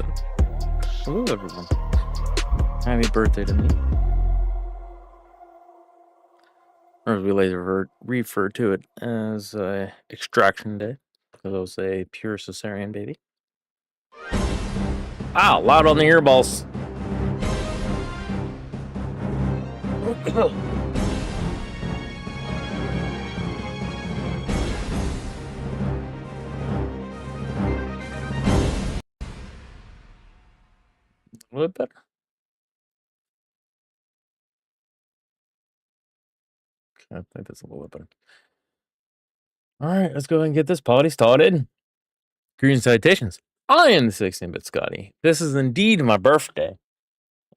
then. Hello, everyone. Happy birthday to me. Or as we later refer to it as Extraction Day, because I was a pure cesarean baby. Ow, loud on the earballs. A little bit better. Okay, I think that's a little bit better. All right, let's go ahead and get this party started. Greetings and salutations. I am the 16-bit Scotty. This is indeed my birthday,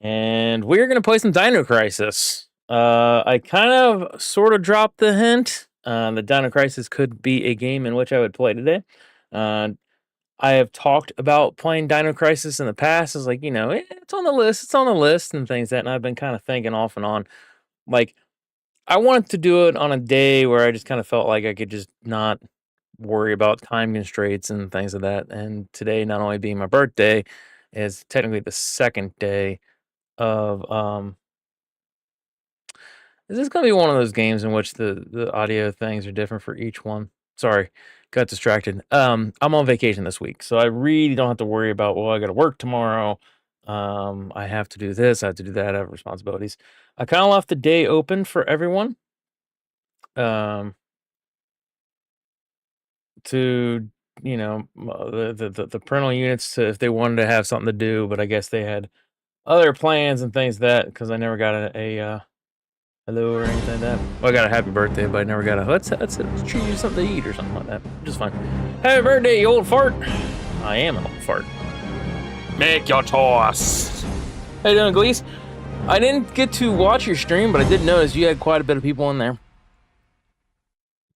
and we're gonna play some Dino Crisis. I kind of sort of dropped the hint that Dino Crisis could be a game in which I would play today. I have talked about playing Dino Crisis in the past. It's like, it's on the list, and things that, and I've been kind of thinking off and on. Like, I wanted to do it on a day where I just kind of felt like I could just not worry about time constraints and things like that. And today, not only being my birthday, is technically the second day of Is this gonna be one of those games in which the audio things are different for each one? Sorry, got distracted. I'm on vacation this week, so I really don't have to worry about, well, I gotta work tomorrow. I have to do this, I have to do that, I have responsibilities. I kind of left the day open for everyone. To the parental units to, if they wanted to have something to do, but I guess they had other plans and things that, because I never got a hello or anything like that. Well, I got a happy birthday, but I never got a let's treat you something to eat or something like that. Just fine. Happy birthday, you old fart. I am an old fart. Make your toss. How you doing, Gleese? I didn't get to watch your stream, but I did notice you had quite a bit of people in there.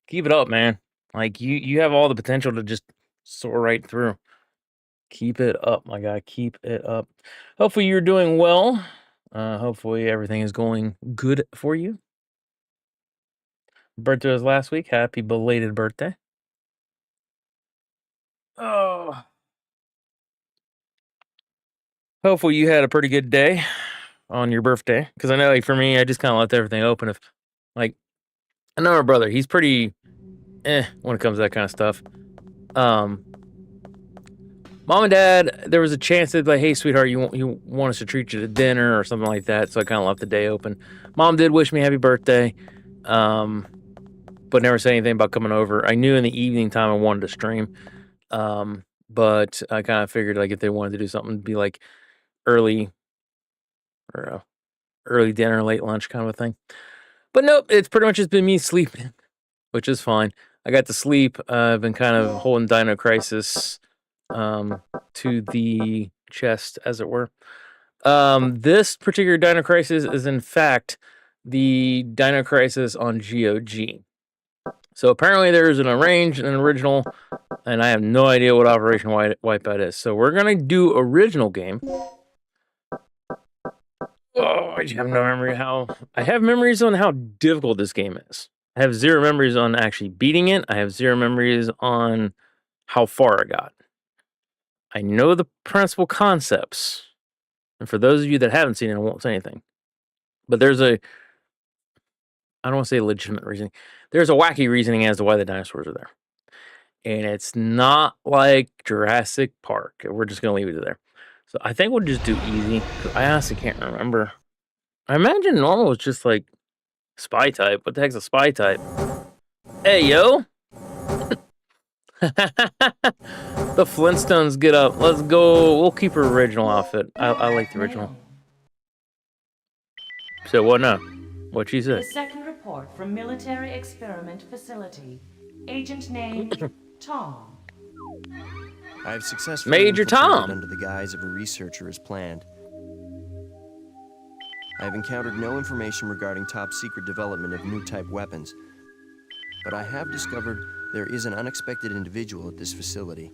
Keep it up, man. Like, you have all the potential to just soar right through. Keep it up, my guy. Keep it up. Hopefully you're doing well. Hopefully everything is going good for you. Birthday was last week. Happy belated birthday. Oh. Hopefully you had a pretty good day on your birthday. Because I know, like, for me, I just kind of left everything open. If, like, I know my brother, he's pretty when it comes to that kind of stuff. Mom and Dad, there was a chance that, like, hey, sweetheart, you want us to treat you to dinner or something like that. So I kind of left the day open. Mom did wish me happy birthday, but never said anything about coming over. I knew in the evening time I wanted to stream, but I kind of figured, like, if they wanted to do something, it'd be like early dinner, late lunch kind of a thing. But nope, it's pretty much just been me sleeping, which is fine. I got to sleep. I've been kind of holding Dino Crisis to the chest, as it were. This particular Dino Crisis is, in fact, the Dino Crisis on GOG. So apparently there's an arranged and an original, and I have no idea what Operation Wipeout is. So we're gonna do original game. Oh, I have no memory how. I have memories on how difficult this game is. I have zero memories on actually beating it. I have zero memories on how far I got. I know the principal concepts. And for those of you that haven't seen it, I won't say anything. But there's I don't want to say legitimate reasoning. There's a wacky reasoning as to why the dinosaurs are there. And it's not like Jurassic Park. We're just going to leave it there. So I think we'll just do easy. I honestly can't remember. I imagine normal was just like spy type. What the heck's a spy type? Hey, yo! The Flintstones get up. Let's go. We'll keep her original outfit. I like the original. So what now? What'd she say? The second report from Military Experiment Facility. Agent name Tom. I have successfully Major Tom under the guise of a researcher as planned. I have encountered no information regarding top secret development of new type weapons, but I have discovered there is an unexpected individual at this facility.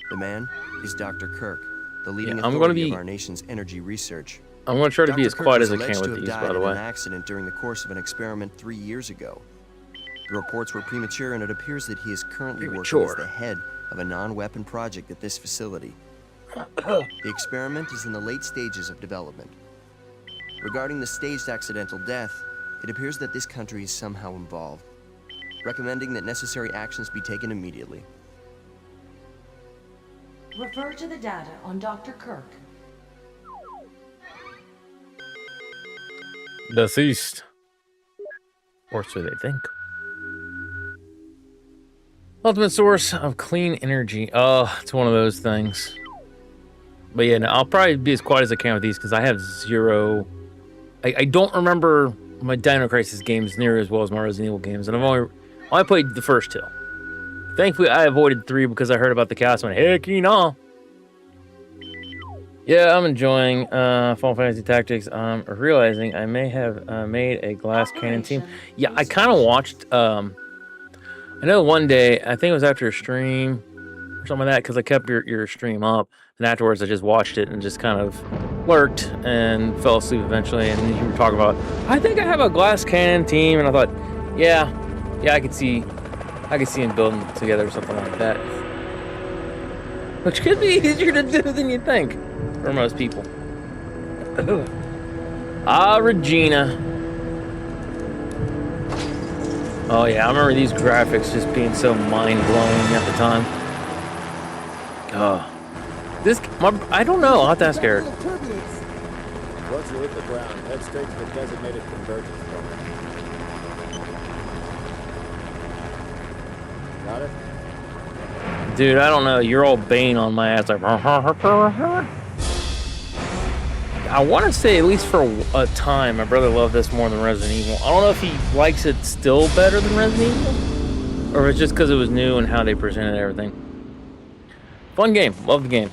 The man is Dr. Kirk, the leading authority of our nation's energy research. I'm going to try to be as quiet as I can with these, by the way. In an accident during the course of an experiment 3 years ago. The reports were premature, and it appears that he is currently working as the head of a non-weapon project at this facility. The experiment is in the late stages of development. Regarding the staged accidental death, it appears that this country is somehow involved, recommending that necessary actions be taken immediately. Refer to the data on Dr. Kirk. Deceased. Or so they think. Ultimate source of clean energy. Oh, it's one of those things. But yeah, no, I'll probably be as quiet as I can with these because I have zero. I don't remember my Dino Crisis games near as well as my Resident Evil games, and I've only played the first two. Thankfully, I avoided 3 because I heard about the cast and went, heck, you know. Yeah, I'm enjoying Final Fantasy Tactics. Realizing I may have made a glass cannon team. Yeah, I kind of watched. I know one day, I think it was after a stream or something like that, because I kept your stream up, and afterwards I just watched it and just kind of lurked and fell asleep eventually. And you were talking about, I think I have a glass cannon team, and I thought, yeah, I could see them building together or something like that, which could be easier to do than you think for most people. Regina. Oh yeah, I remember these graphics just being so mind-blowing at the time. I don't know, I'll have to ask Eric. Once you hit the ground, head straight to the designated convergence point. Got it? Dude, I don't know, you're all Bane on my ass like I want to say, at least for a time, my brother loved this more than Resident Evil. I don't know if he likes it still better than Resident Evil, or if it's just because it was new and how they presented everything. Fun game. Love the game.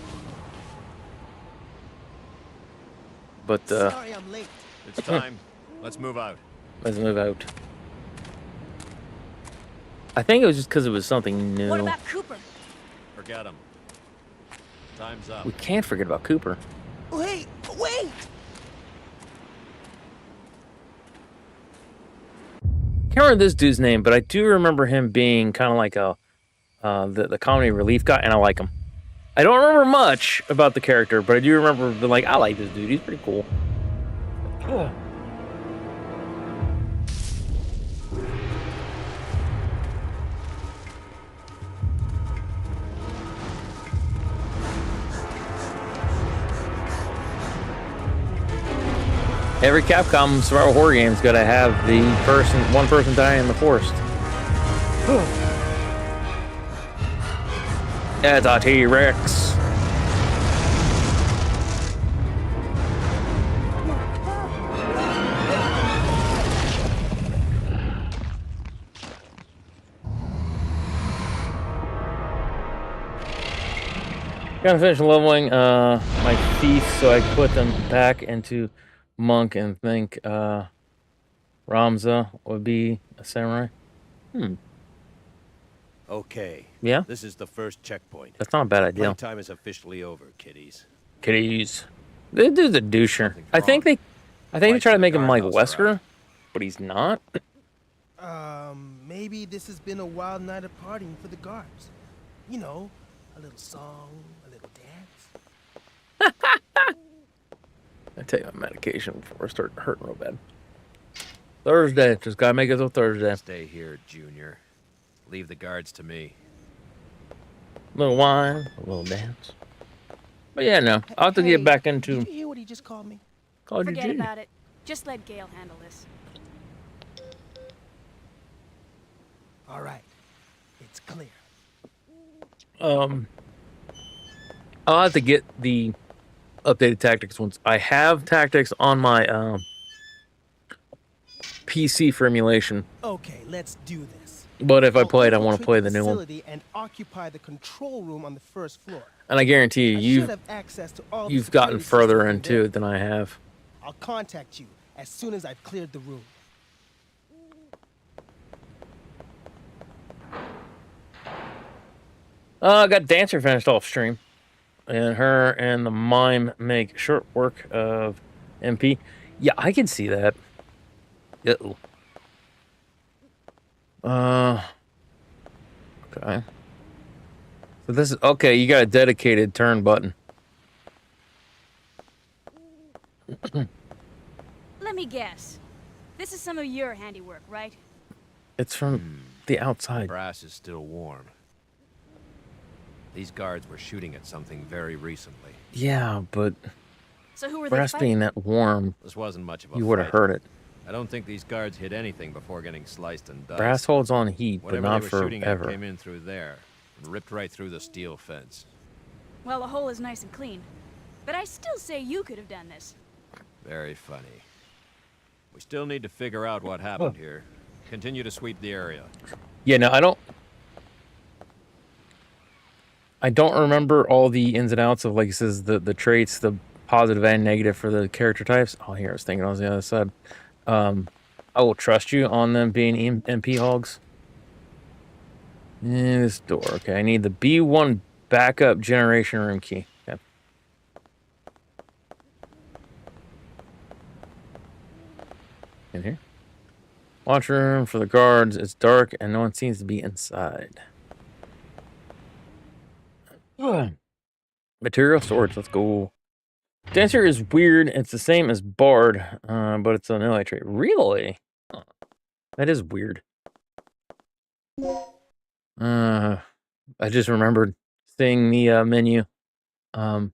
But, Sorry I'm late. It's time. Let's move out. Let's move out. I think it was just because it was something new. What about Cooper? Forget him. Time's up. We can't forget about Cooper. Wait! Can't remember this dude's name, but I do remember him being kind of like the comedy relief guy, and I like him. I don't remember much about the character, but I do remember being like, I like this dude. He's pretty cool. Ugh. Every Capcom survival horror game's got to have one person dying in the forest. That's a T-Rex. Gotta finish leveling my thief so I can put them back into monk and think Ramza would be a samurai. Okay. Yeah? This is the first checkpoint. That's not a bad idea. Playtime is officially over, kiddies. Kitties. They do the doucher. I think they try to make him like Wesker, but he's not. Maybe this has been a wild night of partying for the guards. You know, a little song, a little dance. I take my medication before I start hurting real bad. Thursday. Just gotta make it till Thursday. Stay here, Junior. Leave the guards to me. A little wine, a little dance. But yeah, no. I'll have to get back into Did you hear what he just called me? Call of Forget Duty. about it. Just let Gale handle this. All right, it's clear. I'll have to get the updated tactics once. I have tactics on my PC for emulation. Okay, let's do this. But if I Go play it, I want to infiltrate play the the new one. facility and occupy the control room on the first floor. And I guarantee I you, should have access to all the you've gotten security further systems in into there. it than I have. I'll contact you as soon as I've cleared the room. I got Dancer finished off stream. And her and the mime make short work of MP. Yeah, I can see that. Uh-oh. Okay. So this is okay, you got a dedicated turn button. Let me guess. This is some of your handiwork, right? It's from the outside. Brass is still warm. These guards were shooting at something very recently. Yeah, but So who were they brass fighting? being that warm, This wasn't much of a you would have fight. heard it. I don't think these guards hit anything before getting sliced and diced. Brass holds on heat, but Whatever not they were shooting at forever. came in through there and ripped right through the steel fence. Well, the hole is nice and clean. But I still say you could have done this. Very funny. We still need to figure out what happened here. Continue to sweep the area. Yeah, no, I don't remember all the ins and outs of, like it says, the traits, the positive and negative for the character types. Oh, here, I was thinking I was on the other side. I will trust you on them being MP hogs. This door. Okay, I need the B1 backup generation room key. Okay. In here. Watch room for the guards. It's dark and no one seems to be inside. Material storage. Let's go. Dancer is weird. It's the same as Bard, but it's an ally trait. Really? Huh. That is weird. I just remembered seeing the menu. It's gonna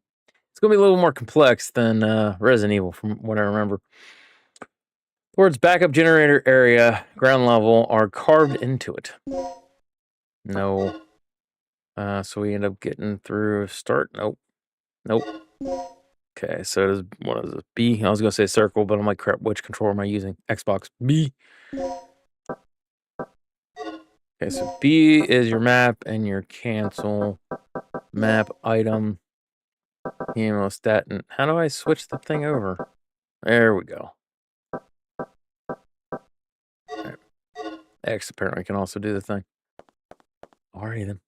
be a little more complex than Resident Evil, from what I remember. Towards backup generator area, ground level, are carved into it. No. So we end up getting through start. Nope. Nope. Okay, so does what is it? B? I was gonna say circle, but I'm like, crap, which controller am I using? Xbox. B. Okay, so B is your map and your cancel map item. Hemostatin. How do I switch the thing over? There we go. Right. X apparently can also do the thing. Alrighty then.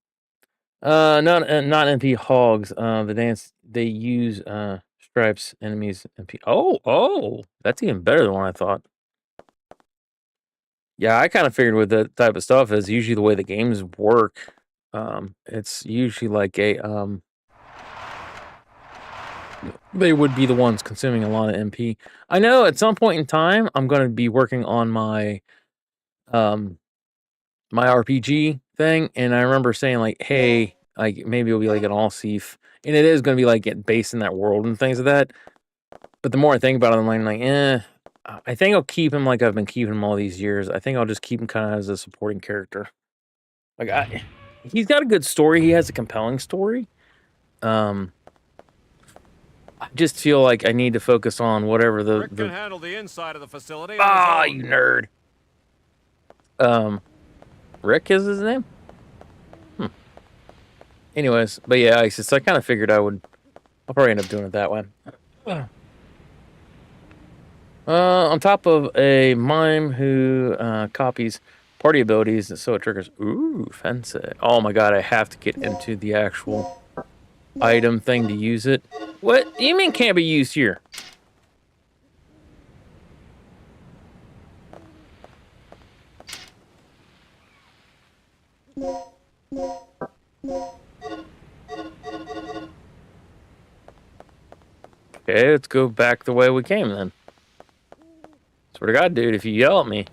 Not MP hogs. The dance they use stripes enemies MP. Oh, that's even better than what I thought. Yeah, I kind of figured with that type of stuff is usually the way the games work. It's usually like a they would be the ones consuming a lot of MP. I know at some point in time I'm going to be working on my my RPG thing, and I remember saying like, hey, like maybe it'll be like an all Seaf, and it is going to be like get based in that world and things like that. But the more I think about it, I'm like, I think I'll keep him like I've been keeping him all these years. I think I'll just keep him kind of as a supporting character. Like he's got a good story. He has a compelling story. I just feel like I need to focus on whatever Rick can handle the inside of the facility. you nerd. Rick is his name? Anyways, but yeah, I kind of figured I'll probably end up doing it that way. On top of a mime who copies party abilities, so it triggers. Ooh, fancy. Oh my god, I have to get into the actual item thing to use it. What do you mean can't be used here? Okay, let's go back the way we came then. Swear to God, dude, if you yell at me.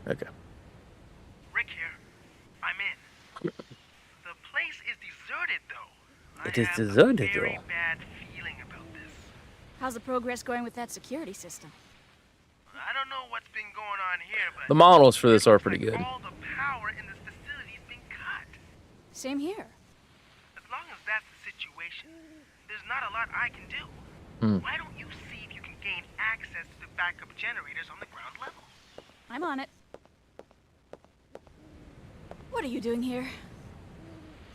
Okay. Rick here. I'm in. The place is deserted, though. It is I have deserted, a very though. bad feeling about this. How's the progress going with that security system? I don't know what's been going on here, but The models for this it are looks pretty like good. all the power in this facility's been cut. Same here. As long as that's the situation, there's not a lot I can do. Why don't you see if you can gain access to the backup generators on the ground level? I'm on it. What are you doing here?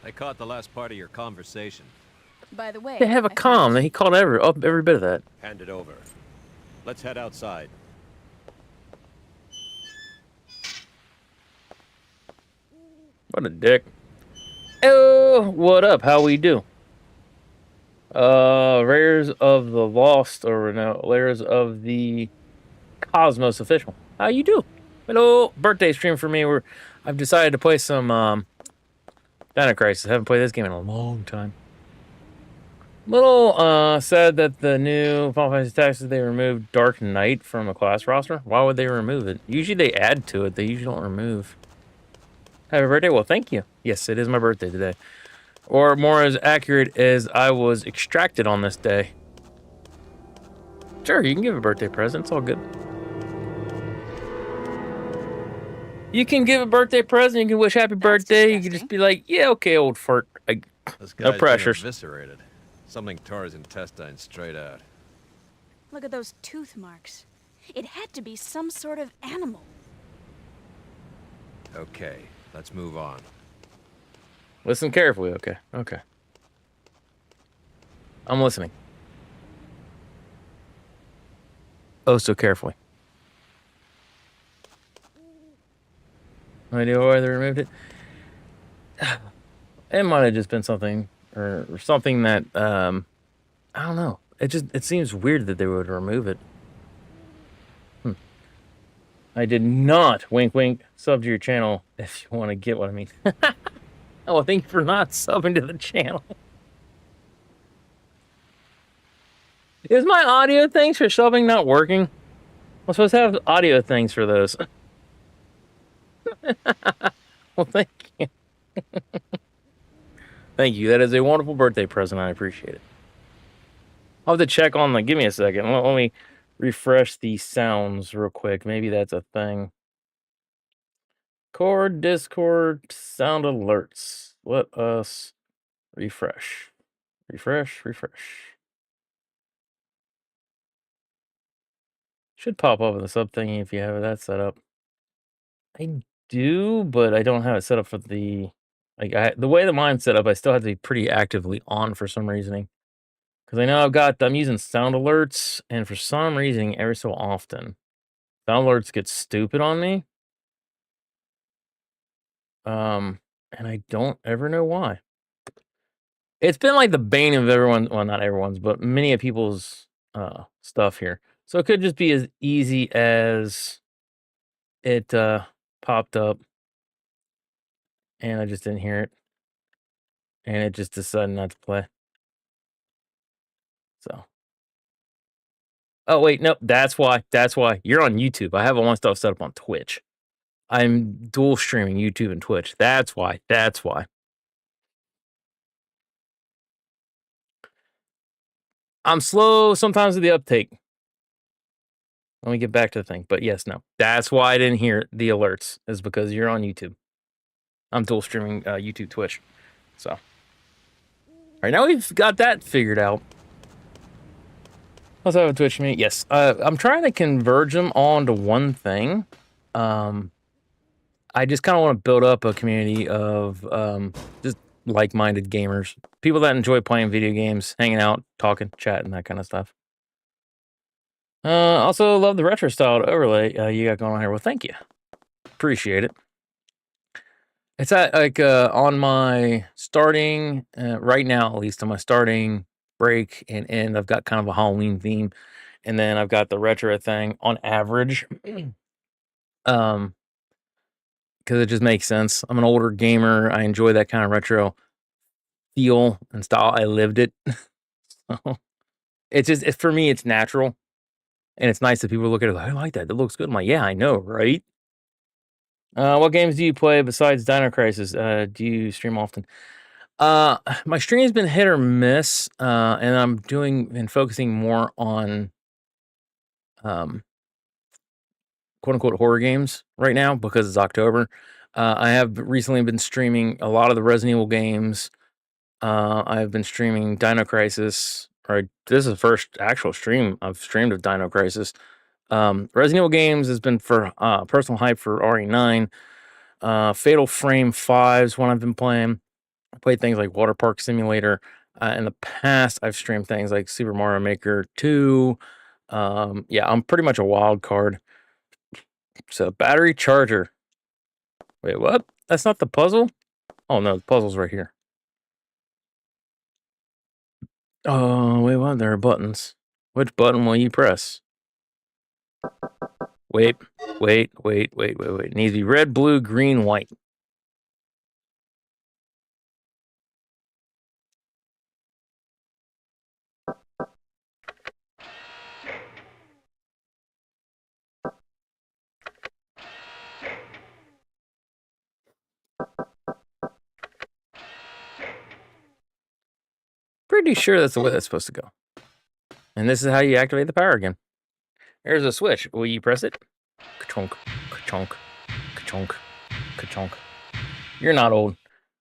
I caught the last part of your conversation. By the way, They have a I comm. found- He called every bit of that. Hand it over. Let's head outside. What a dick. Oh, what up? How we do? Rares of the Lost, or no, Rares of the Cosmos official. How you do? Hello, birthday stream for me. I've decided to play some Dino Crisis. I haven't played this game in a long time. Little sad that the new Final Fantasy Tactics they removed Dark Knight from a class roster. Why would they remove it? Usually they add to it. They usually don't remove. Happy birthday! Well, thank you. Yes, it is my birthday today. Or more as accurate as I was extracted on this day. Sure, you can give a birthday present. It's all good. You can give a birthday present. You can wish happy birthday. You can just be like, yeah, okay, old fart. This No guy's pressures. Being eviscerated. Something tore his intestines straight out. Look at those tooth marks. It had to be some sort of animal. Okay, let's move on. Listen carefully. Okay. Okay. I'm listening. Oh, so carefully. No idea why they removed it. It might have just been something, or something that I don't know. It seems weird that they would remove it. I did not, wink wink, sub to your channel if you want to get what I mean. Oh, well, thank you for not subbing to the channel. Is my audio things for subbing not working? I'm supposed to have audio things for those. Well, thank you. Thank you. That is a wonderful birthday present. I appreciate it. I'll have to check on the... Give me a second. Let me refresh the sounds real quick. Maybe that's a thing. Discord, sound alerts. Let us refresh. Refresh. Should pop up in the sub thingy if you have that set up. I do, but I don't have it set up for the... the way the mine's set up, I still have to be pretty actively on for some reasoning. Because I know I'm using sound alerts, and for some reason, every so often, sound alerts get stupid on me. And I don't ever know why. It's been like the bane of everyone, well, not everyone's, but many of people's stuff here. So it could just be as easy as it popped up, and I just didn't hear it, and it just decided not to play. So. Oh, wait, nope, that's why. You're on YouTube. I have all my stuff set up on Twitch. I'm dual streaming YouTube and Twitch. That's why. I'm slow sometimes with the uptake. Let me get back to the thing. But yes, no. That's why I didn't hear the alerts, is because you're on YouTube. I'm dual streaming YouTube, Twitch. So. All right, now we've got that figured out. Let's have a Twitch meet. Yes, I'm trying to converge them all into one thing. I just kind of want to build up a community of just like-minded gamers. People that enjoy playing video games, hanging out, talking, chatting, that kind of stuff. Also love the retro styled overlay you got going on here. Well, thank you. Appreciate it. It's at like on my starting right now, at least on my starting break and end. I've got kind of a Halloween theme, and then I've got the retro thing on average. Because it just makes sense. I'm an older gamer. I enjoy that kind of retro feel and style. I lived it. So it's just for me, it's natural. And it's nice that people look at it like, I like that. That looks good. I'm like, yeah, I know, right? What games do you play besides Dino Crisis? Do you stream often? My stream's been hit or miss, and I'm focusing more on quote unquote horror games right now because it's October. I have recently been streaming a lot of the Resident Evil games. I've been streaming Dino Crisis. This is the first actual stream I've streamed of Dino Crisis. Resident Evil games has been for personal hype for RE9. Fatal Frame 5 is one I've been playing. I played things like Water Park Simulator. In the past, I've streamed things like Super Mario Maker 2. Yeah, I'm pretty much a wild card. So, battery charger. Wait, what? That's not the puzzle? Oh, no, the puzzle's right here. Oh, wait, what? There are buttons. Which button will you press? Wait. It needs to be red, blue, green, white. pretty sure that's the way that's supposed to go. And this is how you activate the power again. There's a switch. Will you press it? Ka-chonk, ka-chonk, ka-chonk, ka-chonk. You're not old.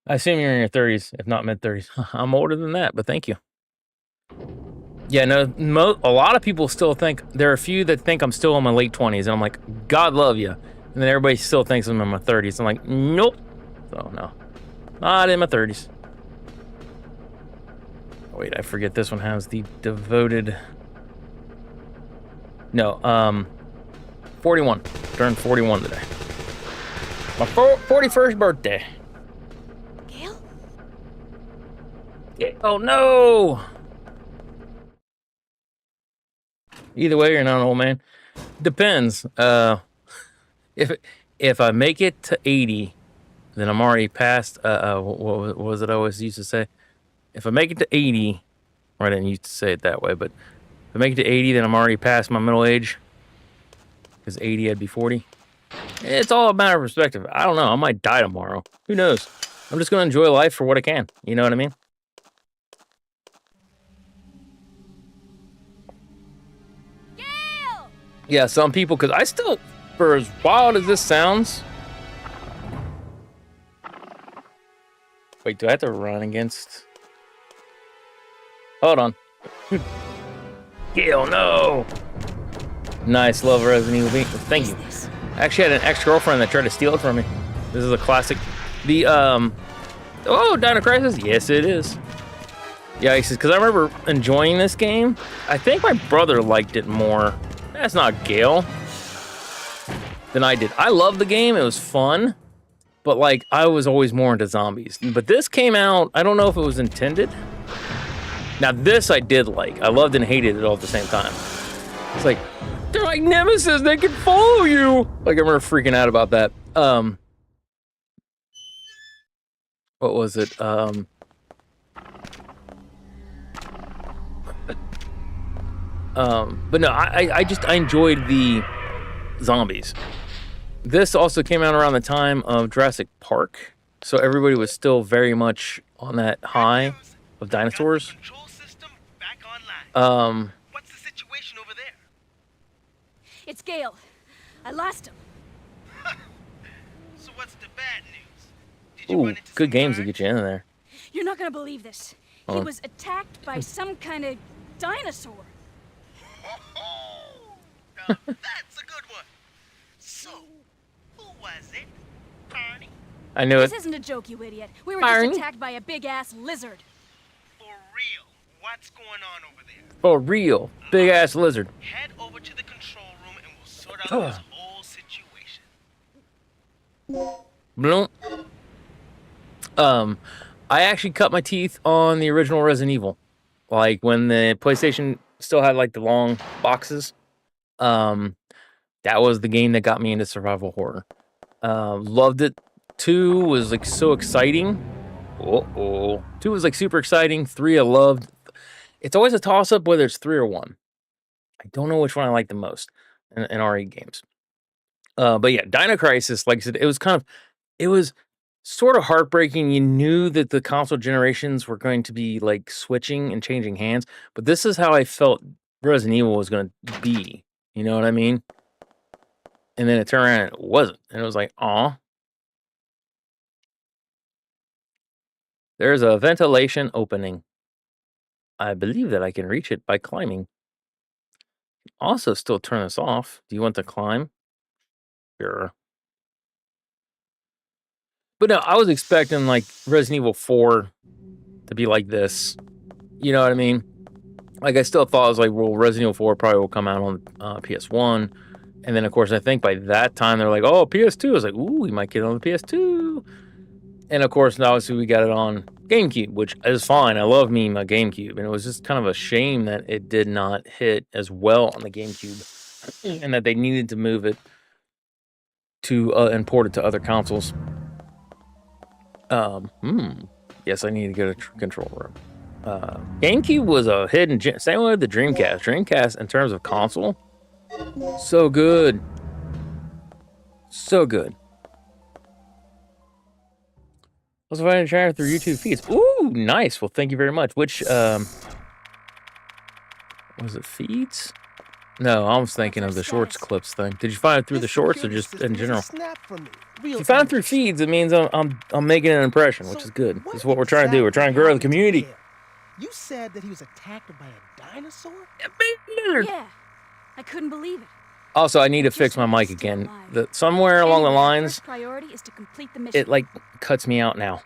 I assume you're in your 30s, if not mid-30s. I'm older than that, but thank you. Yeah, no, a lot of people still think, there are a few that think I'm still in my late 20s, and I'm like, God love you. And then everybody still thinks I'm in my 30s. I'm like, nope. So, no. Not in my 30s. Wait, I forget this one has the devoted... No, 41. Turned 41 today. My 41st birthday. Gale? Yeah. Oh, no! Either way, you're not an old man. Depends. If I make it to 80, then I'm already past. What was it I always used to say? If I make it to 80, or I didn't used to say it that way, but if I make it to 80, then I'm already past my middle age. Because 80, I'd be 40. It's all a matter of perspective. I don't know. I might die tomorrow. Who knows? I'm just gonna enjoy life for what I can. You know what I mean? Gale! Yeah, some people, because I still, for as wild as this sounds... Wait, do I have to run against... Hold on. Gale, no! Nice, love Resident Evil. Thank you. I actually had an ex-girlfriend that tried to steal it from me. This is a classic. The, Oh, Dino Crisis? Yes, it is. Yeah, he says, because I remember enjoying this game. I think my brother liked it more. That's not Gale. Than I did. I loved the game. It was fun. But, like, I was always more into zombies. But this came out, I don't know if it was intended. Now, this I did like. I loved and hated it all at the same time. It's like, they're like nemesis, they can follow you. Like, I remember freaking out about that. What was it? But no, I enjoyed the zombies. This also came out around the time of Jurassic Park, so everybody was still very much on that high of dinosaurs. What's the situation over there? It's Gale. I lost him. So what's the bad news? Did you Ooh, run into good some games to guards? get you in there. You're not gonna believe this. He was attacked by some kind of dinosaur. Now, that's a good one. So, who was it? Barney? I knew it. This isn't a joke, you idiot. We were Barney? just attacked by a big-ass lizard. For real. What's going on over there? For real. Big ass lizard. Head over to the control room and we'll sort out this whole situation. Bloom. I actually cut my teeth on the original Resident Evil. Like, when the PlayStation still had, like, the long boxes. That was the game that got me into survival horror. Loved it. 2 was, like, so exciting. 2 was, like, super exciting. 3 I loved. It's always a toss-up whether it's 3 or 1. I don't know which one I like the most in RE games. But yeah, Dino Crisis, like I said, it was sort of heartbreaking. You knew that the console generations were going to be like switching and changing hands, but this is how I felt Resident Evil was going to be. You know what I mean? And then it turned around and it wasn't. And it was like, aw. There's a ventilation opening. I believe that I can reach it by climbing. Also, still turn this off. Do you want to climb? Sure. But no, I was expecting like Resident Evil 4 to be like this. You know what I mean? Like, I still thought it was like, well, Resident Evil 4 probably will come out on PS1. And then, of course, I think by that time they're like, oh, PS2. I was like, ooh, we might get it on the PS2. And of course, now obviously we got it on GameCube, which is fine. I love me my GameCube. And it was just kind of a shame that it did not hit as well on the GameCube. And that they needed to move it to import it to other consoles. Yes, I need to get a control room. GameCube was a hidden gem. Same way with the Dreamcast. Dreamcast, in terms of console, so good. So good. Also, finding a channel through YouTube feeds. Ooh! Ooh, nice. Well, thank you very much. Which was it feeds? No, I was thinking of the shorts clips thing. Did you find it through the shorts or just in general? If you found it through feeds, it means I'm making an impression, which is good. This is what we're trying to do. We're trying to grow the community. You said that he was attacked by a dinosaur? Yeah, I couldn't believe it. Also, I need to fix my mic again. Somewhere along the lines, first priority is to complete the mission. it like cuts me out now,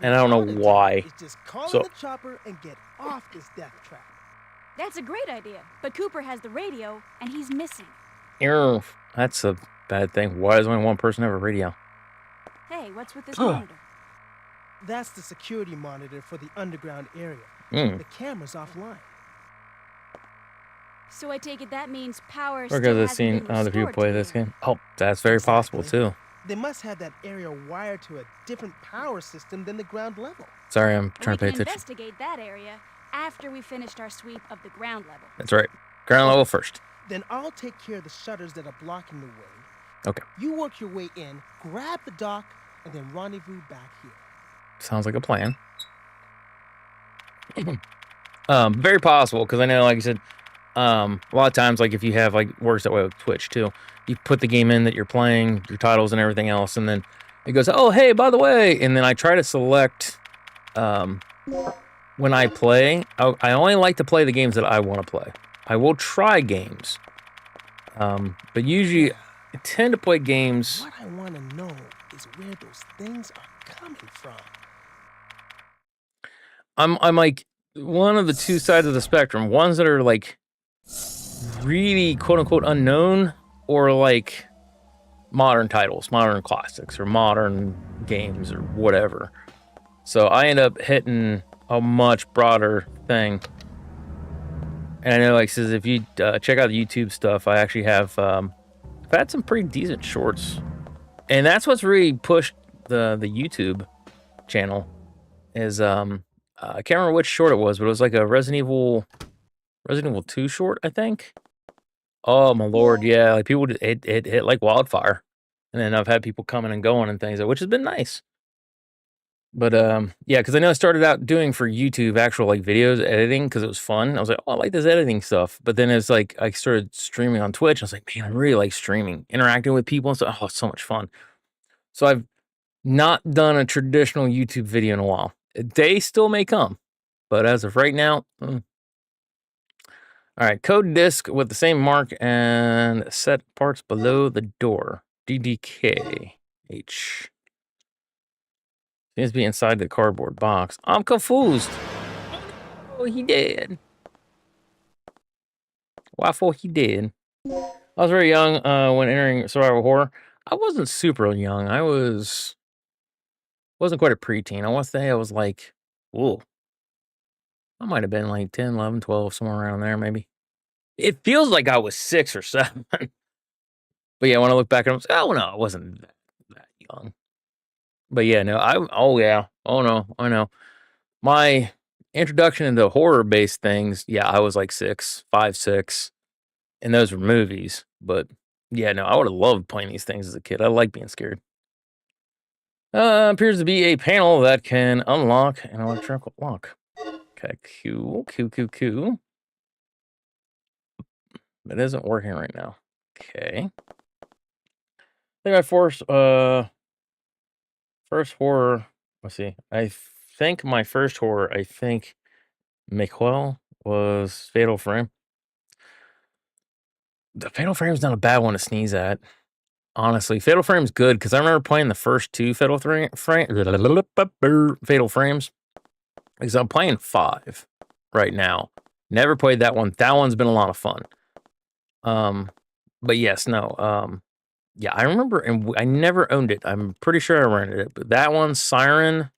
and I don't know why. Just call So the chopper and get off this death trap. That's a great idea, but Cooper has the radio, and he's missing. That's a bad thing. Why does only one person have a radio? Hey, what's with this monitor? That's the security monitor for the underground area. Hmm. The camera's offline. So I take it that means power Or still because I've hasn't seen been other people restored play to this the game. Oh, that's very possible too. They must have that area wired to a different power system than the ground level. Sorry, I'm trying to pay We can attention. investigate that area after we finished our sweep of the ground level. That's right. Ground level first. Then I'll take care of the shutters that are blocking the way. Okay. You work your way in, grab the dock, and then rendezvous back here. Sounds like a plan. Very possible, because I know, like I said, a lot of times, like if you have, like, works that way with Twitch too, you put the game in that you're playing, your titles and everything else, and then it goes, oh, hey, by the way, and then I try to select, when I play, I only like to play the games that I want to play. I will try games, but usually I tend to play games. What I want to know is where those things are coming from. I'm like one of the two sides of the spectrum. Ones that are like really quote unquote unknown, or like modern titles, modern classics, or modern games, or whatever. So I end up hitting a much broader thing. And I know, like, says if you check out the YouTube stuff, I actually have I've had some pretty decent shorts, and that's what's really pushed the YouTube channel. Is I can't remember which short it was, but it was like a Resident Evil 2 short, I think. Oh my lord, yeah, like people, it hit like wildfire, and then I've had people coming and going and things, which has been nice. But yeah, because I know I started out doing for YouTube actual like videos editing because it was fun. I was like, oh, I like this editing stuff. But then it's like I started streaming on Twitch. I was like, man, I really like streaming, interacting with people and stuff. Oh, it's so much fun. So I've not done a traditional YouTube video in a while. They still may come, but as of right now, all right. Code disc with the same mark and set parts below the door. DDKH. Seems to be inside the cardboard box. I'm confused. Oh, he did. Waffle, he did. I was very young when entering survival horror. I wasn't super young. I wasn't quite a preteen. I want to say I was like, whoa. I might have been like 10, 11, 12, somewhere around there, maybe. It feels like I was 6 or 7. But yeah, when I look back, I was, oh no, I wasn't that young. But yeah, no, oh no, I know. My introduction into horror-based things, yeah, I was like 5, 6, and those were movies. But yeah, no, I would have loved playing these things as a kid. I like being scared. Appears to be a panel that can unlock an electronic lock. Okay, cool. It isn't working right now. Okay. I think my first horror, let's see. I think my first horror, Miquel was Fatal Frame. The Fatal Frame's not a bad one to sneeze at. Honestly, Fatal Frame's good because I remember playing the first 2 Fatal Frames. Because I'm playing 5 right now. Never played that one. That one's been a lot of fun. But yes, no. Yeah, I remember, and I never owned it. I'm pretty sure I rented it. But that one, Siren,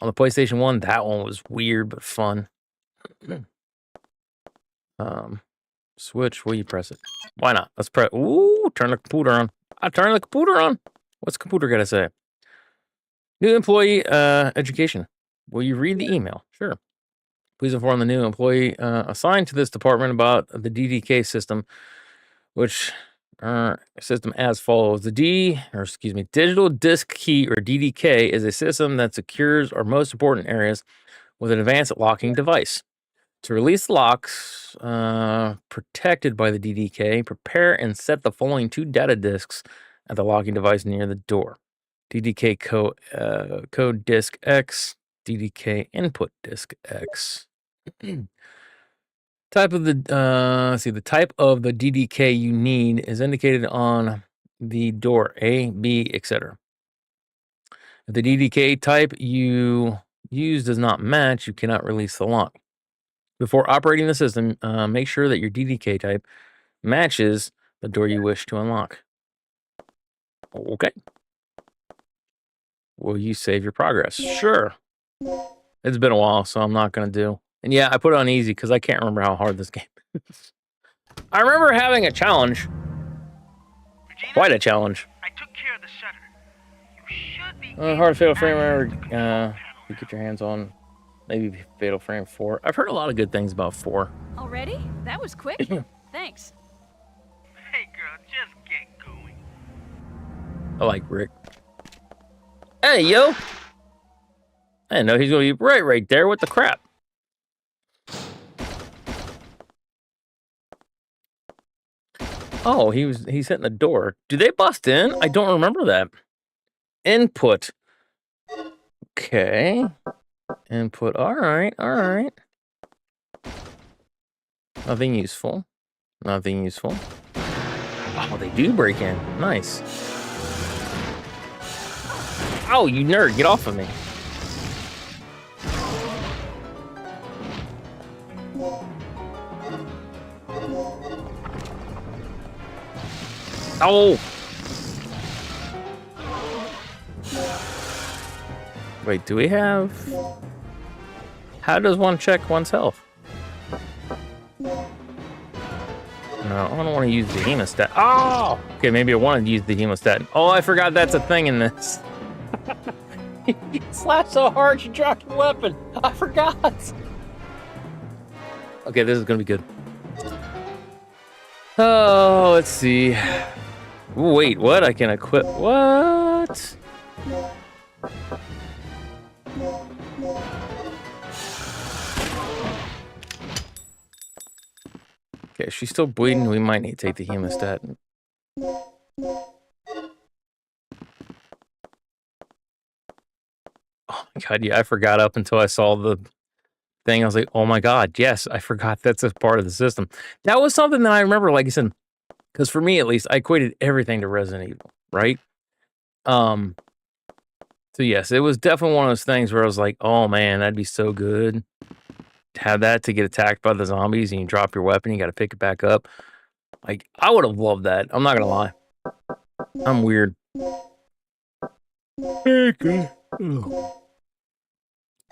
on the PlayStation 1, that one was weird but fun. Switch, will you press it? Why not? Let's press. Ooh, turn the computer on. I turn the computer on. What's the computer got to say? New employee education. Will you read the email? Sure. Please inform the new employee assigned to this department about the DDK system, which System as follows. Digital disk key or DDK is a system that secures our most important areas with an advanced locking device. To release locks protected by the DDK, prepare and set the following 2 data disks at the locking device near the door. DDK code disk X, DDK input disk X. Type of the the type of the DDK you need is indicated on the door, A, B, etc. If the DDK type you use does not match, you cannot release the lock. Before operating the system, make sure that your DDK type matches the door you wish to unlock. Okay. Will you save your progress? Sure. It's been a while, so I'm not going to do. And yeah, I put it on easy because I can't remember how hard this game is. I remember having a challenge. Regina, Quite a challenge. I took care of the shutter. You should be Hard fatal frame, you get your hands on. Maybe Fatal Frame 4. I've heard a lot of good things about 4. Already? That was quick. Thanks. Hey girl, just get going. I like Rick. Hey, yo! I didn't know he's going to be right there. What the crap? Oh, he's hitting the door. Do they bust in? I don't remember that. Input. Okay. Input. All right. Nothing useful. Oh, they do break in. Nice. Oh, you nerd. Get off of me. Oh! Wait, do we have... How does one check one's health? No, I don't want to use the hemostat. Oh! Okay, maybe I wanted to use the hemostat. Oh, I forgot that's a thing in this. You slap so hard you drop your weapon. I forgot. Okay, this is going to be good. Oh, let's see. Ooh, wait, what? I can equip... What? Okay, she's still bleeding. We might need to take the hemostat. Oh my god, yeah, I forgot up until I saw the thing. I was like, oh my god, yes, I forgot that's a part of the system. That was something that I remember, like I said, because for me at least, I equated everything to Resident Evil, right? So yes, it was definitely one of those things where I was like, oh man, that'd be so good to have that to get attacked by the zombies and you drop your weapon, you got to pick it back up. Like, I would have loved that. I'm not gonna lie. I'm weird.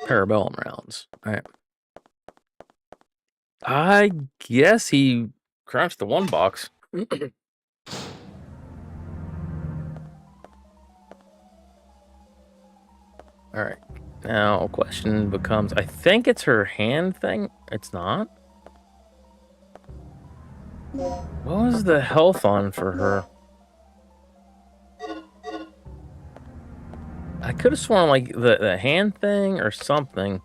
Parabellum rounds. All right. I guess he crouched the one box. All right. Now, question becomes, I think it's her hand thing. It's not. What was the health on for her? I could have sworn like the hand thing or something.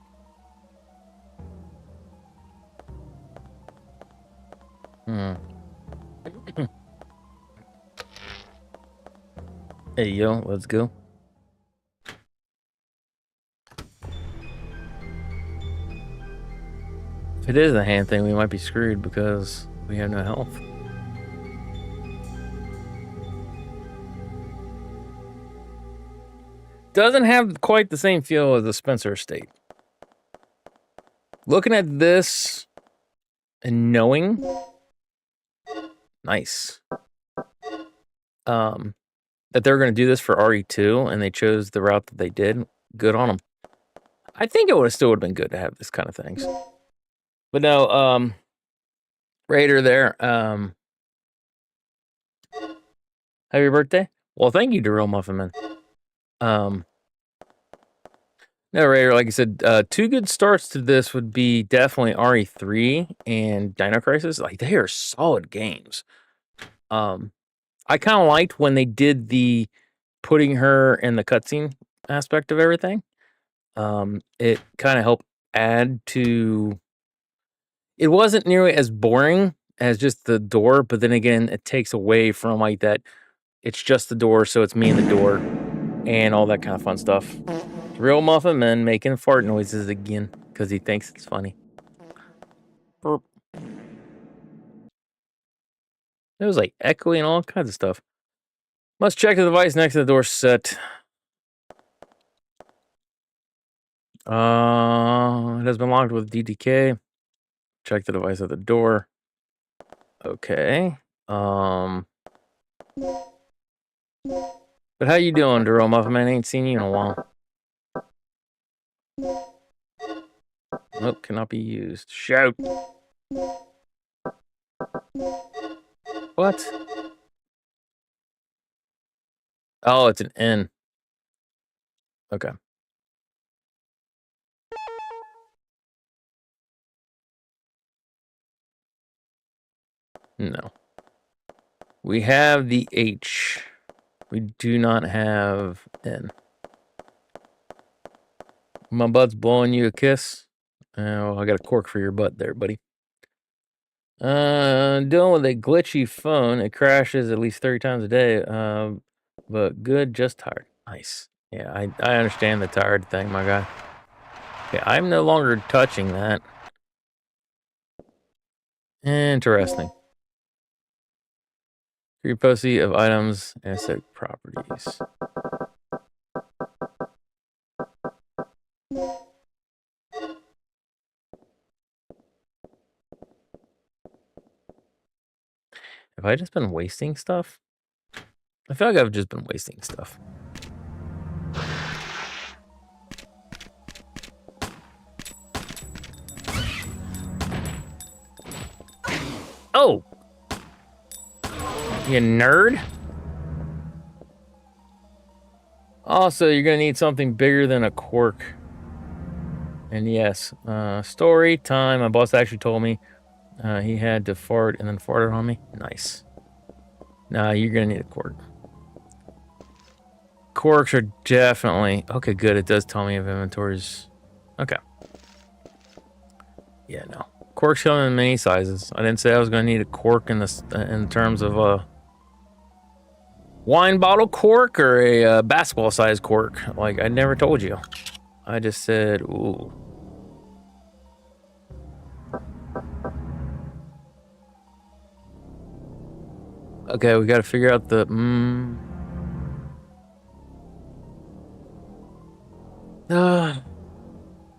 Hey, yo, let's go. If it is the hand thing, we might be screwed because we have no health. Doesn't have quite the same feel as the Spencer estate. Looking at this and knowing, nice, that they're going to do this for RE2 and they chose the route that they did. Good on them. I think it would have been good to have this kind of things. But no, Raider there, happy birthday. Well, thank you, Daryl Muffinman. No, Raider, like I said, 2 good starts to this would be definitely RE3 and Dino Crisis. Like, they are solid games. I kind of liked when they did the putting her in the cutscene aspect of everything. It kind of helped add to. It wasn't nearly as boring as just the door, but then again, it takes away from like that. It's just the door, so it's me and the door, and all that kind of fun stuff. Real Muffin Man making fart noises again because he thinks it's funny. Burp. It was like echoing and all kinds of stuff. Must check the device next to the door set. It has been locked with DTK. Check the device at the door. Okay. But how you doing, Duro Muffin Man? Ain't seen you in a while. Nope, cannot be used. Shout. What? Oh, it's an N. Okay. No. We have the H. We do not have N. My butt's blowing you a kiss. Oh, I got a cork for your butt there, buddy. Dealing with a glitchy phone. It crashes at least 30 times a day. But good, just tired. Nice. Yeah, I understand the tired thing, my guy. Okay, I'm no longer touching that. Interesting. Repository of items and asset properties. Have I just been wasting stuff? I feel like I've just been wasting stuff. Oh! You nerd? Also, you're gonna need something bigger than a cork. And yes, story time. My boss actually told me he had to fart and then farted on me. Nice. Nah, you're gonna need a cork. Corks are definitely... Okay, good. It does tell me if inventories... Okay. Yeah, no. Corks come in many sizes. I didn't say I was gonna need a cork in this in terms of a wine bottle cork or a basketball size cork. Like, I never told you. I just said, ooh. Okay, we gotta figure out the...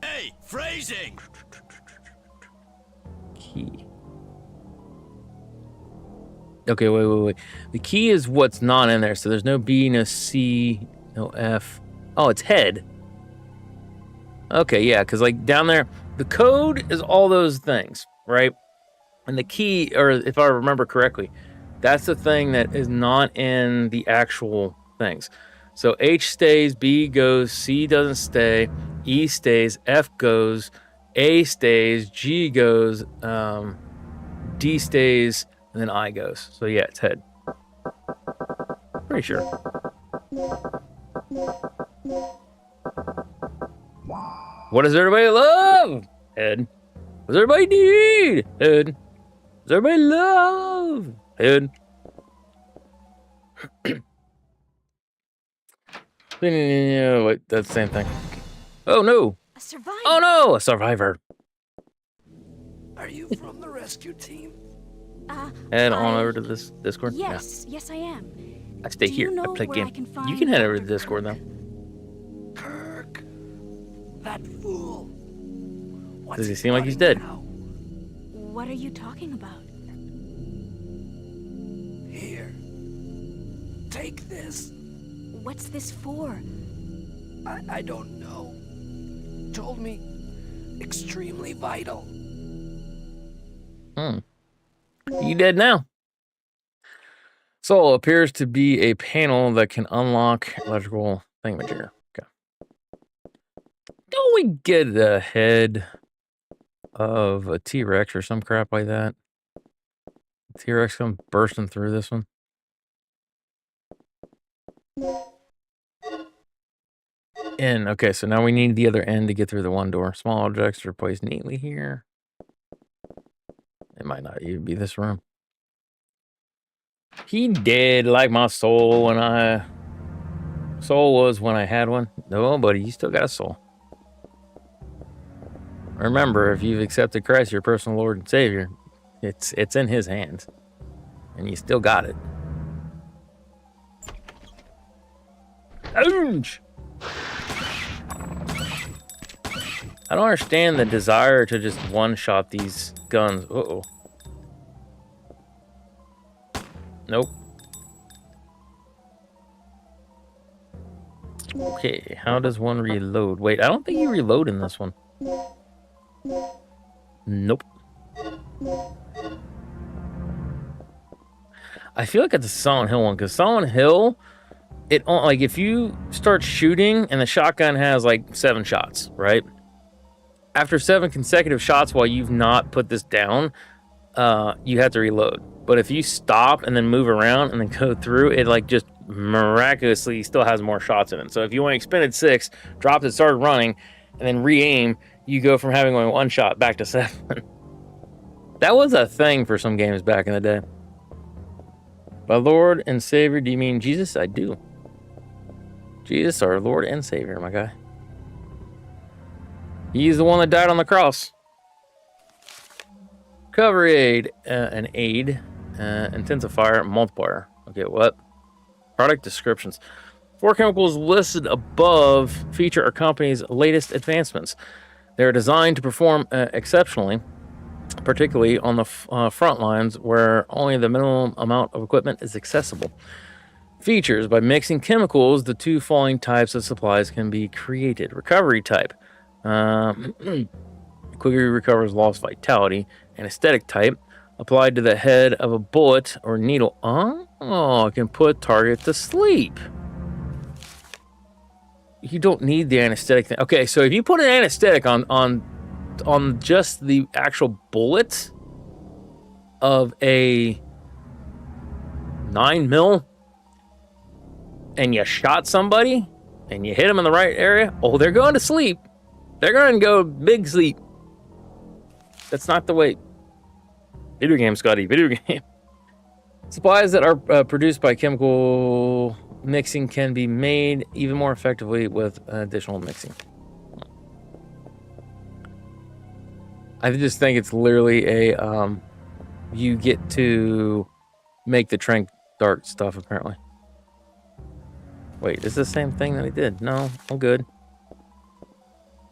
Hey, phrasing! Key. Okay, wait. The key is what's not in there. So there's no B, no C, no F. Oh, it's head. Okay, yeah, because like down there, the code is all those things, right? And the key, or if I remember correctly, that's the thing that is not in the actual things. So H stays, B goes, C doesn't stay, E stays, F goes, A stays, G goes, D stays, and then I goes. So yeah, it's head. Pretty sure. What does everybody love? Head. What does everybody need? Head. What does everybody love? Head. Wait, that's the same thing. Oh no! A survivor. Oh no! A survivor. Are you from the rescue team? Head on over to this Discord. Yes, yes I am. I stay Do here. you know I play where game. I can find You can head over to Dr. Discord Kirk? though. Kirk. That fool. What's Does he seem like he's dead? now? What are you talking about? Here. Take this. What's this for? I don't know. Told me extremely vital. You dead now. Soul appears to be a panel that can unlock electrical thingamajigger. Okay. Don't we get the head of a T-Rex or some crap like that? T-Rex come bursting through this one. in. Okay, so now we need the other end to get through the one door. Small objects are placed neatly here. It might not even be this room. He did like my soul when I... Soul was when I had one. No, buddy, you still got a soul. Remember, if you've accepted Christ, your personal Lord and Savior, it's in His hands. And you still got it. Ouch! I don't understand the desire to just one-shot these guns. Uh-oh. Nope. Okay, how does one reload? Wait, I don't think you reload in this one. Nope. I feel like it's a Silent Hill one, because Silent Hill, like if you start shooting and the shotgun has like 7 shots, right? After 7 consecutive shots while you've not put this down, you have to reload. But if you stop and then move around and then go through, it like just miraculously still has more shots in it. So if you only expended 6, dropped it, started running, and then re-aim, you go from having only 1 shot back to 7. That was a thing for some games back in the day. By Lord and Savior, do you mean Jesus? I do. Jesus, our Lord and Savior, my guy. He's the one that died on the cross. Cover aid, an aid, intensifier, multiplier. Okay, what? Product descriptions. 4 chemicals listed above feature our company's latest advancements. They're designed to perform exceptionally, particularly on the front lines where only the minimum amount of equipment is accessible. Features: by mixing chemicals, the 2 following types of supplies can be created. Recovery type. Quickly recovers lost vitality. Anesthetic type. Applied to the head of a bullet or needle. Oh, it can put target to sleep. You don't need the anesthetic thing. Okay, so if you put an anesthetic on just the actual bullet of a 9mm and you shot somebody and you hit them in the right area, oh, they're going to sleep. They're going to go big sleep. That's not the way. Video game, Scotty. Video game. Supplies that are produced by chemical mixing can be made even more effectively with additional mixing. I just think it's literally a you get to make the trank dart stuff, apparently. Wait, is this the same thing that he did? No, I'm good.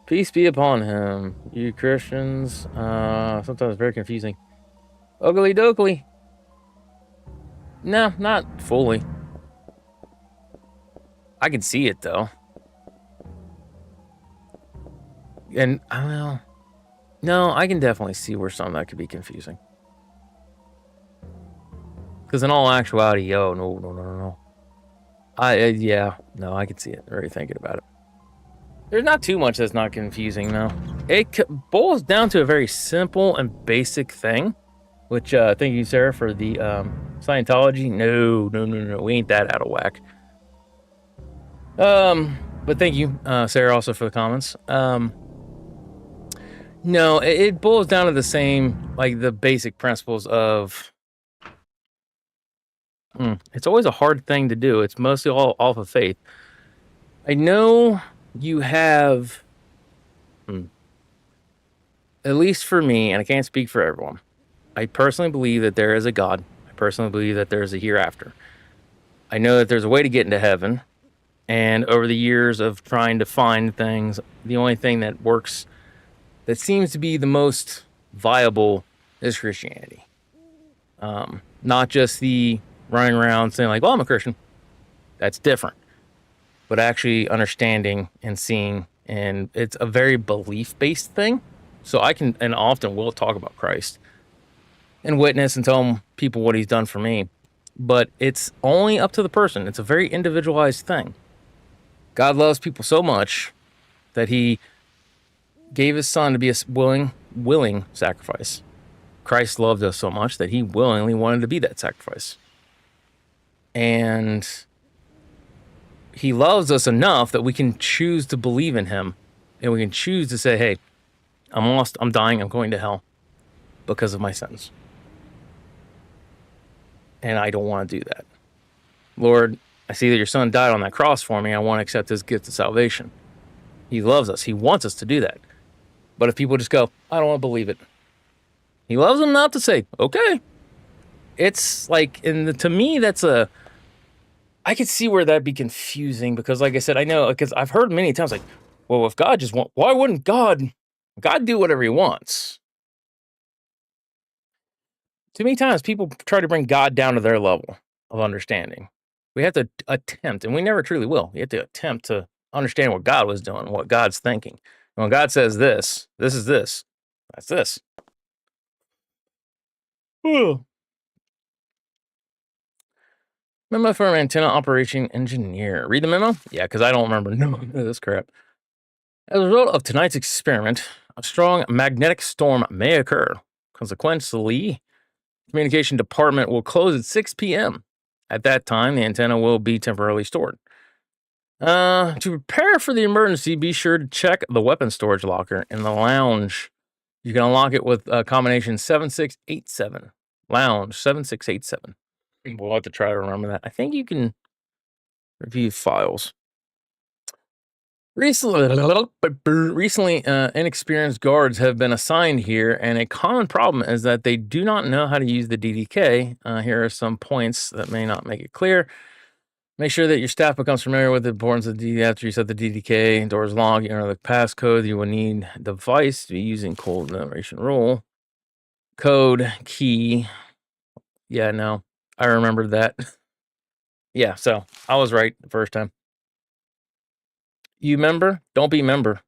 Peace be upon him. You Christians, sometimes very confusing. Ugly dokley. No, not fully. I can see it, though. And, I don't know. No, I can definitely see where some of that could be confusing. Because in all actuality, no. Yeah, no, I can see it. Already thinking about it. There's not too much that's not confusing, though. It boils down to a very simple and basic thing. Which, thank you, Sarah, for the Scientology. No. We ain't that out of whack. But thank you, Sarah, also for the comments. No, it boils down to the same, like, the basic principles of... It's always a hard thing to do. It's mostly all off of faith. I know you have... At least for me, and I can't speak for everyone, I personally believe that there is a God. I personally believe that there is a hereafter. I know that there's a way to get into heaven. And over the years of trying to find things, the only thing that works, that seems to be the most viable, is Christianity. Not just the running around saying like, well, I'm a Christian. That's different. But actually understanding and seeing, and it's a very belief-based thing. So I can, and often will, talk about Christ and witness and tell people what he's done for me. But it's only up to the person. It's a very individualized thing. God loves people so much that he gave his son to be a willing sacrifice. Christ loved us so much that he willingly wanted to be that sacrifice. And he loves us enough that we can choose to believe in him, and we can choose to say, hey, I'm lost, I'm dying, I'm going to hell because of my sins. And I don't want to do that. Lord, I see that your son died on that cross for me. I want to accept his gift of salvation. He loves us. He wants us to do that. But if people just go, I don't want to believe it. He loves them enough to say, okay. It's like, to me, I could see where that'd be confusing because, like I said, I know, because I've heard many times, like, well, if God just why wouldn't God do whatever he wants? Too many times people try to bring God down to their level of understanding. We have to attempt, and we never truly will. You have to attempt to understand what God was doing, what God's thinking. And when God says this is this, that's this. Ooh. Memo from antenna operation engineer. Read the memo? Yeah, because I don't remember none of this crap. As a result of tonight's experiment, a strong magnetic storm may occur. Consequently, communication department will close at 6 p.m. At that time, the antenna will be temporarily stored. To prepare for the emergency, be sure to check the weapon storage locker in the lounge. You can unlock it with combination 7687. Lounge 7687. We'll have to try to remember that. I think you can review files. Recently, inexperienced guards have been assigned here, and a common problem is that they do not know how to use the DDK. Here are some points that may not make it clear. Make sure that your staff becomes familiar with the importance of the DDK after you set the DDK. Doors locked, you enter the passcode. You will need device to be using cold generation rule. Code, key. Yeah, no, I remembered that. Yeah, so I was right the first time. You member? Don't be member.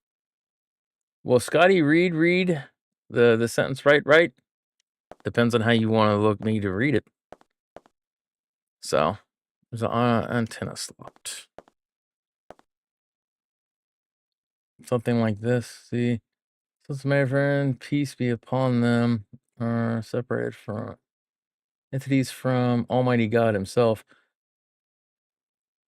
Will Scotty read the sentence right? Depends on how you want to look me to read it. So, there's an antenna slot. Something like this, see? So, my friend, peace be upon them, are separated from entities from Almighty God himself.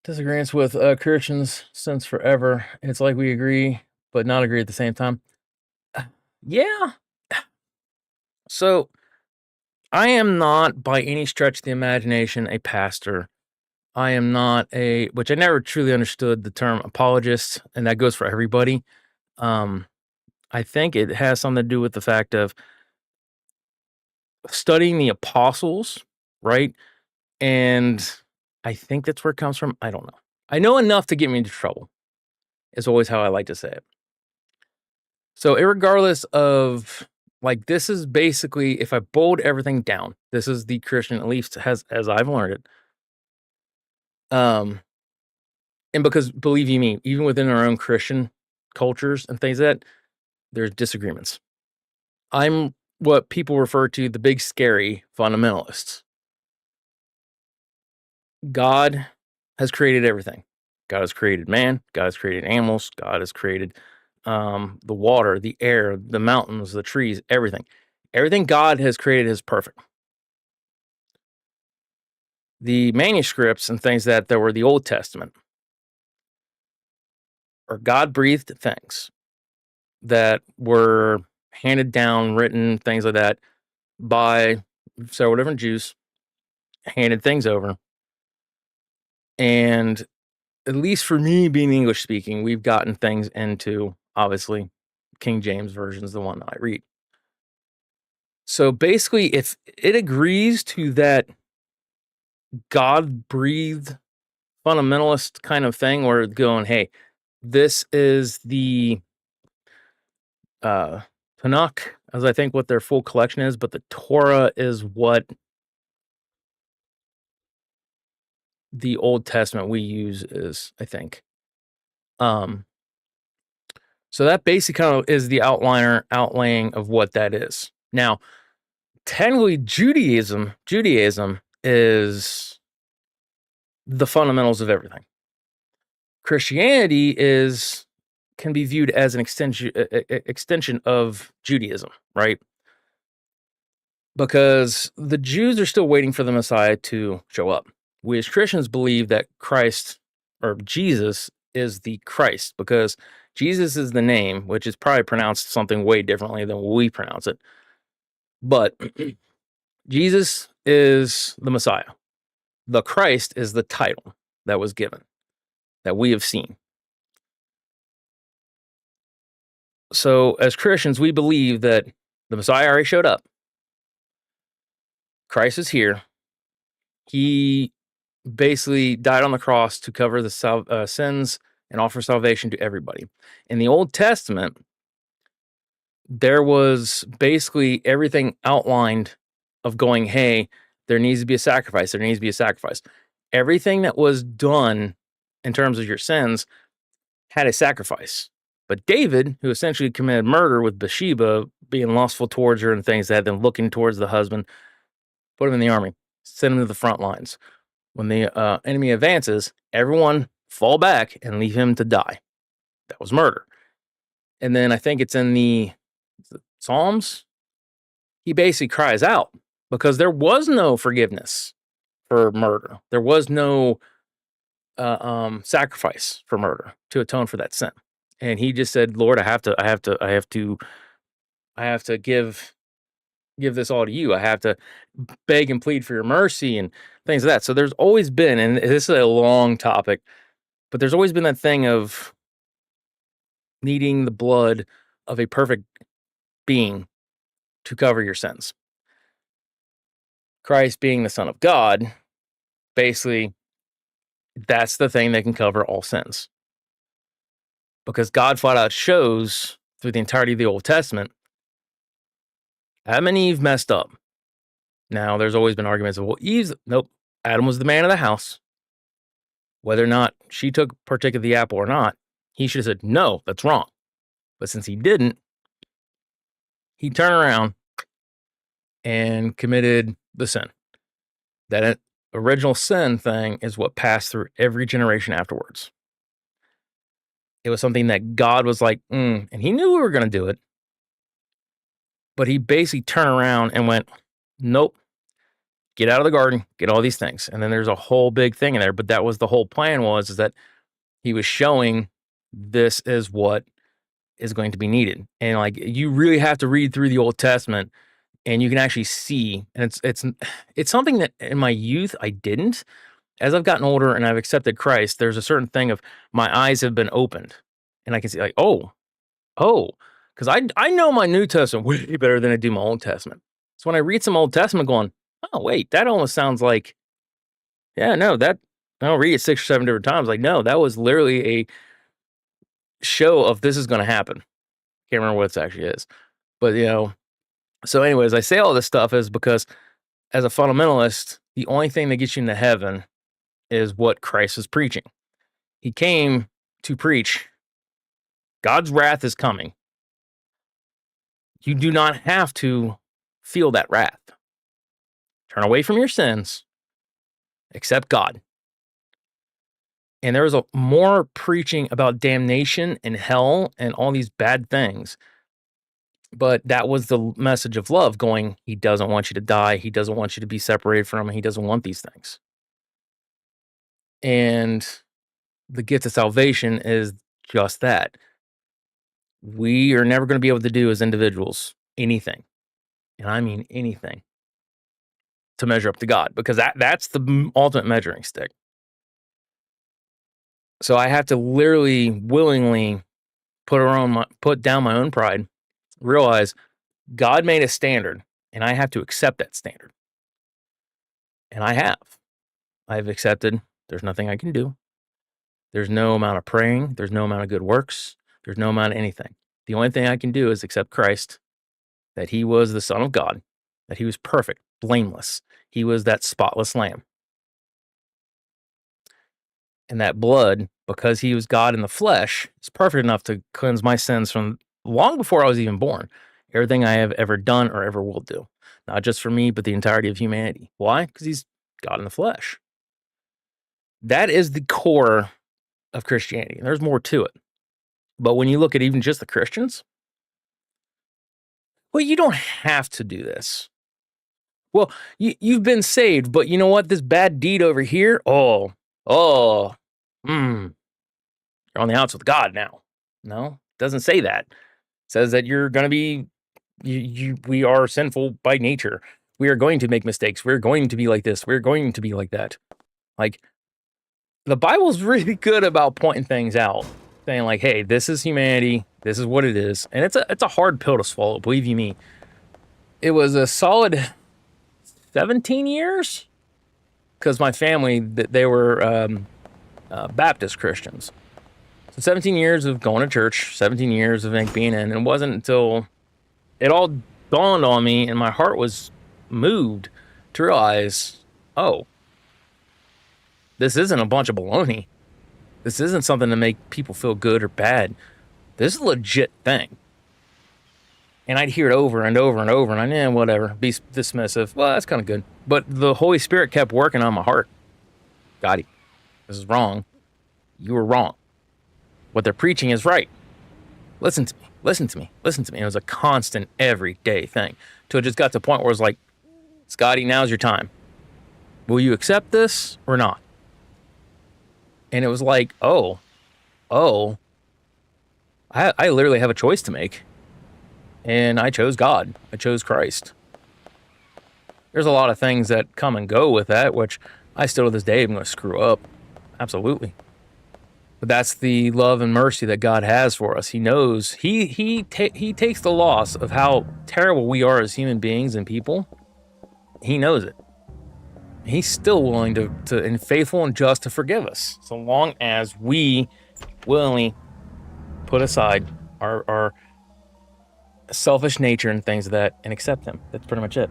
Disagreements with Christians since forever. It's like we agree, but not agree at the same time. Yeah. So, I am not, by any stretch of the imagination, a pastor. I am not which I never truly understood the term apologist, and that goes for everybody. I think it has something to do with the fact of studying the apostles, right? And I think that's where it comes from. I don't know. I know enough to get me into trouble, is always how I like to say it. So, irregardless of, like, this is basically, if I boiled everything down, this is the Christian, at least as I've learned it. And because, believe you me, even within our own Christian cultures and things like that, there's disagreements. I'm what people refer to the big scary fundamentalists. God has created everything. God has created man. God has created animals. God has created the water, the air, the mountains, the trees, everything. Everything God has created is perfect. The manuscripts and things that were the Old Testament are God-breathed things that were handed down, written, things like that, by several different Jews, handed things over. And at least for me, being English speaking, we've gotten things into, obviously, King James version is the one that I read. So basically, if it agrees to that God-breathed fundamentalist kind of thing, where it's going, hey, this is the Tanakh, as I think what their full collection is, but the Torah is what the Old Testament we use is, I think. So that basically kind of is the outlaying of what that is. Now, technically, Judaism is the fundamentals of everything. Christianity can be viewed as an extension of Judaism, right? Because the Jews are still waiting for the Messiah to show up. We as Christians believe that Christ or Jesus is the Christ, because Jesus is the name, which is probably pronounced something way differently than we pronounce it. But Jesus is the Messiah. The Christ is the title that was given, that we have seen. So as Christians, we believe that the Messiah already showed up. Christ is here. He basically died on the cross to cover the sins and offer salvation to everybody. In the Old Testament, there was basically everything outlined of going, hey, there needs to be a sacrifice. There needs to be a sacrifice. Everything that was done in terms of your sins had a sacrifice. But David, who essentially committed murder with Bathsheba, being lustful towards her and things like that, then looking towards the husband, put him in the army, send him to the front lines. When the enemy advances, everyone fall back and leave him to die. That was murder. And then I think it's in the Psalms, he basically cries out because there was no forgiveness for murder. There was no sacrifice for murder to atone for that sin. And he just said, Lord, I have to give this all to you. I have to beg and plead for your mercy and things like that. So there's always been, and this is a long topic, but there's always been that thing of needing the blood of a perfect being to cover your sins. Christ being the Son of God, basically, that's the thing that can cover all sins. Because God flat out shows through the entirety of the Old Testament, Adam and Eve messed up. Now, there's always been arguments of, well, nope, Adam was the man of the house. Whether or not she partake of the apple or not, he should have said, no, that's wrong. But since he didn't, he turned around and committed the sin. That original sin thing is what passed through every generation afterwards. It was something that God was like, and he knew we were going to do it. But he basically turned around and went, nope, get out of the garden, get all these things. And then there's a whole big thing in there. But that was the whole plan, is that he was showing this is what is going to be needed. And like, you really have to read through the Old Testament and you can actually see, and it's something that in my youth I didn't. As I've gotten older and I've accepted Christ, there's a certain thing of my eyes have been opened and I can see like, oh, because I know my New Testament way better than I do my Old Testament. So when I read some Old Testament going, oh, wait, that almost sounds like, yeah, no, that I'll read it 6 or 7 different times. Like, no, that was literally a show of this is going to happen. Can't remember what it actually is. But, so anyways, I say all this stuff is because as a fundamentalist, the only thing that gets you into heaven is what Christ is preaching. He came to preach God's wrath is coming. You do not have to feel that wrath. Turn away from your sins. Accept God. And there was more preaching about damnation and hell and all these bad things. But that was the message of love going, he doesn't want you to die. He doesn't want you to be separated from him. He doesn't want these things. And the gift of salvation is just that. We are never going to be able to do as individuals anything. And I mean anything to measure up to God, because that's the ultimate measuring stick. So I have to literally, willingly put down my own pride, realize God made a standard, and I have to accept that standard. And I have. I've accepted there's nothing I can do. There's no amount of praying. There's no amount of good works. There's no amount of anything. The only thing I can do is accept Christ, that he was the Son of God, that he was perfect, blameless. He was that spotless lamb. And that blood, because he was God in the flesh, is perfect enough to cleanse my sins from long before I was even born. Everything I have ever done or ever will do. Not just for me, but the entirety of humanity. Why? Because he's God in the flesh. That is the core of Christianity. There's more to it. But when you look at even just the Christians, well, you don't have to do this. Well, you've been saved, but you know what? This bad deed over here, oh, you're on the outs with God now. No, it doesn't say that. It says that you're going to be, we are sinful by nature. We are going to make mistakes. We're going to be like this. We're going to be like that. Like, the Bible's really good about pointing things out, saying like, hey, this is humanity. This is what it is. And it's a hard pill to swallow, believe you me. It was a solid 17 years because my family, they were Baptist Christians. So 17 years of going to church, 17 years of being in. And it wasn't until it all dawned on me and my heart was moved to realize, oh, this isn't a bunch of baloney. This isn't something to make people feel good or bad. This is a legit thing. And I'd hear it over and over and over, and I'd, whatever, be dismissive. Well, that's kind of good. But the Holy Spirit kept working on my heart. Gotti, this is wrong. You were wrong. What they're preaching is right. Listen to me. Listen to me. Listen to me. And it was a constant, everyday thing. Till it just got to the point where it was like, Scotty, now's your time. Will you accept this or not? And it was like, I literally have a choice to make. And I chose God. I chose Christ. There's a lot of things that come and go with that, which I still to this day am going to screw up. Absolutely. But that's the love and mercy that God has for us. He knows, he takes the loss of how terrible we are as human beings and people. He knows it. He's still willing to and faithful and just to forgive us, so long as we willingly put aside our selfish nature and things of that and accept him. That's pretty much it.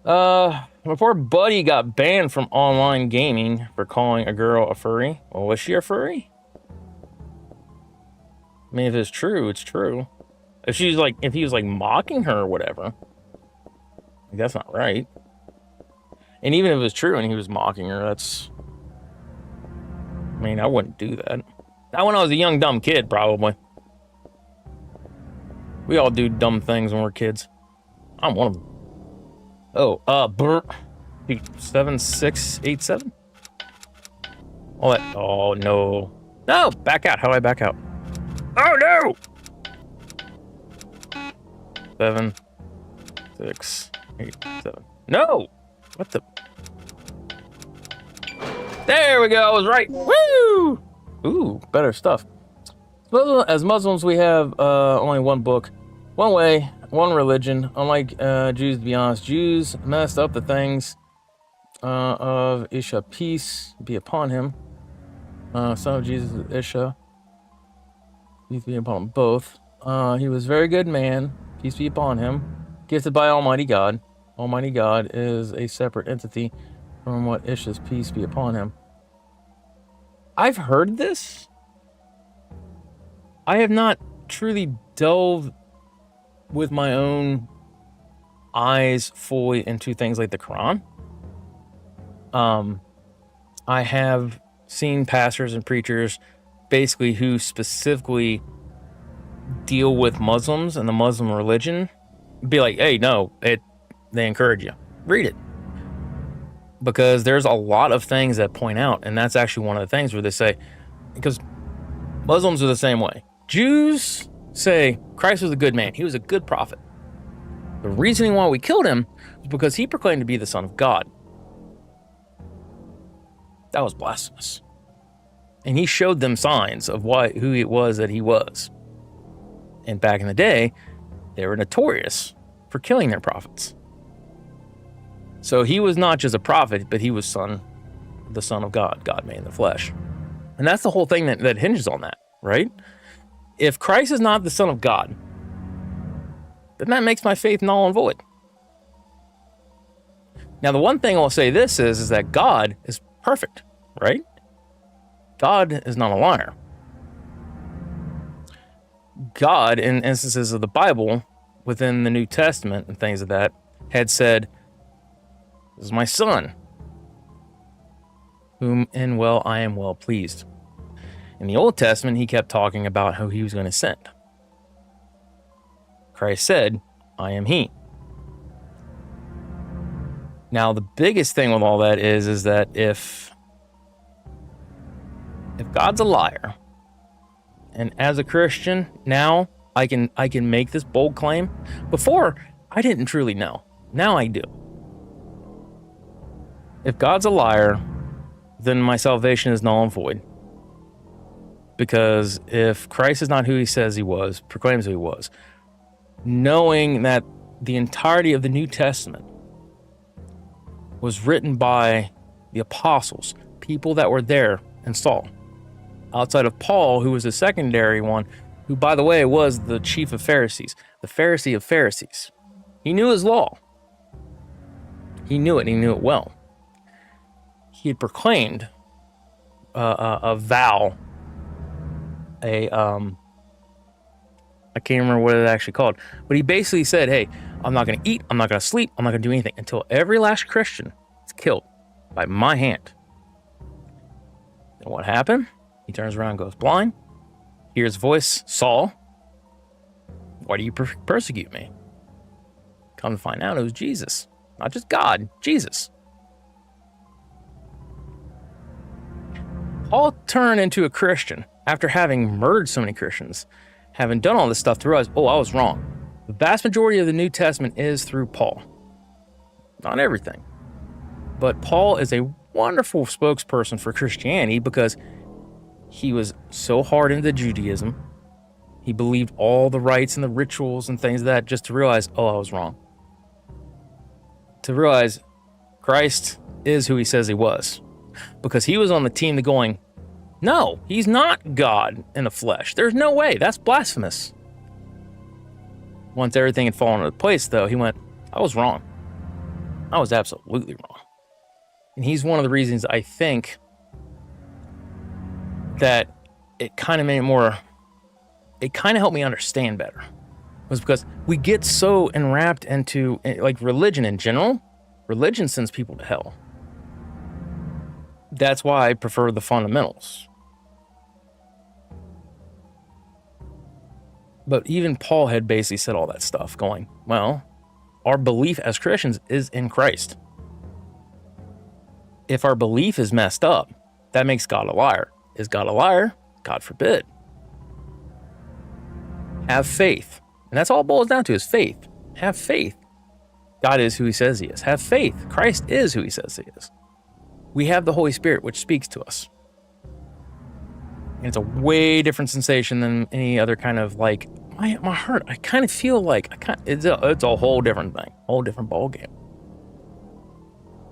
My poor buddy got banned from online gaming for calling a girl a furry. Well, was she a furry? I mean, if it's true, it's true. If he was like mocking her or whatever, that's not right. And even if it was true and he was mocking her, I wouldn't do that. Not when I was a young, dumb kid, probably. We all do dumb things when we're kids. I'm one of them. Oh, 7687? All that. Oh, no. No, back out. How do I back out? Oh, no! 7, 6, 8, 7. No! What the? There we go. I was right. Woo! Ooh, better stuff. As Muslims, we have only one book, one way, one religion. Unlike Jews, to be honest, Jews messed up the things of Isha. Peace be upon him. Son of Jesus, Isha. Peace be upon them both. He was a very good man. Peace be upon him. Gifted by Almighty God. Almighty God is a separate entity from what Isha's peace be upon him. I've heard this. I have not truly delved with my own eyes fully into things like the Quran. I have seen pastors and preachers basically who specifically deal with Muslims and the Muslim religion be like, hey, no, they encourage you. Read it. Because there's a lot of things that point out, and that's actually one of the things where they say, because Muslims are the same way. Jews say Christ was a good man. He was a good prophet. The reasoning why we killed him was because he proclaimed to be the Son of God. That was blasphemous. And he showed them signs of who it was that he was. And back in the day, they were notorious for killing their prophets. So he was not just a prophet, but he was the Son of God, God made in the flesh. And that's the whole thing that hinges on that, right? If Christ is not the Son of God, then that makes my faith null and void. Now, the one thing I'll say this is that God is perfect, right? God is not a liar. God, in instances of the Bible, within the New Testament and things of that, had said, this is my son, whom in well I am well pleased. In the Old Testament, he kept talking about how he was going to send. Christ said, I am he. Now, the biggest thing with all that is that if if God's a liar, and as a Christian now I can make this bold claim. Before, I didn't truly know. Now I do. If God's a liar, then my salvation is null and void. Because if Christ is not who he says he was, proclaims who he was, knowing that the entirety of the New Testament was written by the apostles, people that were there and saw, outside of Paul, who was a secondary one, who, by the way, was the chief of Pharisees, the Pharisee of Pharisees. He knew his law. He knew it, and he knew it well. He had proclaimed a vow, I can't remember what it actually called, but he basically said, hey, I'm not going to eat, I'm not going to sleep, I'm not going to do anything until every last Christian is killed by my hand. And what happened? He turns around and goes blind, hears voice, Saul, why do you persecute me? Come to find out it was Jesus. Not just God, Jesus. Paul turned into a Christian after having murdered so many Christians, having done all this stuff to realize, oh, I was wrong. The vast majority of the New Testament is through Paul. Not everything. But Paul is a wonderful spokesperson for Christianity because he was so hard into Judaism. He believed all the rites and the rituals and things like that just to realize, oh, I was wrong. To realize Christ is who he says he was. Because he was on the team that going, no, he's not God in the flesh. There's no way. That's blasphemous. Once everything had fallen into place, though, he went, I was wrong. I was absolutely wrong. And he's one of the reasons I think that it kind of made it more, it kind of helped me understand better. Was because we get so enwrapped into, like, religion in general. Religion sends people to hell. That's why I prefer the fundamentals. But even Paul had basically said all that stuff, going, well, our belief as Christians is in Christ. If our belief is messed up, that makes God a liar. Is God a liar? God forbid. Have faith. And that's all it boils down to is faith. Have faith. God is who he says he is. Have faith. Christ is who he says he is. We have the Holy Spirit, which speaks to us. And it's a way different sensation than any other kind of, like, my heart. I kind of feel like it's a whole different thing, whole different ball game.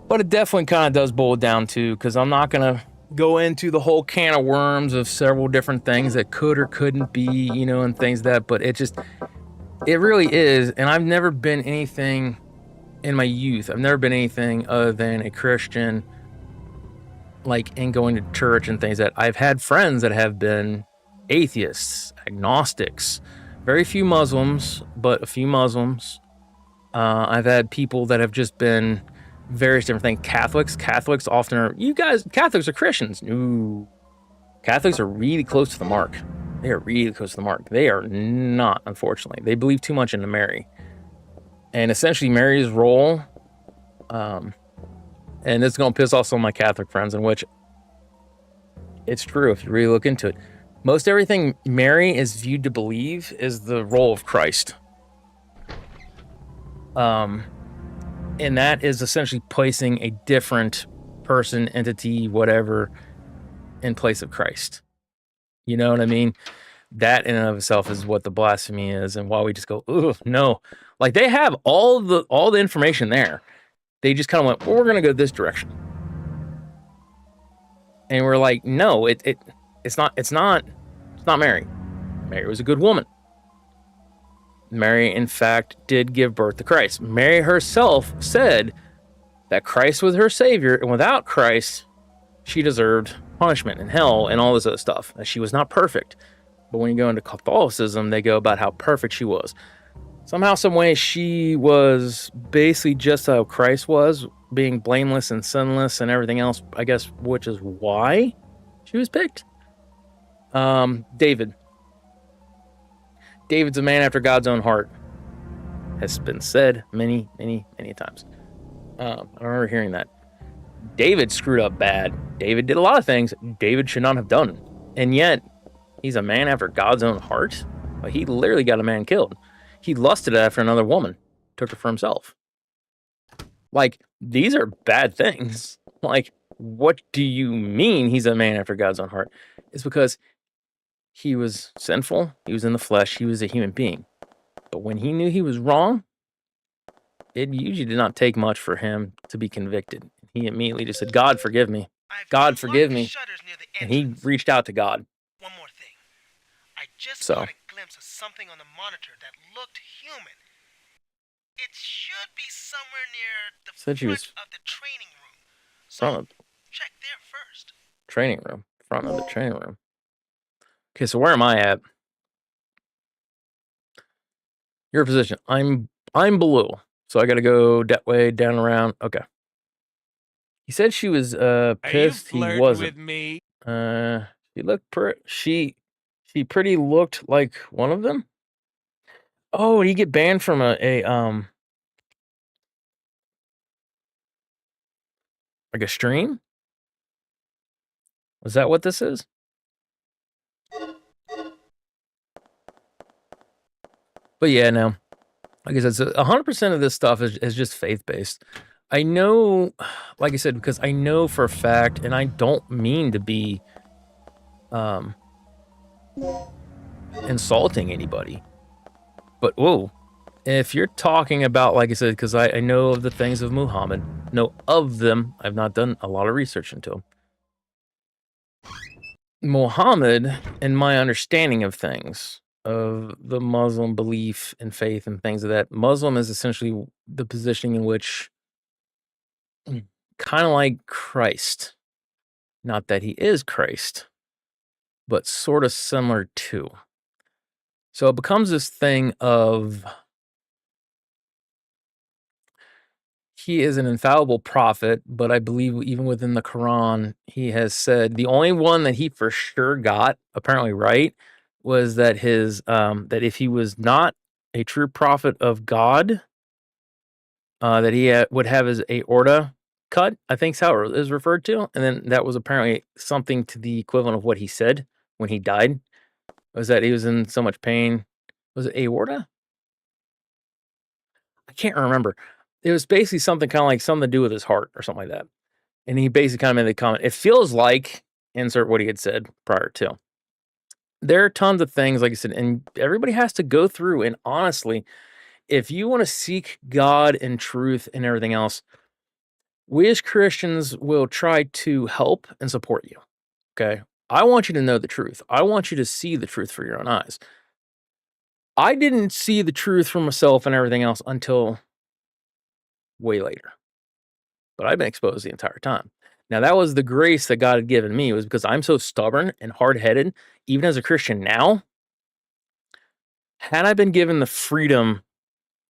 But it definitely kind of does boil down to, because I'm not going to go into the whole can of worms of several different things that could or couldn't be, and things that, but it really is. And I've never been anything in my youth. I've never been anything other than a Christian, like in going to church and things that I've had friends that have been atheists, agnostics, very few Muslims, but a few Muslims. I've had people that have just been various different things. Catholics often are, Catholics are Christians. No, Catholics are really close to the mark. They are really close to the mark. They are not, unfortunately. They believe too much into Mary. And essentially Mary's role, and it's going to piss off some of my Catholic friends, in which it's true if you really look into it. Most everything Mary is viewed to believe is the role of Christ. And that is essentially placing a different person, entity, whatever, in place of Christ. You know what I mean? That in and of itself is what the blasphemy is, and why we just go, ugh, no. Like, they have all the information there. They just kind of went, well, we're going to go this direction. And we're like, no, it's not Mary. Mary was a good woman. Mary, in fact, did give birth to Christ. Mary herself said that Christ was her savior, and without Christ, she deserved punishment and hell and all this other stuff. That she was not perfect. But when you go into Catholicism, they go about how perfect she was. Somehow, some way, she was basically just how Christ was, being blameless and sinless and everything else, I guess, which is why she was picked. David's a man after God's own heart. Has been said many, many, many times. I remember hearing that. David screwed up bad. David did a lot of things David should not have done. And yet, he's a man after God's own heart. Like, he literally got a man killed. He lusted after another woman, took her for himself. Like, these are bad things. Like, what do you mean he's a man after God's own heart? It's because he was sinful, he was in the flesh, he was a human being. But when he knew he was wrong, it usually did not take much for him to be convicted. He immediately just said, God, forgive me. God, forgive me. And he reached out to God. One more thing. I just So. caught a glimpse of something on the monitor that looked human. It should be somewhere near the Said she front was of the training room. front So of check there first. training room. Front of the training room. Okay, so where am I at? Your position. I'm below. So I gotta go that way, down, around. Okay. He said she was pissed he wasn't. with me? She looked she pretty looked like one of them. Oh, did he get banned from a like a stream? Was that what this is? But yeah, no. Like I said, 100% of this stuff is just faith-based. I know, like I said, because I know for a fact, and I don't mean to be insulting anybody. But whoa, if you're talking about, like I said, because I know of the things of Muhammad, know of them, I've not done a lot of research into them. Muhammad, in my understanding of things, of the Muslim belief and faith and things of that, Muslim is essentially the positioning in which, kind of like Christ, not that he is Christ, but sort of similar to. So it becomes this thing of he is an infallible prophet, but I believe even within the Quran, he has said the only one that he for sure got apparently right was that his that if he was not a true prophet of God, that he would have his aorta cut. I think is how it is referred to, and then that was apparently something to the equivalent of what he said when he died. Was that he was in so much pain? Was it aorta? I can't remember. It was basically something kind of like something to do with his heart or something like that. And he basically kind of made the comment, it feels like, insert what he had said prior to. There are tons of things, like I said, and everybody has to go through. And honestly, if you want to seek God and truth and everything else, we as Christians will try to help and support you. Okay. I want you to know the truth. I want you to see the truth for your own eyes. I didn't see the truth for myself and everything else until way later. But I've been exposed the entire time. Now, that was the grace that God had given me, was because I'm so stubborn and hard-headed, even as a Christian now. Had I been given the freedom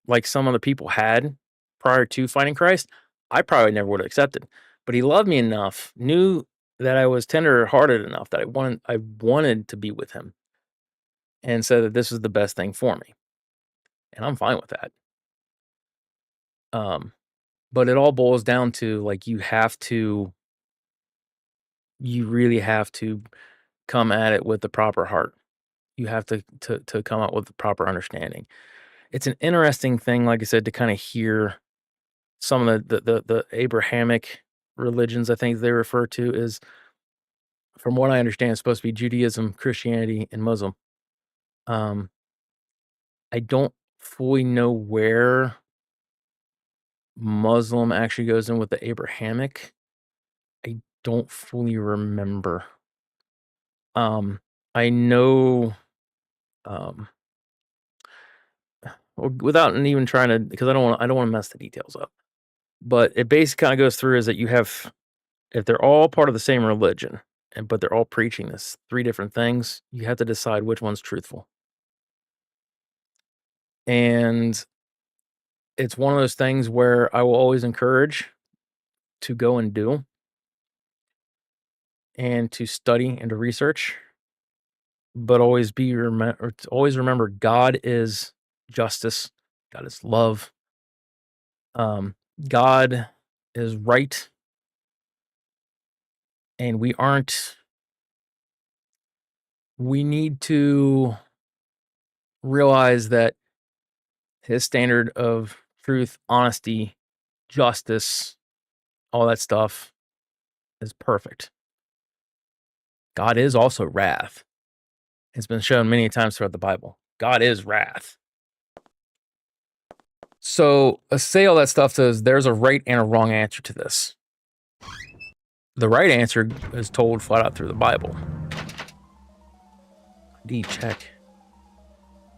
like some of the people had prior to finding Christ, I probably never would have accepted. But he loved me enough, knew that I was tender-hearted enough that I wanted to be with him, and said that this was the best thing for me. And I'm fine with that. But it all boils down to, like, you really have to come at it with the proper heart. You have to come out with the proper understanding. It's an interesting thing, like I said, to kind of hear some of the Abrahamic religions, I think they refer to, is, from what I understand, it's supposed to be Judaism, Christianity, and Muslim. I don't fully know where Muslim actually goes in with the Abrahamic. I don't fully remember. I know, without even trying to, because I don't want to mess the details up. But it basically kind of goes through is that you have, if they're all part of the same religion, but they're all preaching this 3 different things, you have to decide which one's truthful. And it's one of those things where I will always encourage to go and do, and to study and to research, but always remember God is justice, God is love, God is right, and we need to realize that his standard of truth, honesty, justice, all that stuff is perfect. God is also wrath. It's been shown many times throughout the Bible. God is wrath. So say all that stuff says there's a right and a wrong answer to this. The right answer is told flat out through the Bible. D check.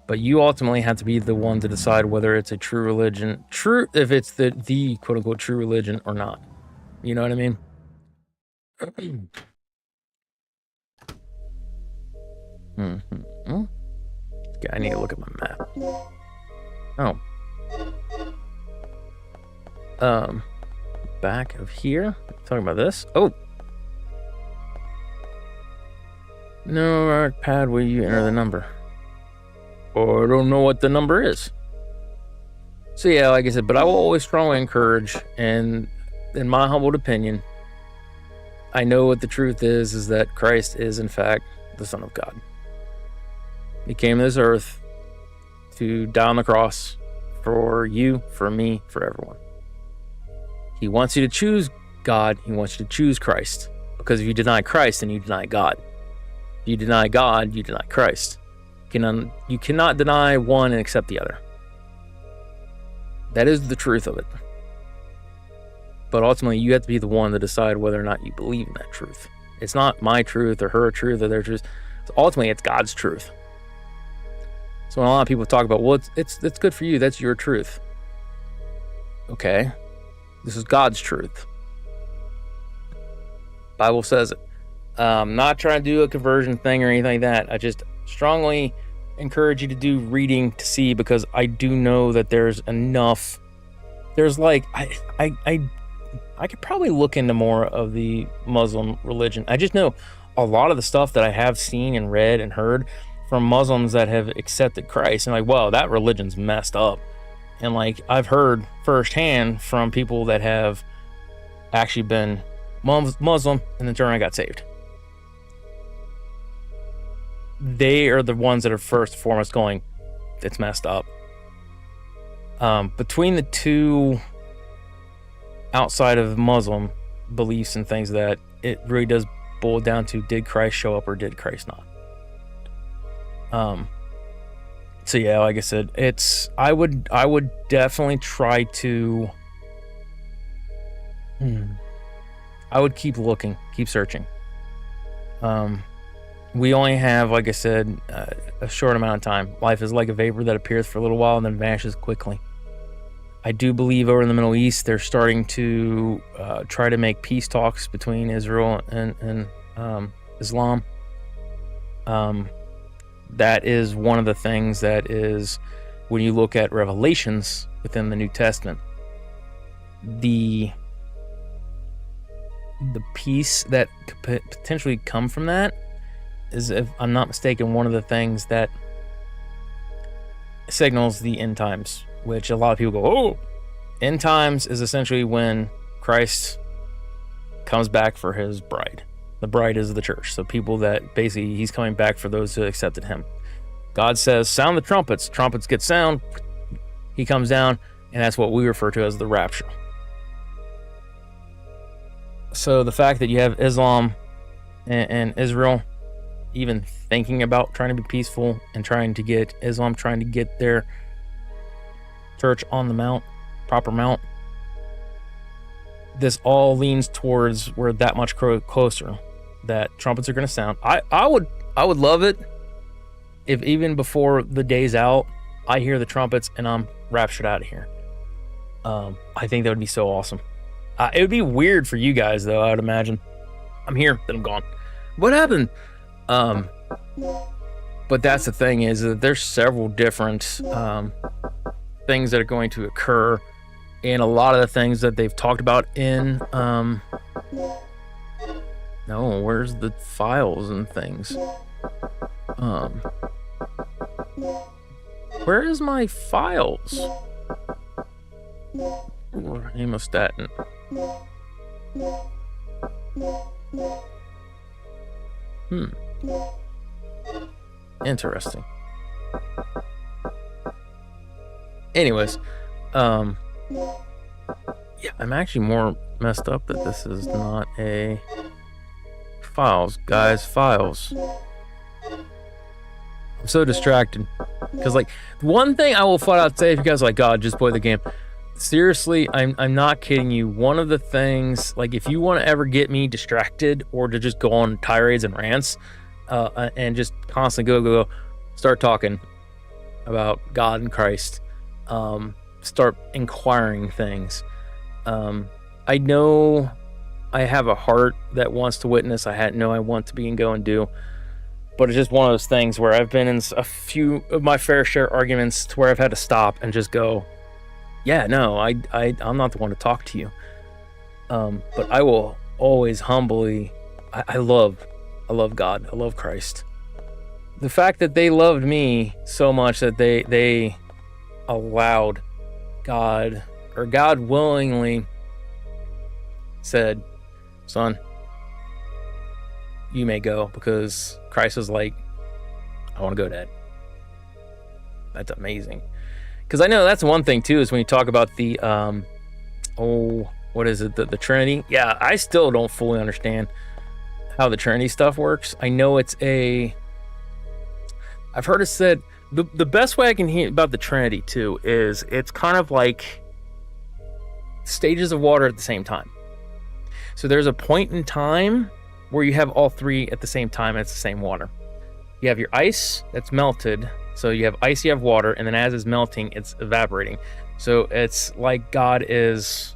But you ultimately have to be the one to decide whether it's a true religion, if it's the quote unquote true religion or not. You know what I mean? Okay, I need to look at my map. Oh. Back of here. Talking about this. Oh. No pad where you enter the number. Or I don't know what the number is. So yeah, like I said, but I will always strongly encourage, and in my humbled opinion, I know what the truth is that Christ is in fact the Son of God. He came to this earth to die on the cross for you, for me, for everyone. He wants you to choose God. He wants you to choose Christ. Because if you deny Christ, then you deny God. If you deny God, you deny Christ. You cannot deny one and accept the other. That is the truth of it. But ultimately, you have to be the one to decide whether or not you believe in that truth. It's not my truth or her truth or their truth. Ultimately, it's God's truth. So when a lot of people talk about, well, it's good for you. That's your truth. Okay. This is God's truth. Bible says it. I'm not trying to do a conversion thing or anything like that. I just strongly encourage you to do reading to see, because I do know that there's enough. There's like, I could probably look into more of the Muslim religion. I just know a lot of the stuff that I have seen and read and heard from Muslims that have accepted Christ, and like, wow, that religion's messed up. And like, I've heard firsthand from people that have actually been Muslim and then turned and got saved. They are the ones that are first and foremost going, it's messed up. Between the two, outside of Muslim beliefs and things, that it really does boil down to, did Christ show up or did Christ not? So yeah, like I said, I would definitely try to I would keep looking, keep searching. We only have, like I said, a short amount of time. Life is like a vapor that appears for a little while and then vanishes quickly. I do believe over in the Middle East, they're starting to try to make peace talks between Israel and Islam. That is one of the things that is, when you look at Revelations within the New Testament, the peace that could potentially come from that is, if I'm not mistaken, one of the things that signals the end times, which a lot of people go, oh, end times is essentially when Christ comes back for his bride. The bride is the church. So people that basically he's coming back for those who accepted him. God says, sound the trumpets. Trumpets get sound. He comes down, and that's what we refer to as the rapture. So the fact that you have Islam and Israel even thinking about trying to be peaceful, and trying to get Islam trying to get their church on the mount, proper mount, this all leans towards we're that much closer that trumpets are going to sound. I would love it if even before the day's out, I hear the trumpets and I'm raptured out of here. I think that would be so awesome. It would be weird for you guys, though, I would imagine. I'm here, then I'm gone. What happened? But that's the thing, is that there's several different things that are going to occur, and a lot of the things that they've talked about in no, where's the files and things? Where is my files? Hemostatin. Interesting. Anyways, yeah, I'm actually more messed up that this is not a files, guys, files. I'm so distracted because, like, one thing I will flat out say, if you guys are like, God, just play the game. Seriously, I'm not kidding you. One of the things, like, if you want to ever get me distracted or to just go on tirades and rants, and just constantly go, start talking about God and Christ, start inquiring things. I know I have a heart that wants to witness. I want to be and go and do. But it's just one of those things where I've been in a few of my fair share arguments to where I've had to stop and just go, yeah, no, I'm not the one to talk to you. But I will always humbly, I love God. I love Christ. The fact that they loved me so much that they allowed God, or God willingly said, son, you may go, because Christ was like, I want to go, Dad. That's amazing. Because I know that's one thing too, is when you talk about the what is it, the Trinity. Yeah, I still don't fully understand how the Trinity stuff works. I know I've heard it said, the best way I can hear about the Trinity too is it's kind of like stages of water at the same time. So there's a point in time where you have all three at the same time, and it's the same water. You have your ice that's melted. So you have ice, you have water, and then as it's melting, it's evaporating. So it's like God is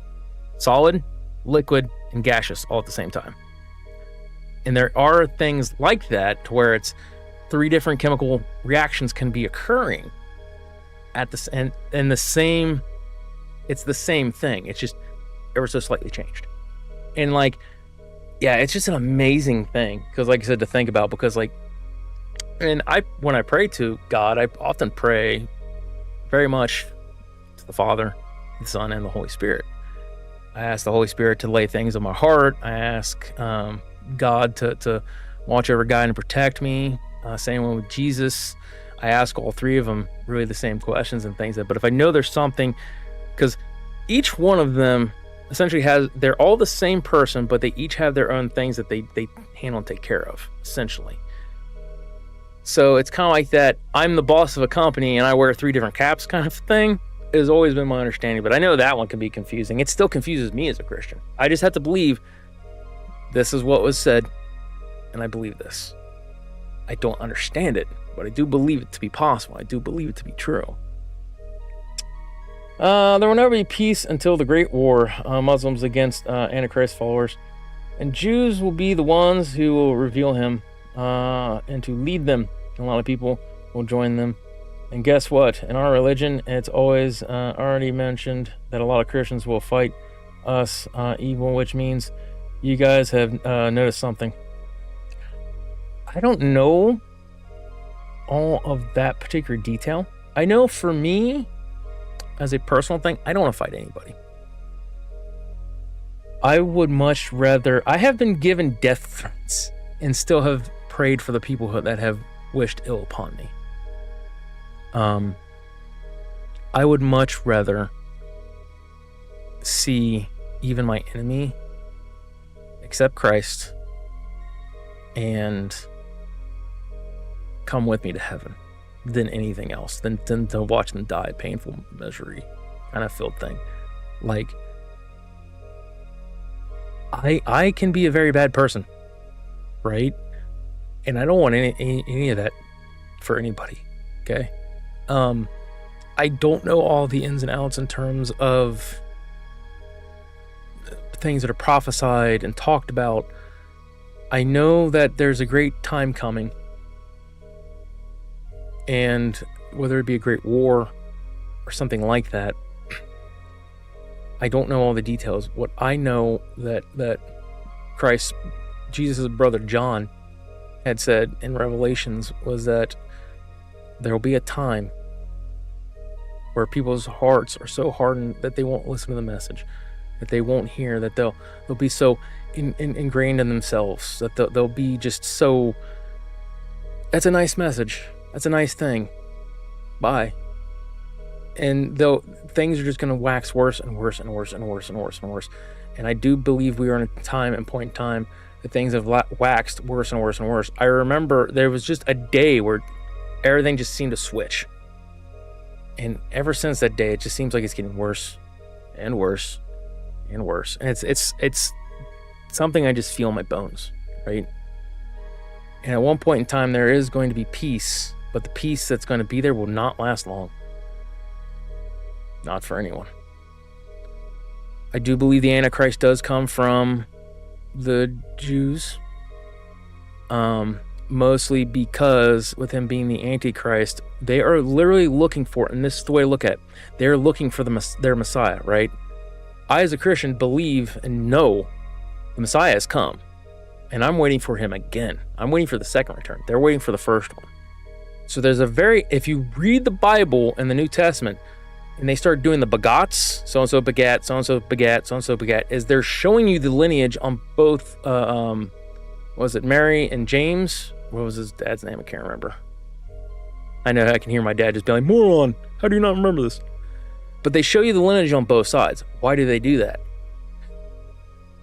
solid, liquid, and gaseous all at the same time. And there are things like that to where it's three different chemical reactions can be occurring at the and the same. It's the same thing. It's just ever so slightly changed. And like, yeah, it's just an amazing thing, because like I said, to think about, because like, and when I pray to God, I often pray very much to the Father, the Son, and the Holy Spirit. I ask the Holy Spirit to lay things on my heart. I ask God to watch over, guide, and protect me. Same one with Jesus. I ask all three of them really the same questions and things. But if I know there's something, because each one of them essentially they're all the same person, but they each have their own things that they handle and take care of, essentially. So it's kind of like that I'm the boss of a company and I wear three different caps kind of thing. It has always been my understanding, but I know that one can be confusing. It still confuses me as a Christian. I just have to believe this is what was said, and I believe this. I don't understand it, but I do believe it to be possible. I do believe it to be true. There will never be peace until the Great War, Muslims against Antichrist followers, and Jews will be the ones who will reveal him and to lead them. A lot of people will join them. And guess what? In our religion, it's always already mentioned that a lot of Christians will fight us evil, which means you guys have noticed something. I don't know all of that particular detail. I know for me, as a personal thing, I don't want to fight anybody. I would much rather... I have been given death threats and still have prayed for the people that have wished ill upon me. I would much rather see even my enemy accept Christ and come with me to heaven than anything else, than to watch them die, painful, misery kind of filled thing. Like, I can be a very bad person, right? And I don't want any of that for anybody. Okay. I don't know all the ins and outs in terms of things that are prophesied and talked about. I know that there's a great time coming, and whether it be a great war or something like that, I don't know all the details. What I know that Christ, Jesus' brother John, had said in Revelations was that there will be a time where people's hearts are so hardened that they won't listen to the message. that they won't hear, that they'll be so ingrained in themselves, that they'll be just so, that's a nice message, that's a nice thing, bye. And things are just going to wax worse and worse and worse and worse and worse and worse. And I do believe we are in a time and point in time that things have waxed worse and worse and worse. I remember there was just a day where everything just seemed to switch. And ever since that day, it just seems like it's getting worse and worse and worse. And it's something I just feel in my bones, right? And at one point in time, there is going to be peace, but the peace that's going to be there will not last long. Not for anyone. I do believe the Antichrist does come from the Jews. Mostly because with him being the Antichrist, they are literally looking for, and this is the way to look at it, they're looking for their Messiah, right? I, as a Christian, believe and know the Messiah has come, and I'm waiting for him again. I'm waiting for the second return. They're waiting for the first one. So there's if you read the Bible in the New Testament, and they start doing the begots, so-and-so begat, so-and-so begat, so-and-so begat, is they're showing you the lineage on both, was it Mary and James? What was his dad's name? I can't remember. I know I can hear my dad just be like, moron, how do you not remember this? But they show you the lineage on both sides. Why do they do that?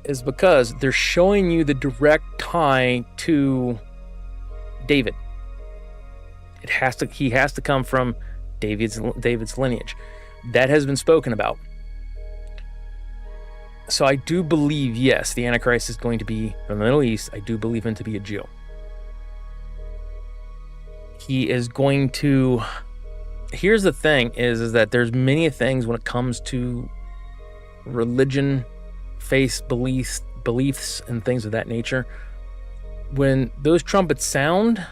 It's because they're showing you the direct tie to David. He has to come from David's lineage. That has been spoken about. So I do believe, yes, the Antichrist is going to be from the Middle East. I do believe him to be a Jew. He is going to... Here's the thing, is that there's many things when it comes to religion, faith, beliefs, and things of that nature. When those trumpets sound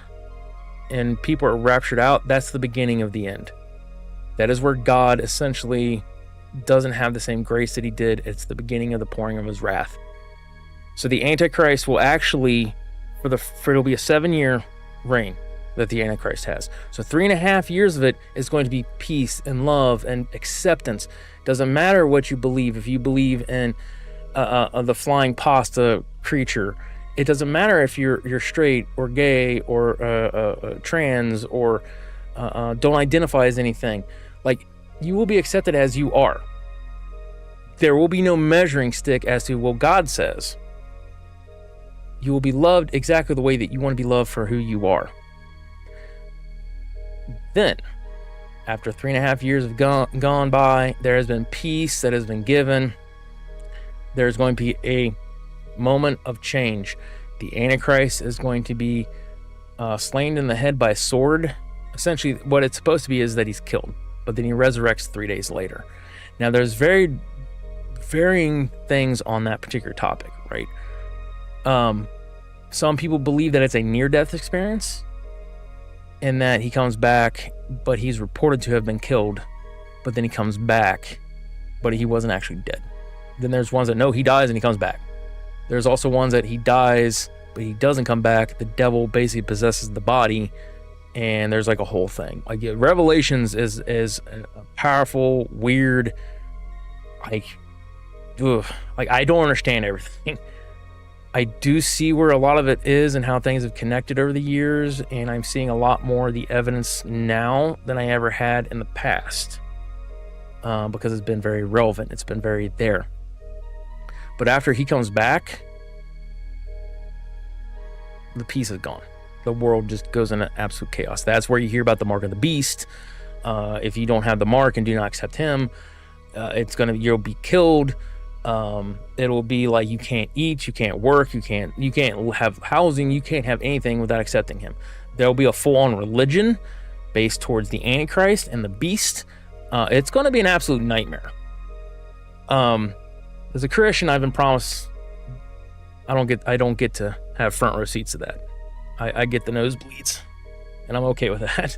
and people are raptured out, that's the beginning of the end. That is where God essentially doesn't have the same grace that he did. It's the beginning of the pouring of his wrath. So the Antichrist will actually, it'll be a 7-year reign that the Antichrist has. So 3.5 years of it is going to be peace and love and acceptance. Doesn't matter what you believe. If you believe in the flying pasta creature, it doesn't matter if you're straight or gay or trans or don't identify as anything. Like, you will be accepted as you are. There will be no measuring stick as to what God says. You will be loved exactly the way that you want to be loved for who you are. Then, after 3.5 years have gone by, there has been peace that has been given. There's going to be a moment of change. The Antichrist is going to be slain in the head by a sword. Essentially, what it's supposed to be is that he's killed, but then he resurrects 3 days later. Now, there's very varying things on that particular topic, right? Some people believe that it's a near-death experience, and that he comes back, but he's reported to have been killed, but then he comes back, but he wasn't actually dead. Then there's ones that no, he dies and he comes back. There's also ones that he dies, but he doesn't come back. The devil basically possesses the body, and there's like a whole thing. Like, Revelations is a powerful, weird, like I don't understand everything. I do see where a lot of it is and how things have connected over the years, and I'm seeing a lot more of the evidence now than I ever had in the past, because it's been very relevant. It's been very there. But after he comes back, the peace is gone. The world just goes into absolute chaos. That's where you hear about the mark of the beast. If you don't have the mark and do not accept him, you'll be killed. It'll be like you can't eat, you can't work, you can't have housing, you can't have anything without accepting him. There'll be a full-on religion based towards the Antichrist and the beast. It's going to be an absolute nightmare. As a Christian, I've been promised I don't get to have front row seats to that. I get the nosebleeds, and I'm okay with that.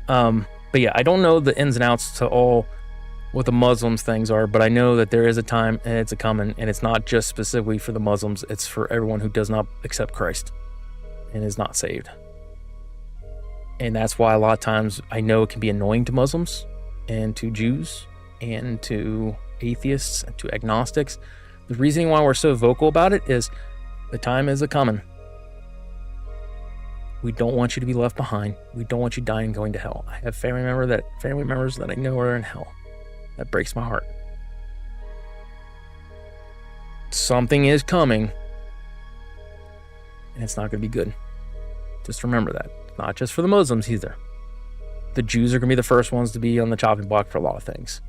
But yeah, I don't know the ins and outs to all what the Muslims things are, but I know that there is a time and it's a coming, and it's not just specifically for the Muslims. It's for everyone who does not accept Christ and is not saved. And that's why a lot of times I know it can be annoying to Muslims and to Jews and to atheists and to agnostics. The reason why we're so vocal about it is the time is a-coming. We don't want you to be left behind. We don't want you dying and going to hell. I have family members that I know are in hell. That breaks my heart. Something is coming, and it's not going to be good. Just remember that. Not just for the Muslims either. The Jews are going to be the first ones to be on the chopping block for a lot of things.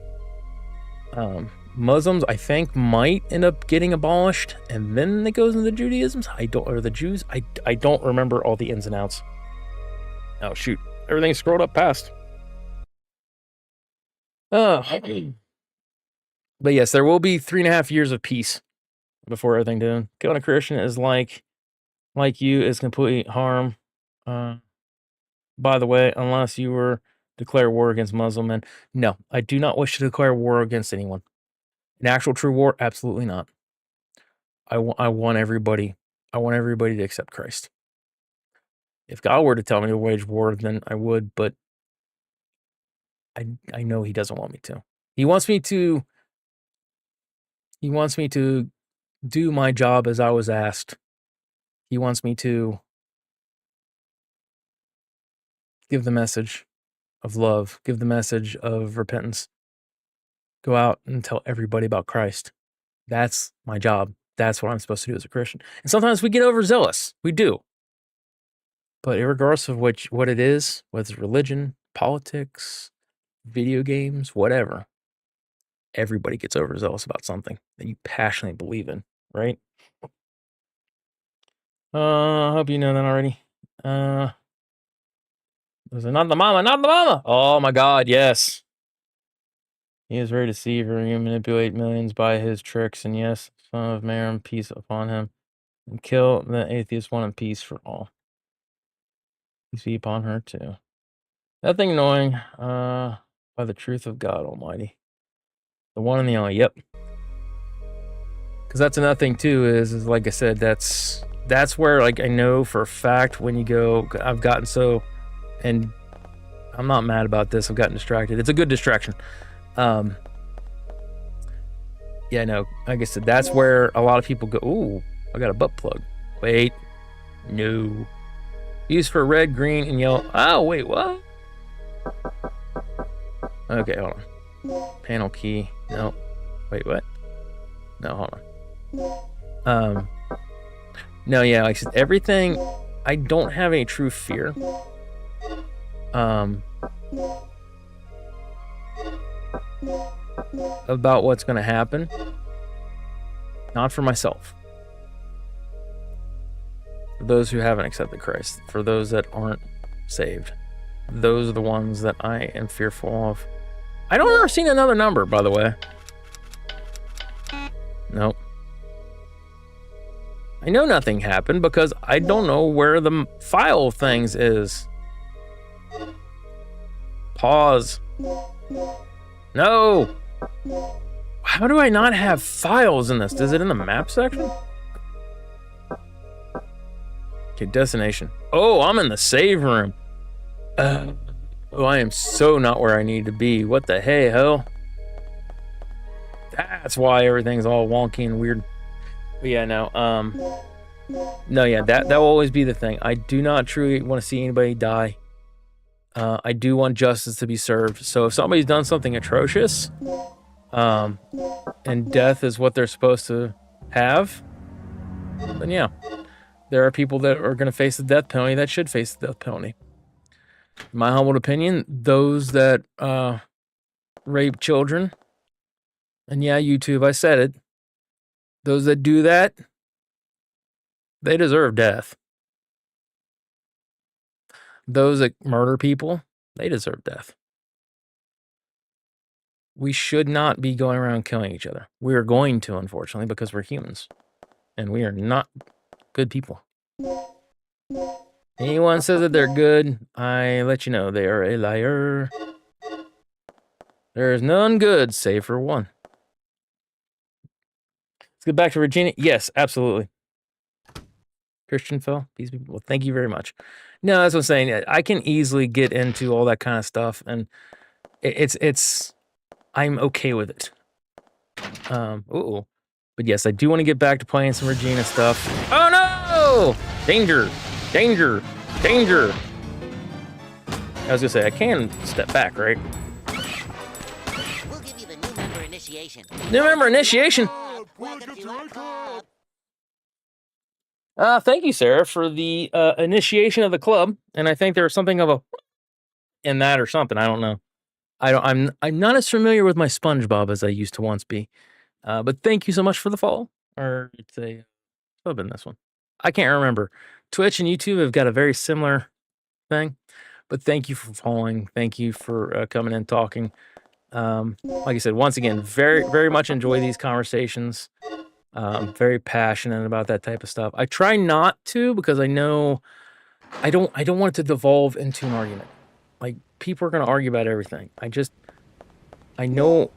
Muslims, I think, might end up getting abolished, and then it goes into Judaism. The Jews. I don't remember all the ins and outs. Oh shoot! Everything's scrolled up past. But yes, there will be 3.5 years of peace before everything done. Killing a Christian is like you is complete harm. By the way, unless you were declare war against Muslim men, no, I do not wish to declare war against anyone. An actual true war, absolutely not. I want everybody to accept Christ. If God were to tell me to wage war, then I would, but I know he doesn't want me to. He wants me to do my job as I was asked. He wants me to give the message of love, give the message of repentance. Go out and tell everybody about Christ. That's my job. That's what I'm supposed to do as a Christian. And sometimes we get overzealous. We do. But regardless of what it is, whether it's religion, politics, video games, whatever, everybody gets overzealous about something that you passionately believe in, right? I hope you know that already. Was it not the mama? Not the mama! Oh my God, yes. He is very deceiver and manipulate millions by his tricks, and yes, son of Maryam, peace upon him, and kill the atheist one in peace for all. Peace be upon her too. Nothing annoying, by the truth of God Almighty. The one and the only, yep. Because that's another thing too, is like I said, that's where, like, I know for a fact when you go, I've gotten so, and I'm not mad about this, I've gotten distracted. It's a good distraction. Yeah, no, like I said, that's where a lot of people go, ooh, I got a butt plug. Wait, no. Used for red, green, and yellow. Oh, wait, what? Okay, hold on. Panel key. No. Wait, what? No, hold on. No, yeah, like I said, everything, I don't have any true fear. About what's going to happen. Not for myself. For those who haven't accepted Christ. For those that aren't saved. Those are the ones that I am fearful of. I don't ever seen another number, by the way. Nope. I know nothing happened because I don't know where the file things is. Pause. No. How do I not have files in this? Is it in the map section? Okay, destination. Oh, I'm in the save room. Oh, I am so not where I need to be. What the hey ho? That's why everything's all wonky and weird. But yeah, no. No, yeah, that will always be the thing. I do not truly want to see anybody die. I do want justice to be served. So if somebody's done something atrocious, and death is what they're supposed to have, then yeah, there are people that are going to face the death penalty that should face the death penalty. In my humble opinion, those that rape children, and yeah, YouTube, I said it, those that do that, they deserve death. Those that murder people, they deserve death. We should not be going around killing each other. We are going to, unfortunately, because we're humans. And we are not good people. Anyone says that they're good, I let you know they are a liar. There is none good, save for one. Let's get back to Virginia. Yes, absolutely. Christian fell. Peace be. Well, thank you very much. No, that's what I'm saying. I can easily get into all that kind of stuff, and it's I'm okay with it. Ooh. But yes, I do want to get back to playing some Regina stuff. Oh no! Danger! Danger! Danger! I was gonna say, I can step back, right? We'll give you the new member initiation. New member initiation? Welcome to our club. Thank you, Sarah, for the initiation of the club. And I think there was something of a in that or something. I don't know. I'm not as familiar with my SpongeBob as I used to once be. But thank you so much for the follow. Or it's a should have been this one. I can't remember. Twitch and YouTube have got a very similar thing. But thank you for following. Thank you for coming and talking. Like I said, once again, very, very much enjoy these conversations. Very passionate about that type of stuff. I try not to because I know I don't want it to devolve into an argument. Like people are going to argue about everything. I know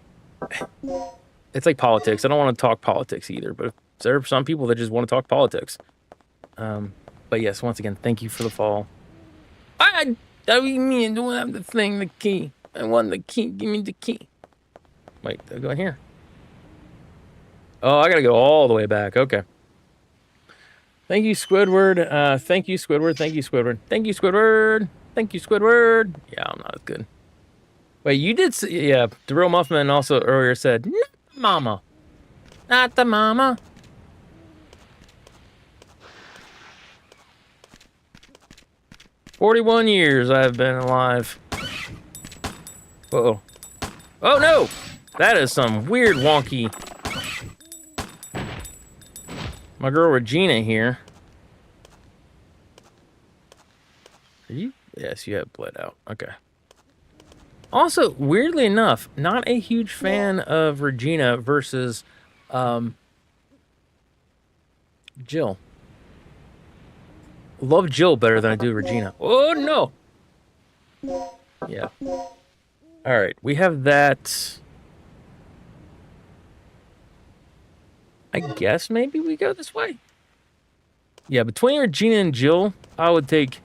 it's like politics. I don't want to talk politics either, but there are some people that just want to talk politics. But yes, once again, thank you for the follow. I mean, don't have the thing, the key. I want the key. Give me the key. Wait, I'll go in here. Oh, I gotta go all the way back. Okay. Thank you, Squidward. Thank you, Squidward. Thank you, Squidward. Thank you, Squidward. Thank you, Squidward. Yeah, I'm not as good. Wait, you did see, yeah, the real Muffman also earlier said, not the mama. Not the mama. "41 years I've been alive." Uh-oh. Oh, no! That is some weird wonky... My girl Regina here. Are you? Yes, you have bled out. Okay. Also, weirdly enough, not a huge fan of Regina versus Jill. Love Jill better than I do Regina. Oh no! Yeah. Alright, we have that. I guess maybe we go this way. Yeah, between Regina and Jill, I would take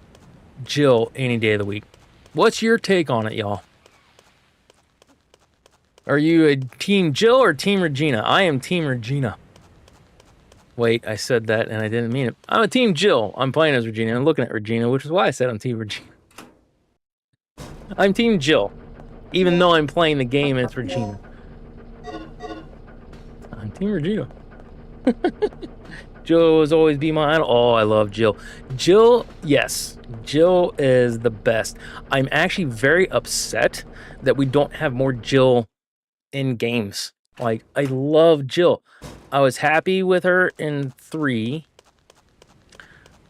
Jill any day of the week. What's your take on it, y'all? Are you a Team Jill or Team Regina? I am Team Regina. Wait, I said that and I didn't mean it. I'm a Team Jill. I'm playing as Regina and looking at Regina, which is why I said I'm Team Regina. I'm Team Jill, even though I'm playing the game and it's Regina. I'm Team Regina. Jill will always be mine. Oh, I love Jill. Jill, yes. Jill is the best. I'm actually very upset that we don't have more Jill in games. Like, I love Jill. I was happy with her in 3.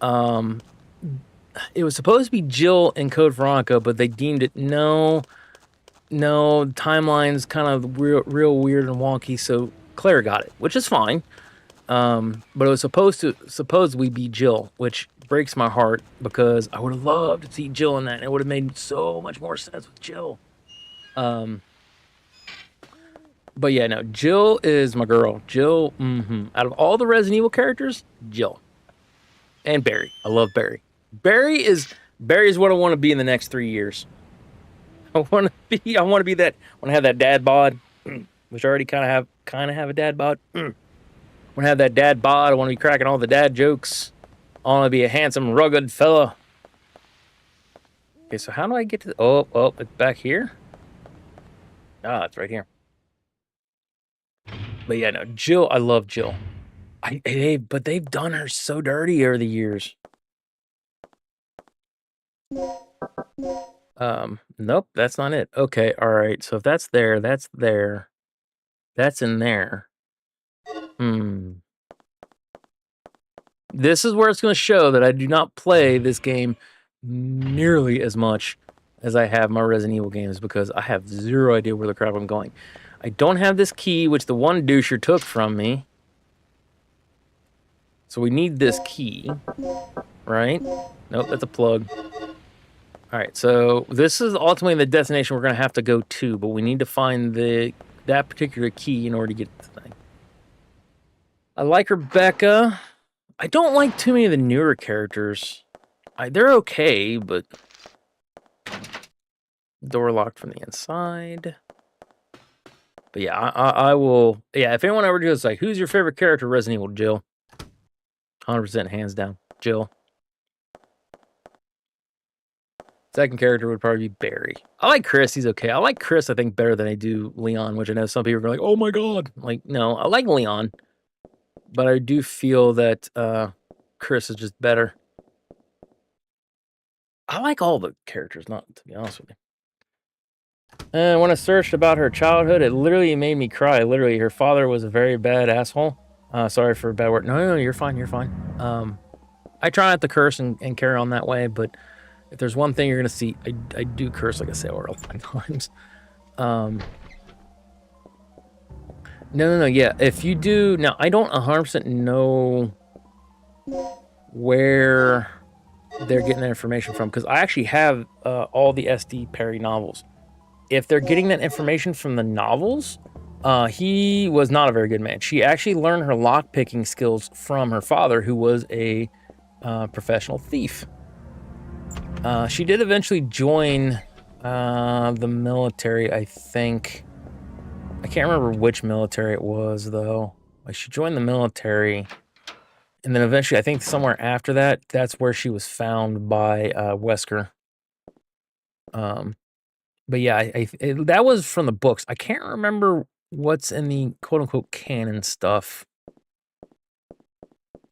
It was supposed to be Jill in Code Veronica, but they deemed it no, timeline's kind of real weird and wonky, so Claire got it, which is fine. But it was supposedly be Jill, which breaks my heart because I would have loved to see Jill in that. And it would have made so much more sense with Jill. But yeah, no, Jill is my girl. Jill, out of all the Resident Evil characters, Jill. And Barry. I love Barry. Barry is what I want to be in the next 3 years. I want to be that. I want to have that dad bod, which I already kind of have a dad bod. I want to have that dad bod. I want to be cracking all the dad jokes. I want to be a handsome, rugged fella. Okay, so how do I get to the... Oh, it's back here? Ah, it's right here. But yeah, no, Jill, I love Jill. But they've done her so dirty over the years. Nope, that's not it. Okay, all right. So if that's there, that's there. That's in there. This is where it's going to show that I do not play this game nearly as much as I have my Resident Evil games because I have zero idea where the crap I'm going. I don't have this key, which the one doucher took from me. So we need this key, right? Nope, that's a plug. All right, so this is ultimately the destination we're going to have to go to, but we need to find that particular key in order to get the thing. I like Rebecca. I don't like too many of the newer characters. They're okay, but... Door locked from the inside. But yeah, I will. Yeah, if anyone ever does like, who's your favorite character, Resident Evil? Jill. 100% hands down, Jill. Second character would probably be Barry. I like Chris. He's okay. I like Chris, I think, better than I do Leon, which I know some people are like, oh my God. Like, no, I like Leon. But I do feel that Chris is just better. I like all the characters, not to be honest with you. And when I searched about her childhood, it literally made me cry. Literally, her father was a very bad asshole. Sorry for a bad word. No, you're fine. You're fine. I try not to curse and carry on that way, but if there's one thing you're going to see, I do curse like a sailor all the times. No, yeah. If you do... Now, I don't 100% know where they're getting that information from, because I actually have all the SD Perry novels. If they're getting that information from the novels, he was not a very good man. She actually learned her lock-picking skills from her father, who was a professional thief. She did eventually join the military, I think. I can't remember which military it was, though. Like, she joined the military, and then eventually, I think somewhere after that, that's where she was found by Wesker. But yeah, that was from the books. I can't remember what's in the quote-unquote canon stuff,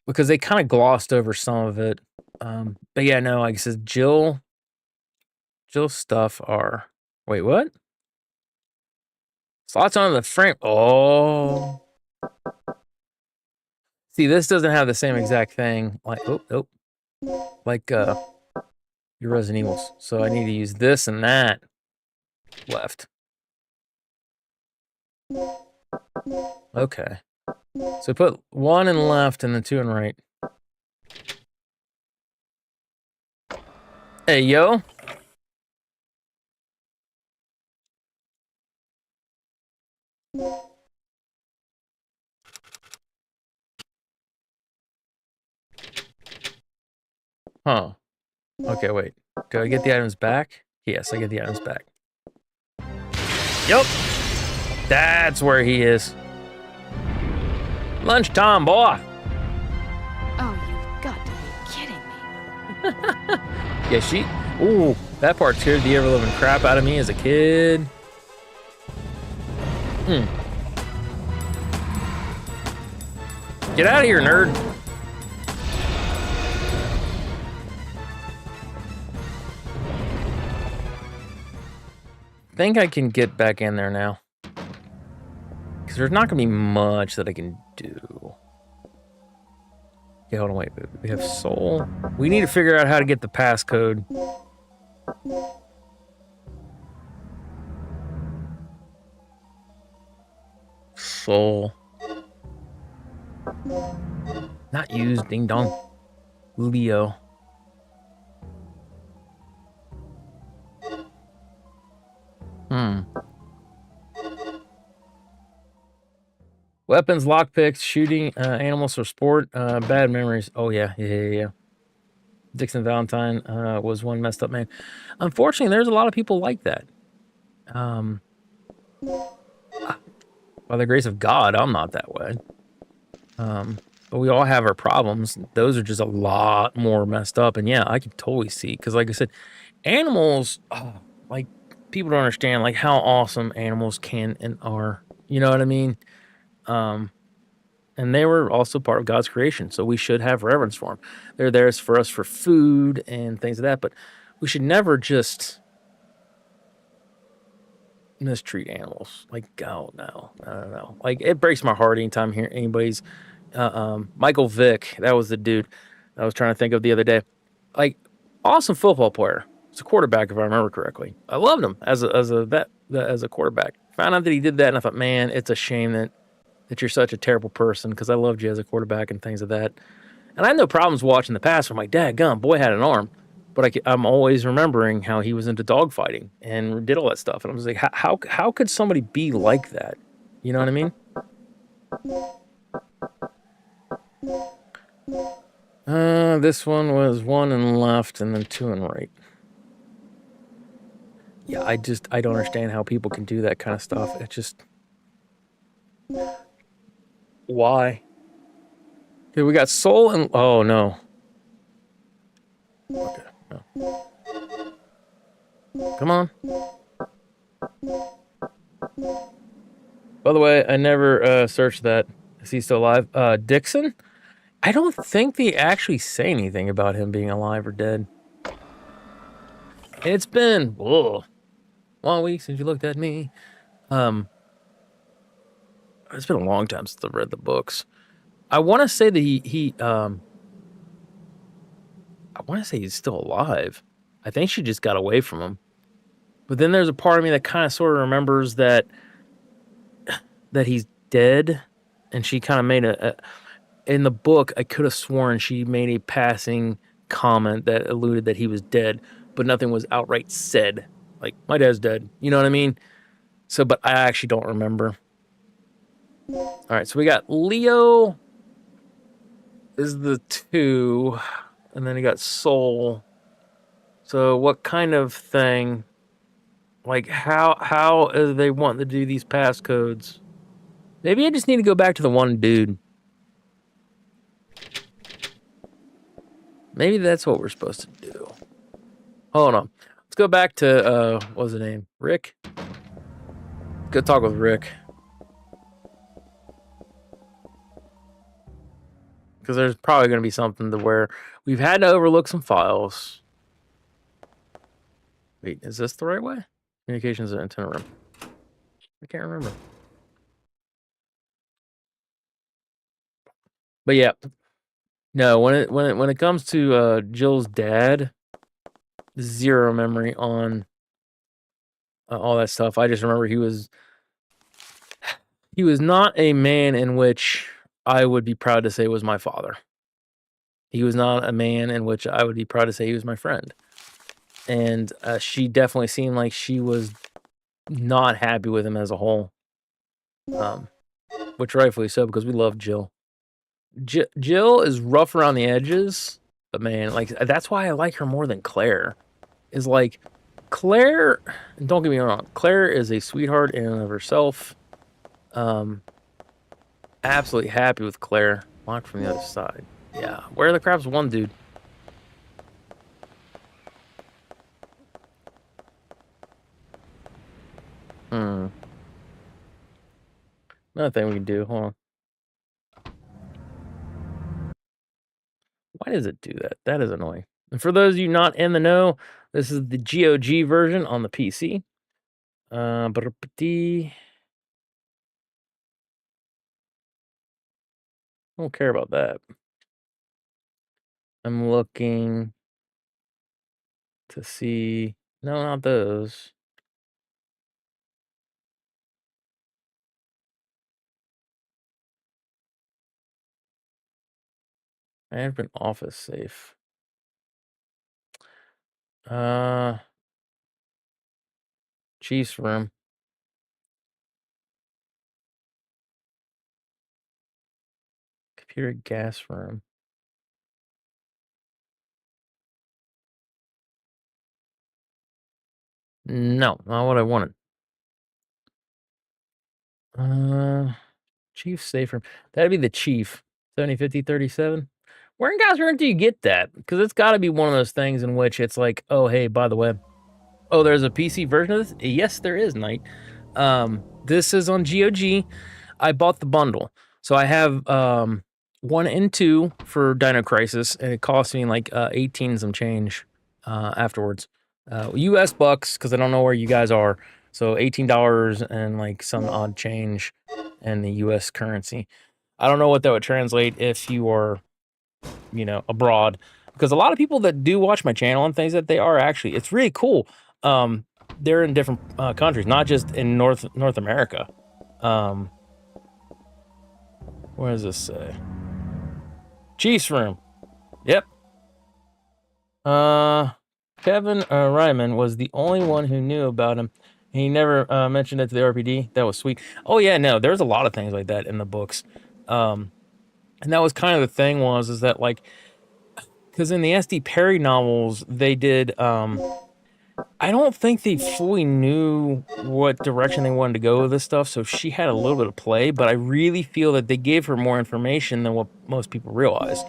because they kind of glossed over some of it. But yeah, no, like I said, Jill's stuff are... Wait, what? Slots on the frame. Oh. See, this doesn't have the same exact thing. Like, like your Resident Evils. So I need to use this and that left. Okay. So put 1 in left and then 2 in right. Hey, yo. Huh. Okay, wait. Do I get the items back? Yes, I get the items back. Yup. That's where he is. Lunchtime, boy. Oh, you've got to be kidding me. Yeah, she... Ooh, that part scared the ever-living crap out of me as a kid. Get out of here, nerd. I think I can get back in there now. Because there's not going to be much that I can do. Okay, hold on, wait. We have soul. We need to figure out how to get the passcode. Soul. Not used, ding dong. Leo. Weapons, lockpicks, shooting, animals for sport, bad memories. Oh, yeah. Dixon Valentine was one messed up man. Unfortunately, there's a lot of people like that. By the grace of God, I'm not that way. But we all have our problems. Those are just a lot more messed up. And yeah, I can totally see. Because like I said, animals, like, people don't understand, like, how awesome animals can and are. You know what I mean? And they were also part of God's creation, so we should have reverence for them. They're there for us for food and things like that, but we should never just mistreat animals. Like, oh, no. Like, it breaks my heart anytime I hear anybody's... Michael Vick, that was the dude I was trying to think of the other day. Like, awesome football player. He's a quarterback, if I remember correctly. I loved him as a quarterback. Found out that he did that, and I thought, man, it's a shame that you're such a terrible person, because I loved you as a quarterback and things of that. And I had no problems watching the pass. I'm like, daggum, boy had an arm. But I'm always remembering how he was into dogfighting and did all that stuff. And I was like, how could somebody be like that? You know what I mean? This one was 1 in left and then 2 in right. Yeah, I don't understand how people can do that kind of stuff. It just... Why? Okay, we got Soul and... Oh, no. Okay, no. Come on. By the way, I never searched that. Is he still alive? Dixon? I don't think they actually say anything about him being alive or dead. It's been... Whoa. 1 week since you looked at me. It's been a long time since I've read the books. I want to say that I want to say he's still alive. I think she just got away from him. But then there's a part of me that kind of sort of remembers that he's dead, and she kind of made in the book, I could have sworn she made a passing comment that alluded that he was dead, but nothing was outright said. Like, my dad's dead. You know what I mean? So, but I actually don't remember. All right, so we got Leo is the 2, and then you got Soul. So what kind of thing? Like, how do they want to do these passcodes? Maybe I just need to go back to the one dude. Maybe that's what we're supposed to do. Hold on. Let's go back to, what was the name? Rick? Let's go talk with Rick. Because there's probably going to be something to where we've had to overlook some files. Wait, is this the right way? Communications and antenna room. I can't remember. But yeah. No, when it comes to Jill's dad, zero memory on all that stuff. I just remember he was not a man in which I would be proud to say was my father. He was not a man in which I would be proud to say he was my friend. And she definitely seemed like she was not happy with him as a whole. Which rightfully so, because we love Jill. Jill is rough around the edges, but man, like, that's why I like her more than Claire. Is like, Claire, don't get me wrong, Claire is a sweetheart in and of herself. Absolutely happy with Claire. Locked from the other side. Yeah, where the crap's one dude? Another thing we can do, hold on. Why does it do that? That is annoying. And for those of you not in the know, this is the GOG version on the PC. I don't care about that. I'm looking to see... No, not those. I have been office safe. Chief's room. Computer gas room. No, not what I wanted. Chief safe room. That'd be the chief. 705037. Where in God's room do you get that? Because it's got to be one of those things in which it's like, oh, hey, by the way, oh, there's a PC version of this? Yes, there is, Knight. This is on GOG. I bought the bundle. So I have 1 and 2 for Dino Crisis, and it cost me like 18 some change afterwards. US bucks, because I don't know where you guys are. So $18 and like some odd change in the US currency. I don't know what that would translate if you are, you know, abroad. Because a lot of people that do watch my channel and things that they are actually, it's really cool. They're in different countries, not just in North America. Where does this say? Chief's room. Yep. Kevin Ryman was the only one who knew about him. He never mentioned it to the RPD. That was sweet. Oh yeah, no, there's a lot of things like that in the books. And that was kind of the thing is that like, because in the S.D. Perry novels, they did, I don't think they fully knew what direction they wanted to go with this stuff, so she had a little bit of play, but I really feel that they gave her more information than what most people realize.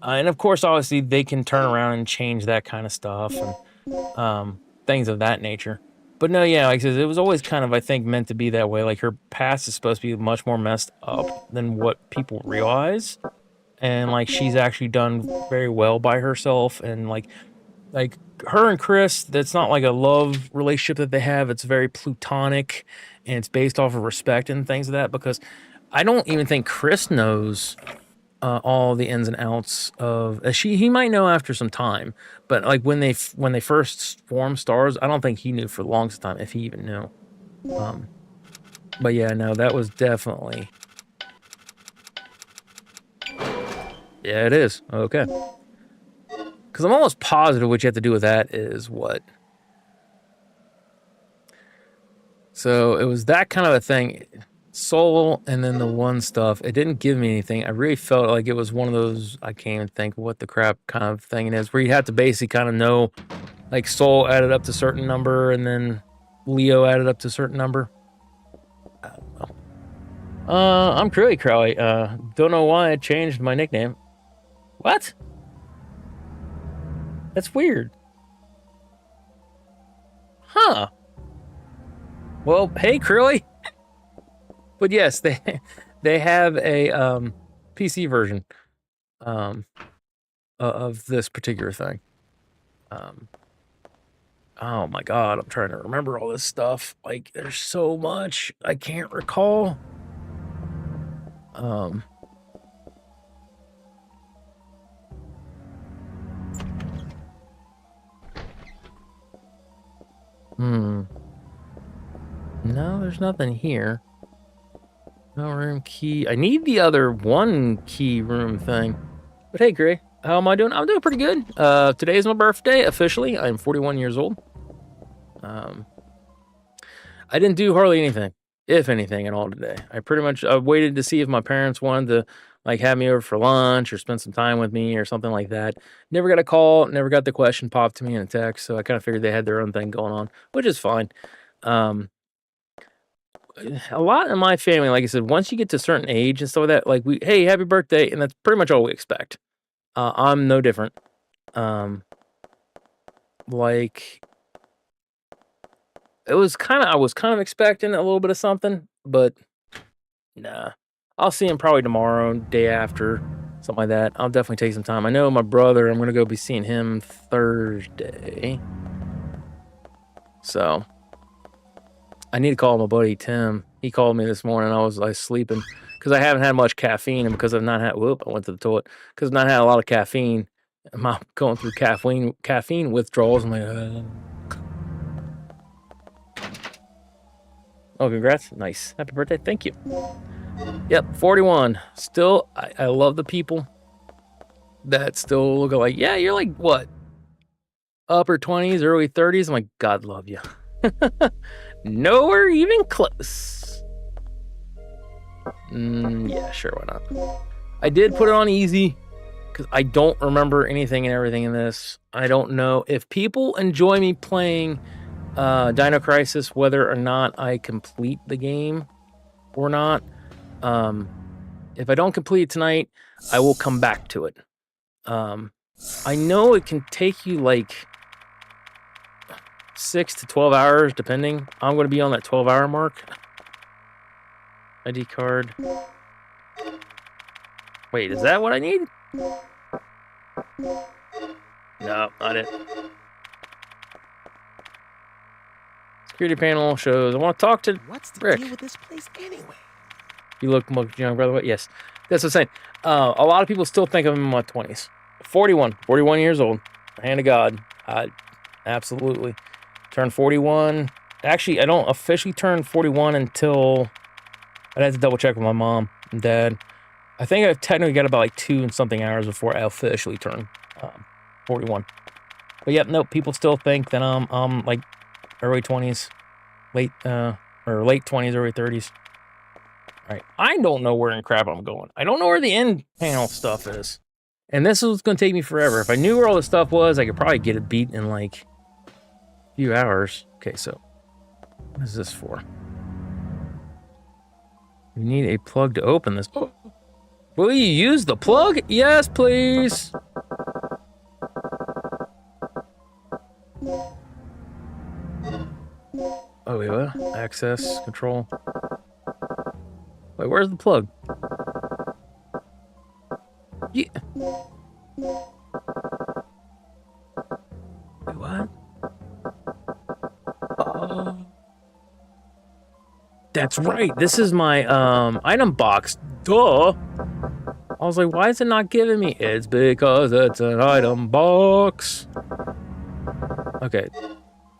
And of course, obviously, they can turn around and change that kind of stuff and things of that nature. But no, yeah, like I said, it was always kind of, I think, meant to be that way. Like, her past is supposed to be much more messed up than what people realize. And, like, she's actually done very well by herself. And, like her and Chris, that's not like a love relationship that they have. It's very plutonic, and it's based off of respect and things of that. Because I don't even think Chris knows all the ins and outs of he might know after some time, but like when they first formed stars, I don't think he knew for the longest time, if he even knew. But yeah, no, that was definitely, yeah, it is okay. Because I'm almost positive what you have to do with that is what. So it was that kind of a thing. Soul and then the one stuff, it didn't give me anything. I really felt like it was one of those, I can't even think what the crap kind of thing it is, where you have to basically kind of know, like Soul added up to a certain number and then Leo added up to a certain number. I don't know. I'm Curly Crowley. Don't know why I changed my nickname. What? That's weird. Huh. Well, hey, Curly. But yes, they have a PC version of this particular thing. Oh my god, I'm trying to remember all this stuff. Like, there's so much I can't recall. No, there's nothing here. No room key. I need the other one key room thing. But hey, Gray, how am I doing? I'm doing pretty good. Today is my birthday, officially. I'm 41 years old. I didn't do hardly anything, if anything, at all today. I pretty much waited to see if my parents wanted to like have me over for lunch or spend some time with me or something like that. Never got a call, never got the question popped to me in a text, so I kind of figured they had their own thing going on, which is fine. A lot in my family, like I said, once you get to a certain age and stuff like that, like hey, happy birthday, and that's pretty much all we expect. I'm no different. Like I was kind of expecting a little bit of something, but nah. I'll see him probably tomorrow, day after, something like that. I'll definitely take some time. I know my brother, I'm gonna go be seeing him Thursday. So I need to call my buddy Tim. He called me this morning. I was like sleeping because I haven't had much caffeine, and because I've not had. Whoop! I went to the toilet because I've not had a lot of caffeine. I'm going through caffeine withdrawals. I'm like, oh, congrats! Nice, happy birthday! Thank you. Yep, 41. Still, I love the people that still look like, yeah, you're like what? Upper 20s, early 30s. I'm like, God love you. Nowhere even close. Yeah, sure, why not? I did put it on easy because I don't remember anything and everything in this. I don't know if people enjoy me playing Dino Crisis, whether or not I complete the game or not. If I don't complete it tonight, I will come back to it. I know it can take you like 6 to 12 hours, depending. I'm going to be on that 12-hour mark. ID card. Wait, is that what I need? No, not it. Security panel shows I want to talk to What's the Rick. deal with this place anyway? You look much young, by the way. Yes, that's what I'm saying. A lot of people still think I'm in my 20s. 41 years old. Hand of God. Absolutely. Turned 41. Actually, I don't officially turn 41 until I'd have to double check with my mom and dad. I think I've technically got about like 2 and something hours before I officially turn 41. But yep, no, people still think that I'm like early 20s, late 20s, early 30s. All right, I don't know where in crap I'm going. I don't know where the end panel stuff is. And this is going to take me forever. If I knew where all this stuff was, I could probably get it beat in like a few hours. Okay, so what is this for? We need a plug to open this. Oh. Will you use the plug? Yes, please. Oh, wait, what? Access, control. Wait, where's the plug? Yeah. Wait, what? Oh. That's right. This is my item box. Duh. I was like, why is it not giving me? It's because it's an item box. Okay.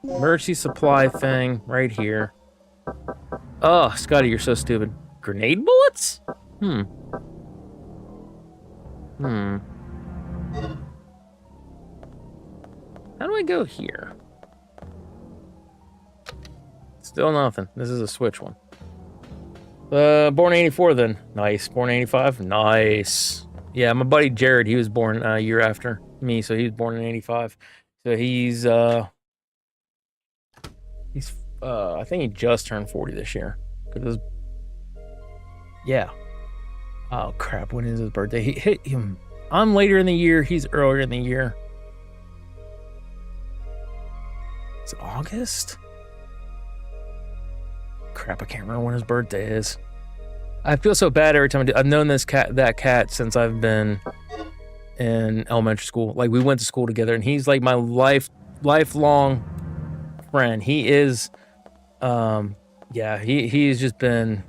Emergency supply thing right here. Oh, Scotty, you're so stupid. Grenade bullets? How do I go here? Still nothing. This is a Switch one. Born 84 then. Nice. Born 85? Nice. Yeah, my buddy Jared, he was born a year after me, so he was born in 85. So he's I think he just turned 40 this year. Yeah. Oh crap, when is his birthday? He hit him. I'm later in the year, he's earlier in the year. Is it August? Crap, I can't remember when his birthday is. I feel so bad every time I do. I've known that cat since I've been in elementary school. Like, we went to school together, and he's like my lifelong friend. He is, yeah, he's been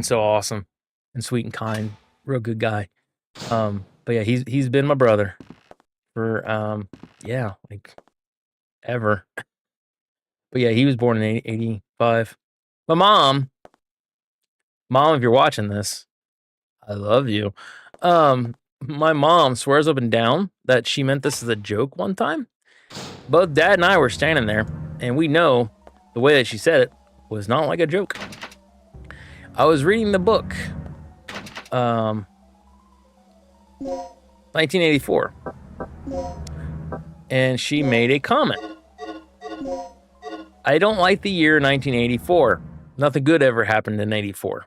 so awesome and sweet and kind, real good guy. But yeah, he's been my brother for yeah, like ever. But yeah, he was born in 85. My mom, if you're watching this, I love you. My mom swears up and down that she meant this as a joke one time. Both Dad and I were standing there, and we know the way that she said it was not like a joke. I was reading the book, 1984, and she made a comment. I don't like the year 1984. Nothing good ever happened in 84.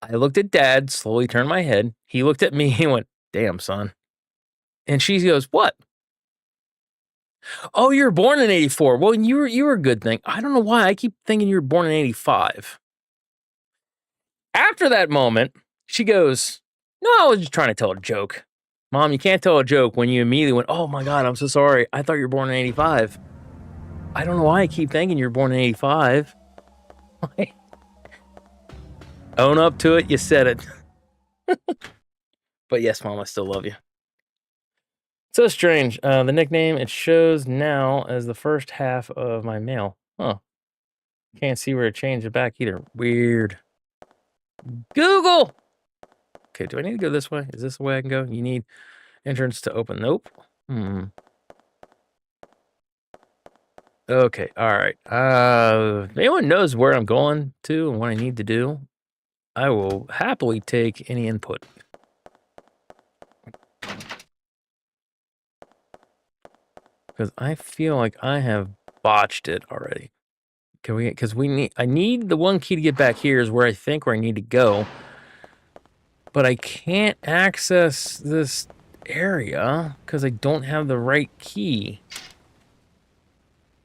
I looked at Dad, slowly turned my head. He looked at me and went, damn, son. And she goes, what? Oh, you were born in 84. Well, you were a good thing. I don't know why. I keep thinking you were born in 85. After that moment, she goes, no, I was just trying to tell a joke. Mom, you can't tell a joke when you immediately went, oh my God, I'm so sorry. I thought you were born in 85. I don't know why I keep thinking you're born in 85. Own up to it. You said it. But yes, Mom, I still love you. So strange. The nickname, it shows now as the first half of my mail. Huh. Can't see where it changed it back either. Weird. Google! Okay, do I need to go this way? Is this the way I can go? You need entrance to open. Nope. Okay, alright. If anyone knows where I'm going to and what I need to do, I will happily take any input. Because I feel like I have botched it already. Can we? Because I need the one key to get back here is where I think where I need to go. But I can't access this area because I don't have the right key.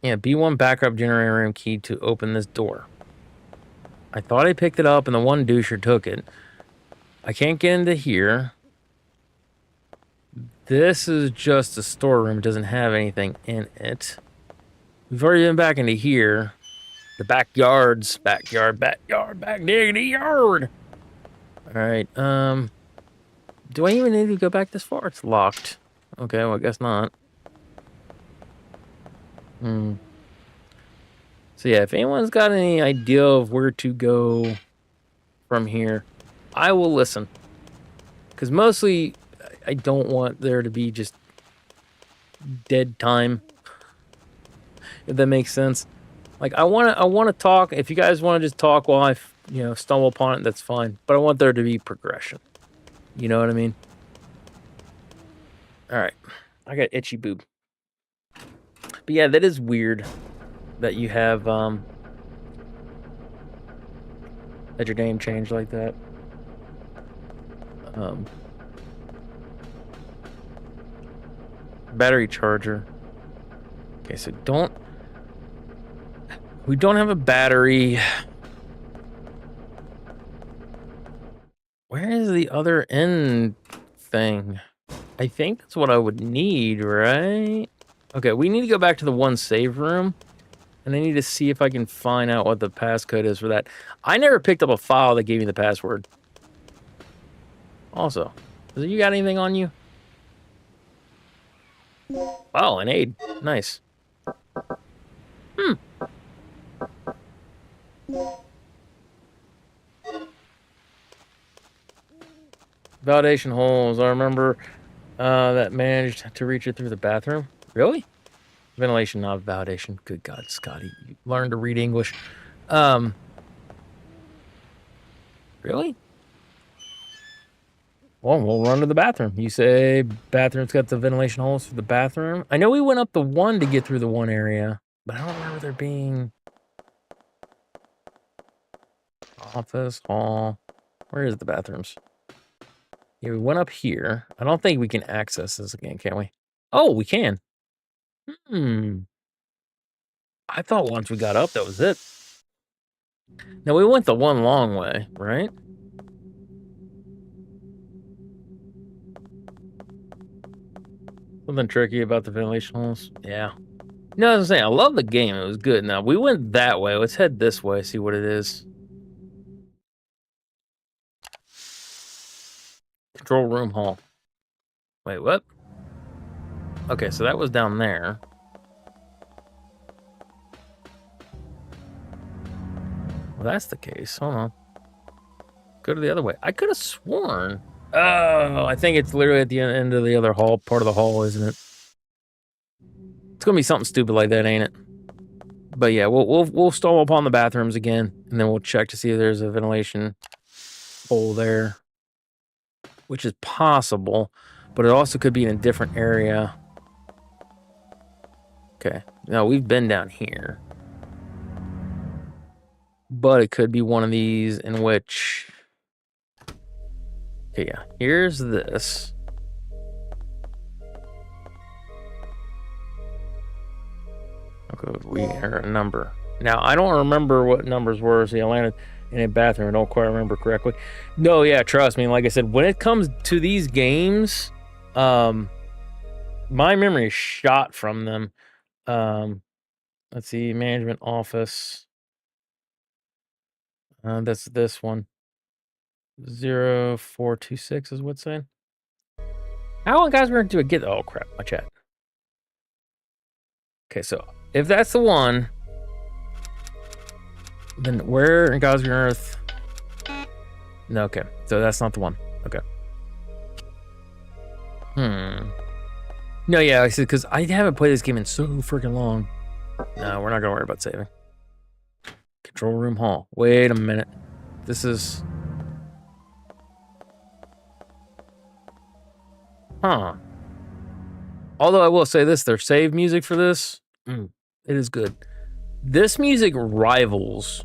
Yeah, B1 backup generator room key to open this door. I thought I picked it up and the one doucher took it. I can't get into here. This is just a storeroom. It doesn't have anything in it. We've already been back into here. The backyard, back diggity yard. Alright, do I even need to go back this far? It's locked. Okay, well, I guess not. So yeah, if anyone's got any idea of where to go from here, I will listen. Because mostly, I don't want there to be just dead time. If that makes sense. Like, I want to talk. If you guys want to just talk while I, stumble upon it, that's fine. But I want there to be progression. You know what I mean? All right. I got itchy boob. But yeah, that is weird that you have that your name changed like that. Battery charger. Okay, so we don't have a battery. Where is the other end thing? I think that's what I would need, right? Okay, we need to go back to the one save room. And I need to see if I can find out what the passcode is for that. I never picked up a file that gave me the password. Also, you got anything on you? Oh, an aid. Nice. Validation holes. I remember that managed to reach it through the bathroom. Really? Ventilation, not validation. Good God, Scotty. You learned to read English. Really? Well, we'll run to the bathroom. You say bathroom's got the ventilation holes for the bathroom. I know we went up the one to get through the one area, but I don't remember there being... Office, hall. Where is the bathrooms? Yeah, we went up here. I don't think we can access this again, can we? Oh, we can. I thought once we got up, that was it. Now, we went the one long way, right? Something tricky about the ventilation holes? Yeah. No, I was saying, I love the game. It was good. Now, we went that way. Let's head this way, see what it is. Control room hall. Wait, what? Okay, so that was down there. Well, that's the case. Hold on. Go to the other way. I could have sworn. Oh, I think it's literally at the end of the other hall, part of the hall, isn't it? It's gonna be something stupid like that, ain't it? But yeah, we'll stall upon the bathrooms again, and then we'll check to see if there's a ventilation hole there, which is possible, but it also could be in a different area. Okay, now we've been down here, but it could be one of these in which... Okay, yeah, here's this. Okay, we hear a number. Now, I don't remember what numbers were. See, I landed in a bathroom. I don't quite remember correctly. No, yeah, trust me. Like I said, when it comes to these games, my memory is shot from them. Let's see, management office. That's this one. 0426 is what's saying. How long, guys, we're going to get? Oh, crap, my chat. Okay, so if that's the one, then where in God's green earth? No, okay, so that's not the one. Okay. No, yeah, I said because I haven't played this game in so freaking long. No, we're not gonna worry about saving. Control room hall. Wait a minute. This is... Huh. Although I will say this, their save music for this, it is good. This music rivals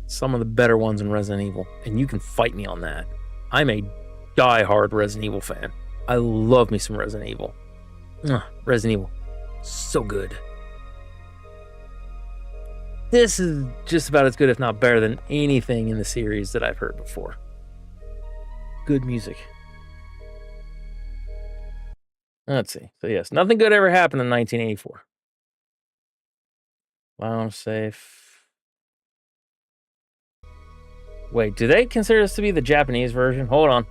some of the better ones in Resident Evil, and you can fight me on that. I'm a die-hard Resident Evil fan. I love me some Resident Evil. Resident Evil. So good. This is just about as good, if not better, than anything in the series that I've heard before. Good music. Let's see. So yes, nothing good ever happened in 1984. Lounge safe. Wait, do they consider this to be the Japanese version? Hold on.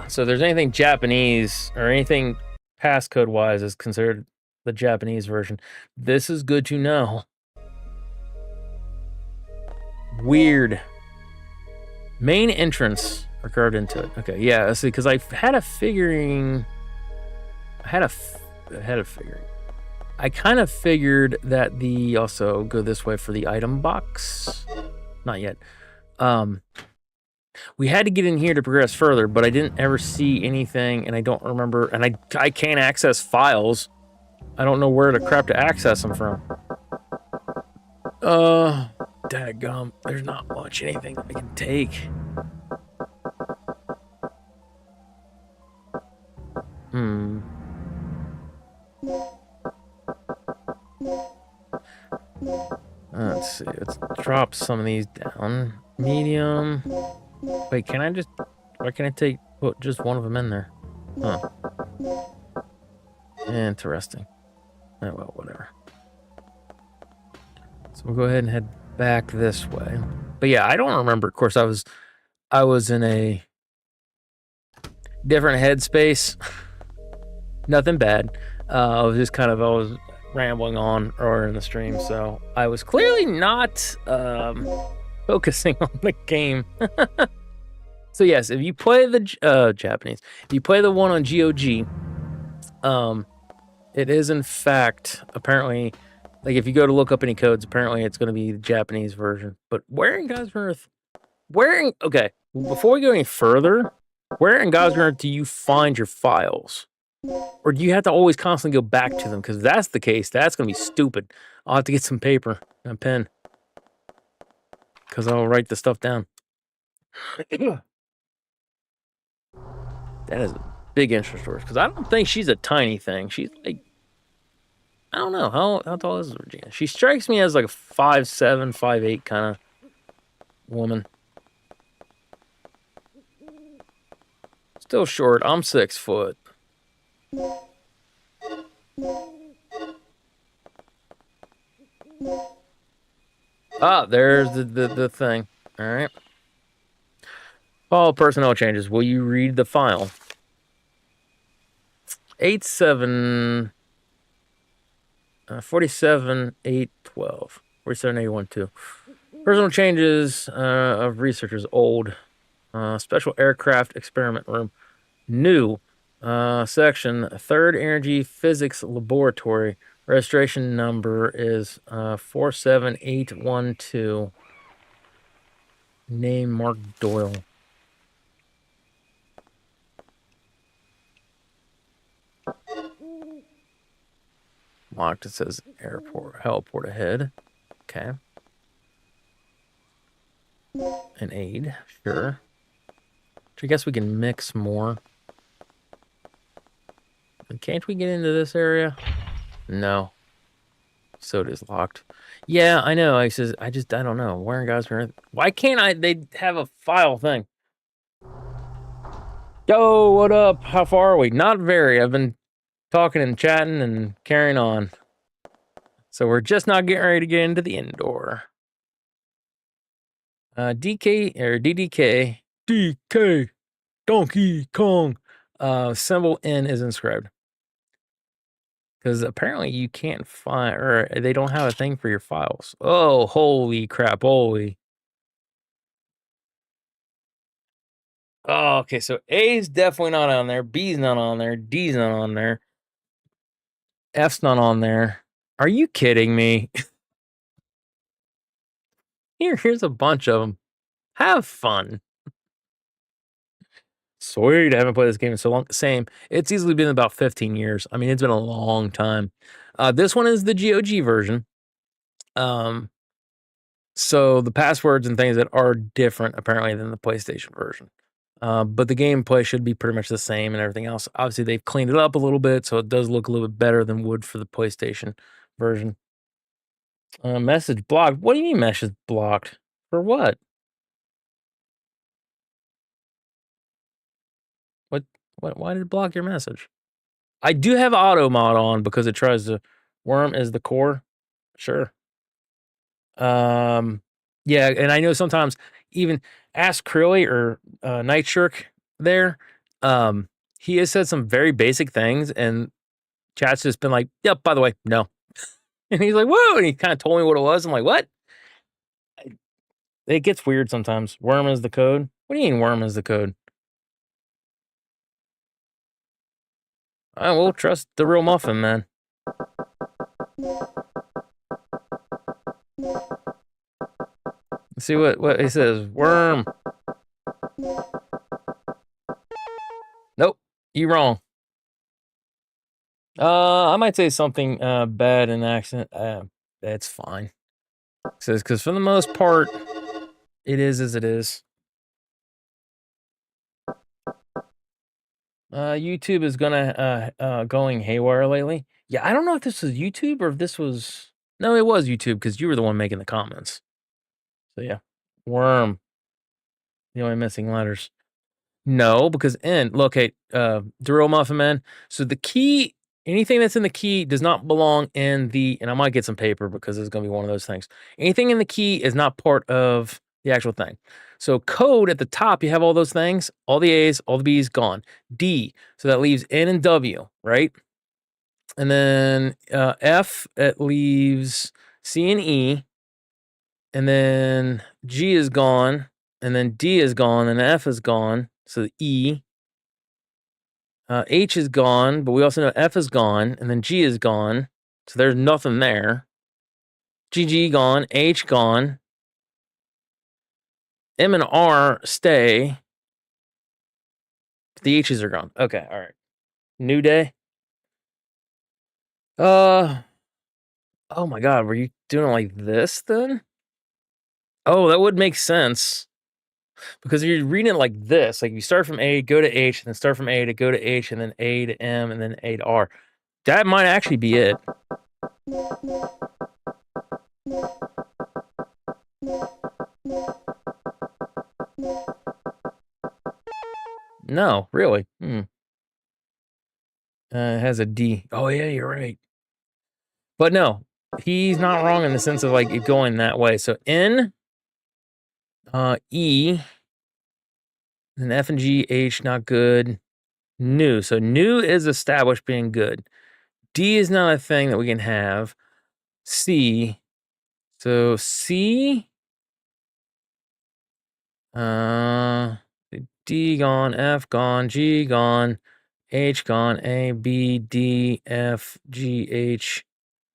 So if there's anything Japanese or anything passcode wise is considered the Japanese version. This is good to know. Weird. Main entrance are carved into it. Okay, yeah, see, because I had a figuring. I kind of figured that the also go this way for the item box. Not yet. We had to get in here to progress further, but I didn't ever see anything, and I don't remember, and I can't access files. I don't know where the crap to access them from. Dadgum, there's not much anything I can take. Let's see, let's drop some of these down. Medium. Wait, can I just... Why can't I put just one of them in there? Huh. Interesting. Oh, well, whatever. So we'll go ahead and head back this way. But yeah, I don't remember. Of course, I was in a different headspace. Nothing bad. I was just kind of... I was rambling on or in the stream, so I was clearly not focusing on the game. So yes, if you play the Japanese, if you play the one on GOG, it is in fact apparently, like if you go to look up any codes, apparently it's going to be the Japanese version. But where in God's earth? Okay, before we go any further, where in God's earth do you find your files? Or do you have to always constantly go back to them? Because if that's the case, that's going to be stupid. I'll have to get some paper and a pen. Because I'll write the stuff down. That is a big interest for us. Because I don't think she's a tiny thing. She's like... I don't know. How tall is Regina? She strikes me as like a 5'7", 5'8" kind of woman. Still short. I'm 6 foot. Ah, there's the thing. All right. All personnel changes. Will you read the file? 47 8 12 47 81 2. Personal changes of researchers. Old. Special aircraft experiment room. New. Section 3rd Energy Physics Laboratory. Registration number is 47812. Name Mark Doyle. Locked. It says airport, heliport ahead. Okay. An aid, sure. Which I guess we can mix more. Can't we get into this area? No. So it is locked. Yeah, I know. I don't know. Where in God's earth? Why can't they have a file thing? Yo, what up? How far are we? Not very. I've been talking and chatting and carrying on. So we're just not getting ready to get into the indoor. DK or DDK. DK. Donkey Kong. Symbol N is inscribed. Because apparently you can't find, or they don't have a thing for your files. Oh, holy crap, holy. Oh, okay, so A's definitely not on there. B's not on there. D's not on there. F's not on there. Are you kidding me? Here's a bunch of them. Have fun. Sweet, I haven't played this game in so long. Same. It's easily been about 15 years. I mean, it's been a long time. This one is the GOG version. So the passwords and things that are different, apparently, than the PlayStation version. But the gameplay should be pretty much the same and everything else. Obviously, they've cleaned it up a little bit, so it does look a little bit better than would for the PlayStation version. Message blocked. What do you mean message blocked? For what? Why did it block your message? I do have auto mod on because it tries to worm as the core. Sure. Yeah, and I know sometimes even Ask Crilly or Nightshirk there, he has said some very basic things, and chat's just been like, yep, by the way, no. And he's like, whoa, and he kind of told me what it was. I'm like, what? It gets weird sometimes. Worm is the code? What do you mean worm is the code? I will trust the real muffin, man. Let's see what it says. Worm. Nope, you wrong. I might say something bad in accent. That's fine. It says because for the most part, it is as it is. YouTube is going haywire lately. Yeah, I don't know if this was YouTube or if this was. No, it was YouTube because you were the one making the comments. So yeah, worm. The only missing letters. No, because N. Look, hey, Duro Muffin Man. So the key, anything that's in the key does not belong in the. And I might get some paper because it's going to be one of those things. Anything in the key is not part of the actual thing. So code at the top, you have all those things, all the A's, all the B's gone. D, so that leaves N and W, right? And then F, it leaves C and E. And then G is gone. And then D is gone. And F is gone. So the E. H is gone, but we also know F is gone. And then G is gone. So there's nothing there. GG gone. H gone. M and R stay. The H's are gone. Okay, all right. New day. Oh my God, were you doing it like this then? Oh, that would make sense. Because if you're reading it like this, like you start from A, go to H, and then start from A to go to H, and then A to M, and then A to R. That might actually be it. No, really. It has a D. Oh, yeah, you're right. But no, he's not wrong in the sense of like it going that way. So N, E, then F and G, H, not good. New. So new is established being good. D is not a thing that we can have. C. So C. D gone, F gone, G gone, H gone, A, B, D, F, G, H.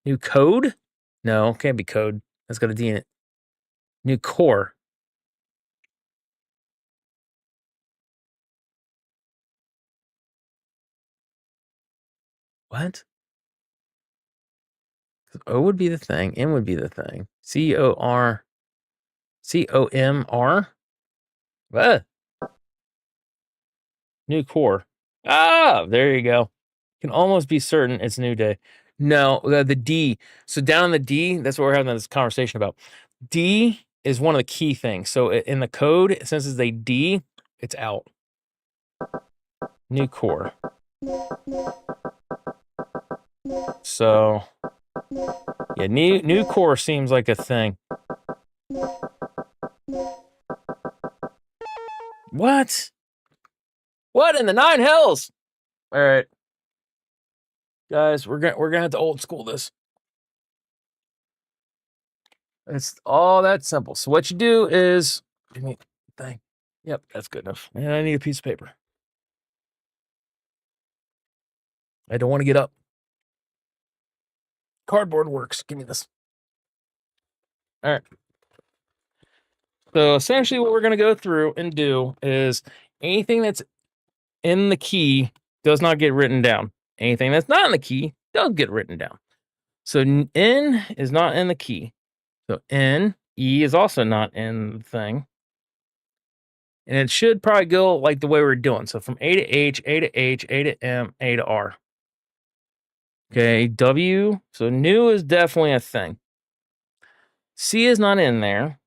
New code? No, can't be code. That's got a D in it. New core. What? O would be the thing. M would be the thing. C-O-R. C-O-M-R? What? New core. Ah, there you go. Can almost be certain it's new day. No, the D. So down on the D, that's what we're having this conversation about. D is one of the key things. So in the code, since it's a D, it's out. New core. So yeah, new core seems like a thing. What? What in the nine hells? All right, guys, we're gonna have to old school this. It's all that simple. So what you do is give me the thing. Yep, that's good enough. And I need a piece of paper. I don't want to get up. Cardboard works. Give me this. All right. So essentially what we're going to go through and do is anything that's in the key does not get written down. Anything that's not in the key does get written down. So N is not in the key. So N, E is also not in the thing. And it should probably go like the way we're doing. So from A to H, A to H, A to M, A to R. Okay, W. So new is definitely a thing. C is not in there.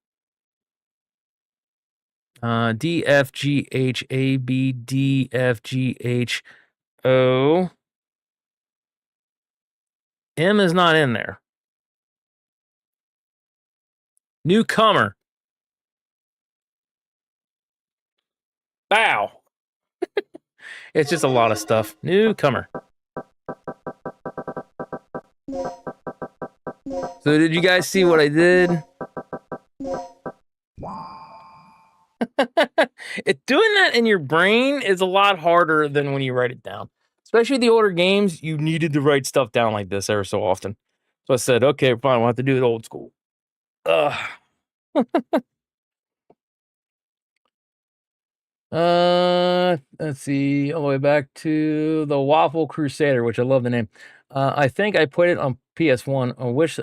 D, F, G, H, A, B, D, F, G, H, O. M is not in there. Newcomer. Bow. It's just a lot of stuff. Newcomer. So did you guys see what I did? Doing that in your brain is a lot harder than when you write it down. Especially the older games, you needed to write stuff down like this ever so often. So I said, okay, fine, we'll have to do it old school. Ugh. Let's see, all the way back to the Waffle Crusader, which I love the name. I think I put it on PS1. I wish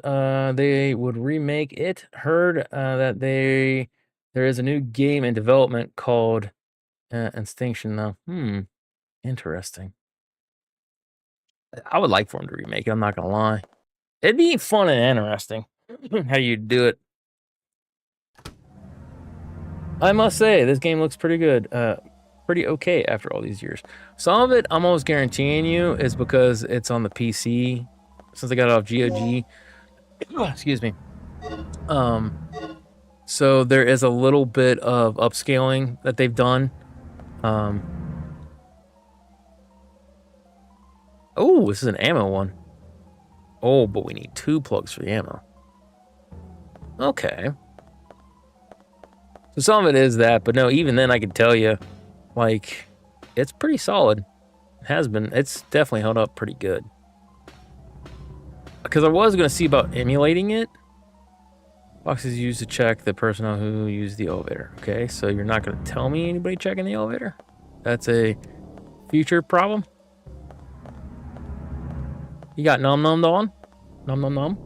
they would remake it. Heard that there is a new game in development called Instinction though. Interesting. I would like for them to remake it, I'm not gonna lie. It'd be fun and interesting how you do it. I must say, this game looks pretty good. Pretty okay after all these years. Some of it, I'm almost guaranteeing you, is because it's on the PC. Since I got it off GOG. Excuse me. So there is a little bit of upscaling that they've done. Oh, this is an ammo one. Oh, but we need 2 plugs for the ammo. Okay. So some of it is that, but no, even then I can tell you, like, it's pretty solid. It has been. It's definitely held up pretty good. Because I was going to see about emulating it. Boxes used to check the personnel who used the elevator. Okay, so you're not going to tell me anybody checking the elevator? That's a future problem? You got Nom Nom on? Nom Nom Nom?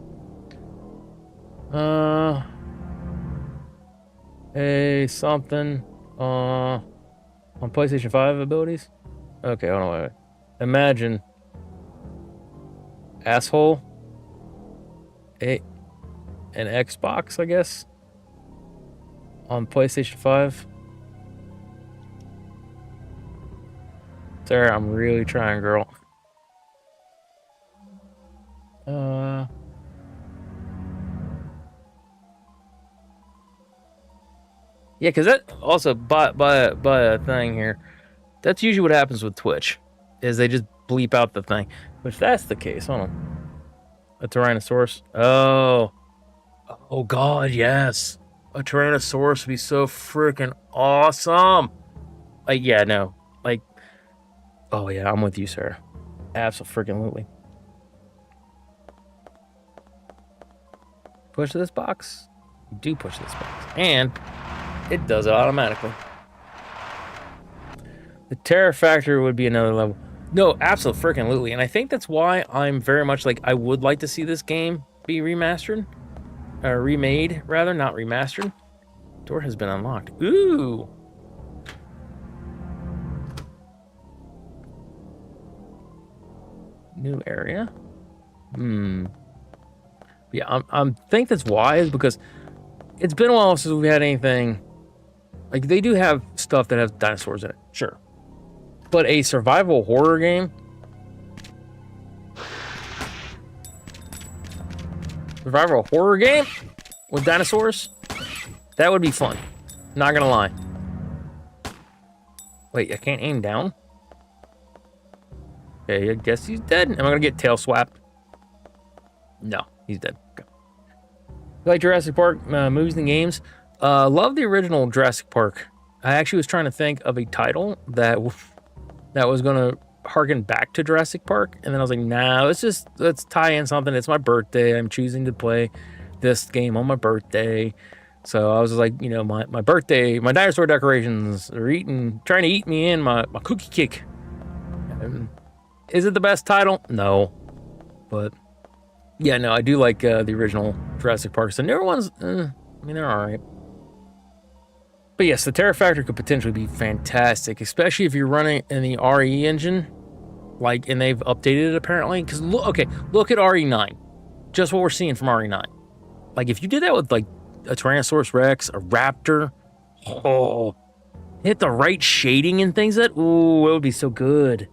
Something on PlayStation 5 abilities? Okay, hold on, wait. Imagine asshole an Xbox, I guess, on PlayStation 5. Sarah, I'm really trying, girl. Yeah, because that also by a thing here. That's usually what happens with Twitch, is they just bleep out the thing. Which that's the case. Hold on. A Tyrannosaurus. Oh God, yes. A Tyrannosaurus would be so freaking awesome. Like, yeah, no. Like, oh yeah, I'm with you, sir. Absolutely. Push this box. You do push this box. And it does it automatically. The terror factor would be another level. No, absolutely. And I think that's why I'm very much like, I would like to see this game be remastered. Or remade, rather, not remastered. Door has been unlocked. Ooh! New area? Yeah, I think that's why, is because it's been a while since we've had anything. Like, they do have stuff that has dinosaurs in it, sure. But a survival horror game? Survival horror game? With dinosaurs? That would be fun. Not gonna lie. Wait, I can't aim down? Okay, I guess he's dead. Am I gonna get tail swapped? No, he's dead. Okay. You like Jurassic Park movies and games? Love the original Jurassic Park. I actually was trying to think of a title that was gonna harken back to Jurassic Park, and then I was like, nah, let's tie in something. It's my birthday. I'm choosing to play this game on my birthday. So I was like, you know, my birthday, my dinosaur decorations are trying to eat me in my cookie cake. Is it the best title? No. But yeah, no, I do like the original Jurassic Park. The newer ones, I mean, they're all right. But yes, the terror factor could potentially be fantastic, especially if you're running in the RE engine, like, and they've updated it apparently. Because look at RE9, just what we're seeing from RE9. Like, if you did that with like a Tyrannosaurus Rex, a Raptor, oh, hit the right shading and things, it would be so good.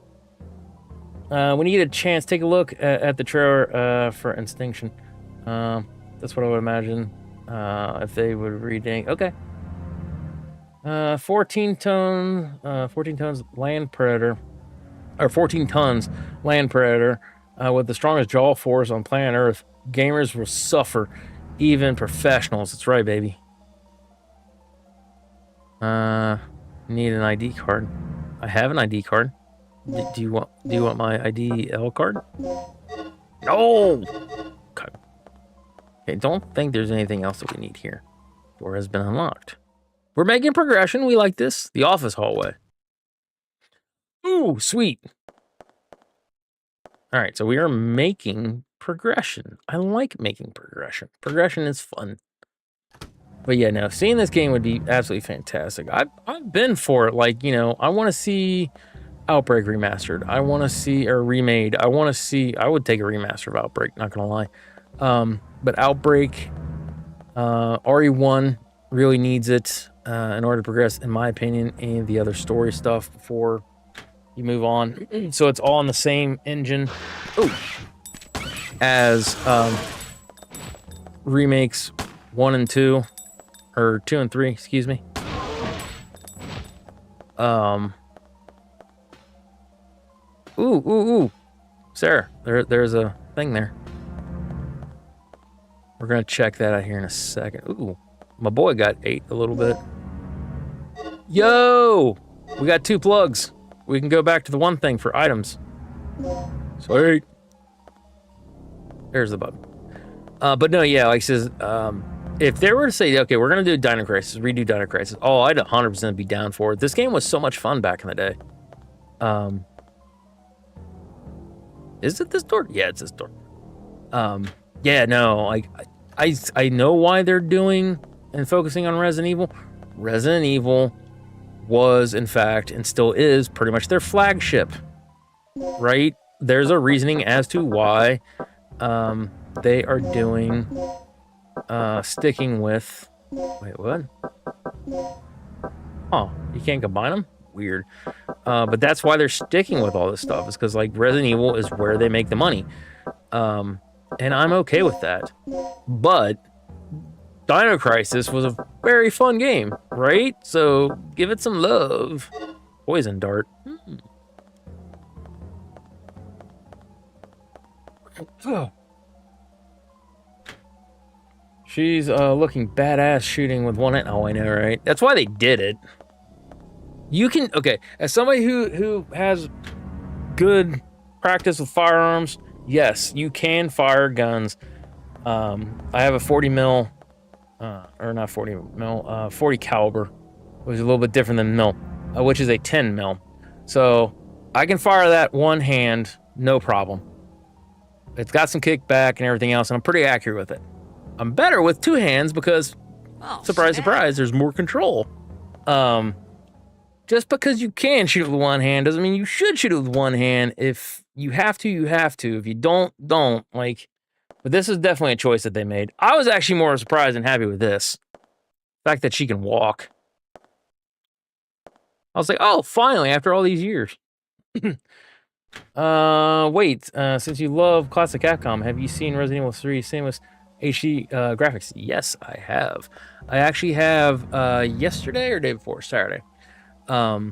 When you get a chance, take a look at the trailer for Instinction. That's what I would imagine if they would reading. Okay. 14 tons land predator, or 14 tons land predator with the strongest jaw force on planet Earth. Gamers will suffer, even professionals. That's right, baby. Need an ID card. I have an ID card. Do you want my IDL card? No. Okay. Don't think there's anything else that we need here. Door has been unlocked. We're making progression. We like this. The office hallway. Ooh, sweet. All right, so we are making progression. I like making progression. Progression is fun. But yeah, no, seeing this game would be absolutely fantastic. I've been for it. Like, you know, I want to see Outbreak remastered. I want to see, or remade. I want to see, I would take a remaster of Outbreak, not going to lie. But Outbreak, RE1 really needs it in order to progress, in my opinion, any of the other story stuff before you move on. So it's all in the same engine as remakes 1 and 2, or 2 and 3, excuse me. Ooh. Sarah, there's a thing there. We're gonna check that out here in a second. Ooh, my boy got ate a little bit. Yo! We got 2 plugs. We can go back to the one thing for items. Sweet. There's the button. But no, yeah, like it says, if they were to say, okay, we're gonna do Dino Crisis, redo Dino Crisis, oh, I'd 100% be down for it. This game was so much fun back in the day. Is it this door? Yeah, it's this door. Yeah, no, I know why they're doing and focusing on Resident Evil. Resident Evil was, in fact, and still is, pretty much their flagship, right? There's a reasoning as to why they are doing, sticking with, wait, what? Oh, you can't combine them? Weird. But that's why they're sticking with all this stuff, is because, like, Resident Evil is where they make the money. And I'm okay with that. But Dino Crisis was a very fun game, right? So give it some love. Poison dart. She's looking badass shooting with one hand. Oh, I know, right? That's why they did it. You can, okay, as somebody who has good practice with firearms, yes, you can fire guns. I have a 40 mil, or not 40 mil, 40 caliber, which is a little bit different than mil, which is a 10 mil. So I can fire that one hand, no problem. It's got some kickback and everything else, and I'm pretty accurate with it. I'm better with 2 hands because, surprise, surprise, there's more control. Just because you can shoot with one hand doesn't mean you should shoot with one hand. If you have to, you have to. If you don't. Like, but this is definitely a choice that they made. I was actually more surprised and happy with this. The fact that she can walk. I was like, oh, finally, after all these years. Wait, since you love classic Capcom, have you seen Resident Evil 3 seamless HD graphics? Yes, I have. I actually have yesterday or day before, Saturday. I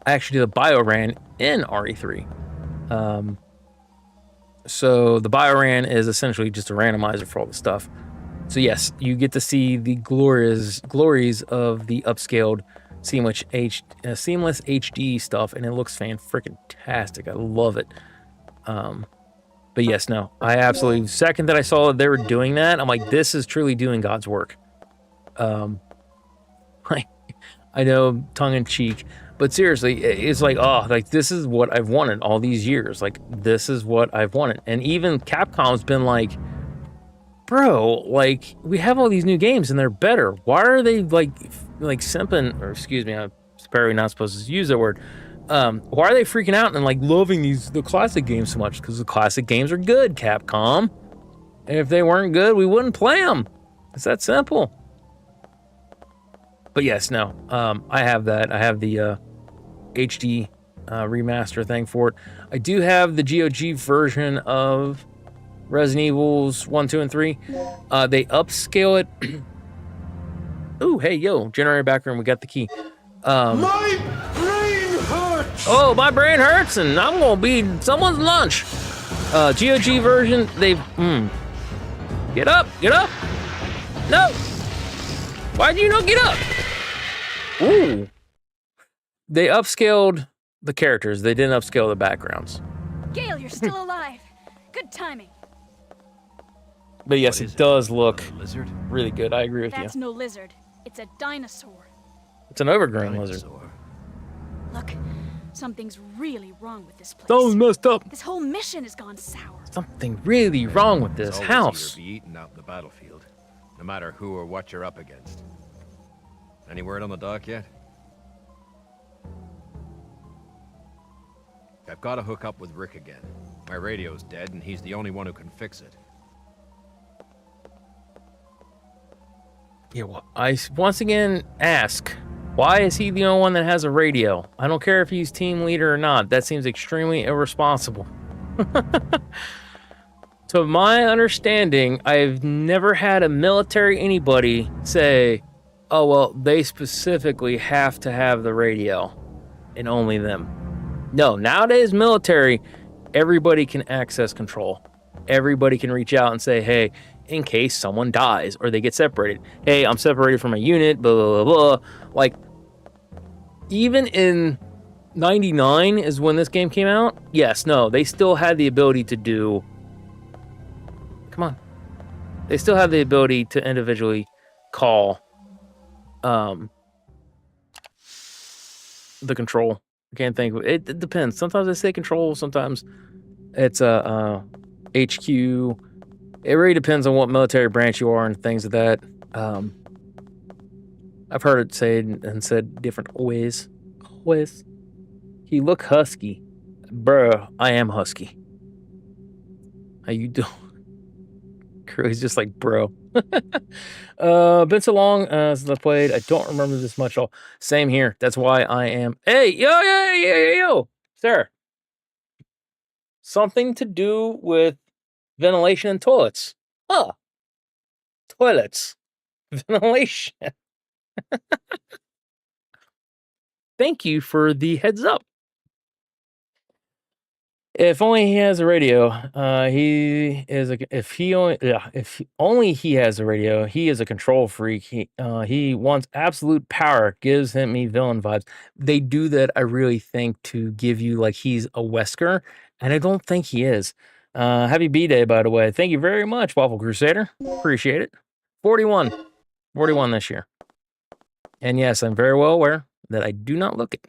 actually did a BioRAN in RE3. So the BioRAN is essentially just a randomizer for all the stuff. So yes, you get to see the glories of the upscaled seamless HD stuff, and it looks fan-freaking-tastic. I love it. But yes, no, I absolutely, the second that I saw that they were doing that, I'm like, this is truly doing God's work. I know, tongue-in-cheek, but seriously, it's like, oh, like, this is what I've wanted all these years. Like, this is what I've wanted. And even Capcom's been like, bro, like, we have all these new games and they're better. Why are they, like simping, or excuse me, I'm probably not supposed to use that word. Why are they freaking out and, like, loving the classic games so much? Because the classic games are good, Capcom. And if they weren't good, we wouldn't play them. It's that simple. But yes, no, I have that. I have the HD remaster thing for it. I do have the GOG version of Resident Evils 1, 2, and 3. They upscale it. Ooh, hey, yo, generator background, we got the key. My brain hurts! Oh, my brain hurts, and I'm gonna be someone's lunch. GOG version, they've, Get up! No! Why'd you not get up? Ooh. They upscaled the characters. They didn't upscale the backgrounds. Gale, you're still alive. Good timing. But yes, it does look really good. I agree with you. That's no lizard. It's a dinosaur. It's an overgrown lizard. Dinosaur. Look, something's really wrong with this place. Something's messed up. This whole mission has gone sour. Something really wrong with this It's always house. eager to be eaten out in the battlefield, no matter who or what you're up against. Any word on the dock yet? I've got to hook up with Rick again. My radio's dead, and he's the only one who can fix it. Yeah, well, I once again ask, why is he the only one that has a radio? I don't care if he's team leader or not. That seems extremely irresponsible. To my understanding, I've never had a military anybody say, oh, well, they specifically have to have the radio, and only them. No, nowadays military, everybody can access control. Everybody can reach out and say, hey, in case someone dies or they get separated. Hey, I'm separated from a unit, blah, blah, blah, blah. Like, even in 99 is when this game came out. Yes, no, they still had the ability to do... Come on. They still have the ability to individually call the control. I can't think of it. It depends. Sometimes they say control, sometimes it's HQ. It really depends on what military branch you are and things of that. I've heard it said different ways. Always. You look husky. Bruh, I am husky. How you doing? He's just like, bro. Been so long since I played. I don't remember this much. All same here. That's why I am. Hey, yo, sir. Something to do with ventilation and toilets. Huh. Toilets. Ventilation. Thank you for the heads up. If only he has a radio, if only he has a radio, he is a control freak. He wants absolute power, gives me villain vibes. They do that, I really think, to give you like he's a Wesker, and I don't think he is. Happy B-Day, by the way. Thank you very much, Waffle Crusader. Appreciate it. 41 this year. And yes, I'm very well aware that I do not look it.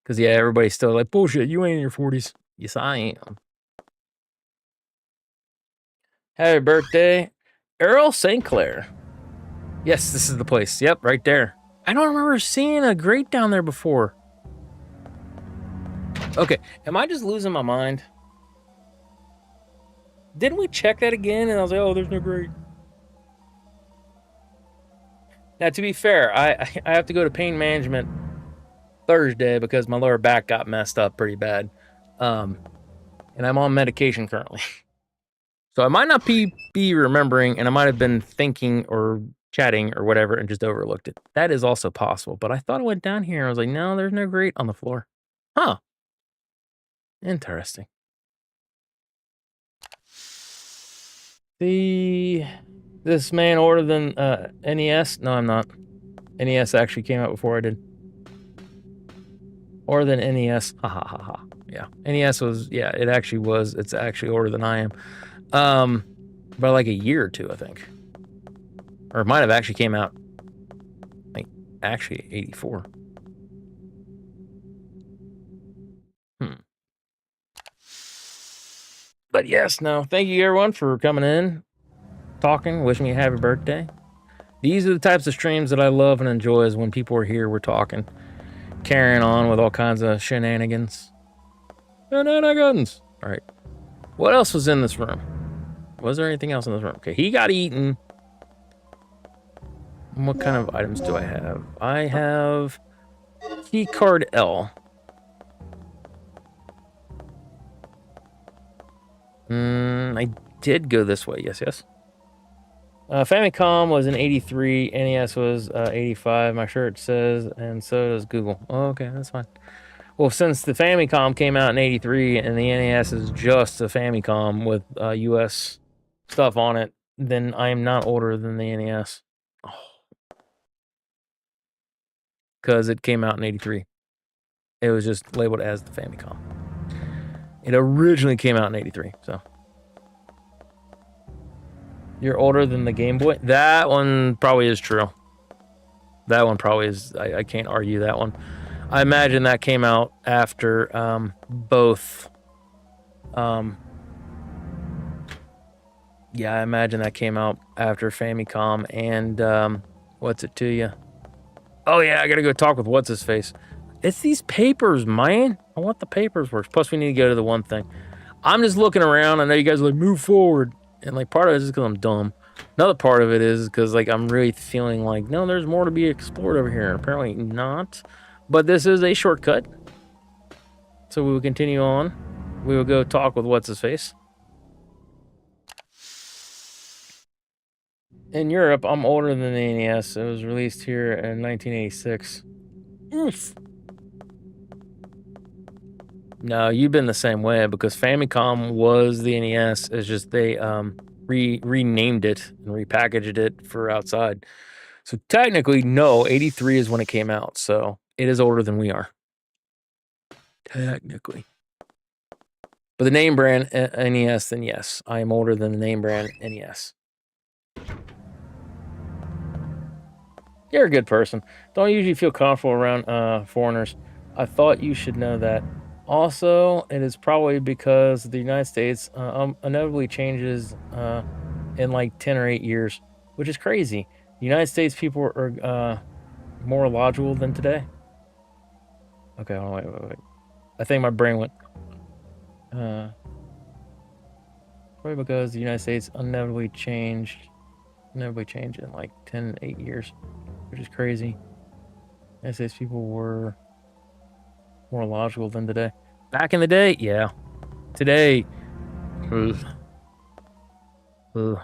Because, yeah, everybody's still like, bullshit, you ain't in your 40s. Yes, I am. Happy birthday, Earl St. Clair. Yes, this is the place. Yep, right there. I don't remember seeing a grate down there before. Okay, am I just losing my mind? Didn't we check that again? And I was like, oh, there's no grate. Now, to be fair, I have to go to pain management Thursday because my lower back got messed up pretty bad. And I'm on medication currently. So I might not be remembering, and I might have been thinking or chatting or whatever and just overlooked it. That is also possible. But I thought I went down here and I was like, no, there's no grate on the floor. Huh. Interesting. This man older than NES? No, I'm not. NES actually came out before I did. Older than NES. Ha ha ha ha. Yeah. NES was, yeah, it actually was. It's actually older than I am. By like a year or two, I think. Or it might have actually came out like actually 84. But yes, no. Thank you everyone for coming in, talking, wishing me a happy birthday. These are the types of streams that I love and enjoy, is when people are here, we're talking, carrying on with all kinds of shenanigans. Shenanigans! Alright. What else was in this room? Was there anything else in this room? Okay, he got eaten. What kind of items do I have? I have key card L. I did go this way. Yes. Famicom was in 83. NES was 85. My shirt says, and so does Google. Oh, okay, that's fine. Well, since the Famicom came out in 83 and the NES is just a Famicom with US stuff on it, then I am not older than the NES. Because it came out in 83. It was just labeled as the Famicom. It originally came out in 83, so. You're older than the Game Boy. That one probably is true. That one probably is. I can't argue that one. I imagine that came out after both. Yeah, I imagine that came out after Famicom and what's it to you? Oh yeah, I gotta go talk with what's his face. It's these papers, man. I want the papers first. Plus, we need to go to the one thing. I'm just looking around. I know you guys are like, move forward. And like part of it is because I'm dumb. Another part of it is because like I'm really feeling like, no, there's more to be explored over here. Apparently not. But this is a shortcut. So we will continue on. We will go talk with what's his face. In Europe, I'm older than the NES. It was released here in 1986. Oof. No, you've been the same way because Famicom was the NES. It's just they renamed it and repackaged it for outside. So technically, no, 83 is when it came out. So it is older than we are. Technically. But the name brand NES, then yes, I am older than the name brand NES. You're a good person. Don't usually feel comfortable around foreigners. I thought you should know that. Also, it is probably because the United States inevitably changes in like 10 or 8 years, which is crazy. The United States people are more logical than today. Okay, hold on, wait. I think my brain went. Probably because the United States inevitably changed in like 10, 8 years, which is crazy. United States people were more logical than today. Back in the day, yeah. Today, we're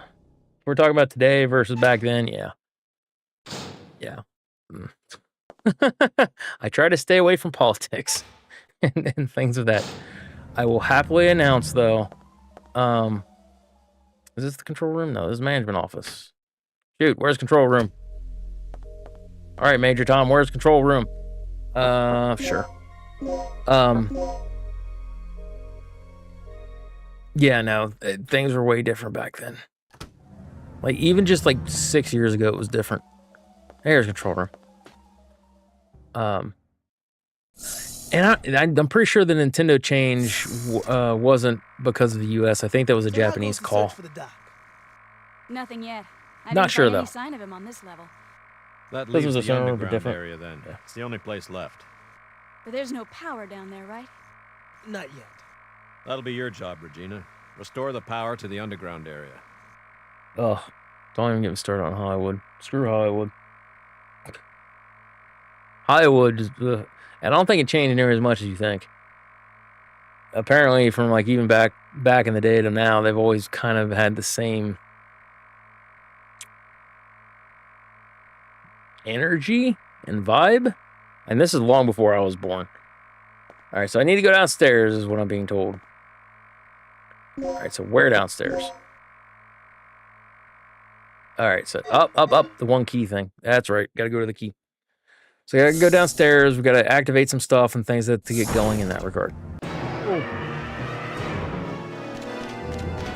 talking about today versus back then, yeah. Yeah. I try to stay away from politics and things of that. I will happily announce, though, is this the control room? No, this is the management office. Shoot, where's control room? All right, Major Tom, where's control room? Sure. Yeah, no, things were way different back then. Like, even just like 6 years ago, it was different. Here's control room. And I'm pretty sure the Nintendo change wasn't because of the U.S. I think that was a Japanese call. Nothing yet. Not sure, though. though. Any sign of him on this level. That This leaves was the a similar, underground different area then. Yeah. It's the only place left. But there's no power down there, right? Not yet. That'll be your job, Regina. Restore the power to the underground area. Ugh, don't even get me started on Hollywood. Screw Hollywood. Hollywood is, and I don't think it changed near as much as you think. Apparently, from like even back in the day to now, they've always kind of had the same energy and vibe. And this is long before I was born. All right, so I need to go downstairs, is what I'm being told. All right, so where downstairs? All right, so up, the one key thing. That's right, got to go to the key. So I got to go downstairs. We got to activate some stuff and things to get going in that regard. Oh.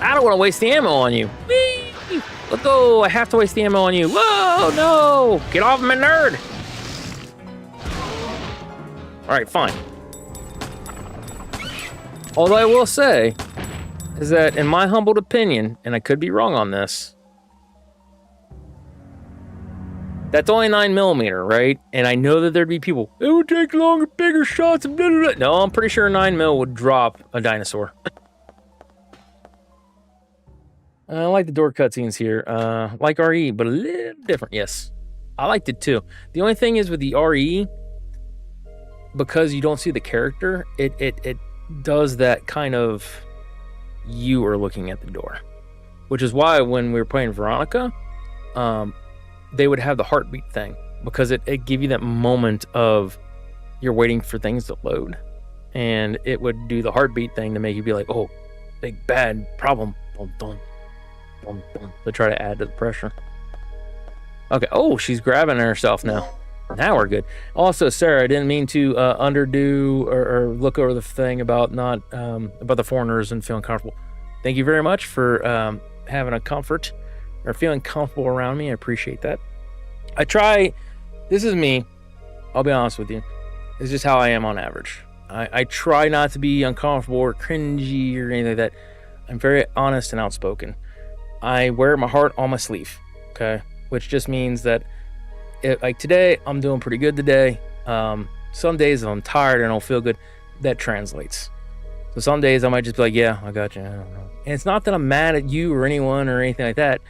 I don't want to waste the ammo on you. Whee! Let go. I have to waste the ammo on you. Whoa, no. Get off me, nerd. All right, fine. All I will say is that in my humbled opinion, and I could be wrong on this, that's only 9mm, right? And I know that there'd be people, it would take longer, bigger shots, and blah, blah, blah. No, I'm pretty sure 9mm would drop a dinosaur. I like the door cutscenes here. Like RE, but a little different. Yes, I liked it too. The only thing is with the RE, because you don't see the character, it does that kind of, you are looking at the door. Which is why when we were playing Veronica, they would have the heartbeat thing, because it give you that moment of you're waiting for things to load, and it would do the heartbeat thing to make you be like, oh, big bad problem. Dun, dun, dun, dun, to try to add to the pressure. Okay. Oh, she's grabbing herself now. Now we're good. Also, Sarah, I didn't mean to underdo or look over the thing about not about the foreigners and feeling comfortable. Thank you very much for having a comfort are feeling comfortable around me. I appreciate that. I try, this is me, I'll be honest with you. It's just how I am on average. I try not to be uncomfortable or cringy or anything like that. I'm very honest and outspoken. I wear my heart on my sleeve, okay? Which just means that, like today, I'm doing pretty good today. Some days if I'm tired and I don't feel good, that translates. So some days I might just be like, yeah, I got you. I don't know. And it's not that I'm mad at you or anyone or anything like that.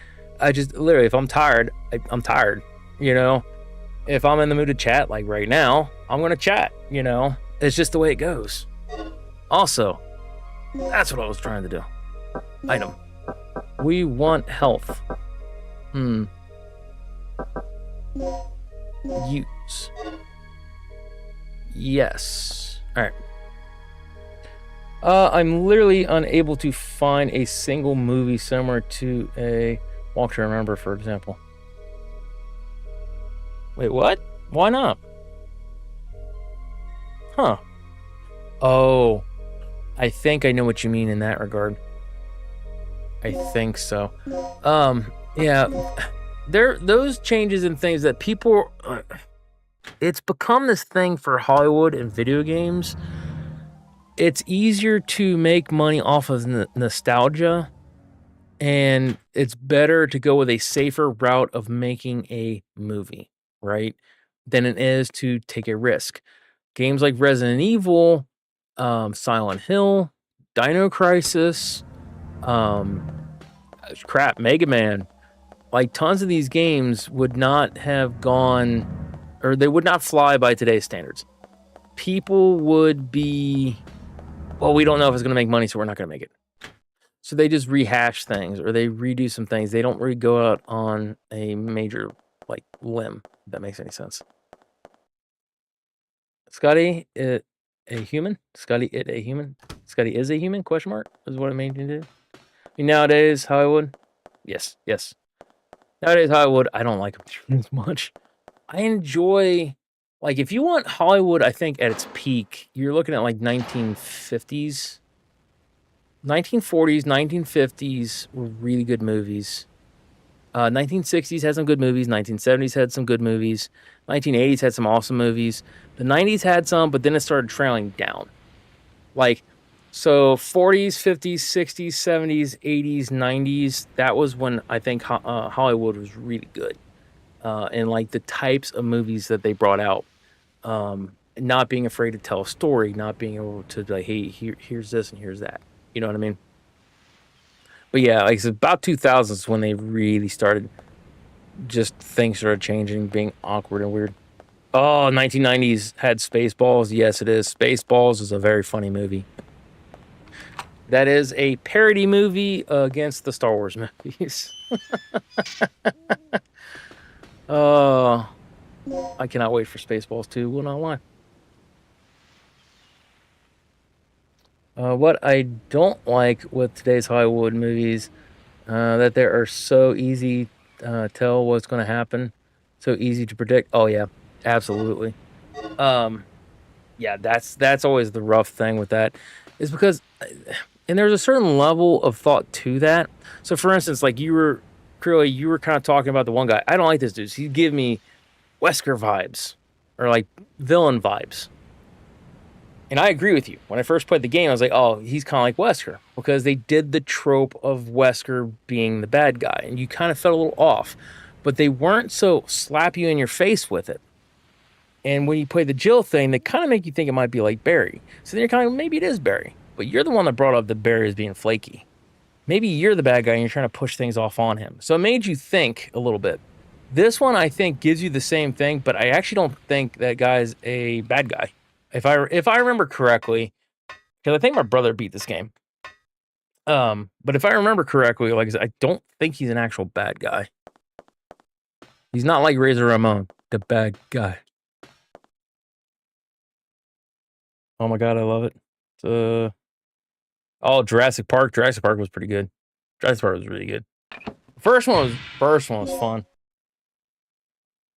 I just literally, if I'm tired, I'm tired, you know? If I'm in the mood to chat, like right now, I'm going to chat, you know? It's just the way it goes. Also, that's what I was trying to do. Item. We want health. Use. Yes. Alright. I'm literally unable to find a single movie similar to a Walk to Remember, for example. Wait, what? Why not? Huh. Oh. I think I know what you mean in that regard. I think so. Yeah. Those changes and things that people... it's become this thing for Hollywood and video games. It's easier to make money off of nostalgia, and it's better to go with a safer route of making a movie, right? Than it is to take a risk. Games like Resident Evil, Silent Hill, Dino Crisis, Mega Man, like tons of these games would not have gone, or they would not fly by today's standards. People would be, well, we don't know if it's going to make money, so we're not going to make it. So they just rehash things, or they redo some things. They don't really go out on a major, like, limb, if that makes any sense. Scotty, a human? Scotty, a human? Scotty is a human? Question mark? Is what it made me do. I mean, nowadays, Hollywood, yes. Nowadays, Hollywood, I don't like them as much. I enjoy, like, if you want Hollywood, I think at its peak, you're looking at like 1950s. 1940s, 1950s were really good movies. 1960s had some good movies. 1970s had some good movies. 1980s had some awesome movies. The 90s had some, but then it started trailing down. Like, so 40s, 50s, 60s, 70s, 80s, 90s, that was when I think Hollywood was really good. And like the types of movies that they brought out. Not being afraid to tell a story, not being able to like, hey, here's this and here's that. You know what I mean? But yeah, like it's about 2000s when they really started, just things started changing, being awkward and weird. Oh, 1990s had Spaceballs. Yes, it is. Spaceballs is a very funny movie. That is a parody movie against the Star Wars movies. Oh, I cannot wait for Spaceballs 2. Will not lie. What I don't like with today's Hollywood movies, that they are so easy to tell what's going to happen, so easy to predict. Oh yeah, absolutely. Yeah, that's always the rough thing with that, is because, and there's a certain level of thought to that. So for instance, like you were kind of talking about the one guy. I don't like this dude. He give me Wesker vibes, or like villain vibes. And I agree with you. When I first played the game, I was like, oh, he's kind of like Wesker. Because they did the trope of Wesker being the bad guy. And you kind of felt a little off. But they weren't so slap you in your face with it. And when you play the Jill thing, they kind of make you think it might be like Barry. So then you're kind of, maybe it is Barry. But you're the one that brought up that Barry is being flaky. Maybe you're the bad guy and you're trying to push things off on him. So it made you think a little bit. This one, I think, gives you the same thing. But I actually don't think that guy's a bad guy. If I remember correctly, because I think my brother beat this game. But if I remember correctly, like I said, I don't think he's an actual bad guy. He's not like Razor Ramon, the bad guy. Oh my god, I love it. Oh, Jurassic Park. Jurassic Park was pretty good. Jurassic Park was really good. First one was fun.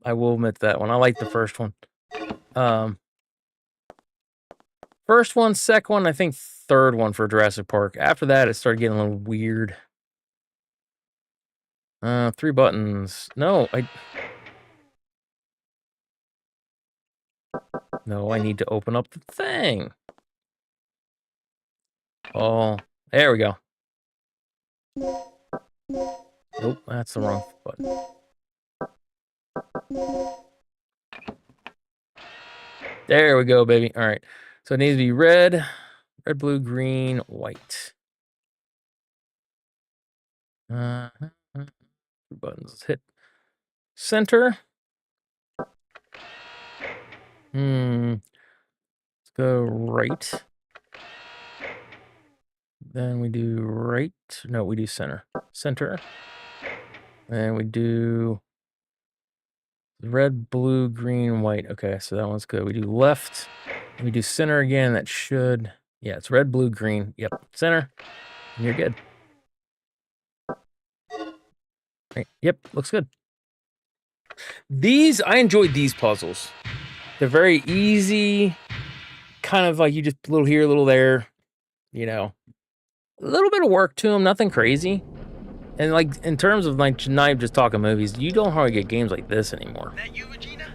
I will admit that one. I liked the first one. First one, second one, I think third one for Jurassic Park. After that, it started getting a little weird. 3 buttons. No, No, I need to open up the thing. Oh, there we go. Nope, that's the wrong button. There we go, baby. All right. So it needs to be red, blue, green, white. Two buttons. Let's hit center. Let's go right. Then we do right. No, we do center. Center. And we do red, blue, green, white. Okay, so that one's good. We do left. And we do center again. That should... Yeah, it's red, blue, green. Yep, center. And you're good. Right. Yep, looks good. I enjoyed these puzzles. They're very easy. Kind of like you just a little here, a little there. You know, a little bit of work to them. Nothing crazy. And like in terms of like not just talking movies, you don't hardly get games like this anymore. That you, Regina?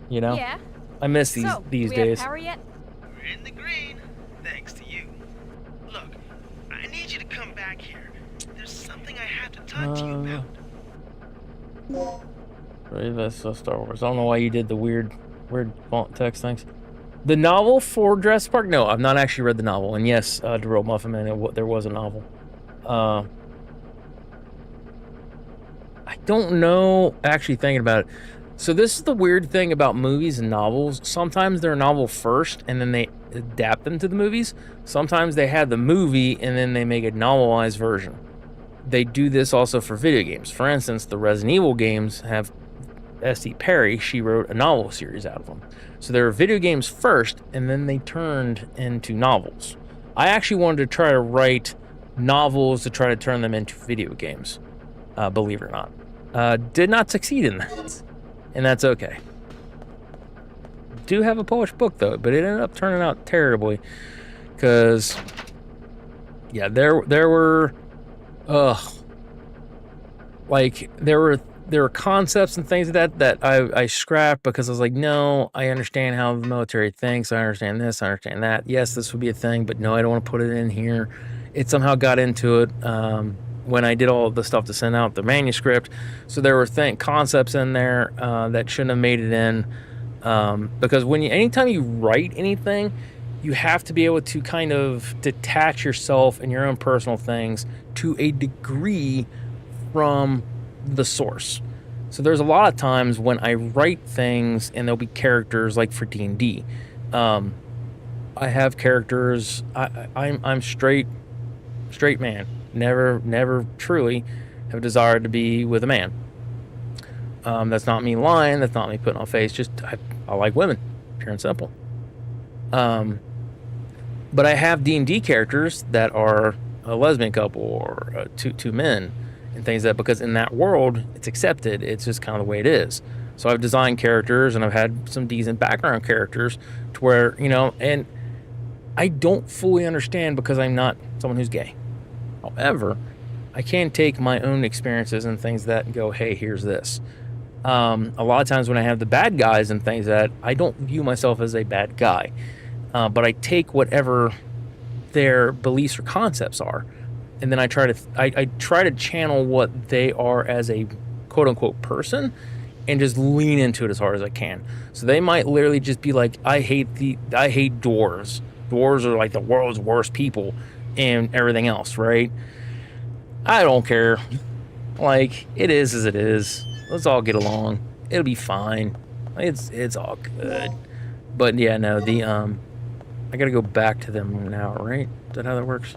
You know? Yeah. I miss these So, these we days. Have power yet? We're in the green, thanks to you. Look, I need you to come back here. There's something I have to talk to you about. Right, that's Star Wars. I don't know why you did the weird font text things. The novel for Jurassic Park? No, I've not actually read the novel. And yes, Darrell Muffin, there was a novel. I don't know, actually thinking about it. So this is the weird thing about movies and novels. Sometimes they're a novel first, and then they adapt them to the movies. Sometimes they have the movie, and then they make a novelized version. They do this also for video games. For instance, the Resident Evil games have S.D. Perry. She wrote a novel series out of them. So there were video games first, and then they turned into novels. I actually wanted to try to write novels to try to turn them into video games, believe it or not. Did not succeed in that, and that's okay. Do have a published book, though, but it ended up turning out terribly, because, yeah, there were... like there were concepts and things like that I scrapped because I was like, no, I understand how the military thinks. I understand this. I understand that. Yes, this would be a thing, but no, I don't want to put it in here. It somehow got into it when I did all of the stuff to send out the manuscript. So there were concepts in there that shouldn't have made it in because anytime you write anything, you have to be able to kind of detach yourself and your own personal things to a degree from the source. So there's a lot of times when I write things and there'll be characters like for D&D. I have characters. I'm straight man. Never truly have desired to be with a man. That's not me lying. That's not me putting on face. Just I like women, pure and simple. But I have D&D characters that are a lesbian couple or two men and things like that, because in that world, it's accepted. It's just kind of the way it is. So I've designed characters and I've had some decent background characters to where, and I don't fully understand because I'm not someone who's gay. However, I can take my own experiences and things that and go, hey, here's this. A lot of times when I have the bad guys and things that, I don't view myself as a bad guy. But I take whatever their beliefs or concepts are, and then I try to channel what they are as a quote unquote person, and just lean into it as hard as I can. So they might literally just be like, I hate dwarves. Dwarves are like the world's worst people, and everything else, right? I don't care. Like, it is as it is. Let's all get along. It'll be fine. It's all good. But yeah, no, I gotta go back to them now, right? Is that how that works?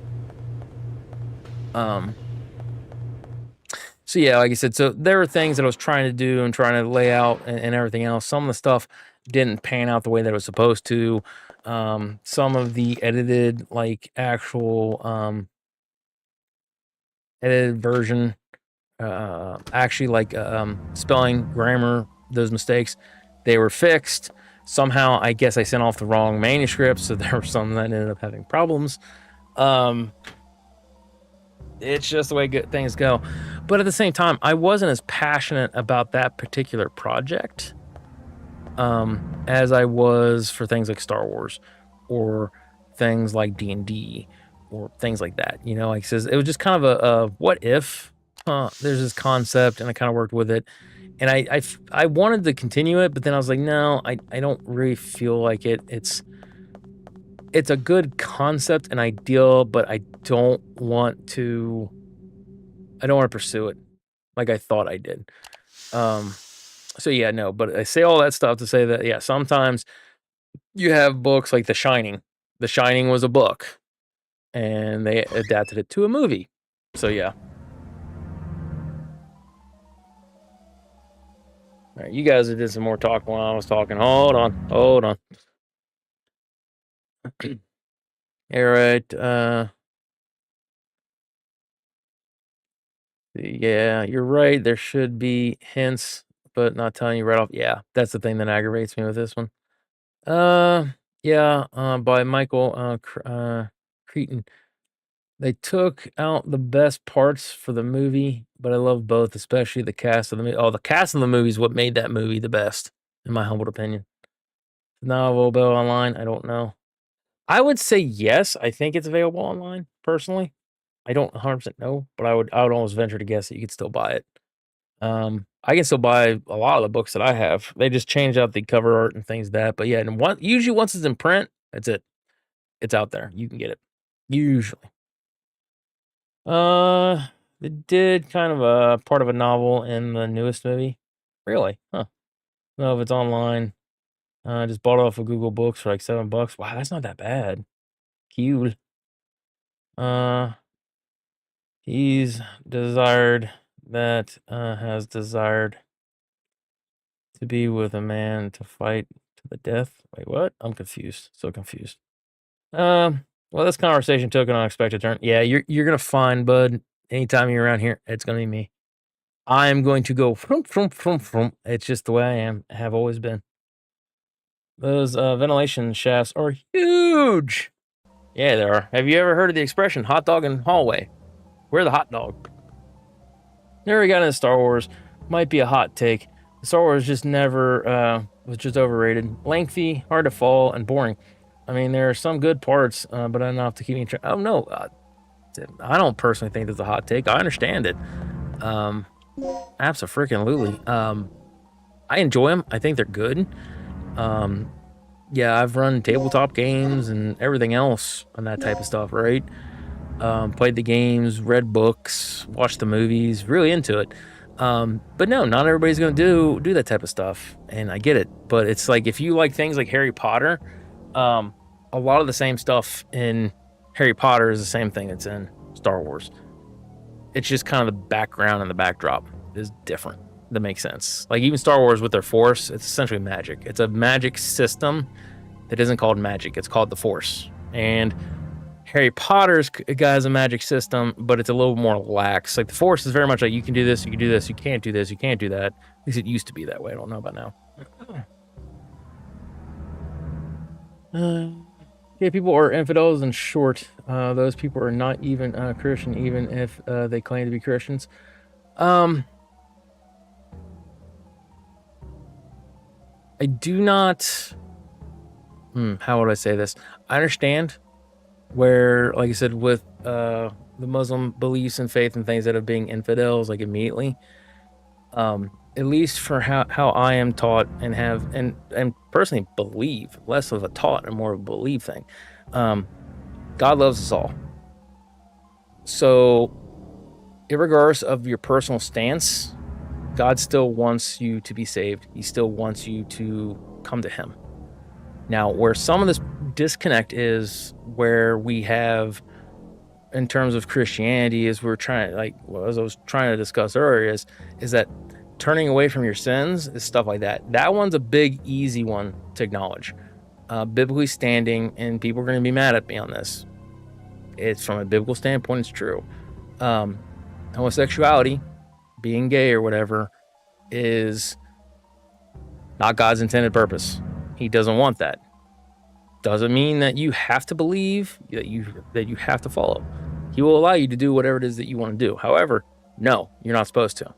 So yeah, like I said, so there were things that I was trying to do and trying to lay out and everything else. Some of the stuff didn't pan out the way that it was supposed to. Some of the edited, like actual edited version, actually like spelling, grammar, those mistakes, they were fixed. Somehow, I guess I sent off the wrong manuscript, so there were some that ended up having problems. It's just the way things go. But at the same time, I wasn't as passionate about that particular project as I was for things like Star Wars or things like D&D or things like that. You know, like it says, it was just kind of a what if there's this concept, and I kind of worked with it. And I wanted to continue it, but then I was like, no, I don't really feel like it. It's a good concept and ideal, but I don't want to pursue it like I thought I did. So yeah, no, but I say all that stuff to say that, yeah, sometimes you have books like The Shining. The Shining was a book, and they adapted it to a movie. So yeah. All right, you guys did some more talking while I was talking. Hold on. All right. Yeah, you're right. There should be hints, but not telling you right off. Yeah, that's the thing that aggravates me with this one. Yeah, by Michael Cretan. They took out the best parts for the movie, but I love both, especially the cast of the movie. Oh, the cast of the movie is what made that movie the best, in my humble opinion. Now available online, I don't know. I would say yes. I think it's available online, personally. I don't 100% know, but I would almost venture to guess that you could still buy it. I can still buy a lot of the books that I have. They just change out the cover art and things like that. But yeah, and usually once it's in print, that's it. It's out there. You can get it. Usually. They did kind of a part of a novel in the newest movie. Really? Huh. No, if it's online. I just bought it off of Google Books for like $7. Wow, that's not that bad. Cute. He's desired that has desired to be with a man to fight to the death. Wait, what? I'm confused. So confused. Well, this conversation took an unexpected turn. Yeah, you're gonna find, bud. Anytime you're around here, it's gonna be me. I'm going to go from. It's just the way I am. Have always been. Those ventilation shafts are huge. Yeah, they are. Have you ever heard of the expression "hot dog in hallway"? We're the hot dog. Never got into Star Wars. Might be a hot take. Star Wars just never was just overrated. Lengthy, hard to follow, and boring. I mean, there are some good parts, but enough to keep me. Oh no, I don't personally think that's a hot take. I understand it. Abso-freaking-lutely. I enjoy them. I think they're good. Yeah, I've run tabletop games and everything else and that type of stuff, right? Played the games, read books, watched the movies, really into it. But no, not everybody's gonna do that type of stuff, and I get it. But it's like if you like things like Harry Potter, a lot of the same stuff in Harry Potter is the same thing that's in Star Wars. It's just kind of the background and the backdrop is different. That makes sense. Like even Star Wars with their Force, it's essentially magic. It's a magic system that isn't called magic. It's called the Force. And Harry Potter's has a magic system, but it's a little more lax. Like the Force is very much like you can do this, you can do this, you can't do this, you can't do that. At least it used to be that way. I don't know about now. Yeah, people are infidels. In short, those people are not even Christian, even if they claim to be Christians. I do not. How would I say this? I understand where, like I said, with the Muslim beliefs and faith and things that are being infidels, like immediately. At least for how I am taught and have and personally believe, less of a taught and more of a believe thing. God loves us all. So, regardless of your personal stance, God still wants you to be saved. He still wants you to come to Him. Now, where some of this disconnect is, where we have, in terms of Christianity, as we're trying, as I was trying to discuss earlier, is that turning away from your sins is stuff like that. That one's a big, easy one to acknowledge. Biblically standing, and people are going to be mad at me on this. It's from a biblical standpoint, it's true. Homosexuality, being gay or whatever, is not God's intended purpose. He doesn't want that. Doesn't mean that you have to believe, that you have to follow. He will allow you to do whatever it is that you want to do. However, no, you're not supposed to.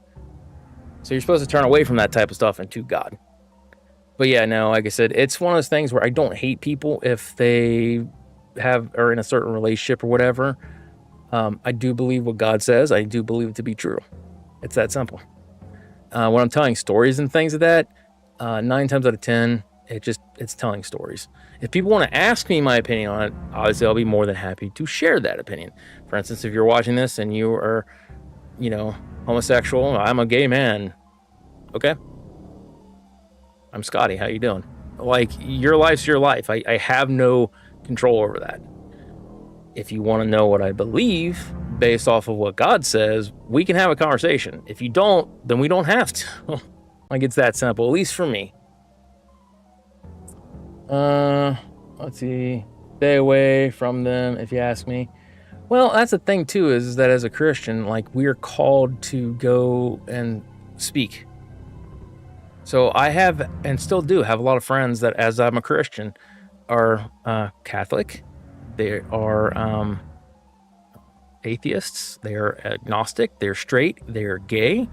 So you're supposed to turn away from that type of stuff and to God. But yeah, no, like I said, it's one of those things where I don't hate people if they are in a certain relationship or whatever. I do believe what God says. I do believe it to be true. It's that simple. When I'm telling stories and things of that, 9 times out of 10, it's telling stories. If people want to ask me my opinion on it, obviously I'll be more than happy to share that opinion. For instance, if you're watching this and you are, homosexual, I'm a gay man. Okay. I'm Scotty. How you doing? Like, your life's your life. I have no control over that. If you want to know what I believe based off of what God says, we can have a conversation. If you don't, then we don't have to. Like, it's that simple, at least for me. Let's see. Stay away from them, if you ask me. Well, that's the thing too, is that as a Christian, like, we are called to go and speak. So I have, and still do have, a lot of friends that, as I'm a Christian, are Catholic. They are atheists. They are agnostic. They're straight. They are gay.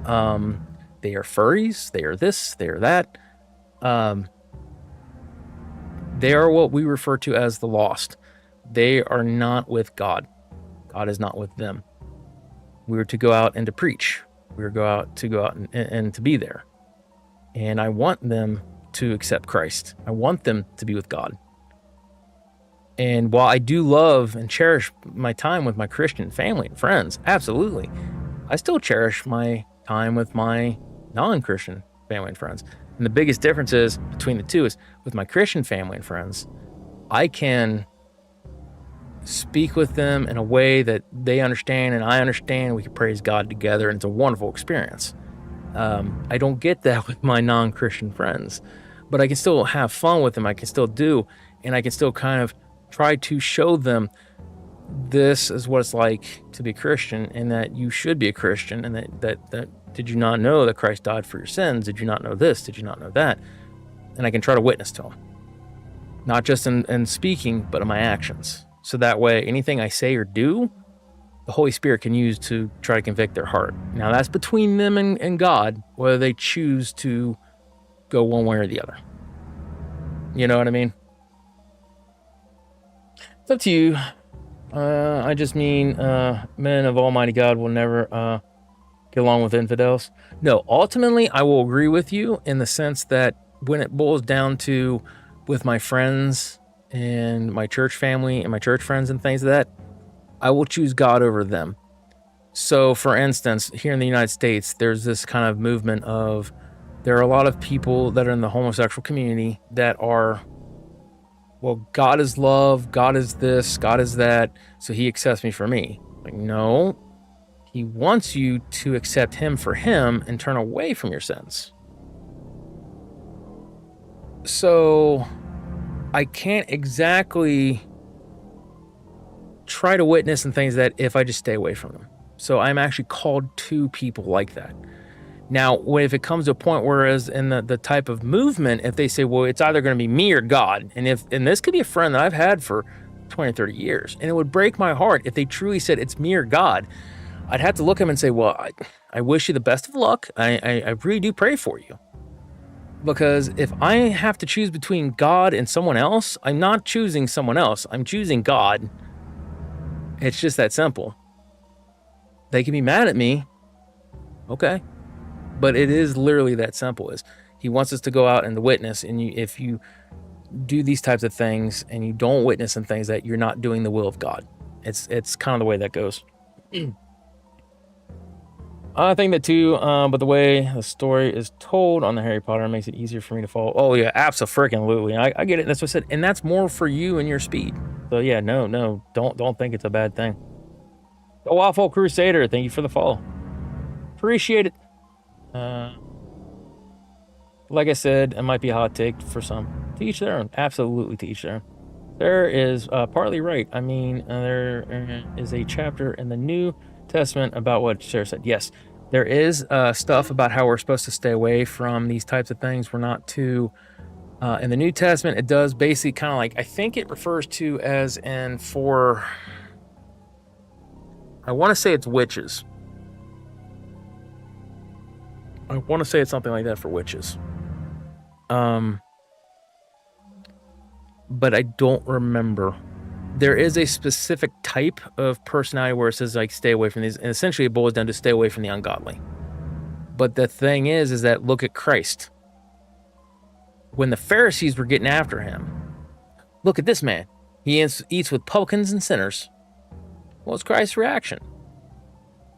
They are furries. They are this. They are that. They are what we refer to as the lost. They are not with God. God is not with them. We are to go out and to preach. We are to go out and to be there. And I want them to accept Christ. I want them to be with God. And while I do love and cherish my time with my Christian family and friends, absolutely, I still cherish my time with my non-Christian family and friends. And the biggest difference is between the two is with my Christian family and friends, I can speak with them in a way that they understand and I understand. We can praise God together, and it's a wonderful experience. I don't get that with my non-Christian friends, but I can still have fun with them. I can still do, and I can still kind of try to show them this is what it's like to be Christian, and that you should be a Christian, and that did you not know that Christ died for your sins? Did you not know this? Did you not know that? And I can try to witness to them, not just in speaking, but in my actions. So that way, anything I say or do, the Holy Spirit can use to try to convict their heart. Now, that's between them and God, whether they choose to go one way or the other. You know what I mean? It's up to you. I just mean men of Almighty God will never get along with infidels. No, ultimately, I will agree with you in the sense that when it boils down to with my friends and my church family and my church friends and things like that, I will choose God over them. So, for instance, here in the United States, there's this kind of movement of, there are a lot of people that are in the homosexual community that are, well, God is love, God is this, God is that, so he accepts me for me. Like, no, he wants you to accept him for him and turn away from your sins. So, I can't exactly try to witness and things that if I just stay away from them. So I'm actually called to people like that. Now, if it comes to a point whereas in the type of movement, if they say, well, it's either going to be me or God, and this could be a friend that I've had for 20, 30 years, and it would break my heart if they truly said it's me or God, I'd have to look at them and say, well, I wish you the best of luck. I really do pray for you. Because if I have to choose between God and someone else, I'm not choosing someone else. I'm choosing God. It's just that simple. They can be mad at me. Okay. But it is literally that simple. Is he wants us to go out and to witness. And if you do these types of things and you don't witness and things, that you're not doing the will of God. It's kind of the way that goes. I think that too, but the way the story is told on the Harry Potter makes it easier for me to follow. Oh yeah, absolutely. I get it. That's what I said, and that's more for you and your speed. So yeah, no, don't think it's a bad thing. The Waffle Crusader, thank you for the follow. Appreciate it. Like I said, it might be a hot take for some. To each their own. Absolutely to each their own. There is partly right. I mean, there is a chapter in the New Testament about what Sarah said. Yes, there is stuff about how we're supposed to stay away from these types of things. We're not to. In the New Testament, it does basically kind of like, I think it refers to as in for I want to say it's witches. I want to say it's something like that for witches. But I don't remember. There is a specific type of personality where it says like stay away from these, and essentially it boils down to stay away from the ungodly. But the thing is that look at Christ. When the Pharisees were getting after him, look at this man. He eats with publicans and sinners. What was Christ's reaction?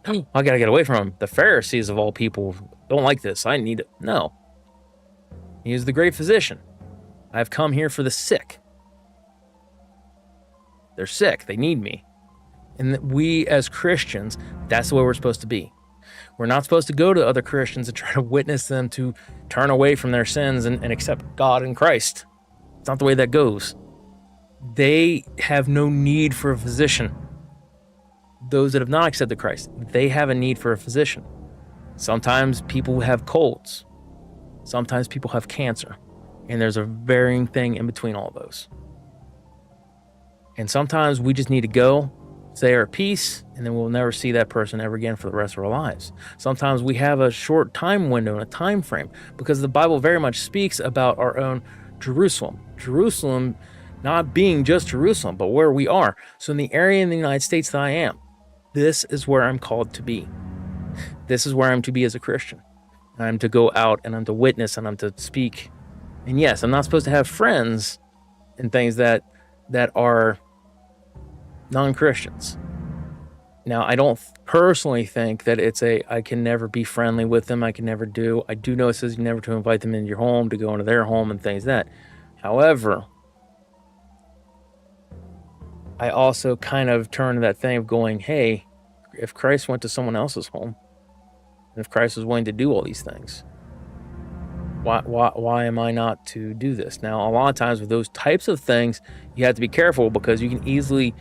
I gotta get away from him. The Pharisees of all people don't like this. I need it. No. He is the great physician. I've come here for the sick. They're sick. They need me. And we as Christians, that's the way we're supposed to be. We're not supposed to go to other Christians and try to witness them to turn away from their sins and accept God in Christ. It's not the way that goes. They have no need for a physician. Those that have not accepted Christ, they have a need for a physician. Sometimes people have colds. Sometimes people have cancer. And there's a varying thing in between all of those. And sometimes we just need to go, say our piece, and then we'll never see that person ever again for the rest of our lives. Sometimes we have a short time window and a time frame because the Bible very much speaks about our own Jerusalem. Jerusalem not being just Jerusalem, but where we are. So in the area in the United States that I am, this is where I'm called to be. This is where I'm to be as a Christian. I'm to go out and I'm to witness and I'm to speak. And yes, I'm not supposed to have friends and things that are non-Christians. Now, I don't personally think that it's I can never be friendly with them. I can never do. I do know it says you never to invite them into your home, to go into their home and things like that. However, I also kind of turn to that thing of going, hey, if Christ went to someone else's home, and if Christ was willing to do all these things, why am I not to do this? Now, a lot of times with those types of things, you have to be careful because you can easily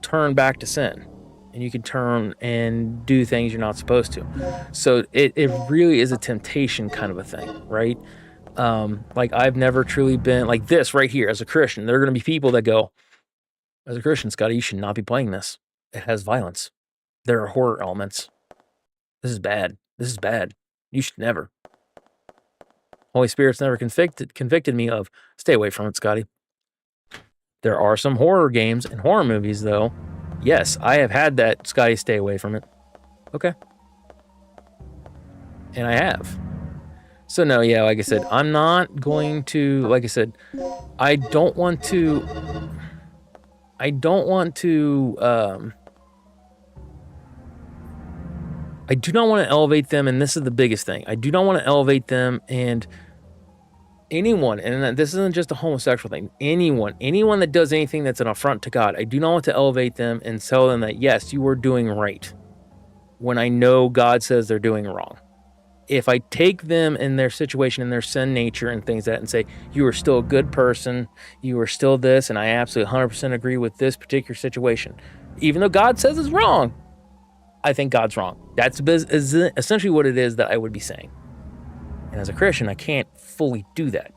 turn back to sin and you can turn and do things you're not supposed to. So it really is a temptation kind of a thing, right? Like I've never truly been like this right here as a Christian. There are going to be people that go, as a Christian, Scotty, you should not be playing this. It has violence. There are horror elements. This is bad. This is bad. You should never. Holy Spirit's never convicted me of stay away from it, Scotty. There are some horror games and horror movies, though. Yes, I have had that, Scotty, stay away from it. Okay. And I have. So, no, yeah, like I said, I'm not going to, like I said, I don't want to I do not want to elevate them, and this is the biggest thing. I do not want to elevate them and anyone, and this isn't just a homosexual thing, anyone that does anything that's an affront to God, I do not want to elevate them and tell them that, yes, you are doing right, when I know God says they're doing wrong. If I take them in their situation, in their sin nature and things like that, and say, you are still a good person, you are still this, and I absolutely 100% agree with this particular situation, even though God says it's wrong, I think God's wrong. That's essentially what it is that I would be saying. And as a Christian, I can't fully do that.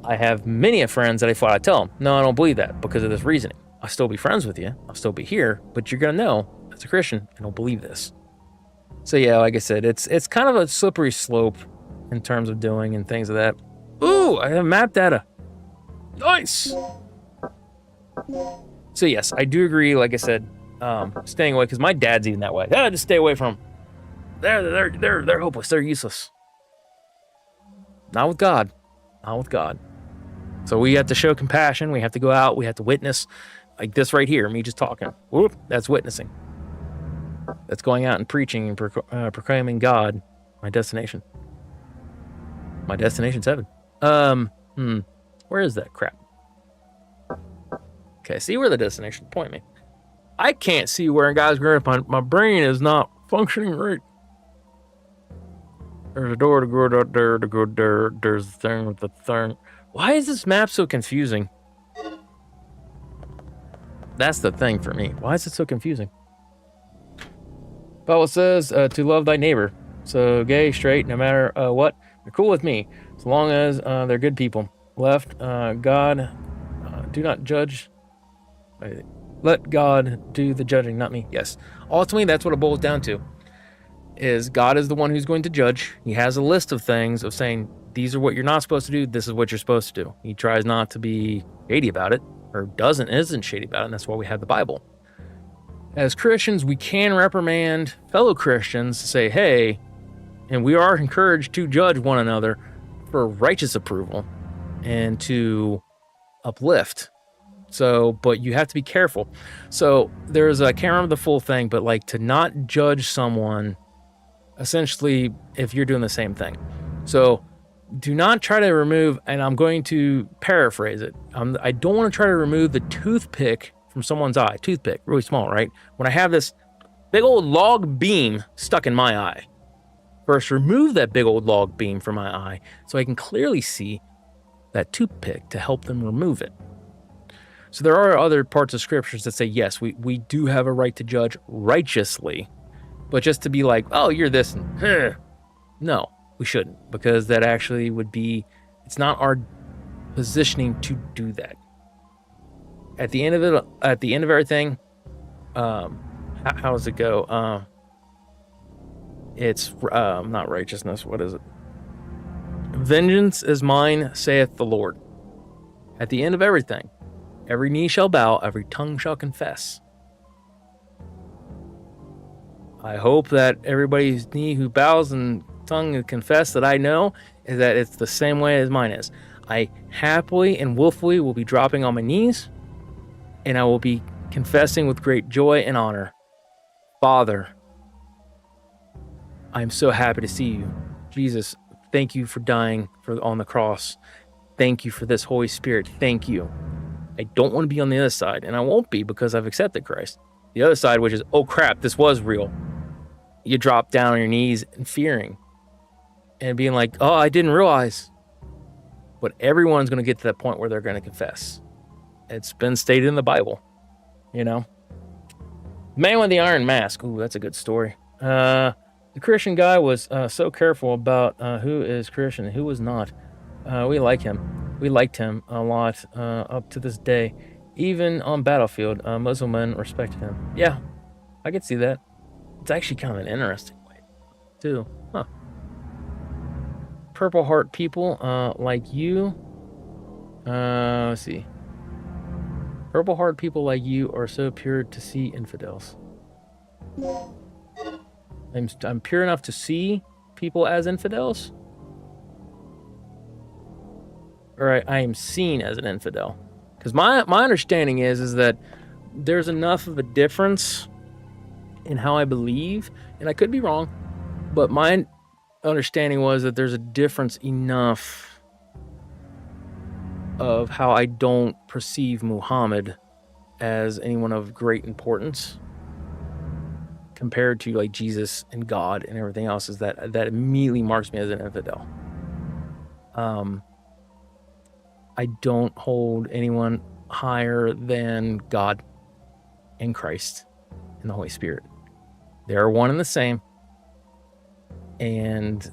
I have many friends that I flat out tell them, no, I don't believe that because of this reasoning. I'll still be friends with you. I'll still be here, but you're going to know, as a Christian, I don't believe this. So yeah, like I said, it's kind of a slippery slope in terms of doing and things of that. Ooh, I have map data. Nice. So yes, I do agree, like I said, staying away, because my dad's even that way. Just stay away from them. They're hopeless. They're useless. Not with God. Not with God. So we have to show compassion. We have to go out. We have to witness. Like this right here, me just talking. Whoop, that's witnessing. That's going out and preaching and proclaiming God. My destination. My destination's heaven. Where is that crap? Okay, see where the destination. Point me. I can't see where, guys, my brain is not functioning right. There's a door to go there, to go there. There's a thing with the thing. Why is this map so confusing? That's the thing for me. Why is it so confusing? Bible says to love thy neighbor. So gay, straight, no matter what, they're cool with me. As long as they're good people. Left, God, do not judge. Let God do the judging, not me. Yes. Ultimately, that's what it boils down to. Is God is the one who's going to judge. He has a list of things of saying, these are what you're not supposed to do. This is what you're supposed to do. He tries not to be shady about it, or isn't shady about it. And that's why we have the Bible. As Christians, we can reprimand fellow Christians to say, hey, and we are encouraged to judge one another for righteous approval and to uplift. So, but you have to be careful. So there's, I can't remember the full thing, but like to not judge someone essentially if you're doing the same thing. So do not try to remove, and I'm going to paraphrase it. I don't want to try to remove the toothpick from someone's eye. Toothpick, really small, right? When I have this big old log beam stuck in my eye, first remove that big old log beam from my eye so I can clearly see that toothpick to help them remove it. So there are other parts of scriptures that say, yes, we do have a right to judge righteously, but just to be like, oh, you're this, and no, we shouldn't, because that actually would be, it's not our positioning to do that. At the end of it, at the end of everything, how does it go? It's not righteousness. What is it? Vengeance is mine, saith the Lord. At the end of everything, every knee shall bow, every tongue shall confess. I hope that everybody's knee who bows and tongue and confess that I know is that it's the same way as mine is. I happily and willfully will be dropping on my knees, and I will be confessing with great joy and honor. Father, I'm so happy to see you. Jesus, thank you for dying on the cross. Thank you for this Holy Spirit. Thank you. I don't want to be on the other side, and I won't be because I've accepted Christ. The other side, which is, oh crap, this was real. You drop down on your knees and fearing and being like, oh, I didn't realize. But everyone's going to get to that point where they're going to confess. It's been stated in the Bible, you know. Man with the Iron Mask. Ooh, that's a good story. The Christian guy was so careful about who is Christian and who was not. We like him. We liked him a lot up to this day. Even on battlefield, Muslim men respected him. Yeah, I could see that. It's actually kind of an interesting way, too. Huh. Purple Heart people like you. Let's see. Purple Heart people like you are so pure to see infidels. I'm pure enough to see people as infidels? Or I am seen as an infidel? Because my understanding is that there's enough of a difference in how I believe, and I could be wrong, but my understanding was that there's a difference enough of how I don't perceive Muhammad as anyone of great importance compared to like Jesus and God and everything else, is that immediately marks me as an infidel. I don't hold anyone higher than God and Christ and the Holy Spirit. They are one and the same, and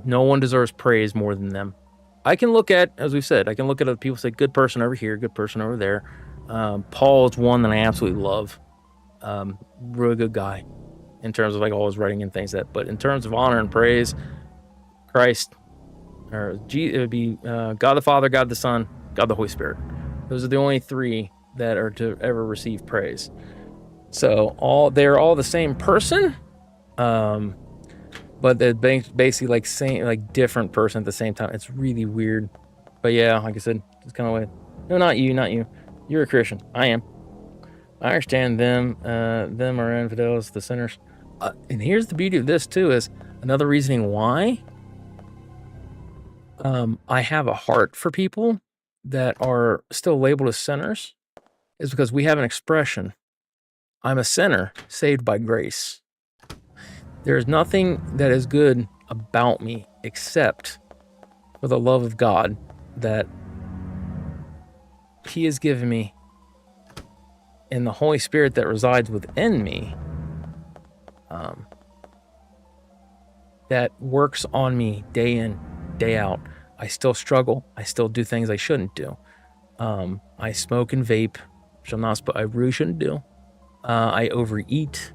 no one deserves praise more than them. I can look at, as we've said, I can look at other people and say, good person over here, good person over there. Paul is one that I absolutely love. Really good guy in terms of like all his writing and things but in terms of honor and praise, Christ, or it would be God the Father, God the Son, God the Holy Spirit. Those are the only three that are to ever receive praise. So they're all the same person, but they're basically like same, like different person at the same time. It's really weird, but yeah, like I said, it's kind of weird. No, not you. You're a Christian. I am. I understand them are infidels, the sinners. And here's the beauty of this too, is another reasoning why I have a heart for people that are still labeled as sinners is because we have an expression. I'm a sinner saved by grace. There's nothing that is good about me except for the love of God that He has given me, and the Holy Spirit that resides within me, that works on me day in, day out. I still struggle. I still do things I shouldn't do. I smoke and vape which I really shouldn't do. I overeat.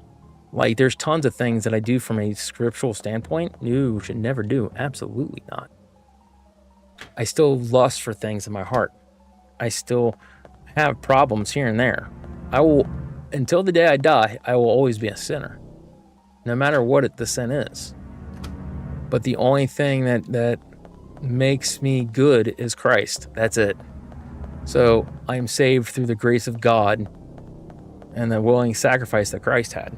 Like, there's tons of things that I do from a scriptural standpoint. No, should never do. Absolutely not. I still lust for things in my heart. I still have problems here and there. I will, until the day I die, I will always be a sinner, no matter what the sin is. But the only thing that makes me good is Christ. That's it. So I'm saved through the grace of God and the willing sacrifice that Christ had.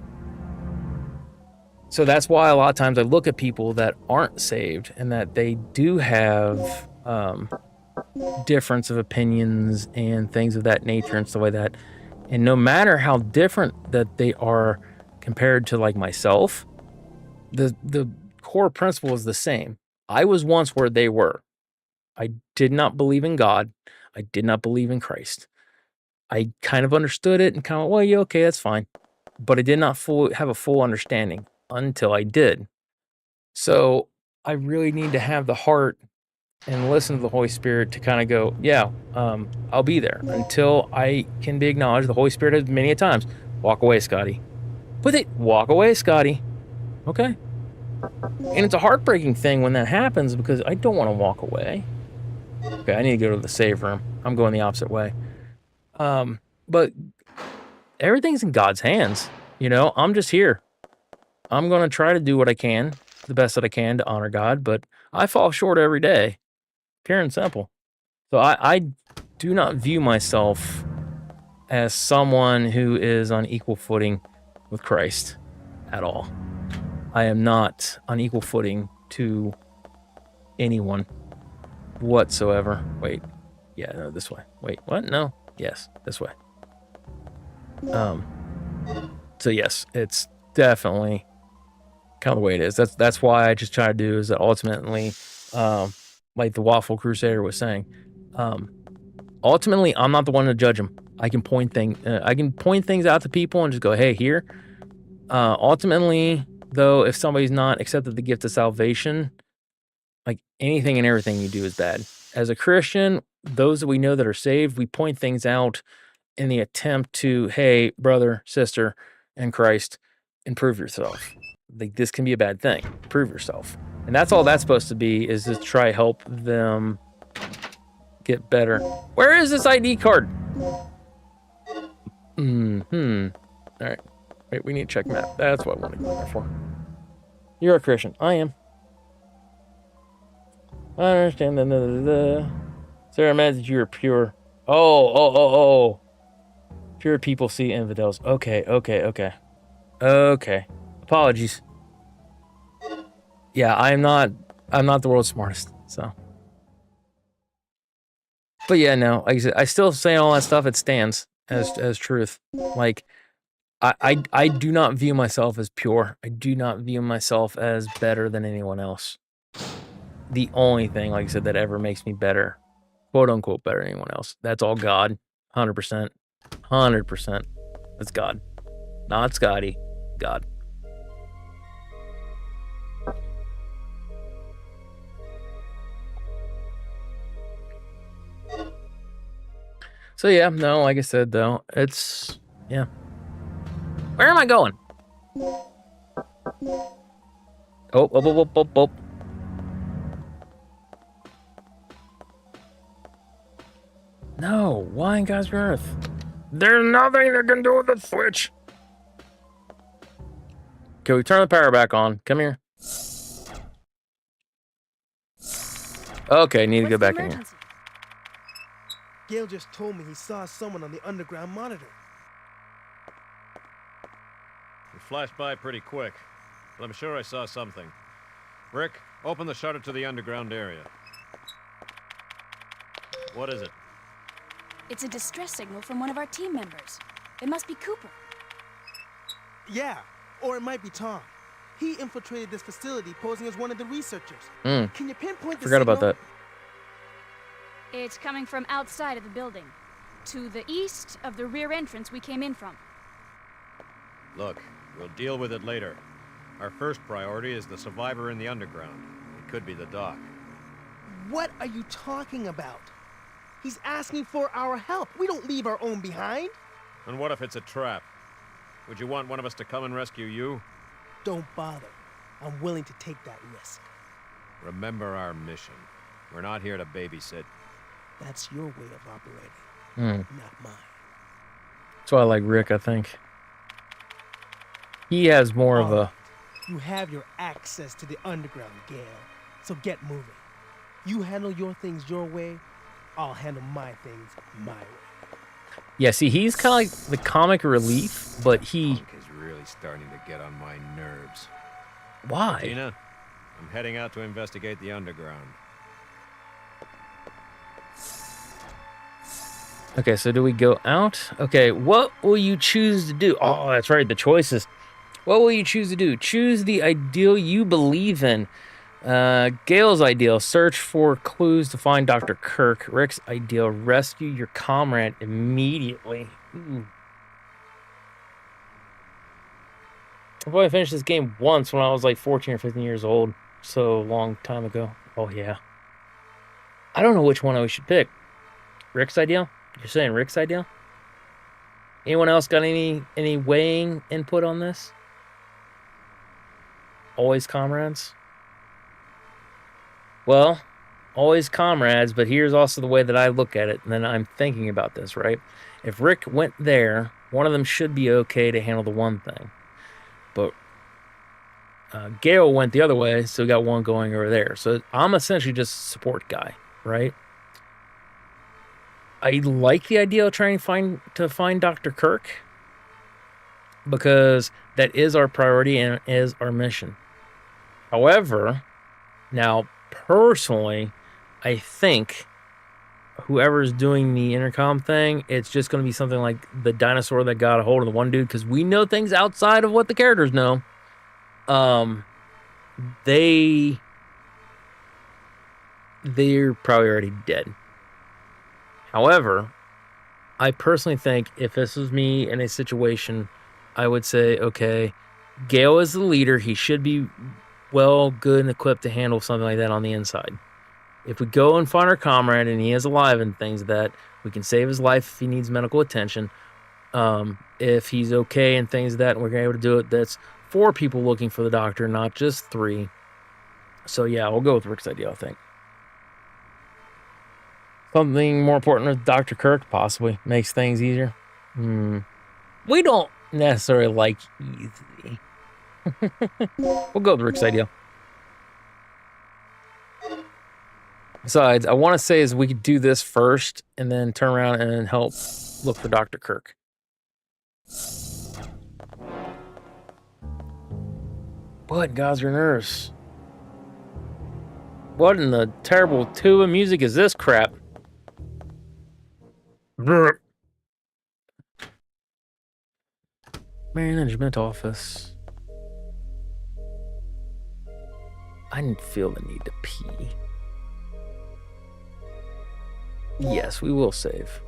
So that's why a lot of times I look at people that aren't saved and that they do have difference of opinions and things of that nature and stuff like that. And no matter how different that they are compared to like myself, the core principle is the same. I was once where they were. I did not believe in God. I did not believe in Christ. I kind of understood it and kind of, well, yeah, okay, that's fine. But I did not have a full understanding until I did. So I really need to have the heart and listen to the Holy Spirit to kind of go, yeah, I'll be there until I can be acknowledged. The Holy Spirit has many a times, walk away, Scotty. Walk away, Scotty. Okay. And it's a heartbreaking thing when that happens because I don't want to walk away. Okay, I need to go to the save room. I'm going the opposite way. But everything's in God's hands. You know, I'm just here. I'm going to try to do what I can, the best that I can to honor God, but I fall short every day. Pure and simple. So I do not view myself as someone who is on equal footing with Christ at all. I am not on equal footing to anyone whatsoever. Wait. Yeah, no, this way. Wait, what? No. Yes, this way. So yes, it's definitely kind of the way it is. That's why I just try to do is that ultimately, like the Waffle Crusader was saying, ultimately I'm not the one to judge them. I can point things out to people and just go, hey, here. Ultimately, though, if somebody's not accepted the gift of salvation, like anything and everything you do is bad. As a Christian, those that we know that are saved, we point things out in the attempt to, hey, brother, sister, in Christ, improve yourself. Like, this can be a bad thing. Prove yourself. And that's all that's supposed to be, is to try help them get better. Where is this ID card? All right. Wait, we need to check map. That's what I want to go there for. You're a Christian. I am. I understand. Sarah imagines you are pure. Oh. Pure people see infidels. Okay. Apologies. Yeah, I'm not the world's smartest, so. But yeah, no, like I said, I still say all that stuff, it stands as truth. Like, I do not view myself as pure. I do not view myself as better than anyone else. The only thing, like I said, that ever makes me better, quote unquote, better than anyone else, that's all God. 100%. 100%. That's God. Not Scotty. God. So yeah, no, like I said though, it's, yeah. Where am I going? Oh. No, why in God's earth? There's nothing that can do with the switch. Okay, we turn the power back on. Come here. Okay, need to go back in here. Gail just told me he saw someone on the underground monitor. It flashed by pretty quick, but I'm sure I saw something. Rick, open the shutter to the underground area. What is it? It's a distress signal from one of our team members. It must be Cooper. Yeah, or it might be Tom. He infiltrated this facility posing as one of the researchers. Can you pinpoint the Forgot signal? about that. It's coming from outside of the building, to the east of the rear entrance we came in from. Look, we'll deal with it later. Our first priority is the survivor in the underground. It could be the doc. What are you talking about? He's asking for our help. We don't leave our own behind. And what if it's a trap? Would you want one of us to come and rescue you? Don't bother. I'm willing to take that risk. Remember our mission. We're not here to babysit. That's your way of operating, not mine. That's why I like Rick, I think. He has more of a... You have your access to the underground, Gale. So get moving. You handle your things your way, I'll handle my things my way. Yeah, see, he's kind of like the comic relief, but he... Punk is really starting to get on my nerves. Why? Tina, I'm heading out to investigate the underground. Okay, so do we go out? Okay, what will you choose to do? Oh, that's right, the choices. What will you choose to do? Choose the ideal you believe in. Gale's ideal, search for clues to find Dr. Kirk. Rick's ideal, rescue your comrade immediately. Ooh. I've only finished this game once when I was like 14 or 15 years old. So long time ago. Oh, yeah. I don't know which one we should pick. Rick's ideal? You're saying Rick's ideal? Anyone else got any weighing input on this? Always comrades? Well, always comrades, but here's also the way that I look at it, and then I'm thinking about this, right? If Rick went there, one of them should be okay to handle the one thing. But Gale went the other way, so we got one going over there. So I'm essentially just a support guy, right? I like the idea of trying to find Dr. Kirk, because that is our priority and is our mission. However, now personally, I think whoever's doing the intercom thing, it's just going to be something like the dinosaur that got a hold of the one dude, because we know things outside of what the characters know. They're probably already dead. However, I personally think if this was me in a situation, I would say, okay, Gale is the leader. He should be well, good, and equipped to handle something like that on the inside. If we go and find our comrade and he is alive and things like that, we can save his life if he needs medical attention. If he's okay and things like that, and we're able to do it, that's 4 people looking for the doctor, not just 3. So yeah, we'll go with Rick's idea, I think. Something more important with Dr. Kirk possibly makes things easier. We don't necessarily like easy. We'll go with Rick's idea. Besides, I want to say is we could do this first and then turn around and help look for Dr. Kirk. What got your nerves? What in the terrible tuba music is this crap? Brr. Management office. I didn't feel the need to pee. Yes, we will save.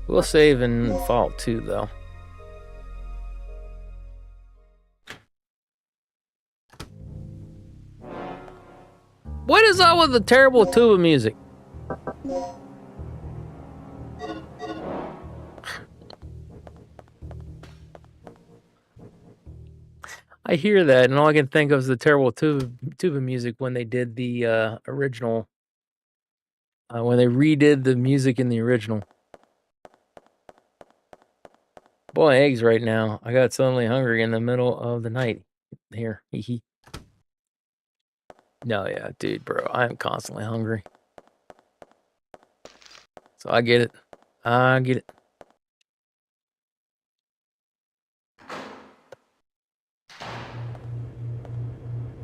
We'll save in Fallout 2, though. What is up with the terrible tuba music? I hear that, and all I can think of is the terrible tuba music when they did the original. When they redid the music in the original. Boy, eggs right now. I got suddenly hungry in the middle of the night. Here, hee. No, yeah, dude, bro. I am constantly hungry. So I get it. I get it.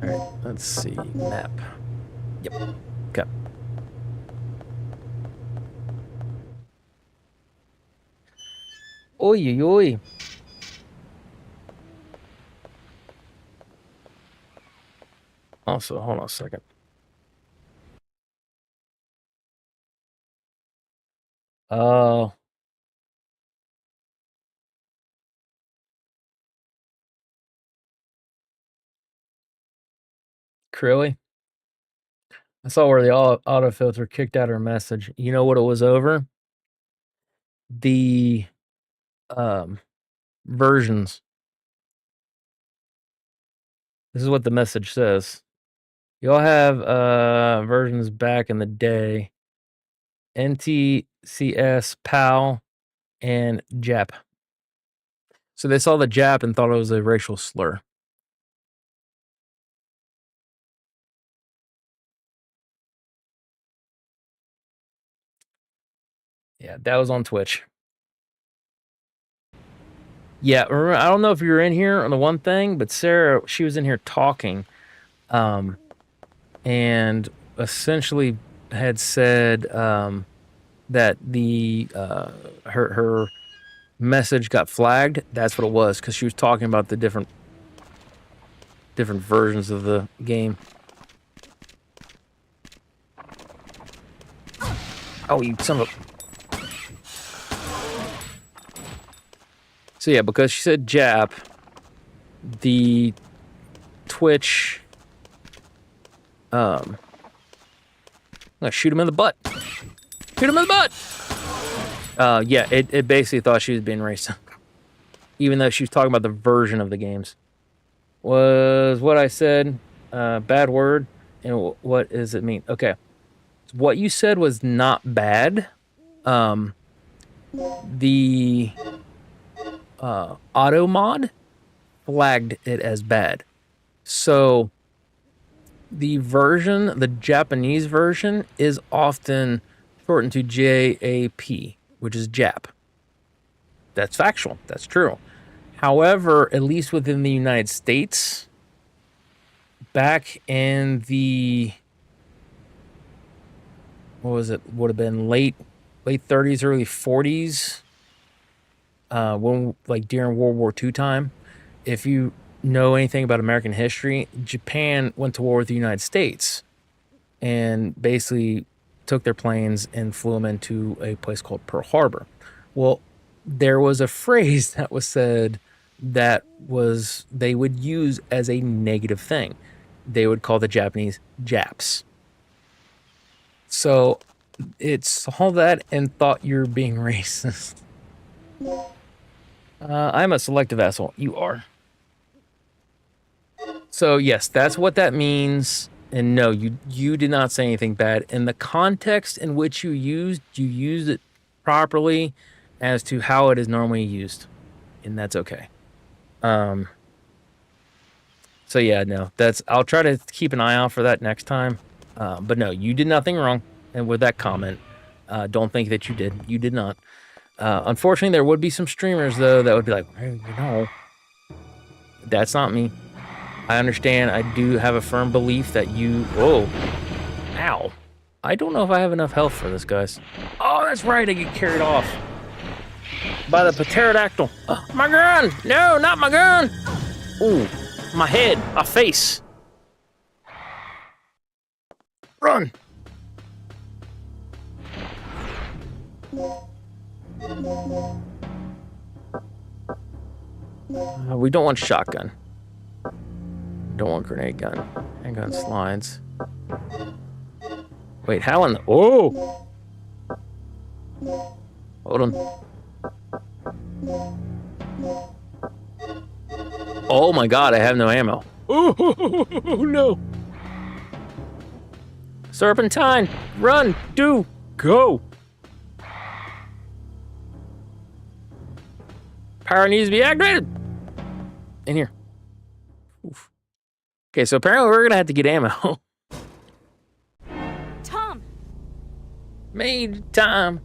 Alright, let's see. Map. Yep. Okay. Oi, oi, oi. Also, hold on a second. Crilly? I saw where the autofilter kicked out her message. You know what it was over? The versions. This is what the message says. Y'all have versions back in the day. NTCS, PAL, and JAP. So they saw the JAP and thought it was a racial slur. Yeah, that was on Twitch. Yeah, remember, I don't know if you were in here on the one thing, but Sarah, she was in here talking, and essentially had said that the her message got flagged. That's what it was, because she was talking about the different versions of the game. Oh, you son of a... So yeah, because she said Jap, the Twitch, I'm gonna shoot him in the butt. Shoot him in the butt! Yeah, it basically thought she was being racist. Even though she was talking about the version of the games. Was what I said, bad word, and what does it mean? Okay. What you said was not bad. The auto mod flagged it as bad. So the Japanese version is often shortened to JAP, which is Jap. That's factual. That's true. However, at least within the United States, back in the, what was it? Would have been late 30s, early 40s. When, like, during World War II time, if you know anything about American history, Japan went to war with the United States and basically took their planes and flew them into a place called Pearl Harbor. Well, there was a phrase that was said that they would use as a negative thing. They would call the Japanese Japs. So it saw that and thought you're being racist. I'm a selective asshole. You are. So yes, that's what that means. And no, you did not say anything bad. In the context in which you used it properly as to how it is normally used. And that's okay. So yeah, no, I'll try to keep an eye out for that next time. But no, you did nothing wrong. And with that comment, don't think that you did. You did not. Unfortunately, there would be some streamers, though, that would be like, hey, that's not me. I understand. I do have a firm belief that you... Whoa. Ow. I don't know if I have enough health for this, guys. Oh, that's right. I get carried off by the pterodactyl. Oh, my gun! No, not my gun! Ooh, my head, my face. Run! We don't want shotgun. Don't want grenade gun. Handgun slides. Wait, how in the... Oh! Hold on. Oh my god, I have no ammo. Oh, no. Serpentine! Run! Do! Go! Power needs to be activated! In here. Oof. Okay, so apparently we're gonna have to get ammo. Tom! Made time.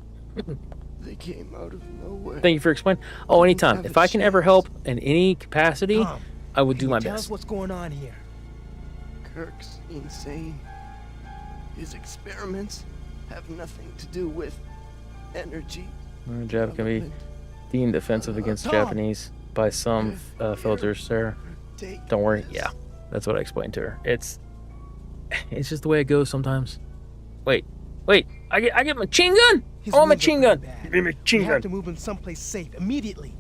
They came out of nowhere. Thank you for explaining. Oh, anytime. If I can ever help in any capacity, Tom, I would do my tell us best. what's going on here. Kirk's insane. His experiments have nothing to do with energy. Jap can be deemed offensive against Japanese by some filters, sir. Don't worry. Yeah, that's what I explained to her. It's just the way it goes sometimes. Wait. I get my machine gun. His Oh, wounds are machine gun. pretty bad. Give me a machine We have gun. to move him someplace safe immediately.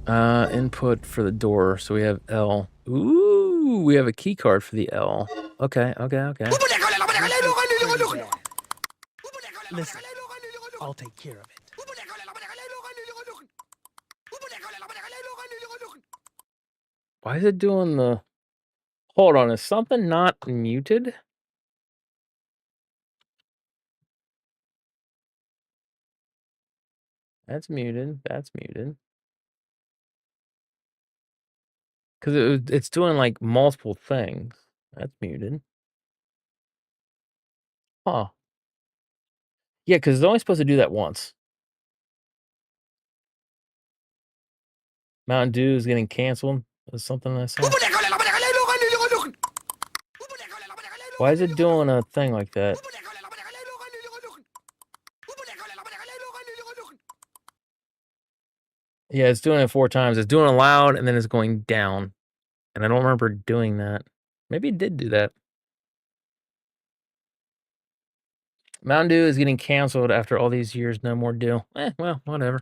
Input for the door. So we have L. Ooh, we have a key card for the L. Okay. Listen, I'll take care of it. Why is it doing the... Hold on, is something not muted? That's muted. That's muted. Because it's doing like multiple things. That's muted. Huh. Yeah, because it's only supposed to do that once. Mountain Dew is getting canceled. Is something I saw. Why is it doing a thing like that? Yeah, it's doing it 4 times. It's doing it loud and then it's going down. And I don't remember doing that. Maybe it did do that. Mountain Dew is getting canceled after all these years. No more Dew. Well, whatever.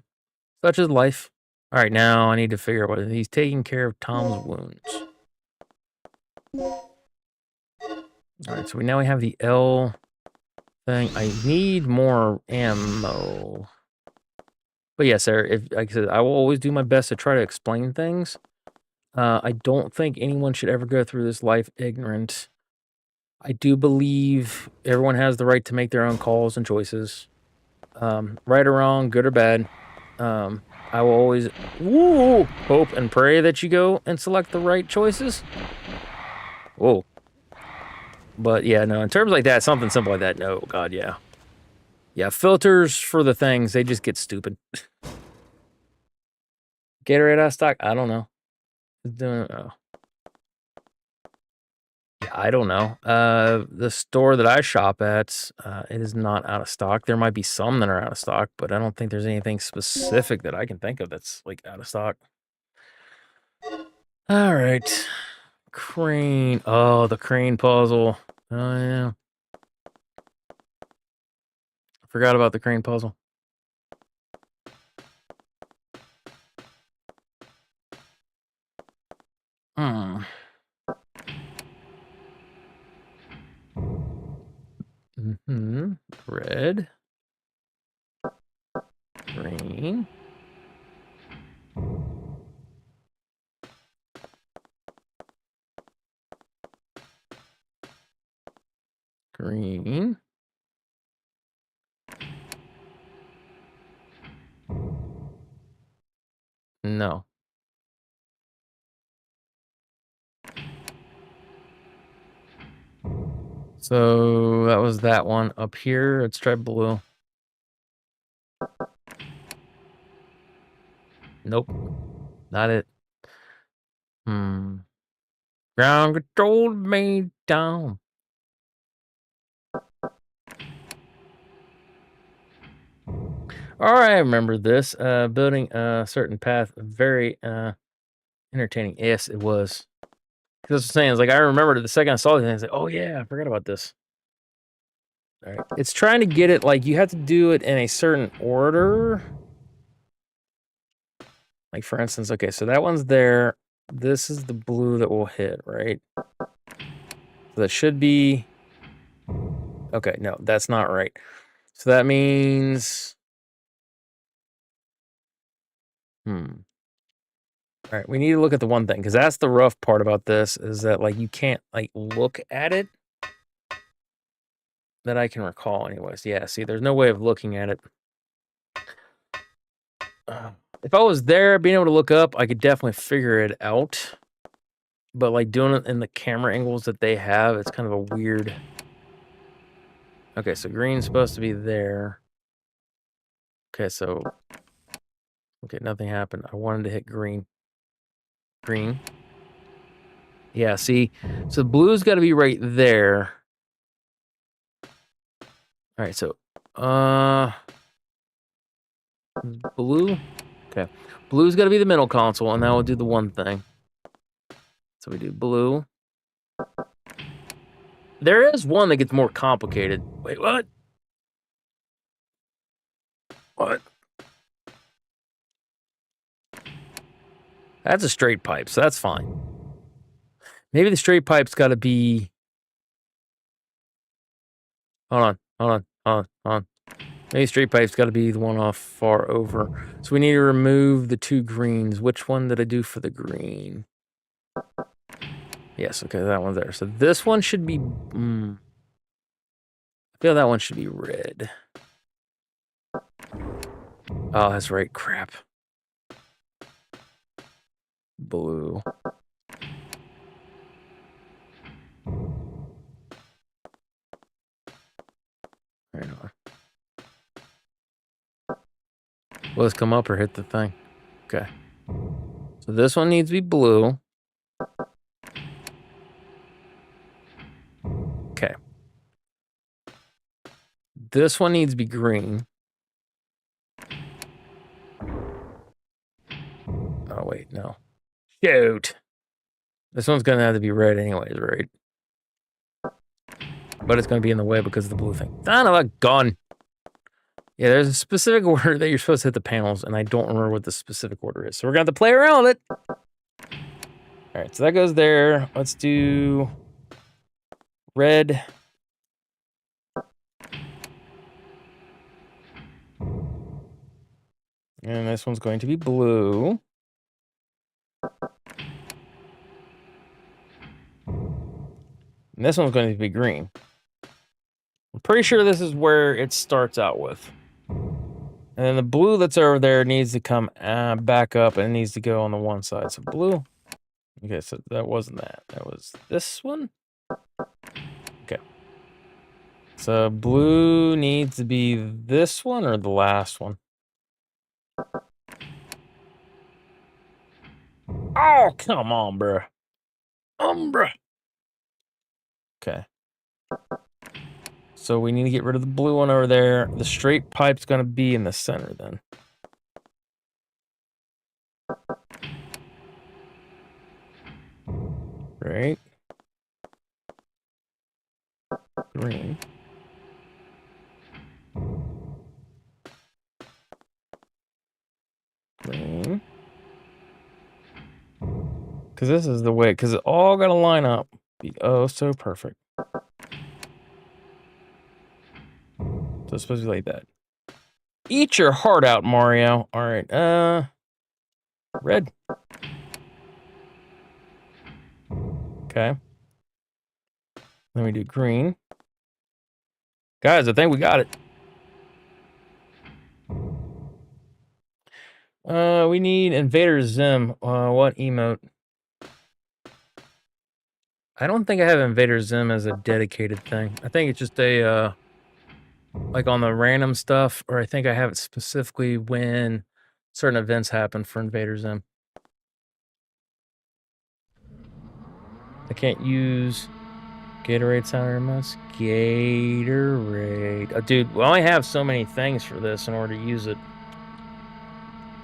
Such is life. All right, now I need to figure out what he's taking care of Tom's wounds. All right, so now we have the L thing. I need more ammo. But yes, sir, if like I said, I will always do my best to try to explain things. I don't think anyone should ever go through this life ignorant. I do believe everyone has the right to make their own calls and choices. Right or wrong, good or bad. I will always hope and pray that you go and select the right choices. Whoa. But yeah, no, in terms like that, something simple like that, no, God, yeah. Yeah, filters for the things, they just get stupid. Gatorade out of stock? I don't know. Yeah, I don't know. The store that I shop at, it is not out of stock. There might be some that are out of stock, but I don't think there's anything specific that I can think of that's like out of stock. All right. Crane. Oh, the crane puzzle. Oh, yeah. Forgot about the crane puzzle. Red. Green. Green. No. So that was that one. Up here, let's try blue. Nope. Not it. Ground controlled me down. All right, I remember this. Building a certain path. Very entertaining. Yes, it was. Because I'm saying, it's like I remembered it the second I saw it, and I was like, oh yeah, I forgot about this. All right. It's trying to get it, like, you have to do it in a certain order. Like, for instance, okay, so that one's there. This is the blue that will hit, right? So that should be... Okay, no, that's not right. So that means... All right, we need to look at the one thing, because that's the rough part about this, is that, like, you can't, like, look at it. That I can recall, anyways. Yeah, see, there's no way of looking at it. If I was there, being able to look up, I could definitely figure it out. But, like, doing it in the camera angles that they have, it's kind of a weird... Okay, so green's supposed to be there. Okay, so... Okay, nothing happened. I wanted to hit green. Green. Yeah, see? So blue's got to be right there. All right, so... Blue? Okay. Blue's got to be the middle console, and now we'll do the one thing. So we do blue. There is one that gets more complicated. Wait, what? What? That's a straight pipe, so that's fine. Maybe the straight pipe's got to be... Hold on. Maybe straight pipe's got to be the one off far over. So we need to remove the 2 greens. Which one did I do for the green? Yes, okay, that one's there. So this one should be... I feel that one should be red. Oh, that's right. Crap. Blue. Right on. Will this come up or hit the thing? Okay. So this one needs to be blue. Okay. This one needs to be green. Oh, wait, no. Shoot! This one's gonna have to be red anyways, right? But it's gonna be in the way because of the blue thing. Son of a gun! Yeah, there's a specific order that you're supposed to hit the panels, and I don't remember what the specific order is. So we're gonna have to play around with it. Alright, so that goes there. Let's do red. And this one's going to be blue. And this one's going to be green. I'm pretty sure this is where it starts out with. And then the blue that's over there needs to come back up and it needs to go on the one side. So blue. Okay, so that wasn't that. That was this one. Okay. So blue needs to be this one or the last one. Oh, come on, bruh. Bruh. Okay. So we need to get rid of the blue one over there. The straight pipe's going to be in the center then. Right. Green. Green. Because this is the way, because it all got to line up. Be oh so perfect. So it's supposed to be like that. Eat your heart out, Mario. All right. Red. Okay. Then we do green. Guys, I think we got it. We need Invader Zim. What emote? I don't think I have Invader Zim as a dedicated thing. I think it's just a, like on the random stuff, or I think I have it specifically when certain events happen for Invader Zim. I can't use Gatorade sound remotes. Gatorade. Oh, dude, we only have so many things for this in order to use it.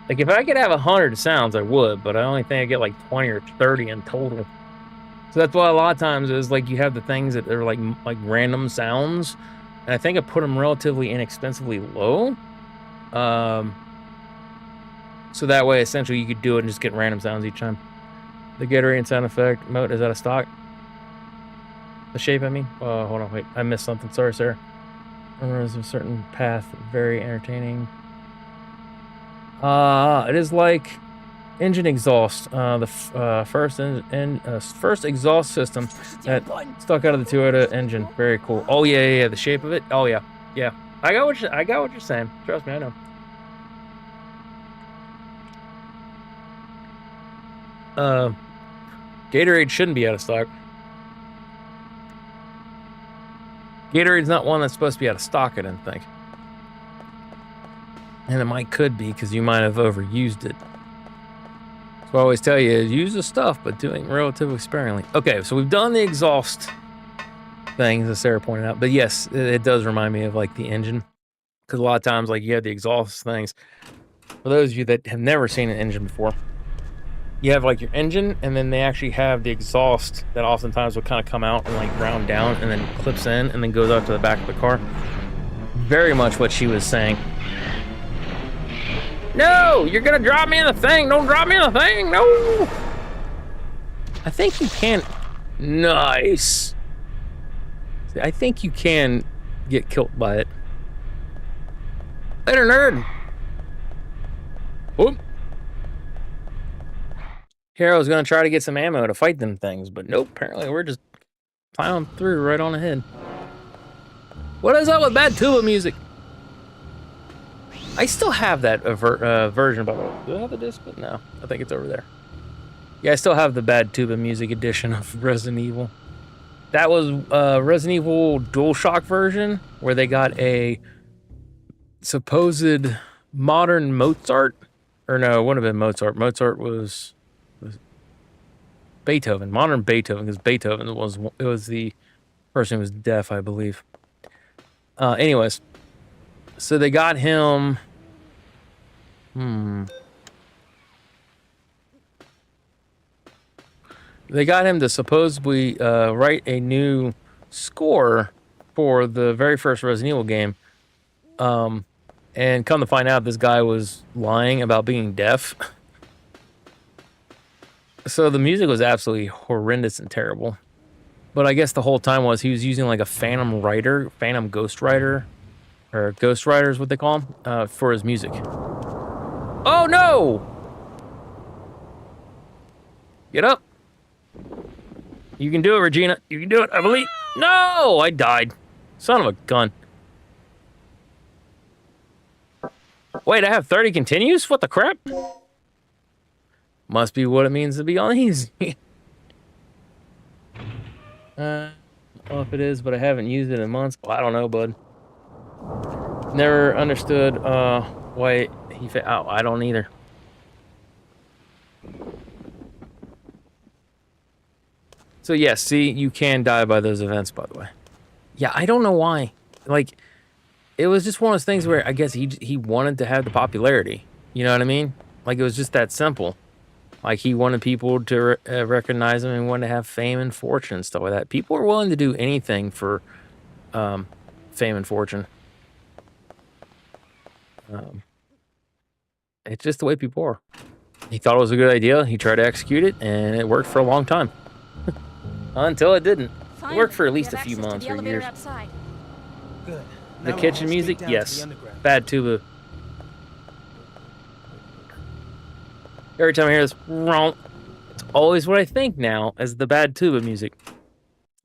Like, if I could have 100 sounds, I would, but I only think I get like 20 or 30 in total. So that's why a lot of times is like you have the things that are like random sounds, and I think I put them relatively inexpensively low. So that way, essentially, you could do it and just get random sounds each time. The Gatorade sound effect mode is out of stock. The shape, I mean. Hold on, wait, I missed something. Sorry, sir. There's a certain path, very entertaining. It is like engine exhaust. The first exhaust system that stuck out of the Toyota engine. Very cool. Oh yeah. The shape of it. Oh yeah. I got what you're saying. Trust me, I know. Gatorade shouldn't be out of stock. Gatorade's not one that's supposed to be out of stock, I didn't think. And it could be, because you might have overused it. So I always tell you, use the stuff, but doing relatively sparingly. Okay, so we've done the exhaust things, as Sarah pointed out. But yes, it does remind me of like the engine. Because a lot of times, like, you have the exhaust things. For those of you that have never seen an engine before, you have like your engine, and then they actually have the exhaust that oftentimes will kind of come out and like round down and then clips in and then goes out to the back of the car. Very much what she was saying. No, you're gonna drop me in the thing. Don't drop me in the thing. No. I think you can. Nice. I think you can get killed by it. Later, nerd. Whoop. Hero's gonna try to get some ammo to fight them things, but nope. Apparently, we're just plowing through right on ahead. What is up with bad tuba music? I still have that version, by the way. Do I have the disc? No, I think it's over there. Yeah, I still have the bad tuba music edition of Resident Evil. That was Resident Evil DualShock version, where they got a supposed modern Mozart. Or no, it wouldn't have been Mozart. Mozart was Beethoven, modern Beethoven, because Beethoven was the person who was deaf, I believe. Anyways, so they got him. They got him to supposedly write a new score for the very first Resident Evil game. And come to find out, this guy was lying about being deaf. So the music was absolutely horrendous and terrible. But I guess the whole time he was using like a phantom ghostwriter, or ghostwriter is what they call him, for his music. Oh no! Get up. You can do it, Regina. You can do it, I believe. No! I died. Son of a gun. Wait, I have 30 continues? What the crap? Must be what it means to be on easy. I don't know if it is, but I haven't used it in months. Well, I don't know, bud. Never understood why he I don't either. So yes, see, you can die by those events, by the way. Yeah, I don't know why. Like, it was just one of those things where I guess he wanted to have the popularity. You know what I mean? Like, it was just that simple. Like, he wanted people to recognize him and wanted to have fame and fortune and stuff like that. People are willing to do anything for fame and fortune. It's just the way people are. He thought it was a good idea. He tried to execute it, and it worked for a long time. Until it didn't. It worked for at least a few months or years. Good. The kitchen music, yes. Bad tuba. Every time I hear this, it's always what I think now as the bad tuba music.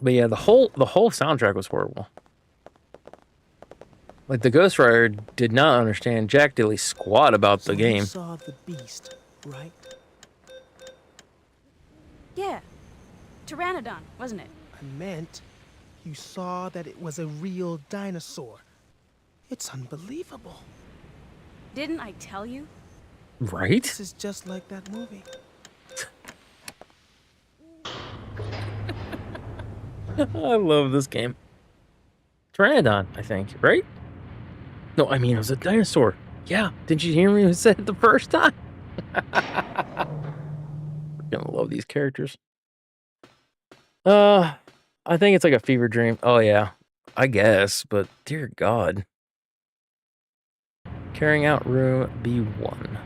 But yeah, the whole soundtrack was horrible. Like, the ghostwriter did not understand jack diddly squat about the game. You saw the beast, right? Yeah. Pteranodon, wasn't it? I meant you saw that it was a real dinosaur. It's unbelievable. Didn't I tell you? Right? This is just like that movie. I love this game. Pteranodon, I think, right? No, I mean, it was a dinosaur. Yeah, didn't you hear me say it the first time? We're gonna love these characters. I think it's like a fever dream. Oh yeah, I guess, but dear God. Carrying out room B1.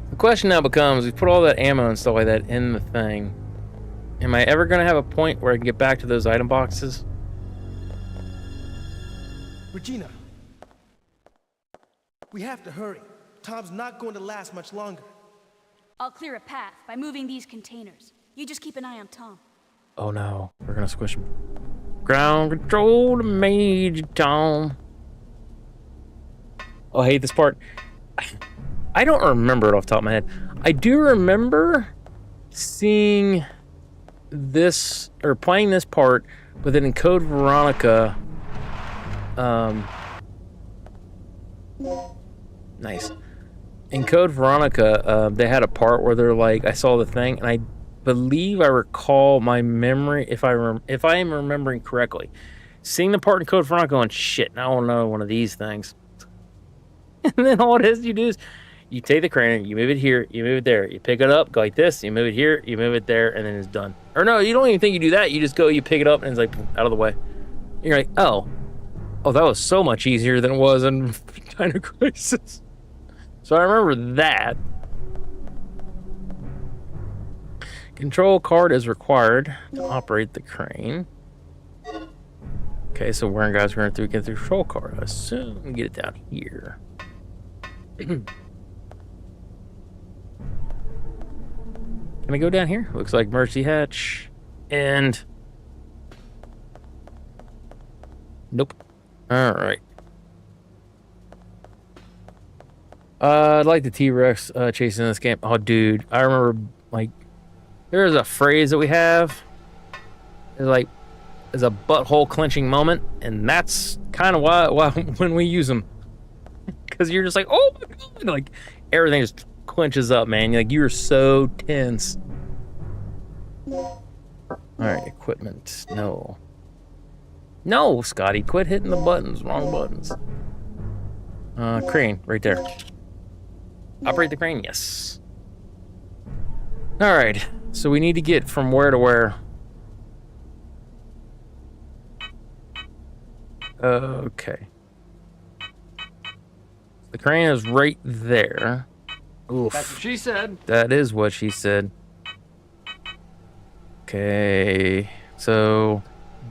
The question now becomes, we put all that ammo and stuff like that in the thing. Am I ever going to have a point where I can get back to those item boxes? Regina, we have to hurry. Tom's not going to last much longer. I'll clear a path by moving these containers. You just keep an eye on Tom. Oh no, we're going to squish him. Ground control to Major Tom. Oh, I hate this part. I don't remember it off the top of my head. I do remember seeing this, or playing this part, but then in Code Veronica, nice. In Code Veronica, they had a part where they're like, I saw the thing, and I believe I recall my memory, if I am remembering correctly, seeing the part in Code Veronica going, shit, now I want to know one of these things. And then all it is you do is, you take the crane, you move it here, you move it there, you pick it up, go like this, you move it here, you move it there, and then it's done. Or no, you don't even think you do that, you just go, you pick it up, and it's like, out of the way. And you're like, oh, that was so much easier than it was in Dino Crisis. So I remember that. Control card is required to operate the crane. Okay, so we're guys going to get the control card. I assume we get it down here. Can I go down here? Looks like Mercy Hatch. And nope. All right. I like the T-Rex chasing this game. Oh, dude, I remember like there's a phrase that we have. It's like is a butthole clenching moment, and that's kind of why when we use them, because you're just like, oh my god, like everything just clenches up, man. Like you're so tense. All right, equipment. No, Scotty, quit hitting the buttons. Wrong buttons. Crane right there. Operate the crane. Yes. All right. So we need to get from where to where. Okay. The crane is right there. Oof. That's what she said. That is what she said. Okay. So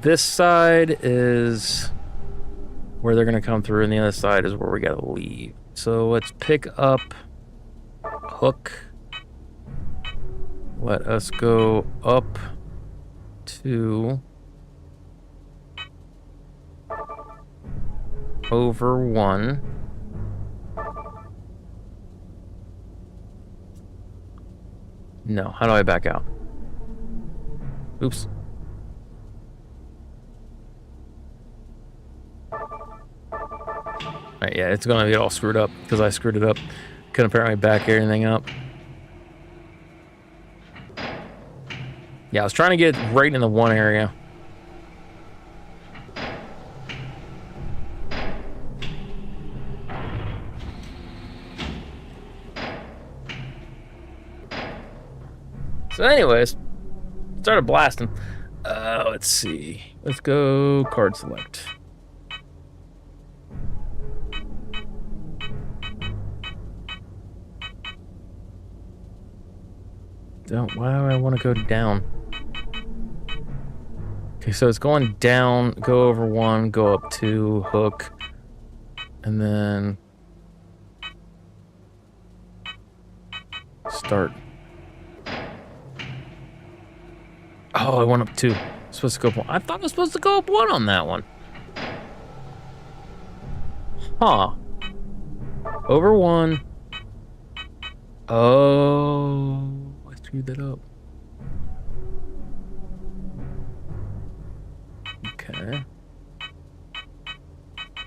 this side is where they're going to come through, and the other side is where we got to leave. So let's pick up Hook. Let us go up to over 1. No, how do I back out? Oops. Alright, yeah, it's gonna get all screwed up because I screwed it up. Couldn't apparently back everything up. Yeah, I was trying to get right in the one area. So anyways, started blasting. Let's see. Let's go card select. Why do I want to go down? Okay, so it's going down, go over 1, go up 2, hook, and then start. Oh, I went up 2. Supposed to go up 1. I thought I was supposed to go up 1 on that one. Huh. Over 1. Oh, I screwed that up. Okay.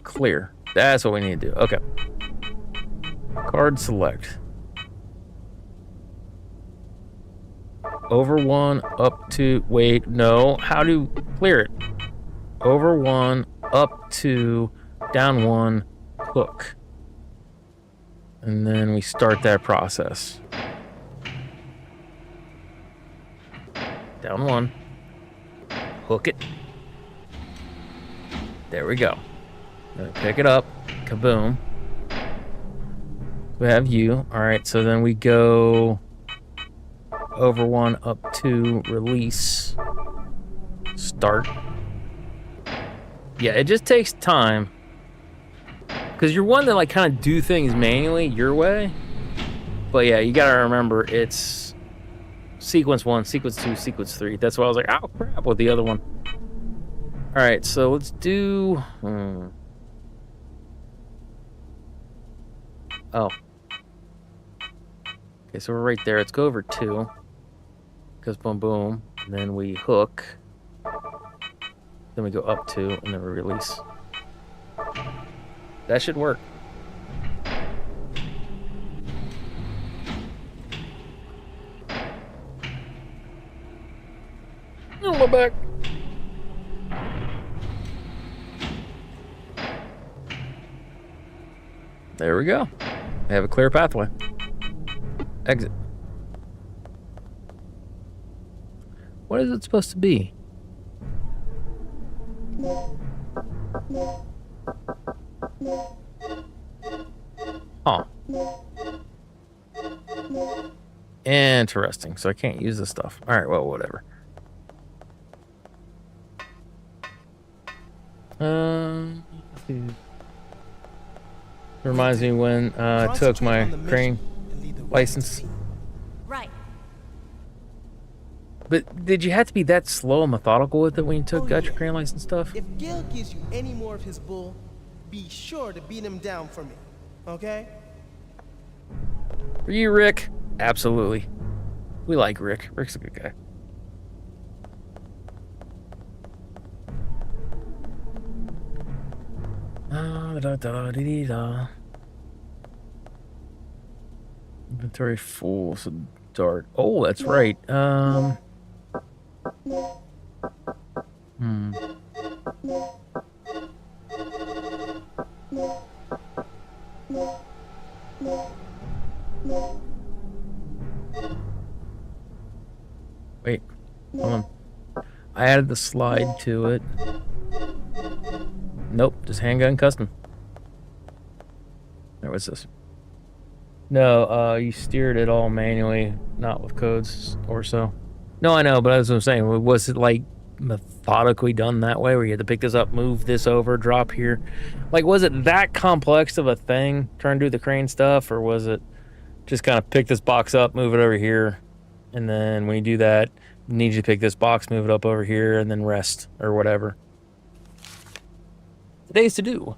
Clear. That's what we need to do. Okay. Card select. Over 1, up 2. Wait, no. How to clear it? Over 1, up 2, down 1, hook. And then we start that process. Down 1. Hook it. There we go. Then pick it up. Kaboom. We have you. Alright, so then we go over 1, up 2, release. Start. Yeah, it just takes time. Because you're one that like kind of do things manually your way. But yeah, you gotta remember it's sequence 1, sequence 2, sequence 3. That's why I was like, oh crap, with the other one. Alright, so let's do... Oh. Okay, so we're right there. Let's go over 2. Because boom, boom. And then we hook. Then we go up 2, and then we release. That should work. Oh, my back. There we go. I have a clear pathway. Exit. What is it supposed to be? Huh. Interesting. So I can't use this stuff. All right, well, whatever. Reminds me when I took my crane license. Right. But did you have to be that slow and methodical with it when you got your crane license stuff? If Gil gives you any more of his bull, be sure to beat him down for me, okay? For you, Rick? Absolutely. We like Rick. Rick's a good guy. Inventory full, so dart. Oh, that's right. Wait, hold on. I added the slide to it. Nope, just handgun custom. What's this? No, you steered it all manually, not with codes or so. No, I know, but that's what I'm saying. Was it like methodically done that way, where you had to pick this up, move this over, drop here? Like, was it that complex of a thing, trying to do the crane stuff, or was it just kind of pick this box up, move it over here, and then when you do that, you need you to pick this box, move it up over here, and then rest, or whatever. Today's to do.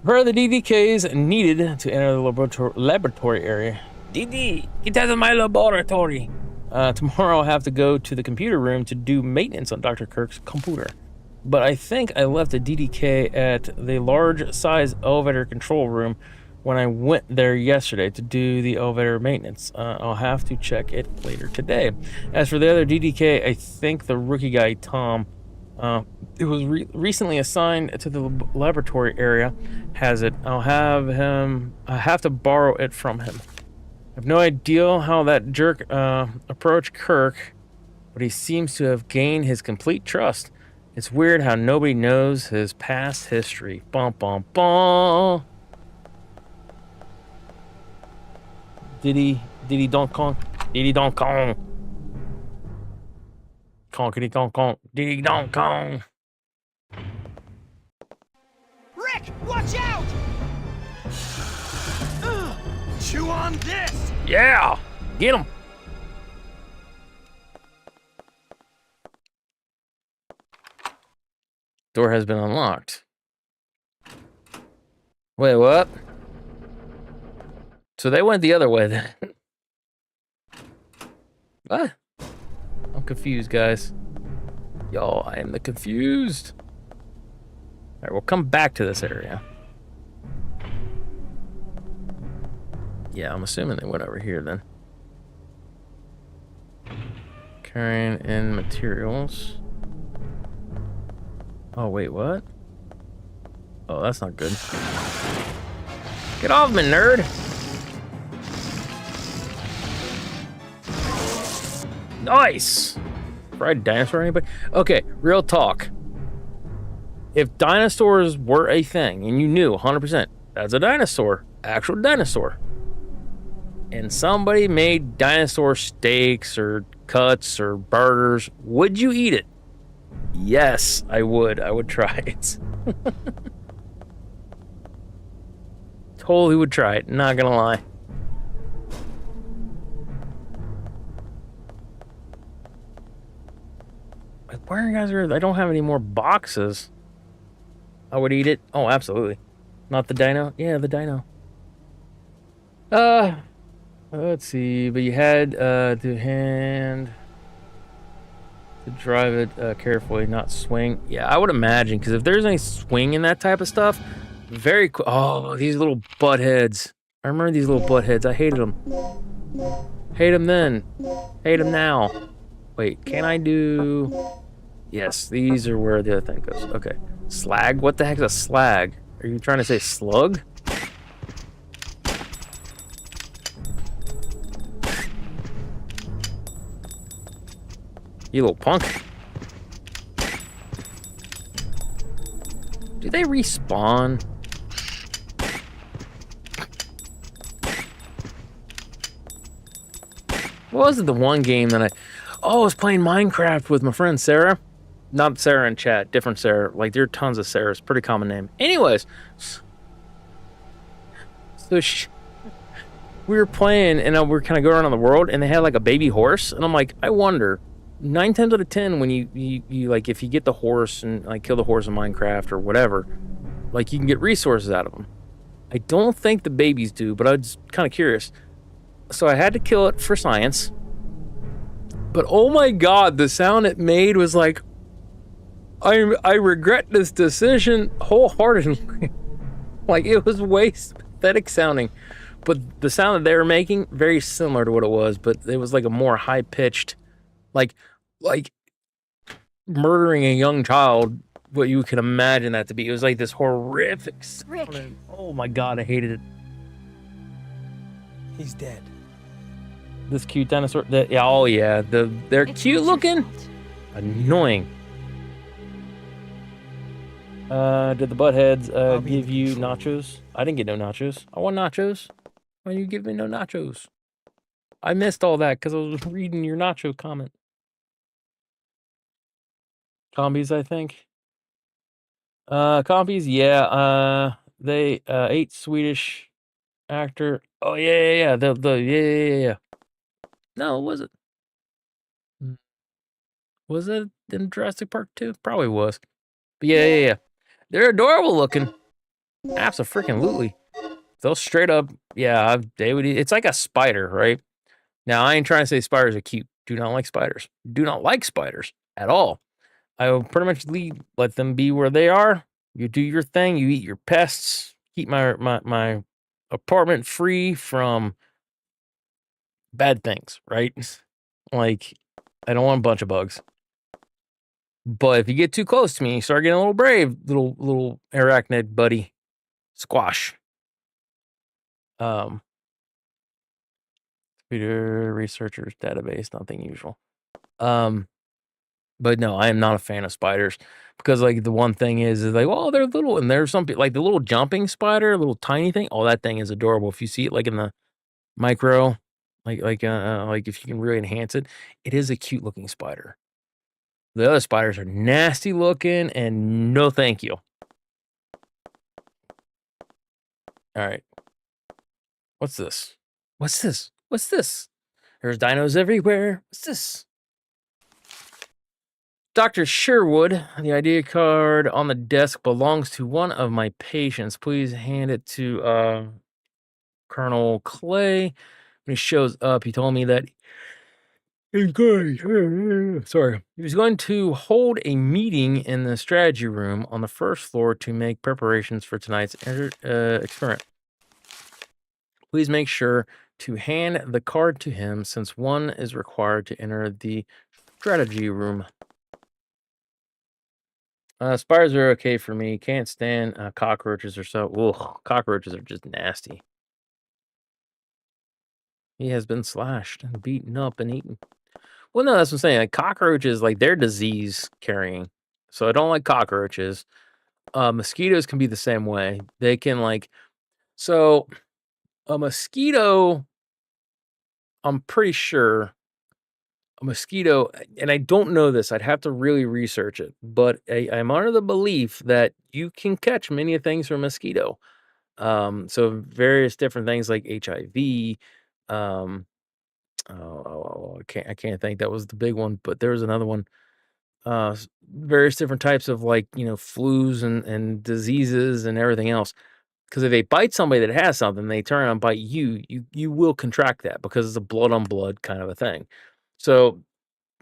Prepare the DDKs needed to enter the laboratory area. DD, get out of my laboratory. Tomorrow I'll have to go to the computer room to do maintenance on Dr. Kirk's computer. But I think I left a DDK at the large size elevator control room when I went there yesterday to do the elevator maintenance. I'll have to check it later today. As for the other DDK, I think the rookie guy, Tom, it was recently assigned to the laboratory area, has it. I have to borrow it from him. I have no idea how that jerk approached Kirk, but he seems to have gained his complete trust. It's weird how nobody knows his past history. Bum bum bum. Diddy Donk Kong. Diddy Donk Kong. Conkity conk conk. Diddy Donk Kong. Rick, watch out! Chew on this! Yeah! Get him! Door has been unlocked. Wait, what? So they went the other way then. What? I'm confused, guys. Y'all, I am the confused. Alright, we'll come back to this area. Yeah, I'm assuming they went over here then. Carrying in materials. Oh, wait, what? Oh, that's not good. Get off me, nerd! Nice! Fried dinosaur, anybody? Okay, real talk. If dinosaurs were a thing, and you knew 100% that's a dinosaur, actual dinosaur, and somebody made dinosaur steaks or cuts or burgers, would you eat it? Yes, I would. I would try it. Totally would try it, not gonna lie. Where you guys are? I don't have any more boxes. I would eat it. Oh, absolutely. Not the dino? Yeah, the dino. Let's see. But you had to drive it carefully, not swing. Yeah, I would imagine, because if there's any swing in that type of stuff, very cool. Oh, these little butt heads. I remember these little butt heads. I hated them. Hate them then. Hate them now. Wait, can I do... Yes, these are where the other thing goes. Okay. Slag? What the heck is a slag? Are you trying to say slug? You little punk. Do they respawn? What was it? The one game that I was playing Minecraft with my friend Sarah. Not Sarah in chat, different Sarah. Like there are tons of Sarahs, pretty common name. Anyways, so we were playing and we were kind of going around the world, and they had like a baby horse, and I'm like, I wonder, 9 times out of 10, when you like if you get the horse and like kill the horse in Minecraft or whatever, like you can get resources out of them. I don't think the babies do, but I was kind of curious. So I had to kill it for science. But oh my god, the sound it made was like, I regret this decision wholeheartedly. Like it was way pathetic sounding. But the sound that they were making, very similar to what it was, but it was like a more high pitched, like murdering a young child, what you can imagine that to be. It was like this horrific sound. Oh my god, I hated it. He's dead. This cute dinosaur. They're cute looking. Annoying. Did the buttheads give you nachos? I didn't get no nachos. I want nachos. Why you give me no nachos? I missed all that because I was reading your nacho comment. Combies, I think. Combies, yeah. They 8 Swedish actor. Oh yeah. Yeah. No, was it? Was it in Jurassic Park 2? Probably was. But yeah. They're adorable looking. Abso-freaking-lutely. They'll straight up, yeah, they would. It's like a spider, right? Now, I ain't trying to say spiders are cute. Do not like spiders. Do not like spiders at all. I will pretty much let them be where they are. You do your thing. You eat your pests. Keep my apartment free from bad things, right? Like, I don't want a bunch of bugs. But if you get too close to me, you start getting a little brave, little arachnid buddy. Squash. Computer researchers database, nothing usual. But no, I am not a fan of spiders because like the one thing is like, well, they're little, and there's some like the little jumping spider, little tiny thing. Oh, that thing is adorable. If you see it like in the micro, like if you can really enhance it, it is a cute looking spider. The other spiders are nasty looking, and no thank you. All right. What's this? There's dinos everywhere. What's this? Dr. Sherwood, the ID card on the desk belongs to one of my patients. Please hand it to Colonel Clay. When he shows up, he told me that he's going. Sorry. He was going to hold a meeting in the strategy room on the first floor to make preparations for tonight's experiment. Please make sure to hand the card to him since one is required to enter the strategy room. Spiders are okay for me. Can't stand cockroaches or so. Ugh, cockroaches are just nasty. He has been slashed and beaten up and eaten. Well, no, that's what I'm saying. Like cockroaches, like they're disease carrying. So I don't like cockroaches. Mosquitoes can be the same way. They can like, so a mosquito, I'm pretty sure a mosquito, and I don't know this, I'd have to really research it, but I'm under the belief that you can catch many things from mosquito. So various different things like HIV. I can't think, that was the big one, but there was another one. Various different types of like, flus and diseases and everything else. Because if they bite somebody that has something, they turn around and bite you, you will contract that because it's a blood on blood kind of a thing. So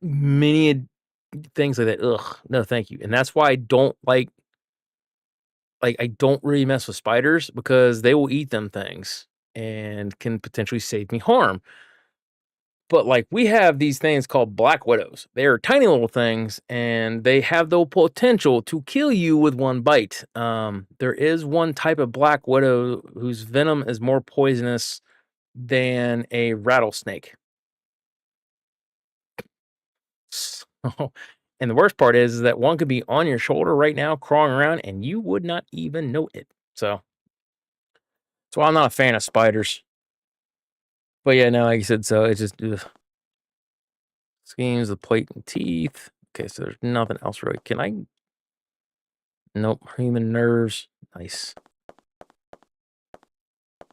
many things like that. Ugh, no, thank you. And that's why I don't like I don't really mess with spiders because they will eat them things and can potentially save me harm. But like we have these things called black widows. They are tiny little things and they have the potential to kill you with one bite. There is one type of black widow whose venom is more poisonous than a rattlesnake. So, and the worst part is that one could be on your shoulder right now, crawling around, and you would not even know it. So, that's why I'm not a fan of spiders. But yeah, no, like I said, so it's just, ugh. Schemes, the plate and teeth. Okay, so there's nothing else really. Can I? Nope. Human nerves. Nice.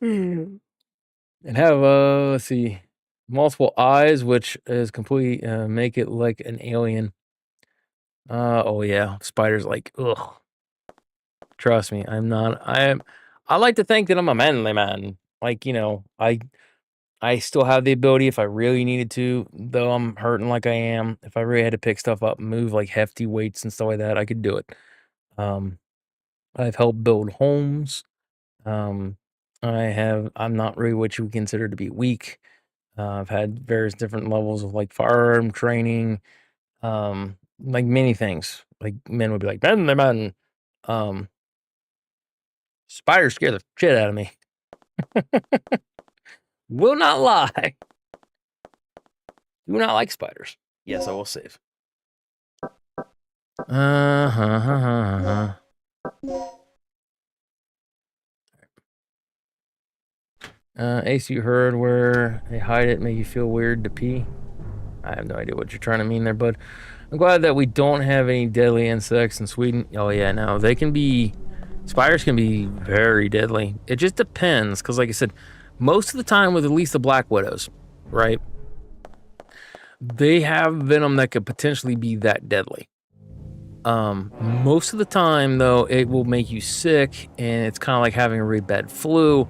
And have let's see, multiple eyes, which is complete make it like an alien. Oh yeah, spiders like ugh. Trust me, I'm not. I like to think that I'm a manly man. Like, you know, I still have the ability if I really needed to, though I'm hurting like I am. If I really had to pick stuff up and move like hefty weights and stuff like that, I could do it. I've helped build homes. I'm not really what you would consider to be weak. I've had various different levels of like firearm training, like many things. Like men would be like, man, they're man. Spiders scare the shit out of me. Will not lie. Do not like spiders. Yes, I will save. Ace, you heard where they hide it, make you feel weird to pee? I have no idea what you're trying to mean there, bud. I'm glad that we don't have any deadly insects in Sweden. Oh yeah, no, they can be, spiders can be very deadly. It just depends, because like I said, most of the time with at least the black widows, right? They have venom that could potentially be that deadly. Most of the time though, it will make you sick, and it's kind of like having a really bad flu.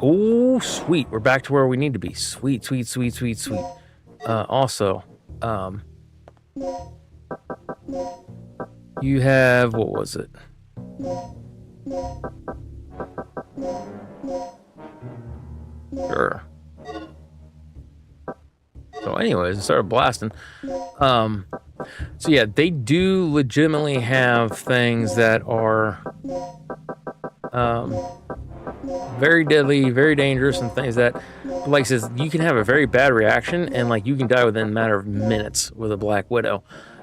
Oh sweet, we're back to where we need to be. Sweet. Also, you have, what was it? Sure. So anyways, I started blasting. So yeah, they do legitimately have things that are very deadly, very dangerous, and things that, like I says, you can have a very bad reaction and like you can die within a matter of minutes with a black widow.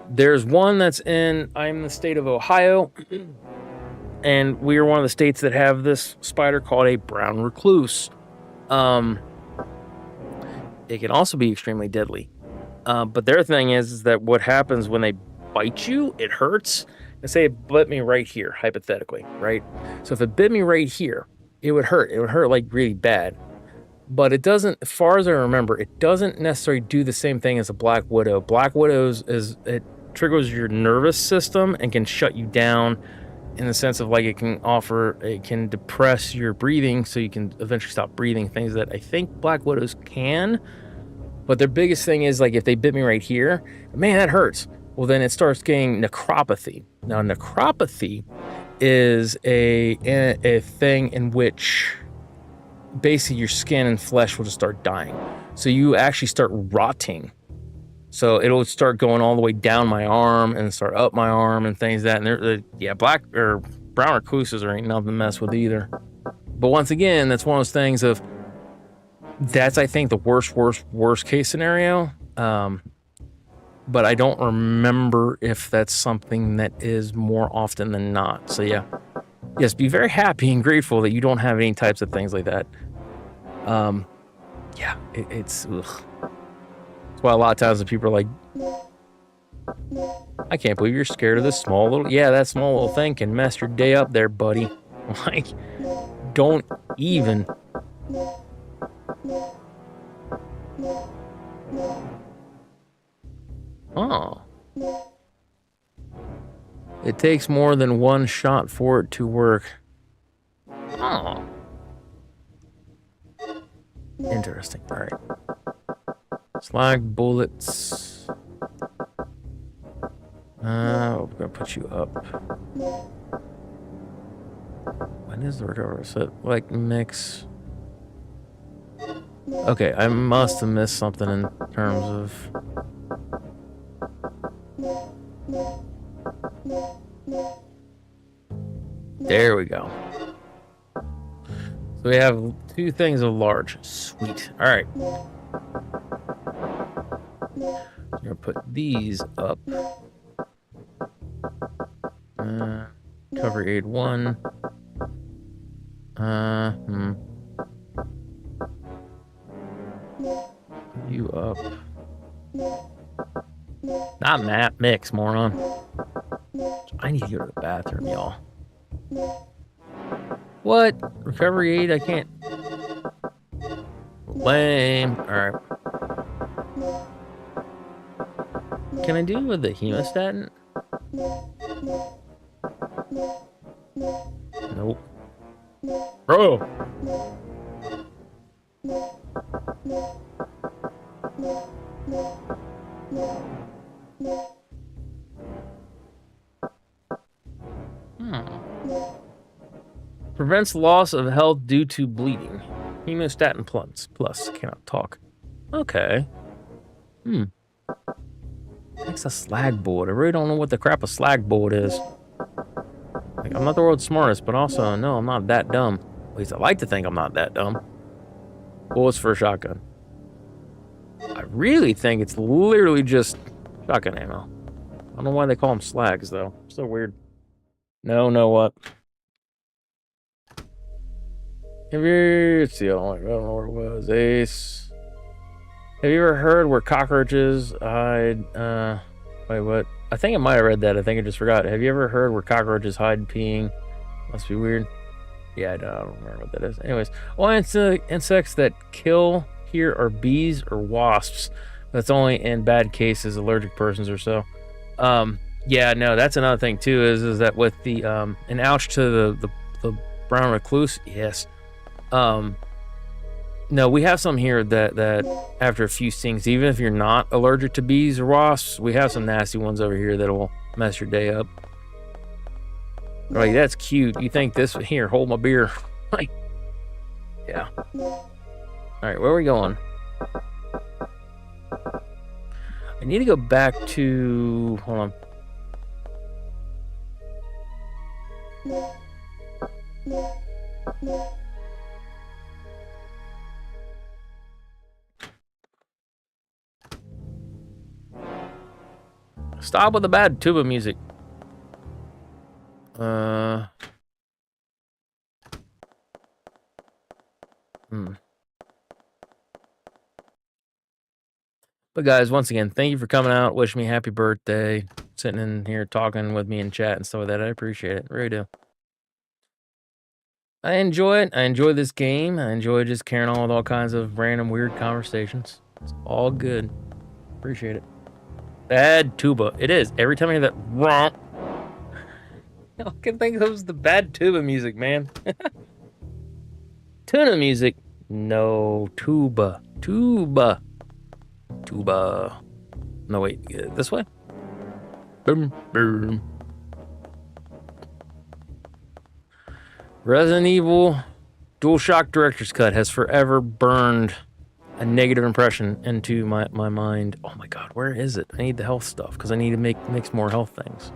There's one that's I'm the state of Ohio, and we are one of the states that have this spider called a brown recluse. It can also be extremely deadly. But their thing is that what happens when they bite you, it hurts. And say it bit me right here, hypothetically, right? So if it bit me right here, it would hurt. It would hurt like really bad. But it doesn't, as far as I remember, it doesn't necessarily do the same thing as a black widow. Black widows it triggers your nervous system and can shut you down in the sense of like it can depress your breathing so you can eventually stop breathing, things that I think black widows can. But their biggest thing is like if they bit me right here, man, that hurts. Well, then it starts getting necropathy. Now, necropathy is a thing in which basically your skin and flesh will just start dying. So you actually start rotting. So it'll start going all the way down my arm and start up my arm and things like that. And yeah, black or brown recluses ain't nothing to mess with either. But once again, that's one of those things of, that's I think the worst case scenario. But I don't remember if that's something that is more often than not. So yeah, yes, be very happy and grateful that you don't have any types of things like that. Yeah, it's ugh. That's why a lot of times people are like, I can't believe you're scared of this small little, yeah, that small little thing can mess your day up there, buddy. Like, don't even. Oh. It takes more than one shot for it to work. Oh. Interesting. All right. Slag bullets. We're gonna put you up. When is the recovery set? Like mix. Okay, I must have missed something in terms of. There we go. So we have 2 things of large. Sweet. All right. I'm gonna put these up. Cover aid 1. You up. Not map mix, moron. I need to go to the bathroom, y'all. What? Recovery aid? I can't. Lame. Alright. Can I do with the hemostatin? Nope. Bro! Prevents loss of health due to bleeding. Hemostatin plus. Cannot talk. Okay. Makes a slag board. I really don't know what the crap a slag board is. Like, I'm not the world's smartest, but also, no, I'm not that dumb. At least I like to think I'm not that dumb. Bullets for a shotgun. I really think it's literally just shotgun ammo. I don't know why they call them slags, though. So weird. No, know what? Have you... Let's see, I don't know where it was. Ace. Have you ever heard where cockroaches hide... Wait, what? I think I might have read that. I think I just forgot. Have you ever heard where cockroaches hide peeing? Must be weird. Yeah, I don't remember what that is. Anyways, all insects that kill here are bees or wasps. That's only in bad cases, allergic persons or so. Yeah, no, that's another thing too, is that with the an ouch to the brown recluse, yes. No, we have some here that after a few stings, even if you're not allergic to bees or wasps, we have some nasty ones over here that will mess your day up. Like, that's cute. You think this... Here, hold my beer. Like, yeah. Alright, where are we going? I need to go back to... Hold on. Stop with the bad tuba music. But guys, once again, thank you for coming out, wishing me happy birthday, sitting in here talking with me in chat and stuff like that. I appreciate it, really do. I enjoy it. I enjoy this game. I enjoy just carrying on with all kinds of random weird conversations. It's all good. Appreciate it. Bad tuba. It is. Every time I hear that romp, I can think of the bad tuba music, man. Tuna music. No, tuba. Tuba. Tuba. No, wait. This way? Boom, boom. Resident Evil DualShock Director's Cut has forever burned a negative impression into my mind. Oh my god, where is it? I need the health stuff, because I need to mix more health things.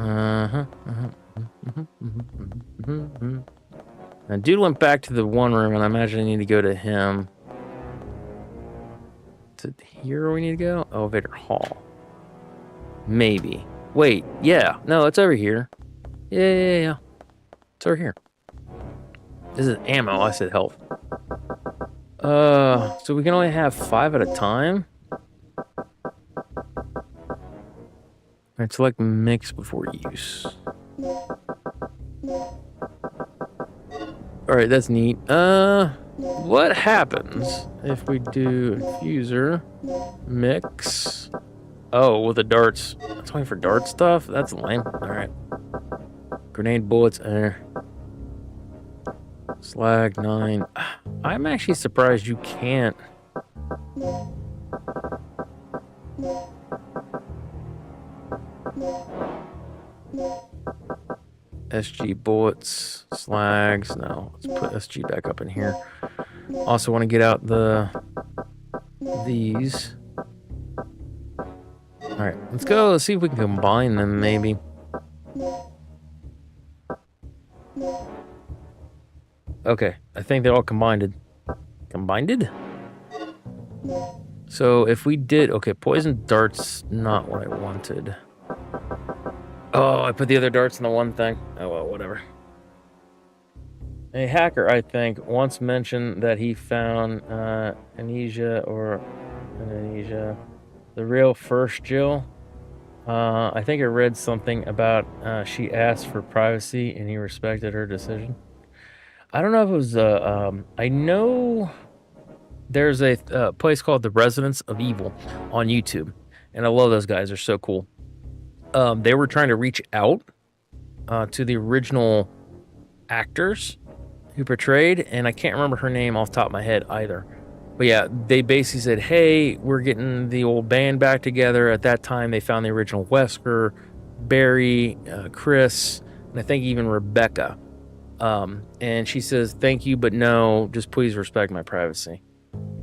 Now, dude went back to the one room, and I imagine I need to go to him. Is it here we need to go? Elevator hall. Maybe. Wait, yeah. No, it's over here. Yeah. It's over here. This is ammo. I said health. So we can only have 5 at a time? Alright, select mix before use. Alright, that's neat. What happens if we do infuser, mix? Oh, with the darts. That's only for dart stuff? That's lame. Alright. Grenade bullets, air. Slag 9. I'm actually surprised you can't. SG bullets, slags. No, let's put SG back up in here. Also want to get out these. All right, let's go. Let's see if we can combine them, maybe. Okay, I think they're all combined. Combined? So if we did... Okay, poison darts, not what I wanted. Oh, I put the other darts in the one thing. Oh, well, whatever. A hacker, I think, once mentioned that he found amnesia or Indonesia. The real first Jill. I think I read something about she asked for privacy and he respected her decision. I don't know if it was. I know there's a place called The Residents of Evil on YouTube, and I love those guys. They're so cool. They were trying to reach out to the original actors who portrayed, and I can't remember her name off the top of my head either. But yeah, they basically said, hey, we're getting the old band back together. At that time, they found the original Wesker, Barry, Chris, and I think even Rebecca. And she says, thank you, but no, just please respect my privacy.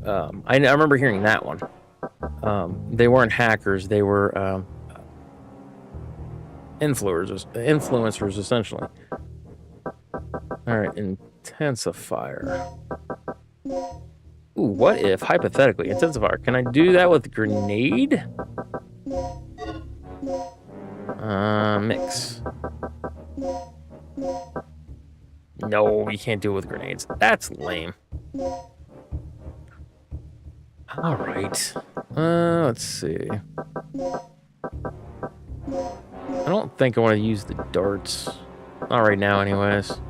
I remember hearing that one. They weren't hackers. They were influencers, essentially. All right, intensifier. Ooh, what if, hypothetically, intensifier, can I do that with grenade? Mix. No, you can't do it with grenades. That's lame. All right. Let's see. I don't think I want to use the darts. Not right now, anyways.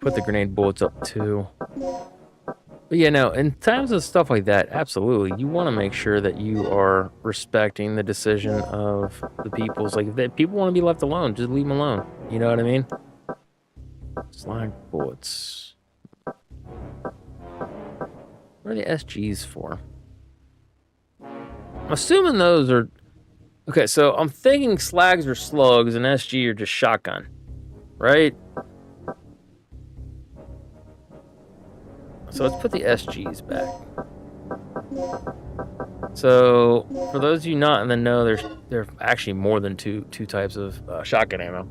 Put the grenade bullets up, too. But yeah, no, in times of stuff like that, absolutely, you want to make sure that you are respecting the decision of the people's. Like, if people want to be left alone, just leave them alone. You know what I mean? Slag bullets. What are the SGs for? I'm assuming those are... Okay, so I'm thinking slags are slugs and SG are just shotgun. Right? So let's put the SGs back. So for those of you not in the know, there's actually more than two types of shotgun ammo.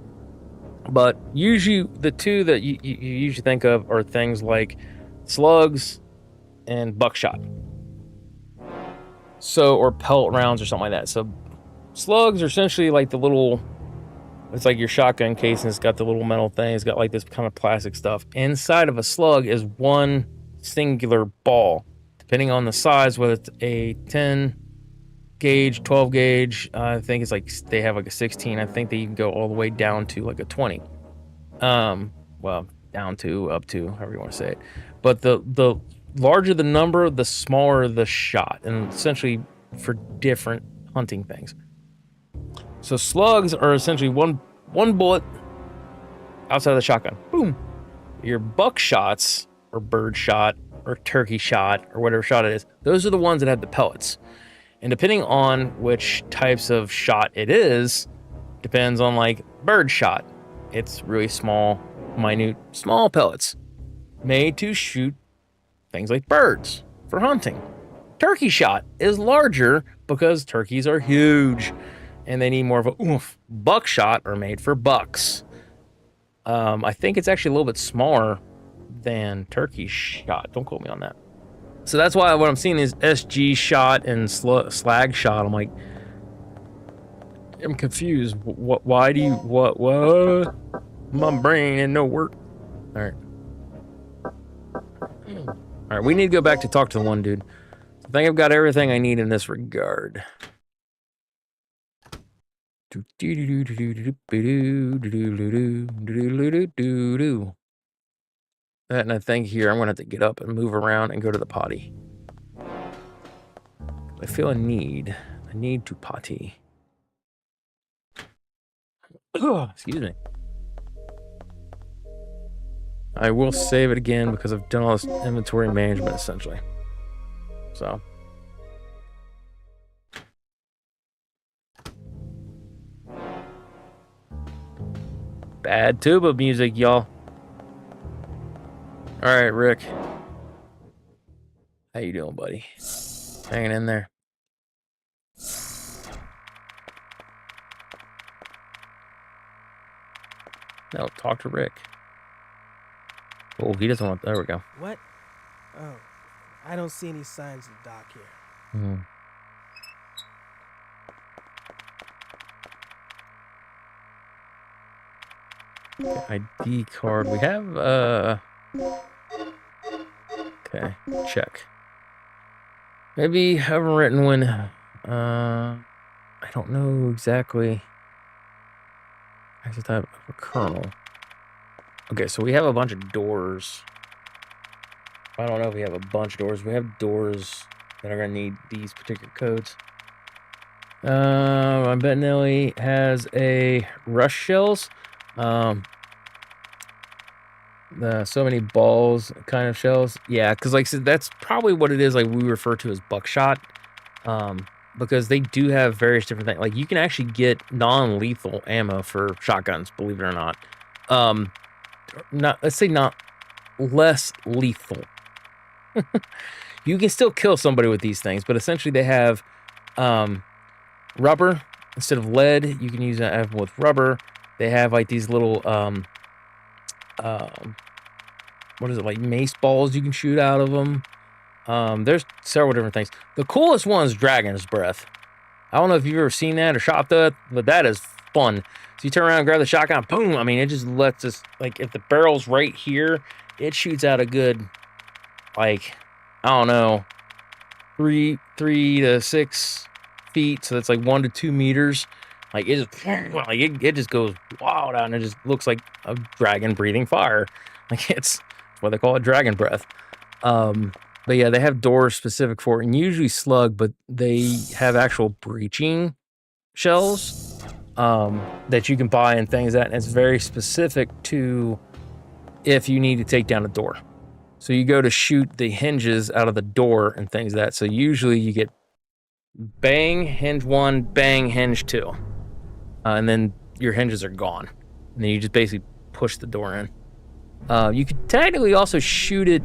But usually the two that you usually think of are things like slugs and buckshot. So, or pellet rounds or something like that. So slugs are essentially like the little, it's like your shotgun case and it's got the little metal thing. It's got like this kind of plastic stuff. Inside of a slug is one singular ball, depending on the size, whether it's a 10 gauge, 12 gauge, I think it's like they have like a 16. I think they even go all the way down to like a 20. Well, down to, up to, however you want to say it. But the larger the number, the smaller the shot, and essentially for different hunting things. So slugs are essentially one bullet outside of the shotgun. Boom. Your buckshots or bird shot or turkey shot or whatever shot it is, those are the ones that have the pellets. And depending on which types of shot it is, depends on like bird shot. It's really small, minute, small pellets made to shoot things like birds for hunting. Turkey shot is larger because turkeys are huge and they need more of a oomph. Buckshot are made for bucks. I think it's actually a little bit smaller than turkey shot. Don't quote me on that. So that's why what I'm seeing is SG shot and slag shot. I'm like, I'm confused. Why do you, what? My brain ain't no work. All right. All right, we need to go back to talk to the one dude. I think I've got everything I need in this regard. And I think here I'm gonna have to get up and move around and go to the potty. I feel a need to potty. Excuse me. I will save it again because I've done all this inventory management essentially. So. Bad tuba music, y'all. All right, Rick. How you doing, buddy? Hanging in there. No, talk to Rick. Oh, he doesn't want... There we go. What? Oh, I don't see any signs of Doc here. Mm-hmm. ID card. We have, okay, check. Maybe I haven't written one. I don't know exactly. Actually, type of a kernel. Okay, so we have a bunch of doors. I don't know if we have a bunch of doors. We have doors that are going to need these particular codes. I bet Nelly has a rush shells. So many balls kind of shells. Yeah, because like I said, that's probably what it is. Like we refer to as buckshot. Because they do have various different things. Like you can actually get non-lethal ammo for shotguns, believe it or not. Let's say not less lethal. You can still kill somebody with these things, but essentially they have rubber instead of lead. You can use that with rubber. They have like these little what is it, like mace balls you can shoot out of them. There's several different things. The coolest one is Dragon's Breath. I don't know if you've ever seen that or shot that, but that is fun. So you turn around and grab the shotgun, boom. I mean, it just lets us, like, if the barrel's right here, it shoots out a good, like, I don't know, 3 to 6 feet. So that's like 1 to 2 meters. Like, it just goes wild out, and it just looks like a dragon breathing fire. Like, it's what they call it, Dragon Breath. But yeah, they have doors specific for it, and usually slug, but they have actual breaching shells that you can buy and things like that, and it's very specific to if you need to take down a door. So you go to shoot the hinges out of the door and things like that. So usually you get bang, hinge 1, bang, hinge 2. And then your hinges are gone. And then you just basically push the door in. You could technically also shoot it...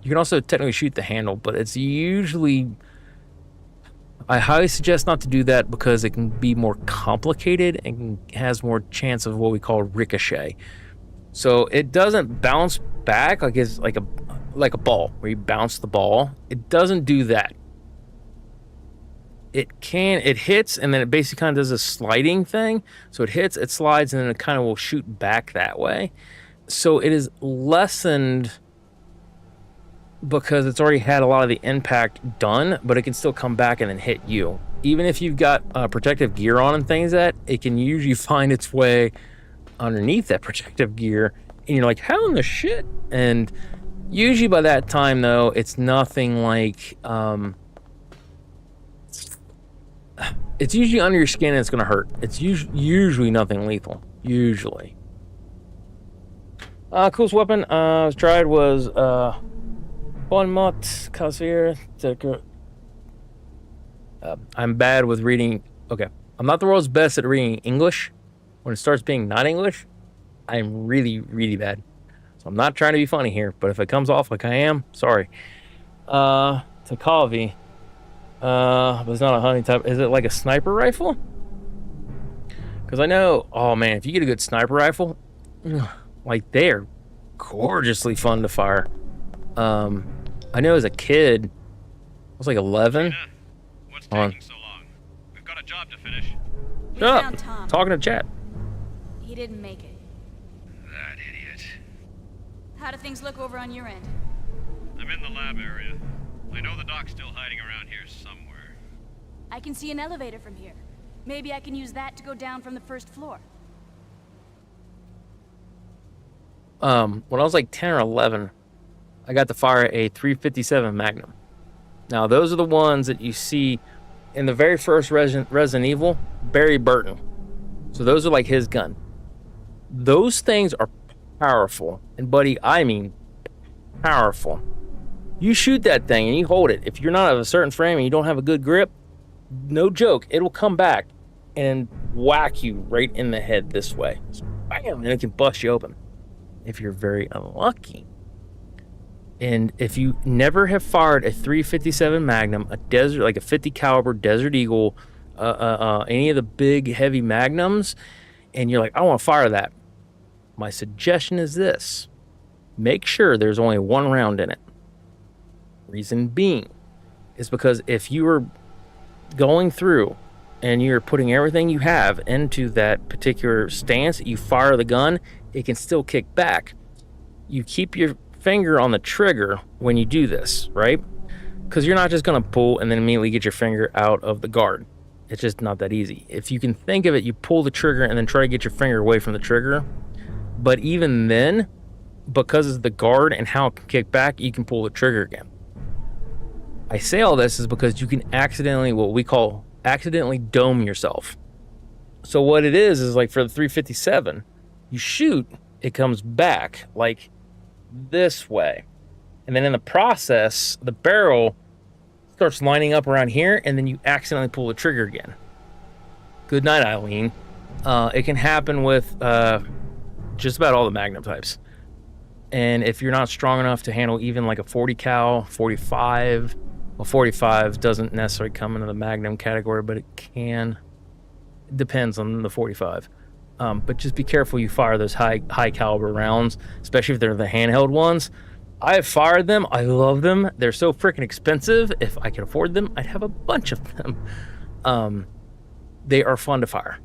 you can also technically shoot the handle, but it's usually... I highly suggest not to do that because it can be more complicated and has more chance of what we call ricochet. So it doesn't bounce back like it's like a ball where you bounce the ball. It doesn't do that. It hits, and then it basically kind of does a sliding thing. So it hits, it slides, and then it kind of will shoot back that way. So it is lessened because it's already had a lot of the impact done, but it can still come back and then hit you. Even if you've got protective gear on and things like that, it can usually find its way underneath that protective gear, and you're like, how in the shit? And usually by that time, though, it's nothing like... it's usually under your skin and it's going to hurt. It's usually nothing lethal. Usually. Coolest weapon I've tried was... Bonmot, Kazir, I'm bad with reading. Okay, I'm not the world's best at reading English. When it starts being not English, I'm really, really bad. So I'm not trying to be funny here, but if it comes off like I am, sorry. Takavi. But it's not a hunting type. Is it like a sniper rifle? Because I know, oh man, if you get a good sniper rifle, like they're gorgeously fun to fire. I know as a kid, I was like 11. What's taking so long? We've got a job to finish. We Shut found up. Tom. Talking to chat. He didn't make it. That idiot. How do things look over on your end? I'm in the lab area. I know the doc's still hiding around here somewhere. I can see an elevator from here. Maybe I can use that to go down from the first floor. When I was like 10 or 11, I got to fire a 357 Magnum. Now, those are the ones that you see in the very first Resident Evil, Barry Burton. So those are like his gun. Those things are powerful. And buddy, I mean powerful. You shoot that thing and you hold it. If you're not of a certain frame and you don't have a good grip, no joke, it'll come back and whack you right in the head this way. Bam, and it can bust you open if you're very unlucky. And if you never have fired a 357 Magnum, a desert, like a 50 caliber Desert Eagle, any of the big heavy magnums, and you're like, I want to fire that, my suggestion is this: make sure there's only one round in it. Reason being is because if you are going through and you're putting everything you have into that particular stance, you fire the gun, it can still kick back. You keep your finger on the trigger when you do this, right? because you're not just going to pull and then immediately get your finger out of the guard. It's just not that easy. If you can think of it, you pull the trigger and then try to get your finger away from the trigger. But even then, because of the guard and how it can kick back, you can pull the trigger again. I say all this is because you can accidentally, what we call accidentally dome yourself. So what it is like for the 357, you shoot, it comes back like this way. And then in the process, the barrel starts lining up around here, and then you accidentally pull the trigger again. Good night, Eileen. It can happen with just about all the Magnum types. And if you're not strong enough to handle even like a 40 cal, 45, well, 45 doesn't necessarily come into the Magnum category, but it can. It depends on the 45. But just be careful you fire those high caliber rounds, especially if they're the handheld ones. I have fired them. I love them. They're so freaking expensive. If I could afford them, I'd have a bunch of them. They are fun to fire,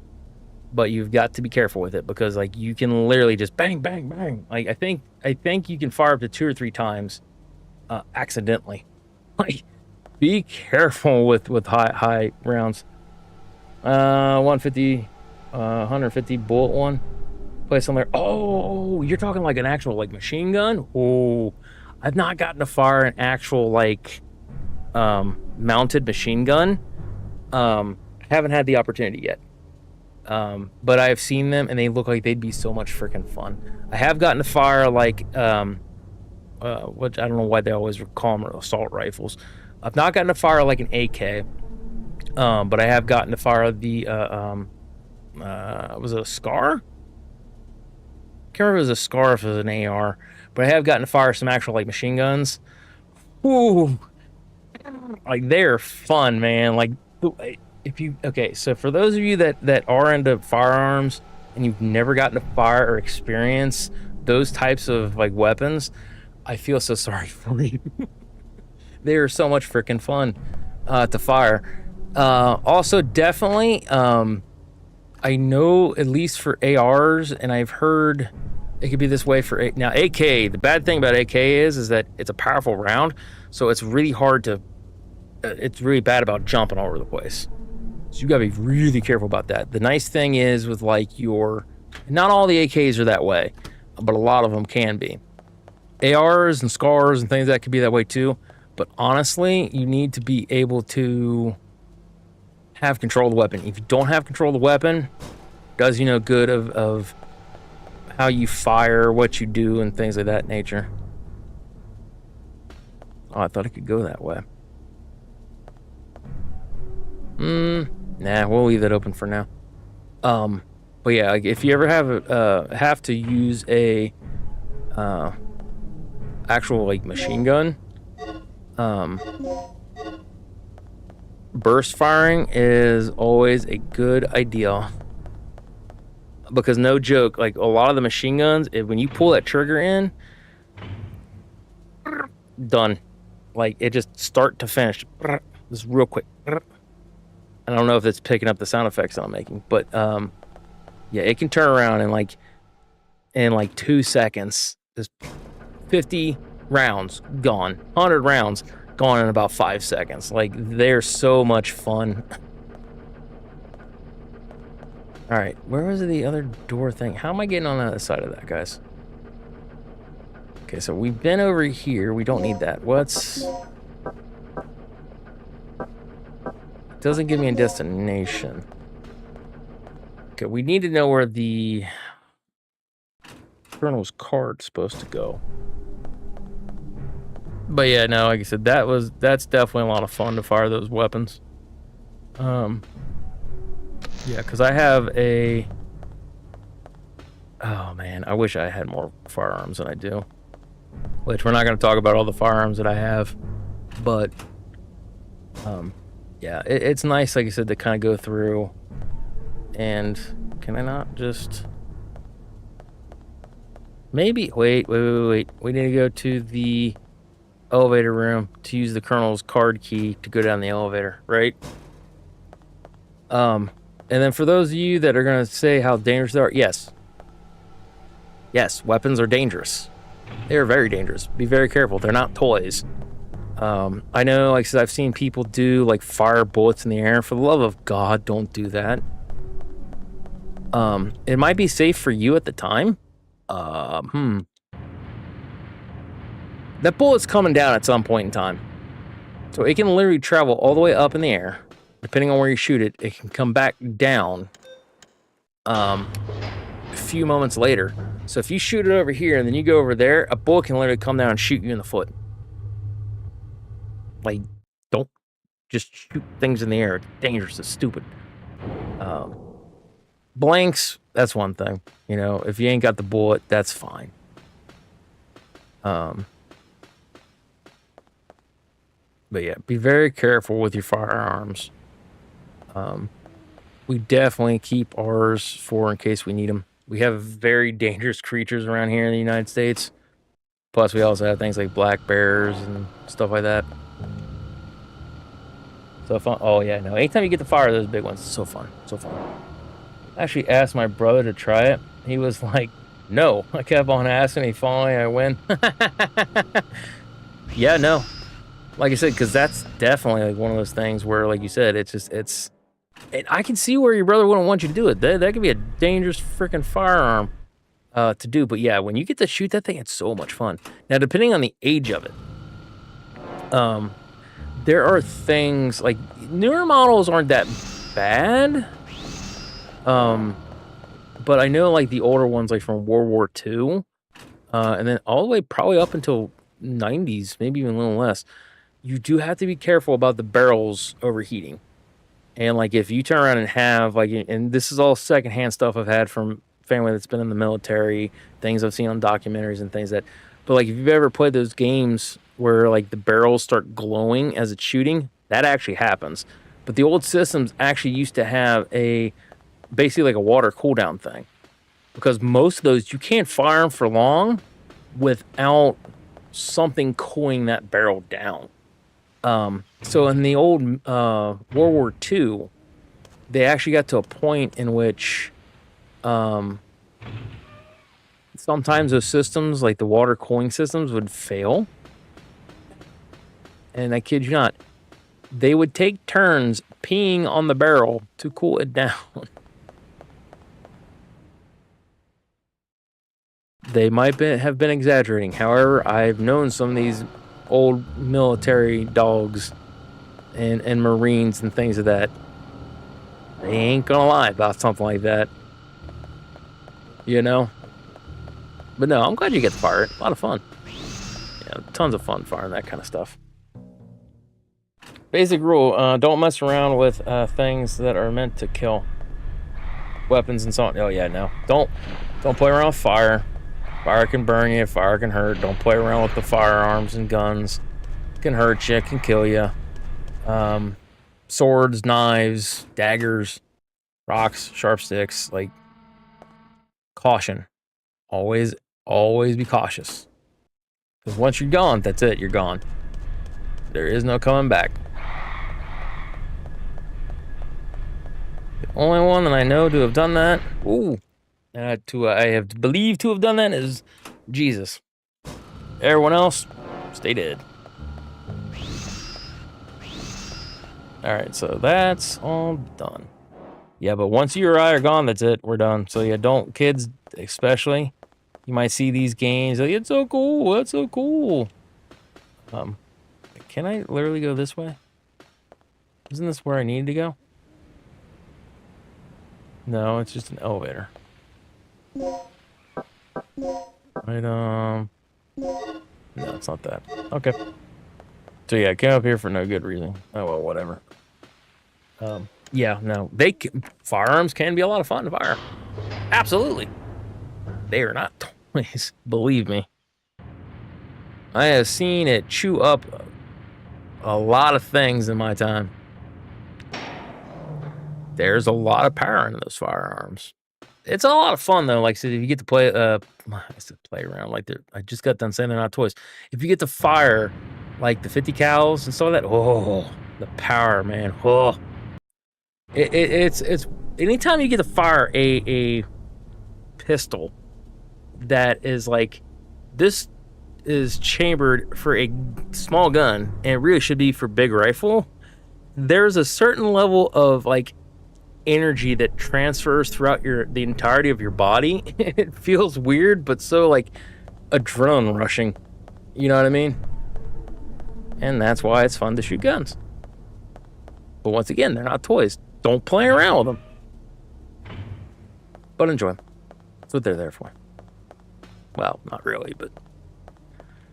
but you've got to be careful with it because like you can literally just bang, bang, bang. Like I think you can fire up to 2 or 3 times accidentally. Like be careful with high rounds. 150, 150 bullet one. Place on there. Oh, you're talking like an actual like machine gun? Oh, I've not gotten to fire an actual like mounted machine gun. Haven't had the opportunity yet. But I have seen them and they look like they'd be so much freaking fun. I have gotten to fire like which I don't know why they always call them assault rifles. I've not gotten to fire like an AK. But I have gotten to fire the was it a SCAR? I can't remember if it was a SCAR or if it was an AR, but I have gotten to fire some actual like machine guns. Ooh, like they're fun, man. Like if you so for those of you that are into firearms and you've never gotten to fire or experience those types of like weapons, I feel so sorry for you. They are so much freaking fun to fire. Also, definitely, I know at least for ARs, and I've heard it could be this way for now AK. The bad thing about AK is that it's a powerful round, so it's really hard to. It's really bad about jumping all over the place. So you gotta be really careful about that. The nice thing is with like not all the AKs are that way, but a lot of them can be. ARs and SCARs and things that could be that way too. But honestly, you need to be able to have control of the weapon. If you don't have control of the weapon, it does you no good of how you fire, what you do, and things of that nature. Oh, I thought it could go that way. Nah, we'll leave that open for now. But yeah, like if you ever have to use a actual like machine gun, burst firing is always a good idea. Because no joke, like a lot of the machine guns, when you pull that trigger in, done. Like it just start to finish. Just real quick. I don't know if it's picking up the sound effects that I'm making, but yeah, it can turn around in like 2 seconds. Just 50 rounds gone, 100 rounds gone in about 5 seconds. Like they're so much fun. All right, where was the other door thing? How am I getting on the other side of that, guys? Okay, so we've been over here. We don't need that. Doesn't give me a destination. Okay, we need to know where the Colonel's card's supposed to go. But yeah, no, like I said, that's definitely a lot of fun to fire those weapons. Yeah, because I have oh man, I wish I had more firearms than I do. Which we're not going to talk about all the firearms that I have, but yeah, it's nice, like I said, to kind of go through. And can I not just maybe wait? We need to go to the elevator room to use the Colonel's card key to go down the elevator, right? And then for those of you that are going to say how dangerous they are, yes, weapons are dangerous. They are very dangerous. Be very careful. They're not toys. I know, like I said, I've seen people do like fire bullets in the air. For the love of God, don't do that. It might be safe for you at the time. That bullet's coming down at some point in time. So it can literally travel all the way up in the air. Depending on where you shoot it, it can come back down a few moments later. So if you shoot it over here and then you go over there, a bullet can literally come down and shoot you in the foot. Like, don't just shoot things in the air. It's dangerous. It's stupid. Blanks, that's one thing. You know, if you ain't got the bullet, that's fine. But yeah, be very careful with your firearms. We definitely keep ours for in case we need them. We have very dangerous creatures around here in the United States. Plus, we also have things like black bears and stuff like that. So fun. Oh yeah, no. Anytime you get to fire those big ones, it's so fun. So fun. I actually asked my brother to try it. He was like, no. I kept on asking. He finally, I win. Yeah, no. Like I said, because that's definitely like one of those things where, like you said, it's just, it's... And I can see where your brother wouldn't want you to do it. That could be a dangerous freaking firearm to do. But yeah, when you get to shoot that thing, it's so much fun. Now, depending on the age of it, there are things like newer models aren't that bad. But I know like the older ones, like from World War II, and then all the way probably up until 90s, maybe even a little less, you do have to be careful about the barrels overheating. And like if you turn around and have like, and this is all secondhand stuff I've had from family that's been in the military, things I've seen on documentaries and things that, but like if you've ever played those games where like the barrels start glowing as it's shooting, that actually happens. But the old systems actually used to have basically like a water cooldown thing, because most of those you can't fire them for long without something cooling that barrel down. So in the old World War II, they actually got to a point in which sometimes those systems, like the water cooling systems, would fail. And I kid you not, they would take turns peeing on the barrel to cool it down. They might have been exaggerating. However, I've known some of these old military dogs and Marines and things of that. They ain't gonna lie about something like that. You know? But no, I'm glad you get to fire it. A lot of fun. Yeah, tons of fun firing that kind of stuff. Basic rule, don't mess around with things that are meant to kill. Weapons and so on. Oh yeah, no. Don't play around with fire. Fire can burn you, fire can hurt. Don't play around with the firearms and guns. It can hurt you, it can kill you. Swords, knives, daggers, rocks, sharp sticks, like, caution. Always be cautious. Because once you're gone, that's it, you're gone. There is no coming back. The only one that I know to have done that, I have believed to have done that is Jesus. Everyone else, stay dead. Alright, so that's all done. Yeah, but once you or I are gone, that's it. We're done. So yeah, don't, kids especially, you might see these games, like, it's so cool, that's so cool. Can I literally go this way? Isn't this where I needed to go? No, it's just an elevator. Right, no, it's not that. Okay. So yeah, I came up here for no good reason. Oh well, whatever. Yeah, no, firearms can be a lot of fun to fire. Absolutely. They are not toys, believe me. I have seen it chew up a lot of things in my time. There's a lot of power in those firearms. It's a lot of fun though. Like I said, if you get to play, I said play around. Like I just got done saying they're not toys. If you get to fire, like the 50 cals and stuff like that, oh, the power, man. Oh, it's anytime you get to fire a pistol that is like this is chambered for a small gun, and it really should be for big rifle, there's a certain level of like energy that transfers throughout the entirety of your body. It feels weird, but so like adrenaline rushing. You know what I mean? And that's why it's fun to shoot guns. But once again, they're not toys. Don't play around with them. But enjoy them. That's what they're there for. Well, not really, but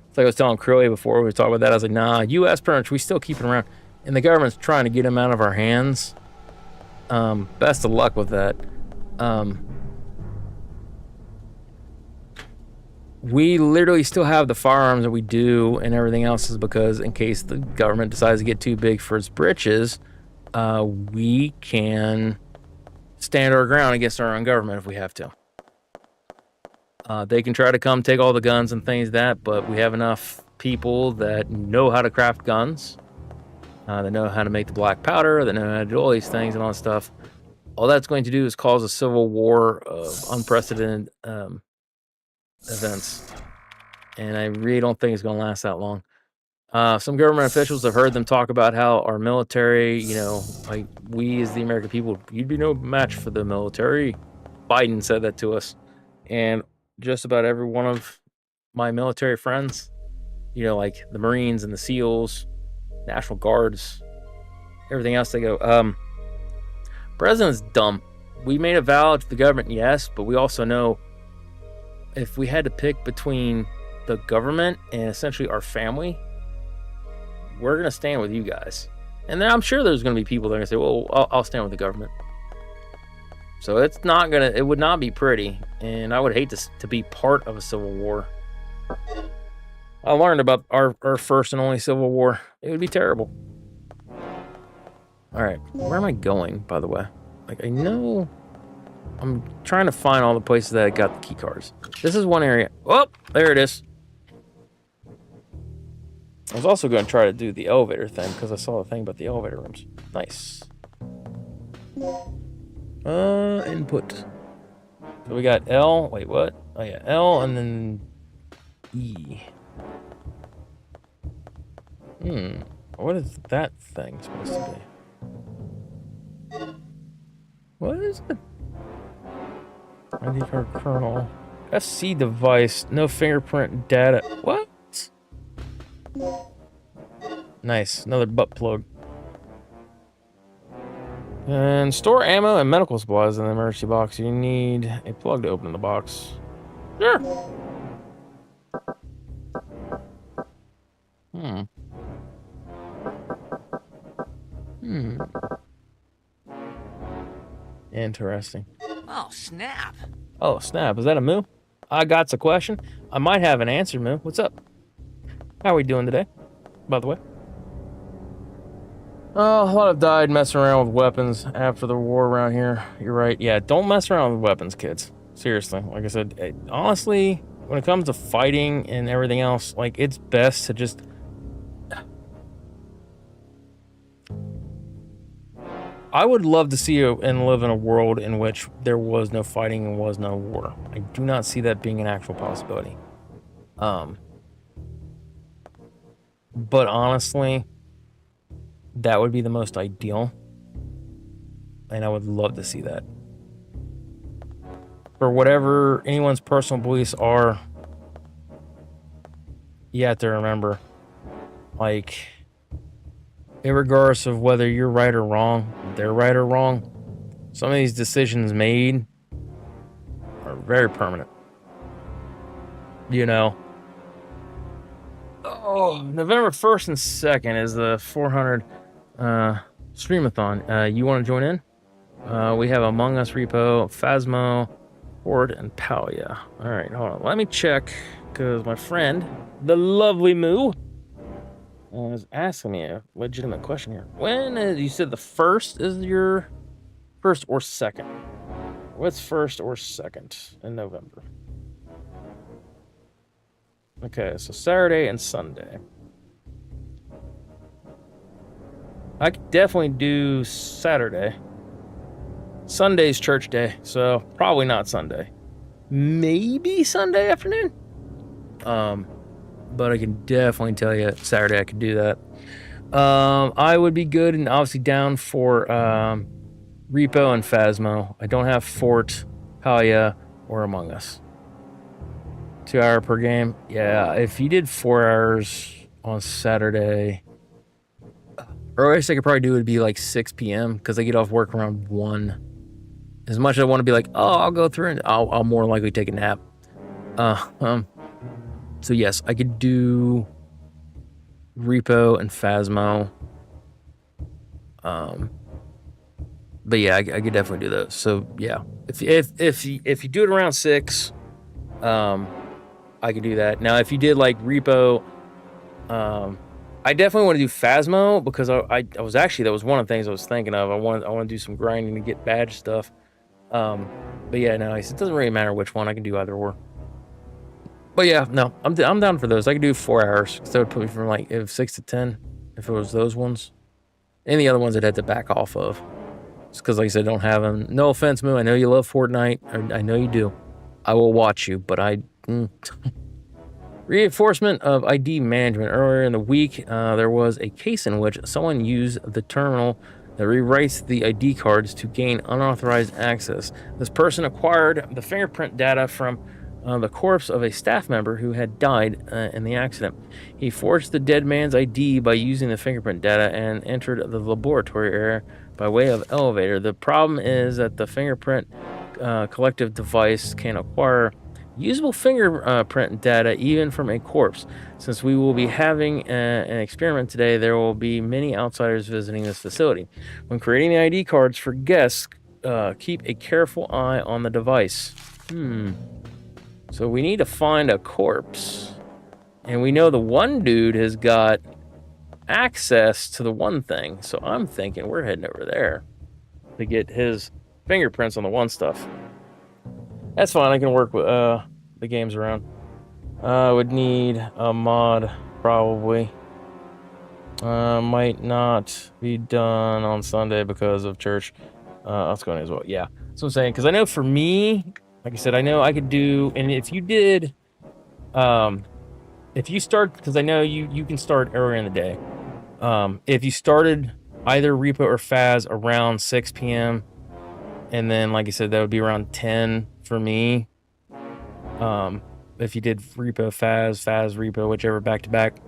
it's like I was telling Curly before we were talking about that. I was like, nah, U.S. permits, we still keep it around. And the government's trying to get them out of our hands. Best of luck with that. We literally still have the firearms that we do, and everything else is because in case the government decides to get too big for its britches, we can stand our ground against our own government if we have to. They can try to come take all the guns and things like that, but we have enough people that know how to craft guns. They know how to make the black powder. They know how to do all these things and all that stuff. All that's going to do is cause a civil war of unprecedented events. And I really don't think it's going to last that long. Some government officials have heard them talk about how our military, you know, like we as the American people, you'd be no match for the military. Biden said that to us. And just about every one of my military friends, you know, like the Marines and the SEALs, National Guards, everything else, they go, president's dumb. We made a vow to the government, yes, but we also know if we had to pick between the government and essentially our family, we're going to stand with you guys. And then I'm sure there's going to be people that are going to say, well, I'll stand with the government. So it's not going to, it would not be pretty. And I would hate to be part of a civil war. I learned about our first and only civil war. It would be terrible. All right, where am I going, by the way? Like, I know I'm trying to find all the places that I got the key cards. This is one area. Oh, there it is. I was also going to try to do the elevator thing because I saw the thing about the elevator rooms. Nice. Input. So we got L. Wait, what? Oh yeah, L and then E. What is that thing supposed to be? What is it? ID card kernel. SC device. No fingerprint data. What? Nice. Another butt plug. And store ammo and medical supplies in the emergency box. You need a plug to open the box. Sure. Interesting. Oh, snap. Oh, snap. Is that a moo? I got a question. I might have an answer, moo. What's up? How are we doing today, by the way? Oh, a lot have died messing around with weapons after the war around here. You're right. Yeah, don't mess around with weapons, kids. Seriously. Like I said, honestly, when it comes to fighting and everything else, like, it's best to just... I would love to see and live in a world in which there was no fighting and was no war. I do not see that being an actual possibility. But honestly, that would be the most ideal. And I would love to see that. For whatever anyone's personal beliefs are, you have to remember, like, regardless of whether you're right or wrong, they're right or wrong, some of these decisions made are very permanent. You know? Oh, November 1st and 2nd is the 400 Streamathon. You want to join in? We have Among Us Repo, Phasmo, Horde, and Palia. All right, hold on. Let me check, because my friend, the lovely Moo, was asking me a legitimate question here. When is, you said the 1st is your first or second? What's 1st or 2nd in November? Okay, so Saturday and Sunday. I could definitely do Saturday. Sunday's church day, so probably not Sunday. Maybe Sunday afternoon. but I can definitely tell you Saturday I could do that. I would be good and obviously down for Repo and Phasmo. I don't have Fort, Halia, or Among Us. 2 hour per game. Yeah, if you did 4 hours on Saturday, earliest I could probably do would be like 6 p.m. because I get off work around 1. As much as I want to be like, oh, I'll go through and I'll more likely take a nap. So yes, I could do Repo and Phasmo. But yeah, I could definitely do those. So yeah, if you do it around 6, I could do that. Now, if you did like Repo, I definitely want to do Phasmo because I was actually, that was one of the things I was thinking of. I want to do some grinding to get badge stuff. But yeah, no, it doesn't really matter which one. I can do either or. But yeah, no, I'm down for those. I could do 4 hours because that would put me from like 6 to 10 if it was those ones. Any other ones I'd have to back off of. Just because, like I said, I don't have them. No offense, Moo. I know you love Fortnite. I know you do. I will watch you, but Reinforcement of ID management. Earlier in the week, there was a case in which someone used the terminal that rewrites the ID cards to gain unauthorized access. This person acquired the fingerprint data from the corpse of a staff member who had died in the accident. He forged the dead man's ID by using the fingerprint data and entered the laboratory area by way of elevator. The problem is that the fingerprint collective device can acquire usable fingerprint data even from a corpse. Since we will be having an experiment today, there will be many outsiders visiting this facility. When creating the ID cards for guests, keep a careful eye on the device. So we need to find a corpse. And we know the one dude has got access to the one thing. So I'm thinking we're heading over there to get his fingerprints on the one stuff. That's fine. I can work with the games around. I would need a mod, probably. Might not be done on Sunday because of church. That's going as well. Yeah, that's what I'm saying. Because I know for me, like I said, I know I could do. And if you did, if you start, because I know you can start earlier in the day. If you started either Repo or Phaz around 6 p.m. and then, like I said, that would be around 10 for me. If you did Repo, Phaz, Repo, whichever back to back,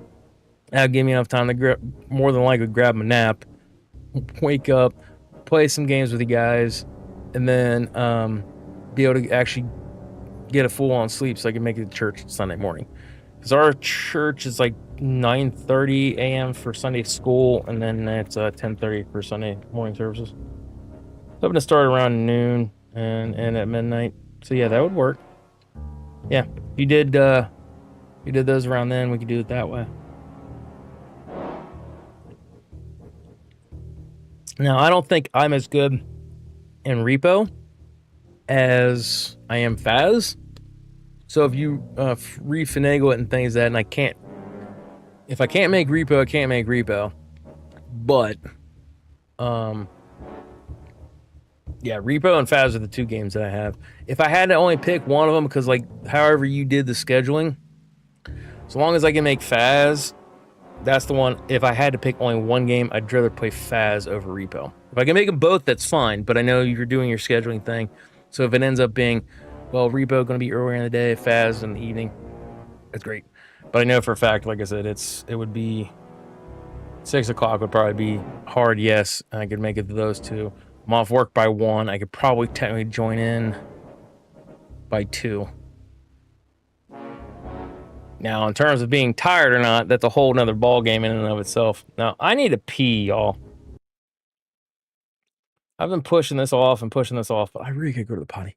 that would give me enough time to more than likely grab my nap, wake up, play some games with you guys, and then be able to actually get a full-on sleep so I can make it to church Sunday morning. Because our church is like 9:30 a.m. for Sunday school, and then it's 10:30 for Sunday morning services. So I'm going to start around noon and end at midnight. So yeah, that would work. Yeah, if you did those around then, we could do it that way. Now, I don't think I'm as good in Repo as I am Phaz. So if you refinagle it and things like that, and if I can't make Repo, I can't make Repo. But, yeah, Repo and Phaz are the two games that I have. If I had to only pick one of them, because like however you did the scheduling, as long as I can make Phaz, that's the one. If I had to pick only one game, I'd rather play Phaz over Repo. If I can make them both, that's fine. But I know you're doing your scheduling thing. So if it ends up being, well, Repo going to be earlier in the day, Phaz in the evening, that's great. But I know for a fact, like I said, it would be 6 o'clock would probably be hard. Yes, I could make it to those two. I'm off work by 1. I could probably technically join in by 2. Now, in terms of being tired or not, that's a whole nother ball game in and of itself. Now, I need to pee, y'all. I've been pushing this off, but I really could go to the potty.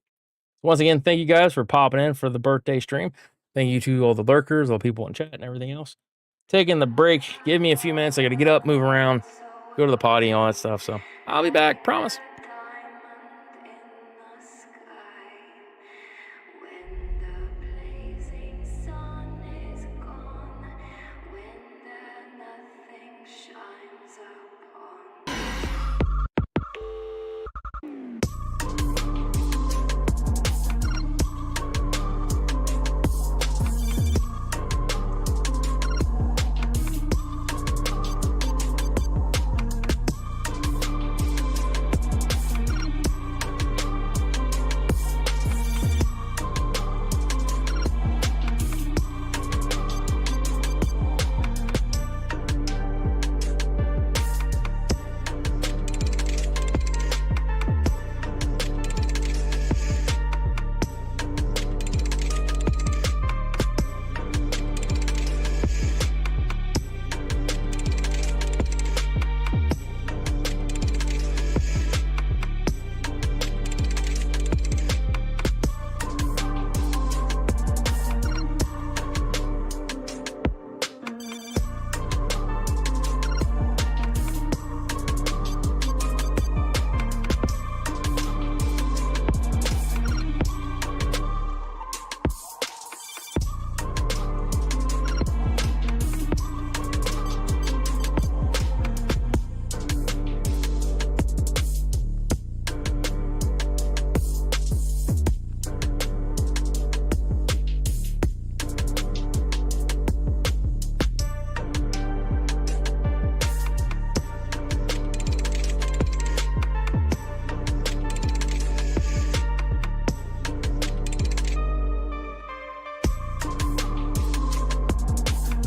Once again, thank you guys for popping in for the birthday stream. Thank you to all the lurkers, all the people in chat, and everything else. Taking the break. Give me a few minutes. I got to get up, move around, go to the potty, and all that stuff. So I'll be back. Promise.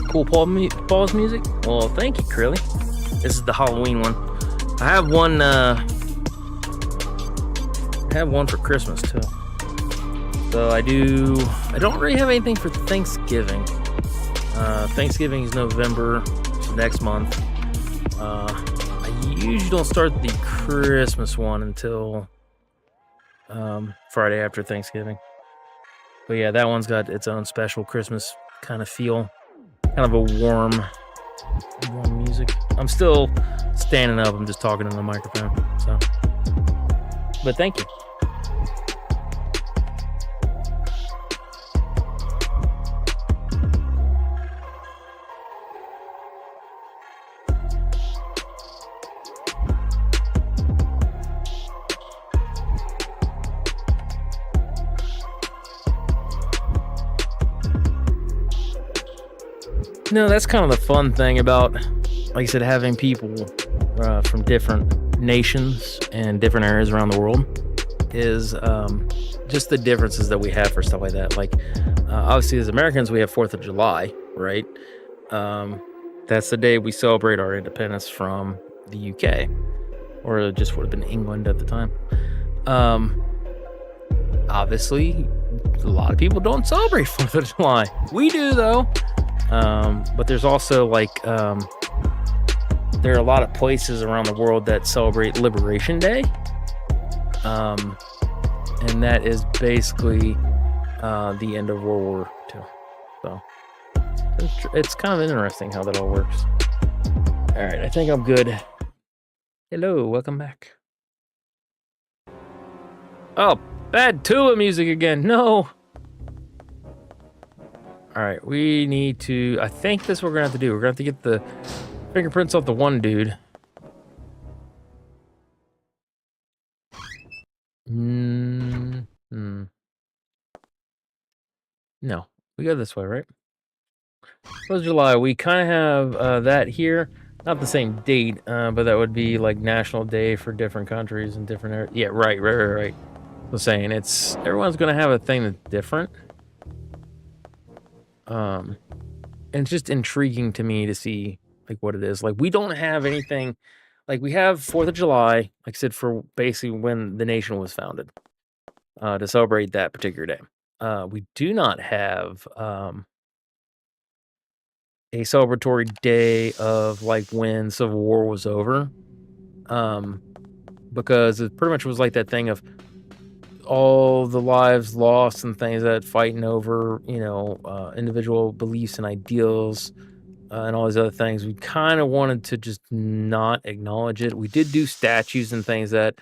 Cool pause music? Well, thank you, Crilly. This is the Halloween one. I have one for Christmas too. So I don't really have anything for Thanksgiving. Thanksgiving is November, so next month. I usually don't start the Christmas one until Friday after Thanksgiving. But yeah, that one's got its own special Christmas kind of feel. Kind of a warm music. I'm still standing up. I'm just talking to the microphone. So, but thank you. No, that's kind of the fun thing about, like I said, having people from different nations and different areas around the world is just the differences that we have for stuff like that. Like, obviously, as Americans, we have 4th of July, right? That's the day we celebrate our independence from the UK, or it just would have been England at the time. Obviously, a lot of people don't celebrate 4th of July. We do, though. But there's also like there are a lot of places around the world that celebrate Liberation Day, and that is basically the end of World War II. So it's kind of interesting how that all works. All right, I think I'm good. Hello, welcome back. Oh, bad tuba music again. No. All right, we need to... I think this is what we're going to have to do. We're going to have to get the fingerprints off the one dude. No, we go this way, right? 4th of July, we kind of have that here. Not the same date, but that would be like National Day for different countries and different areas. Yeah, right. I'm saying everyone's going to have a thing that's different. And it's just intriguing to me to see like what it is. Like, we don't have anything, like we have 4th of July, like I said, for basically when the nation was founded, to celebrate that particular day. We do not have a celebratory day of like when Civil War was over, because it pretty much was like that thing of all the lives lost and things that fighting over, individual beliefs and ideals, and all these other things. We kind of wanted to just not acknowledge it. We did do statues and things that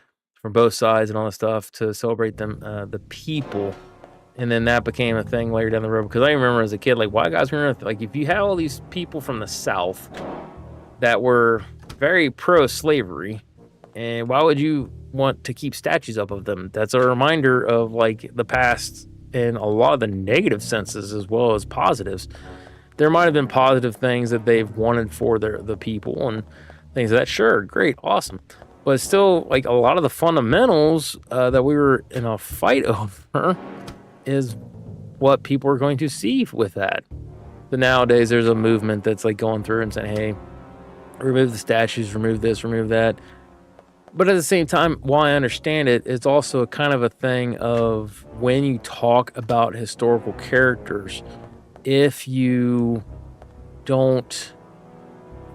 from both sides and all this stuff to celebrate them, the people. And then that became a thing later down the road, because I remember as a kid, like, why guys were like, if you had all these people from the South that were very pro-slavery, and why would you want to keep statues up of them? That's a reminder of like the past in a lot of the negative senses as well as positives. There might have been positive things that they've wanted for the people and things like that. Sure, great, awesome. But still, like, a lot of the fundamentals that we were in a fight over is what people are going to see with that. But nowadays there's a movement that's like going through and saying, hey, remove the statues, remove this, remove that. But at the same time, while I understand it, it's also kind of a thing of when you talk about historical characters, if you don't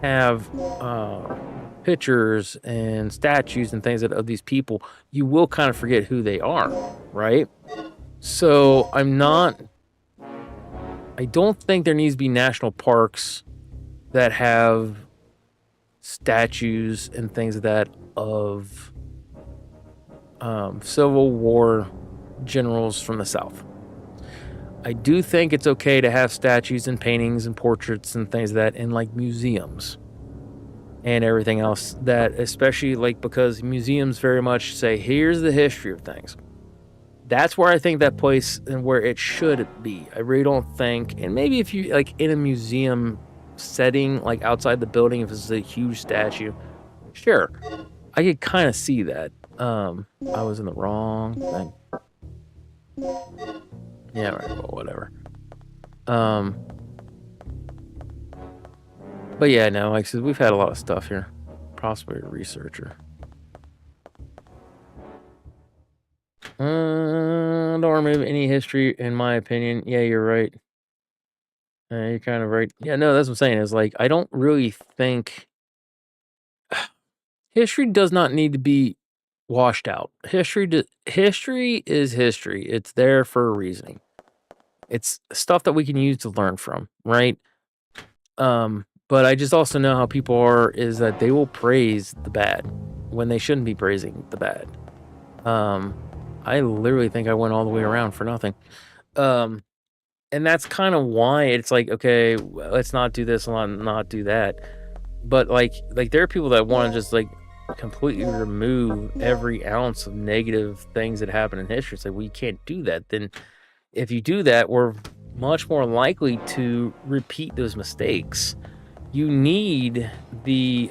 have pictures and statues and things of these people, you will kind of forget who they are, right? So I don't think there needs to be national parks that have statues and things of that of Civil War generals from the South. I do think it's okay to have statues and paintings and portraits and things of that in like museums and everything else, that especially like because museums very much say, here's the history of things. That's where I think that place and where it should be. I really don't think, and maybe if you like in a museum setting, like outside the building, if it's a huge statue, sure, I could kind of see that. I was in the wrong thing. Yeah, right, well, whatever. But yeah, no, like I said, we've had a lot of stuff here. Possibly a researcher. Don't remove any history, in my opinion. Yeah, you're right. You're kind of right. Yeah, no, that's what I'm saying. Is like I don't really think history does not need to be washed out. History is history. It's there for a reasoning. It's stuff that we can use to learn from, right? But I just also know how people are, is that they will praise the bad when they shouldn't be praising the bad. I literally think I went all the way around for nothing. And that's kind of why it's like, okay, let's not do this, not do that. But like there are people that want to just like completely remove every ounce of negative things that happen in history. It's like, well, you can't do that. Then if you do that, we're much more likely to repeat those mistakes. You need the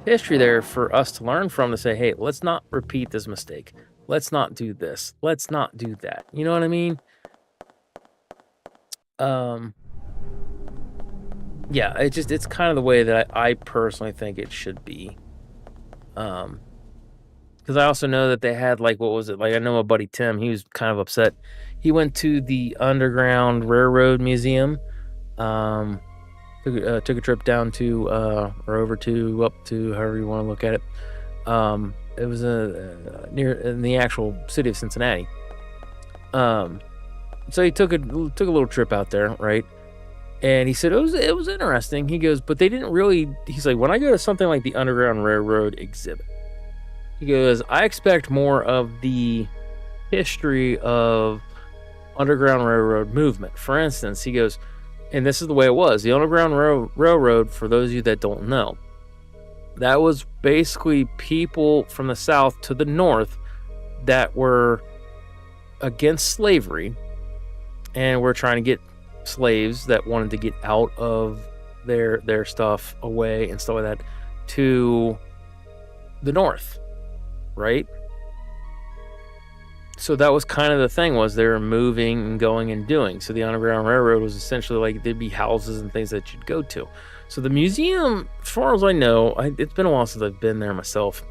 history there for us to learn from, to say, hey, let's not repeat this mistake. Let's not do this. Let's not do that. You know what I mean? Yeah, it's kind of the way that I personally think it should be. Because I also know that they had, like, what was it? Like, I know my buddy Tim, he was kind of upset. He went to the Underground Railroad Museum. Took a trip down to, or over to, up to, however you want to look at it. It was near in the actual city of Cincinnati. So he took a little trip out there, right? And he said it was interesting. He goes, but they didn't really. He's like, when I go to something like the Underground Railroad exhibit, he goes, I expect more of the history of Underground Railroad movement. For instance, he goes, and this is the way it was. The Underground Railroad, for those of you that don't know, that was basically people from the South to the North that were against slavery and were trying to get slaves that wanted to get out of their stuff away and stuff like that to the North, right? So that was kind of the thing, was they were moving and going and doing. So the Underground Railroad was essentially like, there'd be houses and things that you'd go to. So the museum, as far as I know, it's been a while since I've been there myself,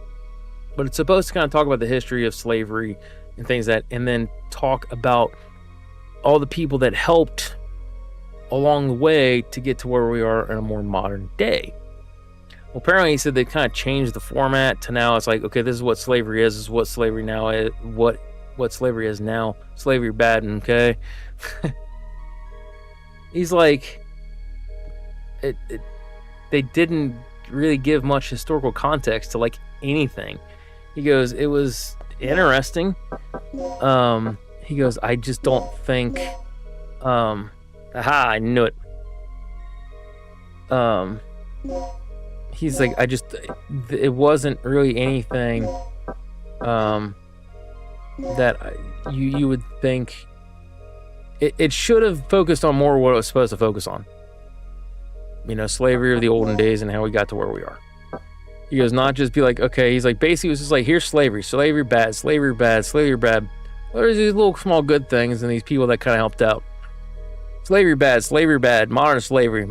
but it's supposed to kind of talk about the history of slavery and things and then talk about all the people that helped along the way to get to where we are in a more modern day. Well, apparently he said they kind of changed the format to now it's like, okay, this is what slavery is, this is what slavery now is, what slavery is now. Slavery bad, okay? He's like, they didn't really give much historical context to like anything. He goes, it was interesting. He goes, I just don't think, I knew it. He's like, it wasn't really anything, that you would think. It should have focused on more what it was supposed to focus on. You know, slavery of the olden days and how we got to where we are. He goes, not just be like, okay, he's like, basically it was just like, here's slavery bad, slavery bad, slavery bad. Well, there's these little small good things and these people that kind of helped out. Slavery bad, modern slavery.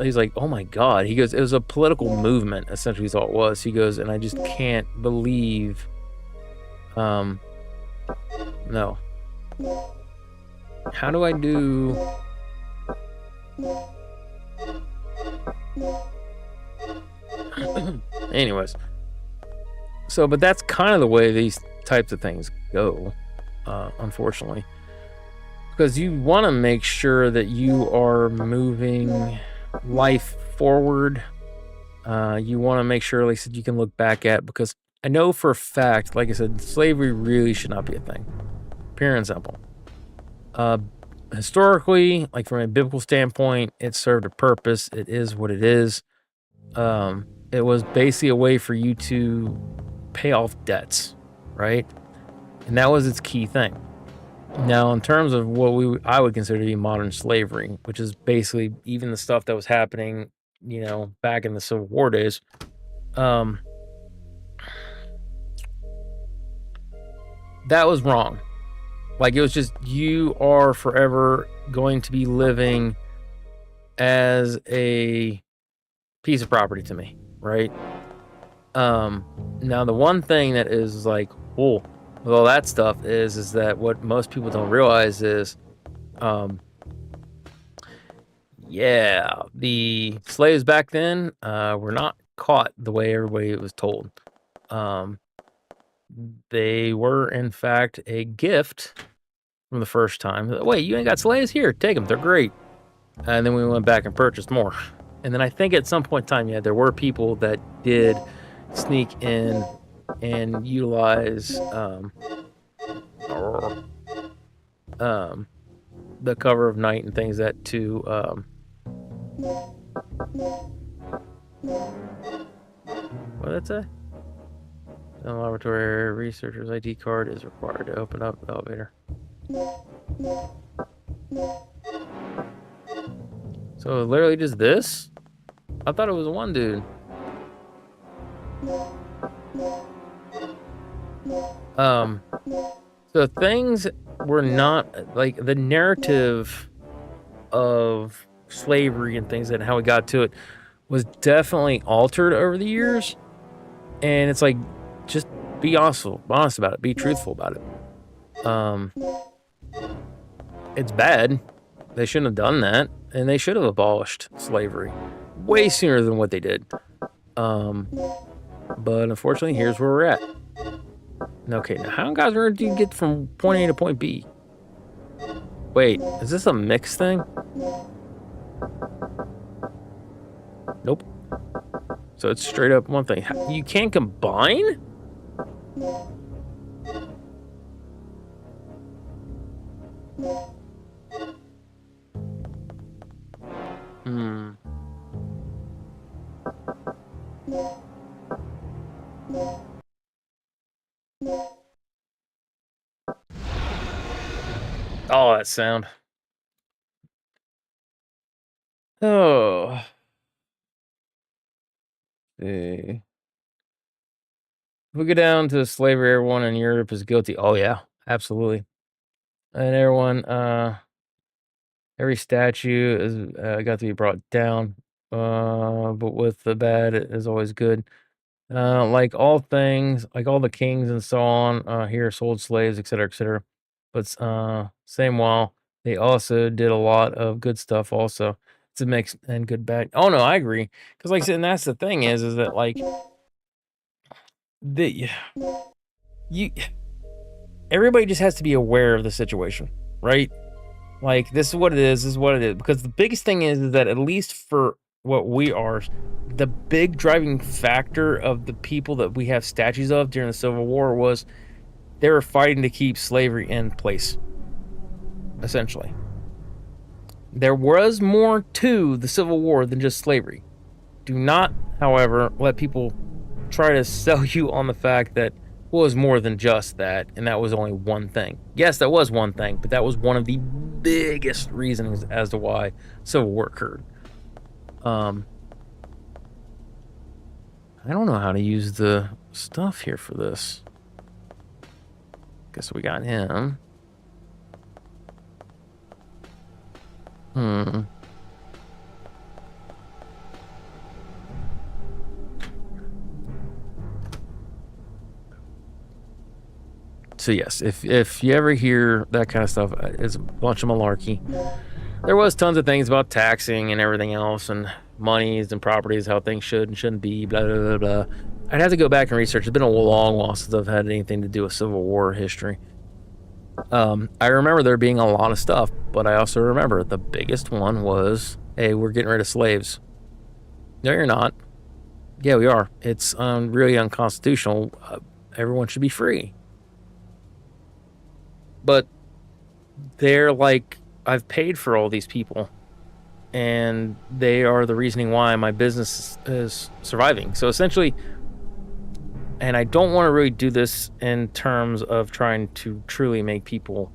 He's like, oh my God. He goes, it was a political movement, essentially is all it was. He goes, and I just can't believe, no. How do I do... Anyways. So, but that's kind of the way these types of things go, unfortunately. Because you want to make sure that you are moving life forward. You want to make sure, like I said, you can look back at, because I know for a fact, like I said, slavery really should not be a thing. Pure and simple. Historically, like from a biblical standpoint, it served a purpose. It is what it is. It was basically a way for you to pay off debts, right? And that was its key thing. Now, in terms of what I would consider to be modern slavery, which is basically even the stuff that was happening, you know, back in the Civil War days, that was wrong. Like, it was just, you are forever going to be living as a piece of property to me, right? Now the one thing that is like, oh, with all that stuff is that what most people don't realize is, yeah, the slaves back then were not caught the way everybody was told. They were in fact a gift from the first time. Wait, you ain't got slaves? Here, take them. They're great. And then we went back and purchased more. And then I think at some point in time, yeah, there were people that did sneak in and utilize the cover of night and things that to what did that say? In the laboratory, researcher's ID card is required to open up the elevator. So literally just this? I thought it was one dude. So things were not like the narrative of slavery and things and how we got to it was definitely altered over the years. And it's like, just be honest about it. Be truthful about it. It's bad. They shouldn't have done that, and they should have abolished slavery way sooner than what they did. But unfortunately, here's where we're at. Okay, now how guys are going to get from point A to point B? Wait, is this a mix thing? Nope. So it's straight up one thing. You can't combine? Oh, that sound. Oh. See. If we go down to slavery, everyone in Europe is guilty. Oh yeah, absolutely. And everyone, every statue is got to be brought down. But with the bad, it is always good. Like all things, like all the kings and so on, here sold slaves, etc., etc. But same while they also did a lot of good stuff. Also, it's a mix and good bad. Oh no, I agree. Because like I said, and that's the thing is that like everybody just has to be aware of the situation, right? Like this is what it is. This is what it is. Because the biggest thing is that at least for what we are, the big driving factor of the people that we have statues of during the Civil War was they were fighting to keep slavery in place, essentially. There was more to the Civil War than just slavery. Do not, however, let people try to sell you on the fact that it was more than just that, and that was only one thing. Yes, that was one thing, but that was one of the biggest reasons as to why Civil War occurred. I don't know how to use the stuff here for this. Guess we got him. So yes, if you ever hear that kind of stuff, it's a bunch of malarkey. There was tons of things about taxing and everything else, and monies and properties, how things should and shouldn't be, blah, blah, blah, blah. I'd have to go back and research. It's been a long while since I've had anything to do with Civil War history. I remember there being a lot of stuff, but I also remember the biggest one was, hey, we're getting rid of slaves. No, you're not. Yeah, we are. It's really unconstitutional. Everyone should be free. But they're like, I've paid for all these people, and they are the reasoning why my business is surviving. So essentially, and I don't want to really do this in terms of trying to truly make people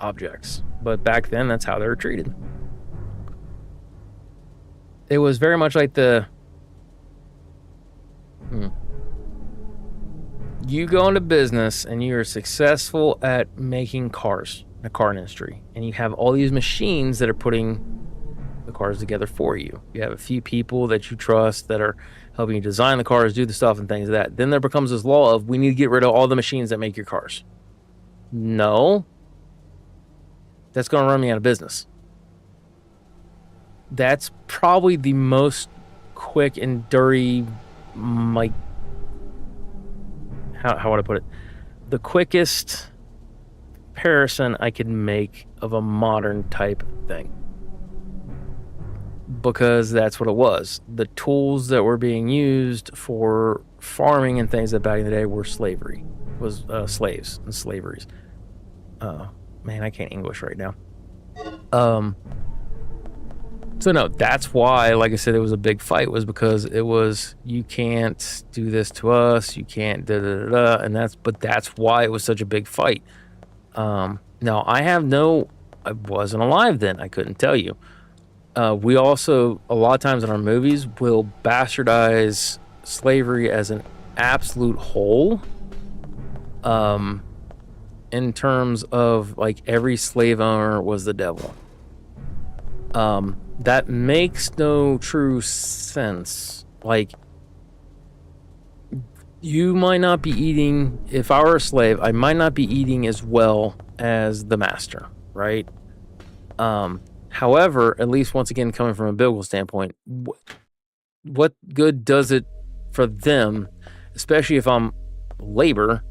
objects, but back then that's how they were treated. It was very much like the you go into business and you are successful at making cars, the car industry, and you have all these machines that are putting the cars together for you. You have a few people that you trust that are helping you design the cars, do the stuff and things like that. Then there becomes this law of we need to get rid of all the machines that make your cars. No. That's going to run me out of business. That's probably the most quick and dirty, like, how would I put it? The quickest comparison I could make of a modern type thing. Because that's what it was. The tools that were being used for farming and things that back in the day were slavery. Was slaves and slaveries. Man, I can't English right now. So no, that's why, like I said, it was a big fight, was because it was, you can't do this to us, you can't and that's why it was such a big fight. Now I wasn't alive then, I couldn't tell you. We also, a lot of times in our movies, will bastardize slavery as an absolute whole. In terms of, like, every slave owner was the devil. That makes no true sense. Like, you might not be eating, if I were a slave, I might not be eating as well as the master, right? However, at least once again, coming from a biblical standpoint, what good does it for them, especially if I'm labor,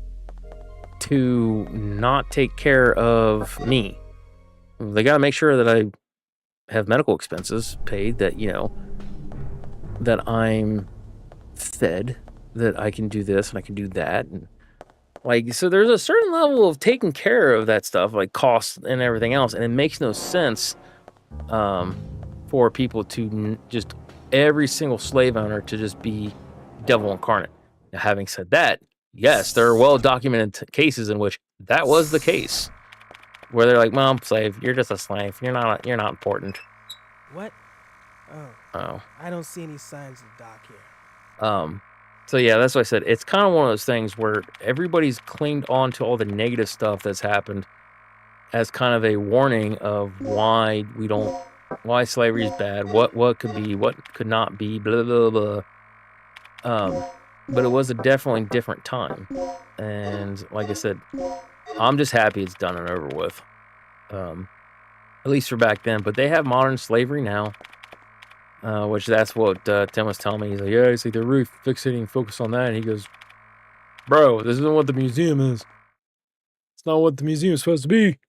to not take care of me? They got to make sure that I have medical expenses paid, that, you know, that I'm fed, that I can do this and I can do that. And like, so there's a certain level of taking care of that stuff, like costs and everything else. And it makes no sense for people to just, every single slave owner to just be devil incarnate. Now, having said that, yes, there are well-documented cases in which that was the case, where they're like, "Mom, slave, you're just a slave. You're not important." What? Oh. I don't see any signs of Doc here. So yeah, that's what I said. It's kind of one of those things where everybody's clinged on to all the negative stuff that's happened as kind of a warning of why slavery is bad, what could be, what could not be, blah blah blah. But it was a definitely different time, and like I said, I'm just happy it's done and over with. At least for back then. But they have modern slavery now, which that's what Tim was telling me. He's like, yeah, he's like, they're really fixating and focused on that. And he goes, bro, this isn't what the museum is. It's not what the museum is supposed to be.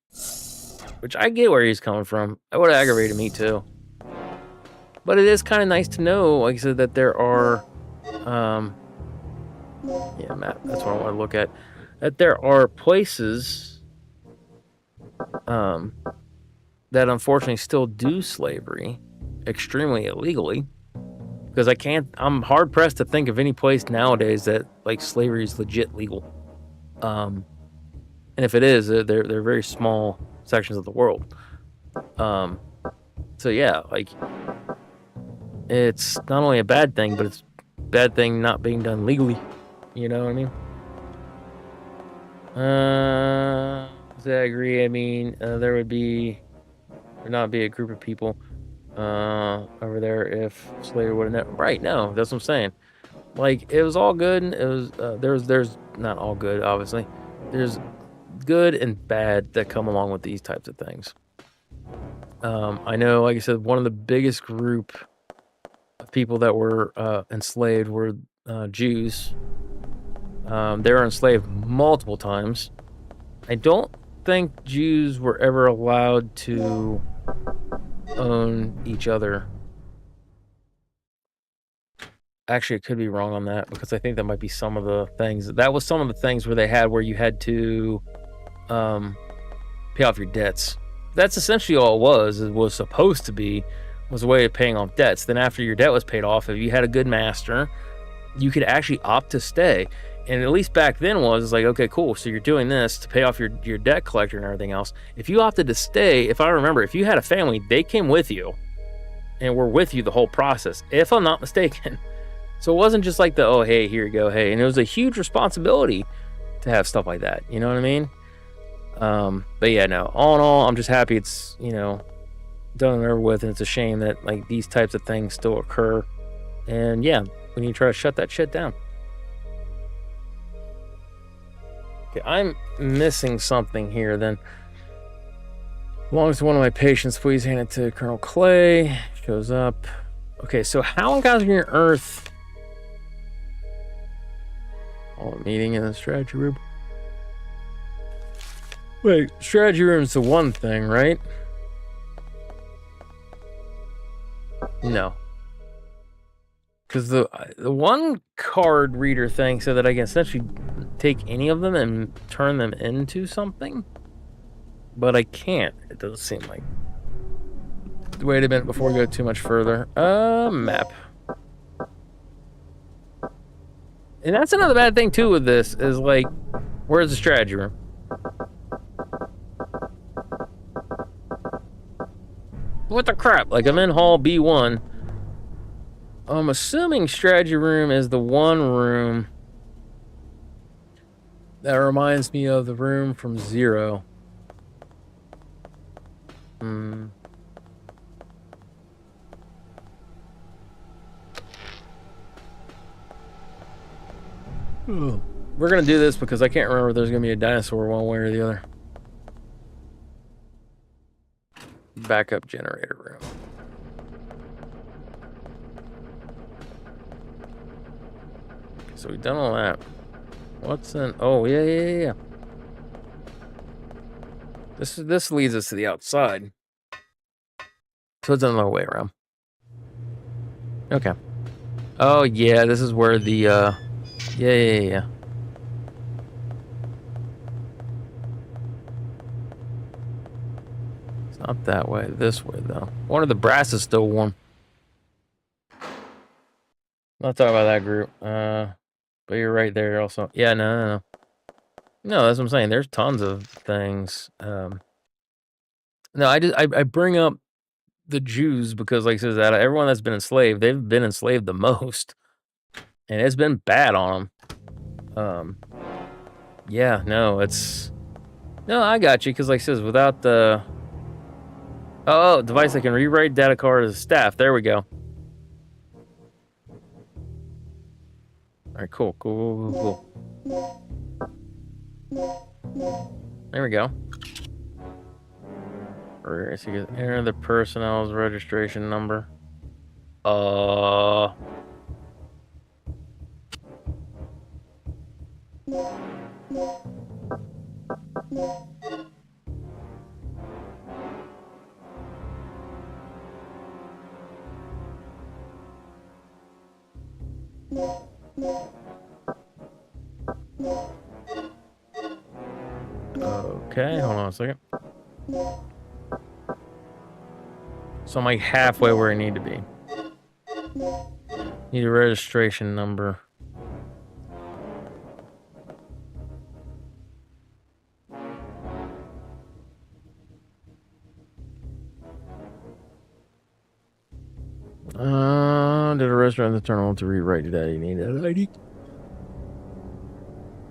Which I get where he's coming from. That would have aggravated me too. But it is kind of nice to know, like I said, that there are, yeah, Matt, that's what I want to look at. That there are places that unfortunately still do slavery extremely illegally. Because I'm hard pressed to think of any place nowadays that, like, slavery is legit legal. And if it is, they're very small sections of the world. So yeah, like, it's not only a bad thing, but it's a bad thing not being done legally. You know what I mean? I agree. I mean, there would not be a group of people over there if slavery would have never. Right? No, that's what I'm saying. Like, it was all good. And it was there's not all good, obviously. There's good and bad that come along with these types of things. I know, like I said, one of the biggest group of people that were enslaved were Jews. They were enslaved multiple times. I don't think Jews were ever allowed to own each other. Actually, I could be wrong on that, because I think that might be some of the things. That was some of the things where they had where you had to pay off your debts. That's essentially all it was supposed to be, was a way of paying off debts. Then after your debt was paid off, if you had a good master, you could actually opt to stay. And at least back then was like, okay, cool, so you're doing this to pay off your debt collector and everything else. If you opted to stay, if I remember, if you had a family, they came with you and were with you the whole process, if I'm not mistaken. So it wasn't just like oh, hey, here you go, hey. And it was a huge responsibility to have stuff like that. You know what I mean? But yeah, no, all in all, I'm just happy it's, you know, done and over with, and it's a shame that like these types of things still occur. And yeah, we need to try to shut that shit down. Okay, I'm missing something here then. Belongs to one of my patients, please hand it to Colonel Clay. Shows up. Okay, so how on God's green earth? Oh, meeting in the strategy room. Wait, strategy room's the one thing, right? No. Because the one card reader thing said that I can essentially take any of them and turn them into something. But I can't. It doesn't seem like. Wait a minute before we go too much further. Map. And that's another bad thing too with this, is like, where's the strategy room? What the crap? Like, I'm in hall B1. I'm assuming strategy room is the one room that reminds me of the room from Zero. We're gonna do this because I can't remember if there's gonna be a dinosaur one way or the other. Backup generator room. So we've done all that. What's in? Oh yeah. This leads us to the outside. So it's another way around. Okay. Oh yeah, this is where the yeah. It's not that way. This way though. One of the brass is still warm. Not talking about that group. But you're right there also. Yeah, no. No, that's what I'm saying. There's tons of things. No, I bring up the Jews because, like I said, that everyone that's been enslaved, they've been enslaved the most, and it's been bad on them. Yeah, no, I got you because, like I says, without the device that can rewrite data card as staff. There we go. All right, cool. There we go. Or so you can enter the personnel's registration number. Okay, hold on a second. So I'm like halfway where I need to be. Need a registration number. Did a restaurant in the terminal to rewrite that? You need an ID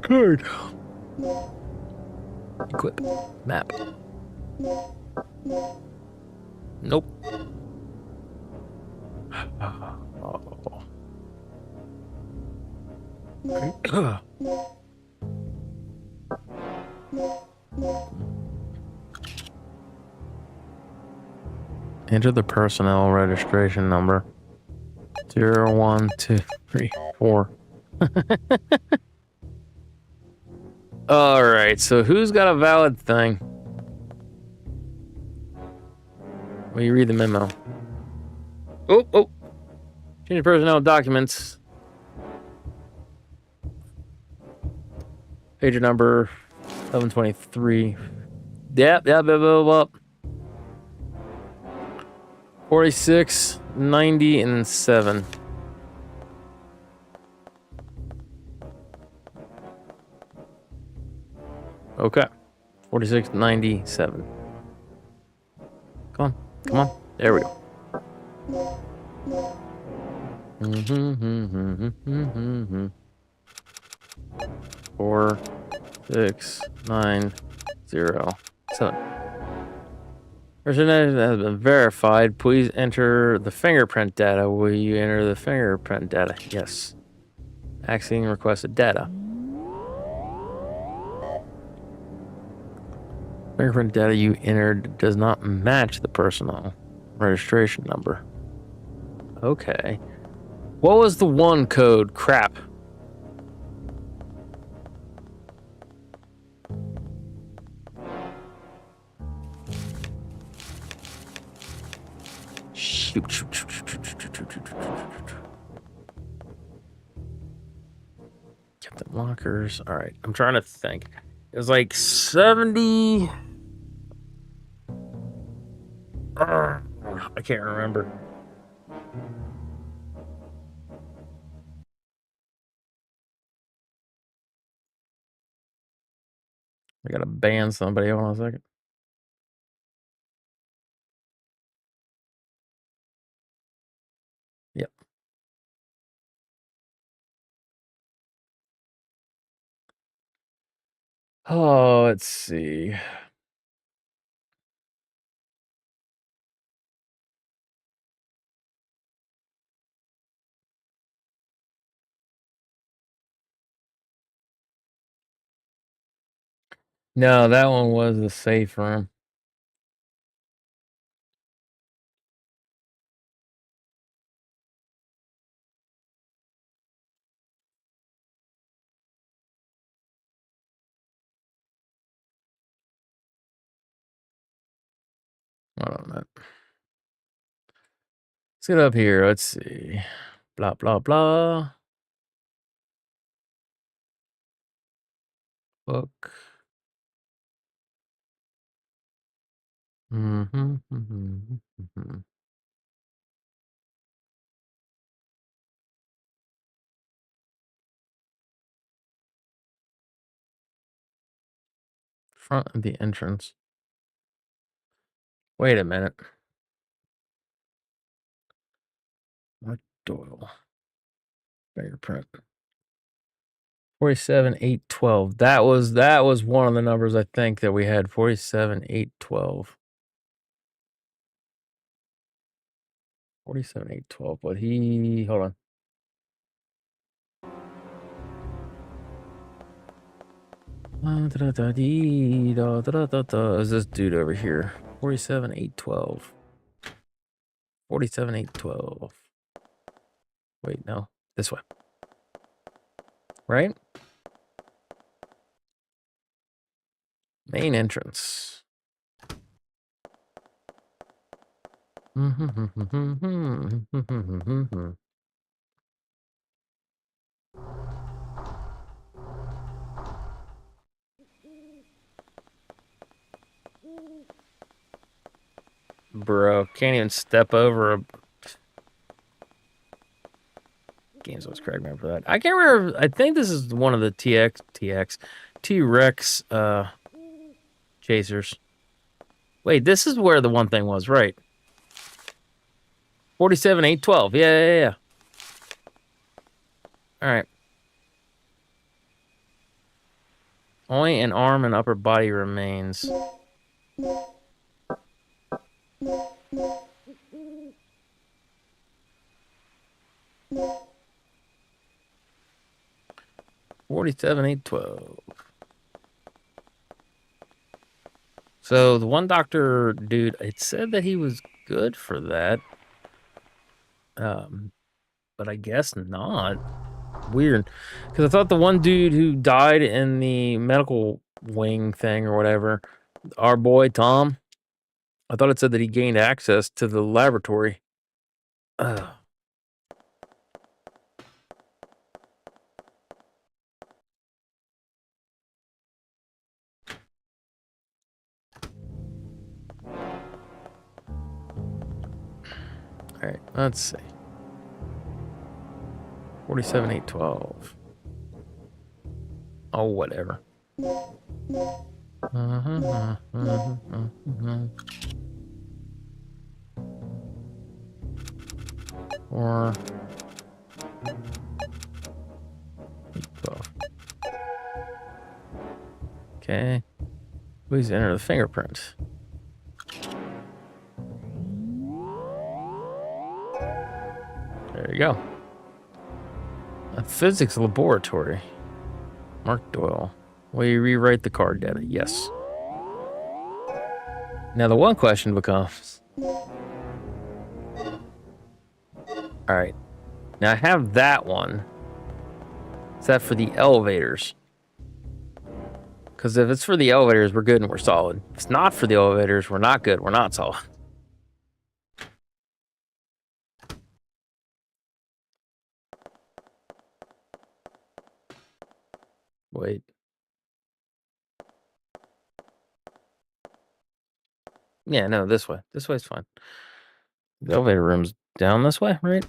card. Equip map. Nope. Oh. Enter the personnel registration number. 0123. All right, so who's got a valid thing? Well, you read the memo. Oh. Change personnel documents. Page number 1123. Yep. 46, 90, and 7. Okay. 46, 97. Come on. There we go. 4, 6, 9, 0, 7. Person has been verified. Please enter the fingerprint data. Will you enter the fingerprint data? Yes. Accessing requested data. Fingerprint data you entered does not match the personal registration number. Okay. What was the one code? Crap. Shoot. Captain lockers. All right. I'm trying to think. It was like 70. I can't remember. I gotta ban somebody. Hold on a second. Yep. Oh, let's see. No, that one was the safe room. Hold on a minute. Let's get up here. Let's see. Blah, blah, blah. Book. Front of the entrance. Wait a minute. What Doyle? Fingerprint. 47,812. That was one of the numbers I think that we had. 47,812. 47,812. But he hold on. Is this dude over here? 47,812. 47,812. Wait, no. This way. Right? Main entrance. Bro, can't even step over a... Games always crack me up for that. I can't remember. I think this is one of the T-Rex chasers. Wait, this is where the one thing was, right? 47,812. Yeah. All right. Only an arm and upper body remains. $47,812. So the one doctor dude, it said that he was good for that. But I guess not. Weird. Because I thought the one dude who died in the medical wing thing or whatever, our boy Tom, I thought it said that he gained access to the laboratory. Ugh. All right, let's see. 47,812. Oh, whatever. Or 12. Okay. Please enter the fingerprint. There you go. A physics laboratory. Mark Doyle. Will you rewrite the card data? Yes. Now the one question becomes... Alright. Now I have that one. Is that for the elevators? Because if it's for the elevators, we're good and we're solid. If it's not for the elevators, we're not good, we're not solid. Wait. Yeah, no, this way. This way's fine. The elevator room's down this way, right?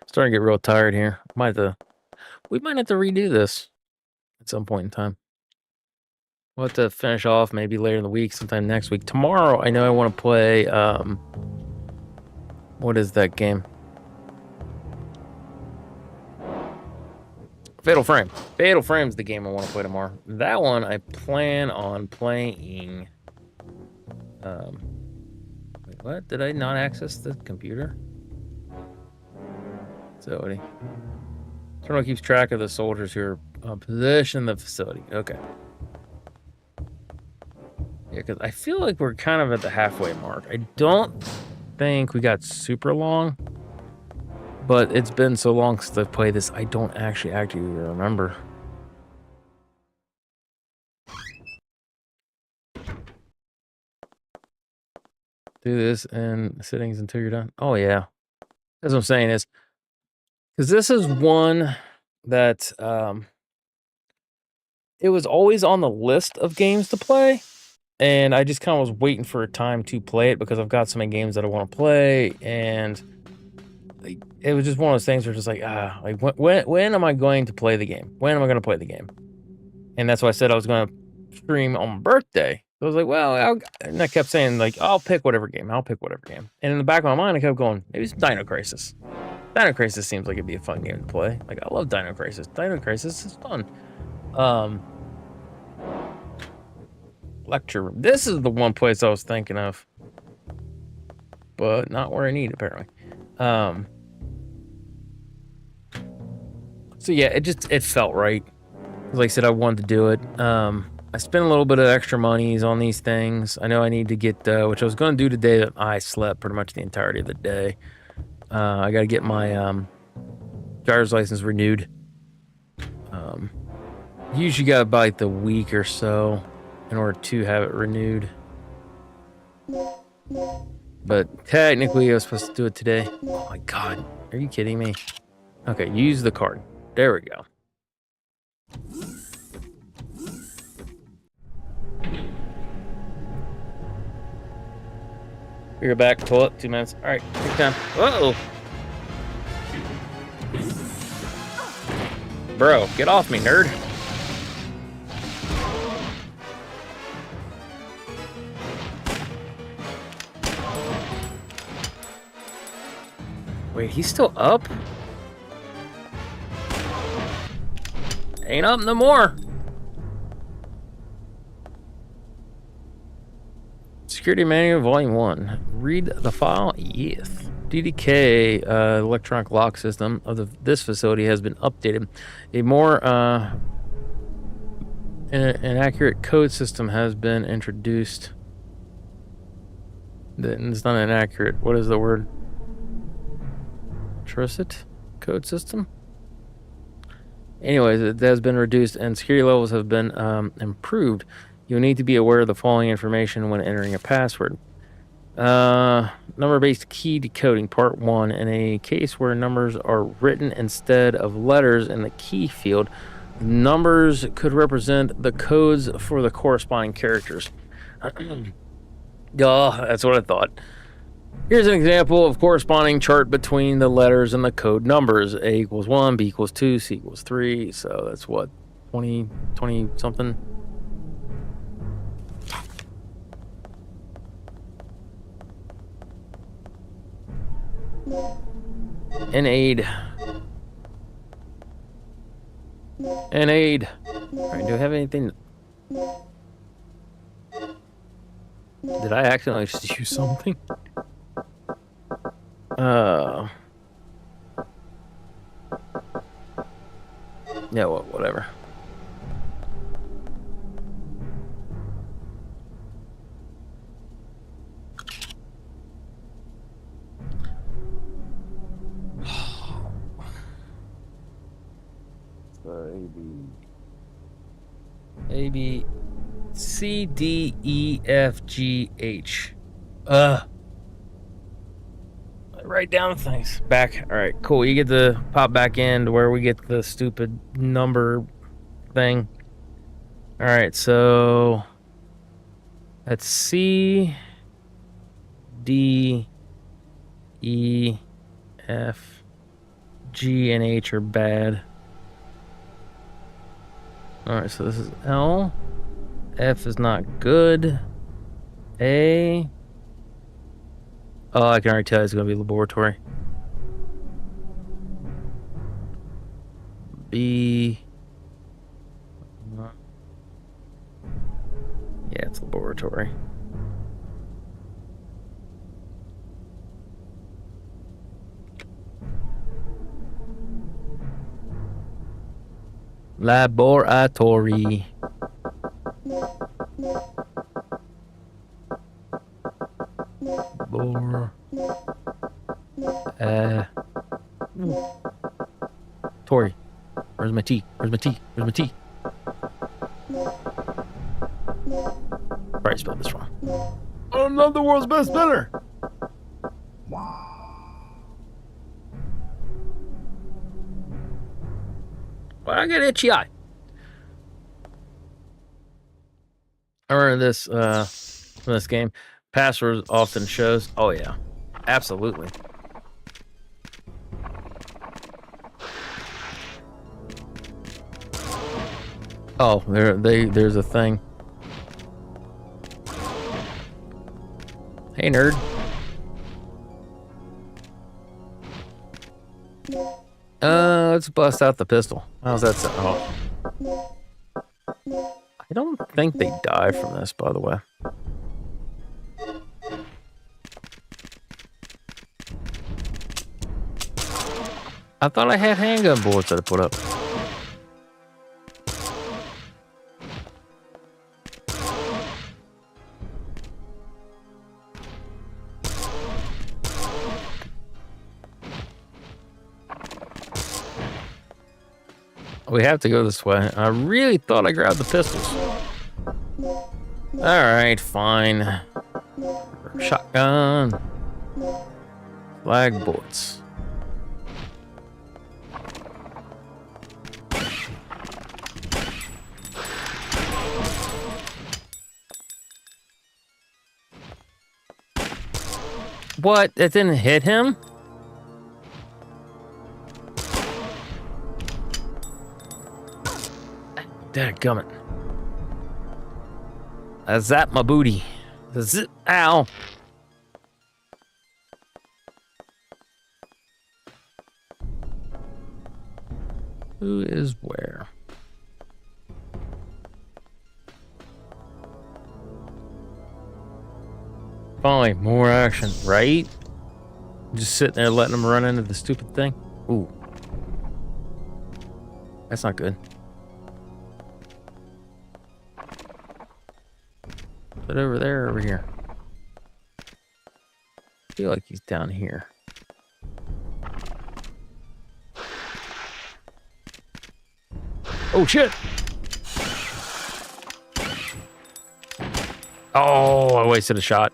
Starting to get real tired here. We might have to redo this at some point in time. We'll have to finish off maybe later in the week, sometime next week. Tomorrow, I know I want to play, what is that game? Fatal Frame. Fatal Frame's the game I want to play tomorrow. That one I plan on playing. Wait, what? Did I not access the computer? Facility. Terminal keeps track of the soldiers who are positioned in the facility. Okay. Yeah, because I feel like we're kind of at the halfway mark. I don't think we got super long, but it's been so long since I've played this, I don't actually remember. Do this in settings until you're done. Oh, yeah. That's what I'm saying is, because this is one that it was always on the list of games to play. And I just kind of was waiting for a time to play it because I've got so many games that I want to play, and it was just one of those things where just like when am I going to play the game? When am I going to play the game? And that's why I said I was going to stream on my birthday. So I was like, well, and I kept saying like, I'll pick whatever game. And in the back of my mind, I kept going, maybe it's Dino Crisis. Dino Crisis seems like it'd be a fun game to play. Like I love Dino Crisis. Dino Crisis is fun. Lecture room. This is the one place I was thinking of, but not where I need apparently. So yeah, it felt right. Like I said, I wanted to do it. I spent a little bit of extra monies on these things. I know I need to get which I was going to do today. That I slept pretty much the entirety of the day. I got to get my driver's license renewed. Usually got about like the week or so in order to have it renewed. But technically I was supposed to do it today. Oh my god, are you kidding me? Okay, use the card. There we go. You're back, pull it, 2 minutes. Alright, take time. Uh-oh! Bro, get off me, nerd. Wait, he's still up? Ain't up no more. Security Manual Volume 1. Read the file? Yes. DDK electronic lock system of this facility has been updated. A more an accurate code system has been introduced. It's not inaccurate. What is the word? Trusted code system? Anyways, it has been reduced and security levels have been improved. You'll need to be aware of the following information when entering a password. Number-based key decoding, part 1. In a case where numbers are written instead of letters in the key field, numbers could represent the codes for the corresponding characters. That's what I thought. Here's an example of corresponding chart between the letters and the code numbers. A equals 1, B equals 2, C equals 3. So that's what, 20 something? An aid. Alright, do I have anything? Did I accidentally just use something? Yeah, well, whatever. A, B, C, D, E, F, G, H. Write down things. Back. All right, cool. You get to pop back in to where we get the stupid number thing. All right, so that's C, D, E, F, G, and H are bad. All right, so this is L. F is not good. A. Oh, I can already tell it's going to be laboratory. B. Yeah, it's laboratory. Laboratory. Tori. Where's my T? Where's my T? Where's my T? Probably spelled this wrong. I'm not the world's best spinner. Why I get itchy eye? I remember this from this game. Passwords often shows. Oh yeah, absolutely. Oh, there's a thing. Hey, nerd. Let's bust out the pistol. How's that sound? Oh. I don't think they die from this, by the way. I thought I had handgun bullets that I put up. We have to go this way. I really thought I grabbed the pistols. Alright, fine. Shotgun. Flag bullets. What? That didn't hit him? Dadgummit. I zapped my booty. Zip. Ow. Who is where? Finally, more action, right? Just sitting there letting them run into the stupid thing. Ooh. That's not good. Is it over there or over here? I feel like he's down here. Oh shit! Oh, I wasted a shot.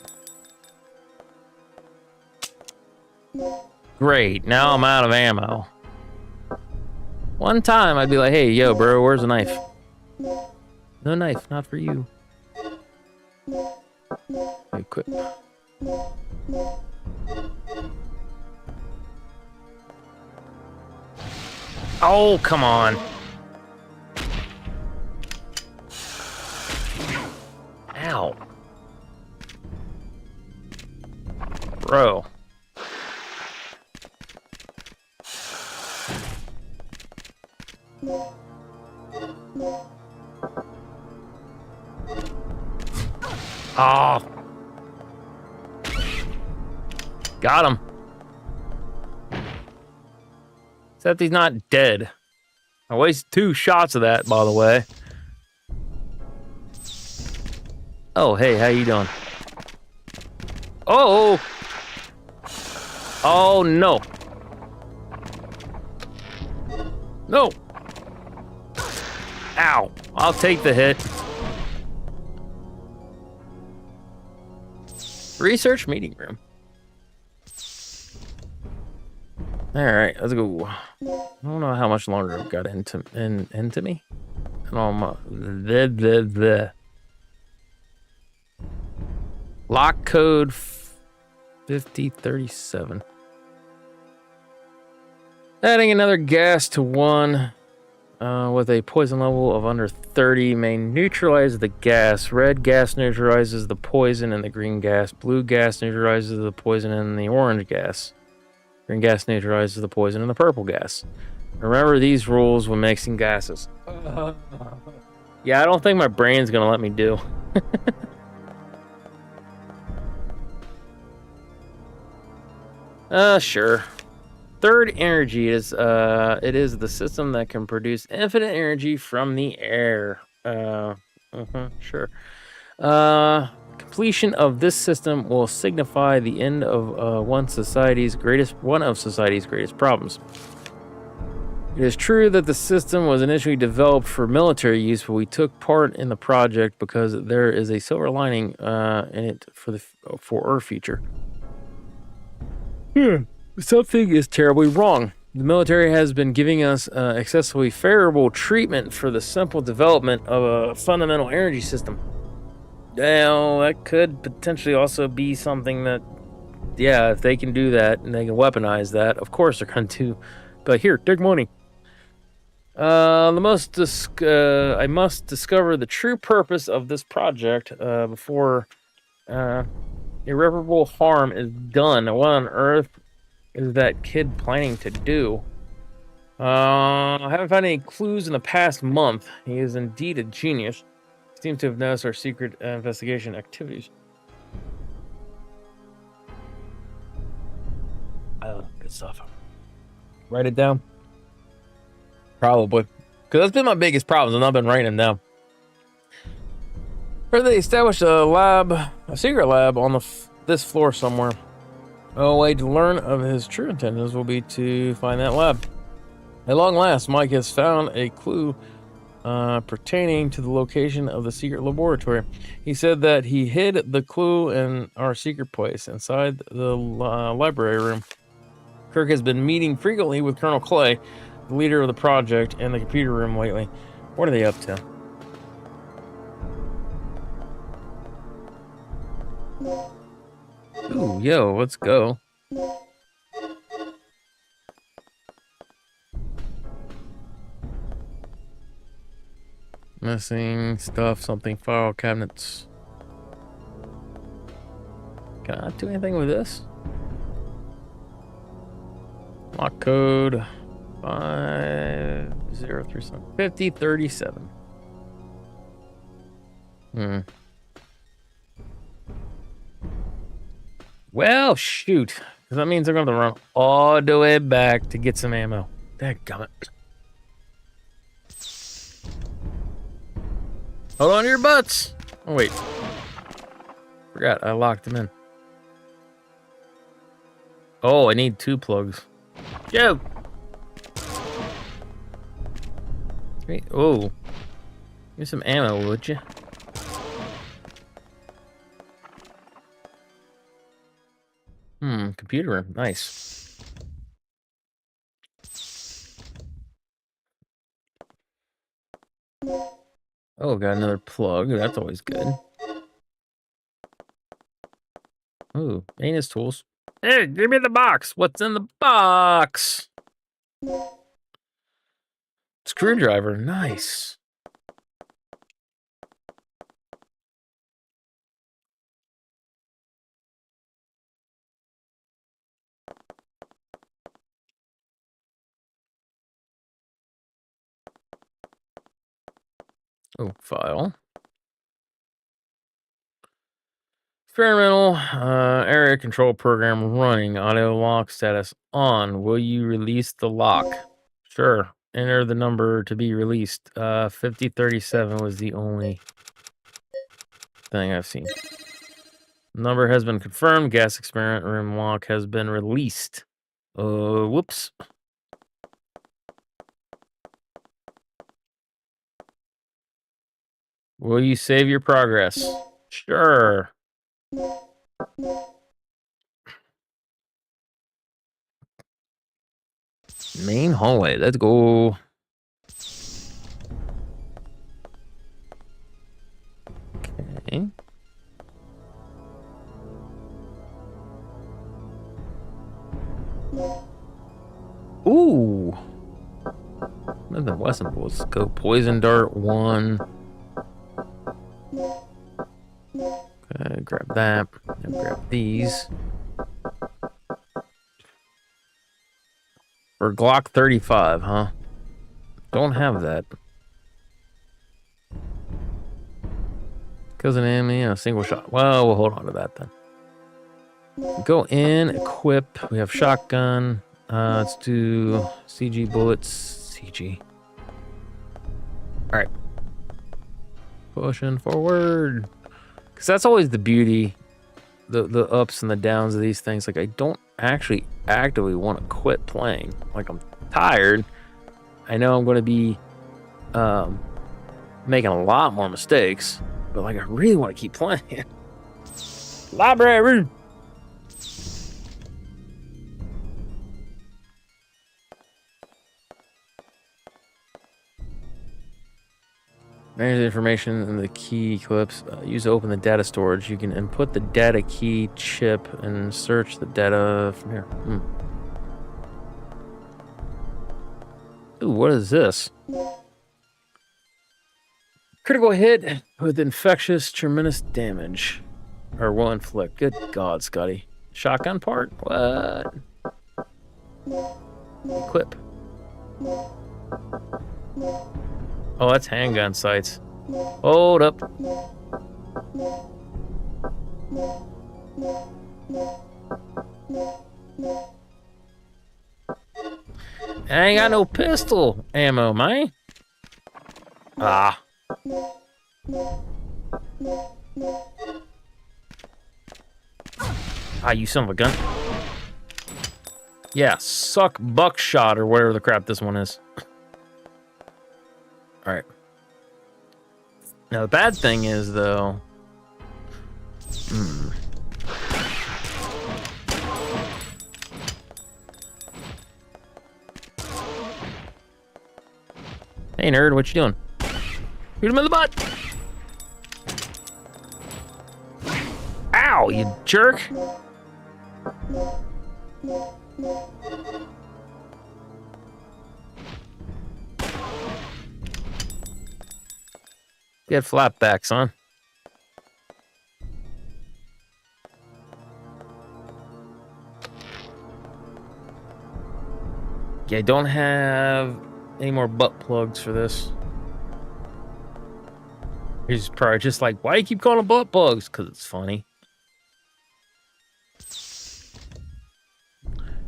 Great, now I'm out of ammo. One time I'd be like, hey, yo, bro, where's the knife? No knife, not for you. Equip. Oh, come on. Ow. Bro. Oh. Got him. Except he's not dead. I wasted 2 shots of that, by the way. Oh, hey, how you doing? Oh! Oh, no. No! Ow. I'll take the hit. Research meeting room. Alright, let's go. I don't know how much longer I've got into me. And almost the lock code 5037. Adding another gas to 1 with a poison level of under 30 may neutralize the gas. Red gas neutralizes the poison and the green gas. Blue gas neutralizes the poison and the orange gas. Green gas neutralizes the poison and the purple gas. Remember these rules when mixing gases. Yeah, I don't think my brain's gonna let me do. Sure. Third energy is it is the system that can produce infinite energy from the air. Sure. Completion of this system will signify the end of one of society's greatest problems. It is true that the system was initially developed for military use, but we took part in the project because there is a silver lining in it for our future. Something is terribly wrong. The military has been giving us excessively favorable treatment for the simple development of a fundamental energy system. Now, that could potentially also be something that, yeah, if they can do that and they can weaponize that, of course they're going to. But here, take money. I must discover the true purpose of this project before irreparable harm is done. What on earth is that kid planning to do? I haven't found any clues in the past month. He is indeed a genius. He seems to have noticed our secret investigation activities. Oh, good stuff. Write it down. Probably. Because that's been my biggest problem. I've not been writing them down. Or they established a secret lab on this floor somewhere. A way to learn of his true intentions will be to find that lab. At long last, Mike has found a clue pertaining to the location of the secret laboratory. He said that he hid the clue in our secret place inside the library room. Kirk has been meeting frequently with Colonel Clay, the leader of the project, in the computer room lately. What are they up to? Ooh, yo, let's go. Missing stuff, something, file cabinets. Can I do anything with this? Lock code 5037 5037. Well, shoot. Because that means they're going to run all the way back to get some ammo. Dadgummit. Hold on to your butts. Oh, wait. Forgot I locked them in. Oh, I need 2 plugs. Joe. Oh. Give me some ammo, would you? Computer room. Nice. Oh, got another plug. That's always good. Ooh, anus tools. Hey, give me the box. What's in the box? Screwdriver. Nice. Oh, file. Experimental area control program running. Auto lock status on. Will you release the lock? Sure. Enter the number to be released. 5037 was the only thing I've seen. Number has been confirmed. Gas experiment room lock has been released. Whoops. Will you save your progress? Sure. Main hallway. Let's go. Okay. Ooh. Nothing Wesson. Let's go. Poison dart 1. Okay, grab that. And grab these. Or Glock 35, huh? Don't have that. Kills an enemy in a single shot. Well, we'll hold on to that then. Go in, equip. We have shotgun. Let's do CG bullets. CG. Alright. Pushing forward. Because that's always the beauty. The ups and the downs of these things. Like, I don't actually actively want to quit playing. Like, I'm tired. I know I'm going to be making a lot more mistakes. But, like, I really want to keep playing. Library! Manage the information in the key clips. Use to open the data storage. You can input the data key chip and search the data from here. Ooh, what is this? Critical hit with infectious, tremendous damage. Or will inflict. Good God, Scotty. Shotgun part? What? Equip. Oh, that's handgun sights. Hold up. I ain't got no pistol ammo, man. Ah. Ah, you son of a gun. Yeah, suck buckshot or whatever the crap this one is. Alright. Now, the bad thing is, though... Hey, nerd, what you doing? Shoot him in the butt! Ow, you jerk! Get flapbacks, huh? Yeah, I don't have any more butt plugs for this. He's probably just like, why do you keep calling them butt plugs? Because it's funny.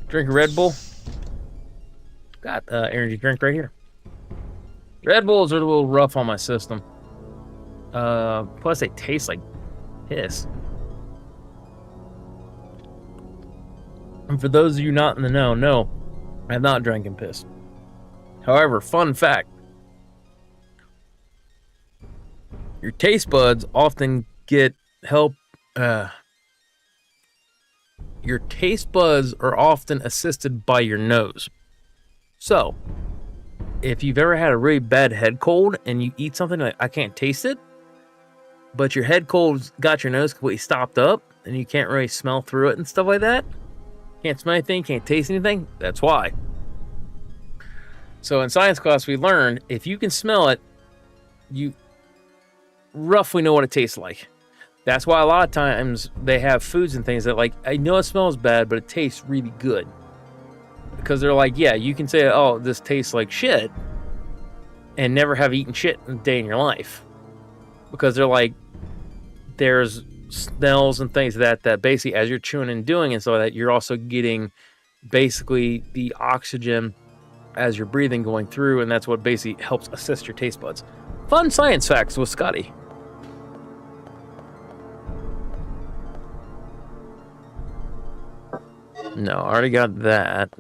Drink a Red Bull. Got energy drink right here. Red Bulls are a little rough on my system. Plus they taste like piss. And for those of you not in the know, no, I have not drank piss. However, fun fact. Your taste buds often get help. Your taste buds are often assisted by your nose. So, if you've ever had a really bad head cold and you eat something like, I can't taste it, but your head cold's got your nose completely stopped up and you can't really smell through it and stuff like that, can't smell anything, can't taste anything, that's why. So in science class we learned if you can smell it, you roughly know what it tastes like. That's why a lot of times they have foods and things that, like, I know it smells bad, but it tastes really good. Because they're like, yeah, you can say, oh, this tastes like shit, and never have eaten shit in a day in your life. Because they're like, there's smells and things that basically, as you're chewing and doing and so that you're also getting basically the oxygen as you're breathing going through, and that's what basically helps assist your taste buds. Fun science facts with Scotty. No, I already got that.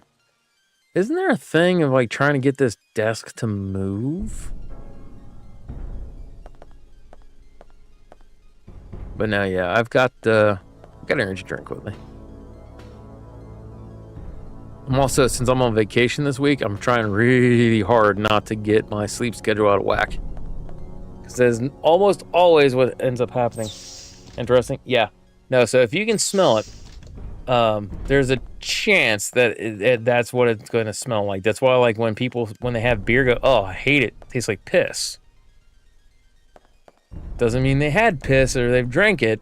Isn't there a thing of like trying to get this desk to move? But now, yeah, I've got an energy drink with me. I'm also, since I'm on vacation this week, I'm trying really hard not to get my sleep schedule out of whack. Because that's almost always what ends up happening. Interesting? Yeah. No, so if you can smell it, there's a chance that that's what it's going to smell like. That's why, like, when people, when they have beer, go, oh, I hate it. It tastes like piss. Doesn't mean they had piss or they've drank it,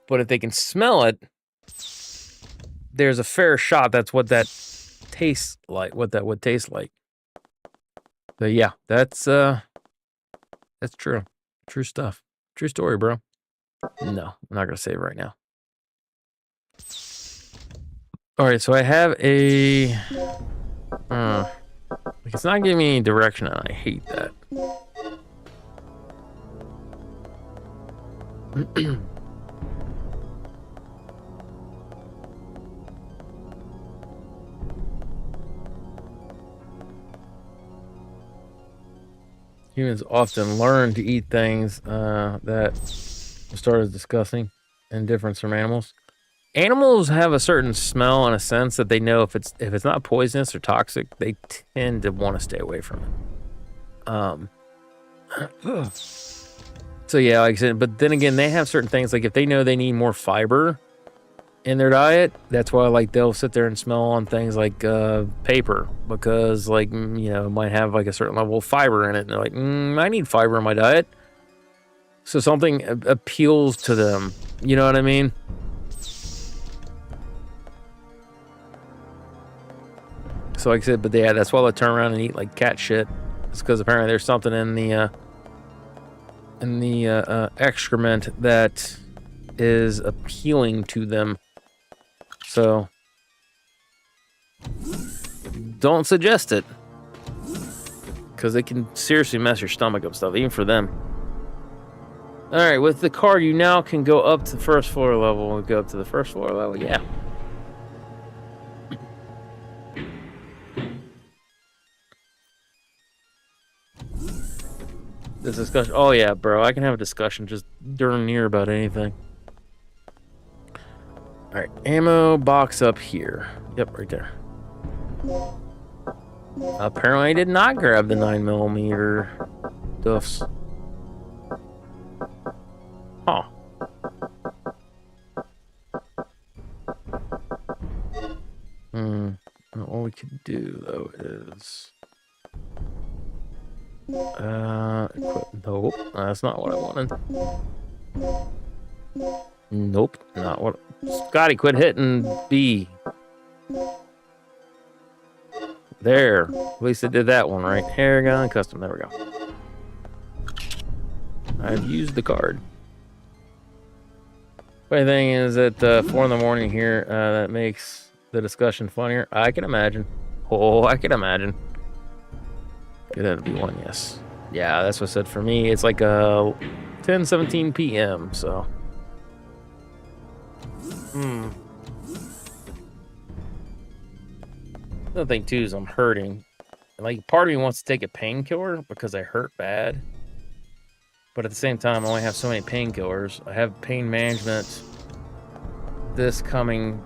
but if they can smell it, there's a fair shot that's what that tastes like, what that would taste like. But yeah, that's true. True stuff. True story, bro. No, I'm not gonna say it right now. All right, so I have a. It's not giving me any direction, and I hate that. Humans often learn to eat things that we started discussing and difference from animals. Animals have a certain smell and a sense that they know if it's not poisonous or toxic, they tend to want to stay away from it. So yeah, like I said, but then again, they have certain things, like if they know they need more fiber in their diet, that's why like they'll sit there and smell on things like paper, because like, you know, it might have like a certain level of fiber in it, and they're like, I need fiber in my diet. So something appeals to them, you know what I mean? So like I said, but yeah, that's why they turn around and eat like cat shit. It's because apparently there's something in the excrement that is appealing to them. So don't suggest it, because it can seriously mess your stomach up stuff, even for them. All right, with the card, you now can go up to the first floor level. We'll go up to the first floor level, yeah. This discussion. Oh yeah, bro. I can have a discussion just darn near about anything. All right, ammo box up here. Yep, right there. Apparently, I did not grab the 9mm duffs. Huh. What we could do though is. Nope, that's not what I wanted. Nope, not what. Scotty, quit hitting B. There, at least I did that one right. Hair gun, custom, there we go. I've used the card. Funny thing is that 4 in the morning here, that makes the discussion funnier. I can imagine. Oh, I can imagine. That'd be one, yes. Yeah, that's what I said for me. It's like 10:17 p.m. So. Another thing too is I'm hurting. Like part of me wants to take a painkiller because I hurt bad. But at the same time, I only have so many painkillers. I have pain management this coming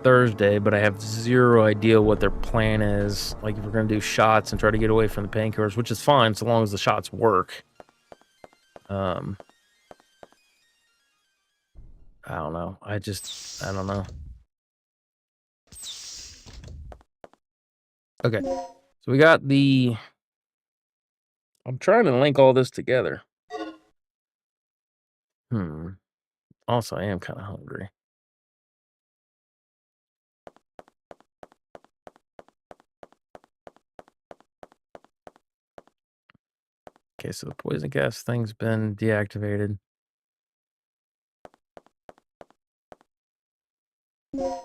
Thursday, but I have zero idea what their plan is. Like if we're gonna do shots and try to get away from the painkillers, which is fine so long as the shots work. I don't know. I don't know. Okay, so we got the. I'm trying to link all this together. Also, I am kind of hungry. Okay, so the poison gas thing's been deactivated. Go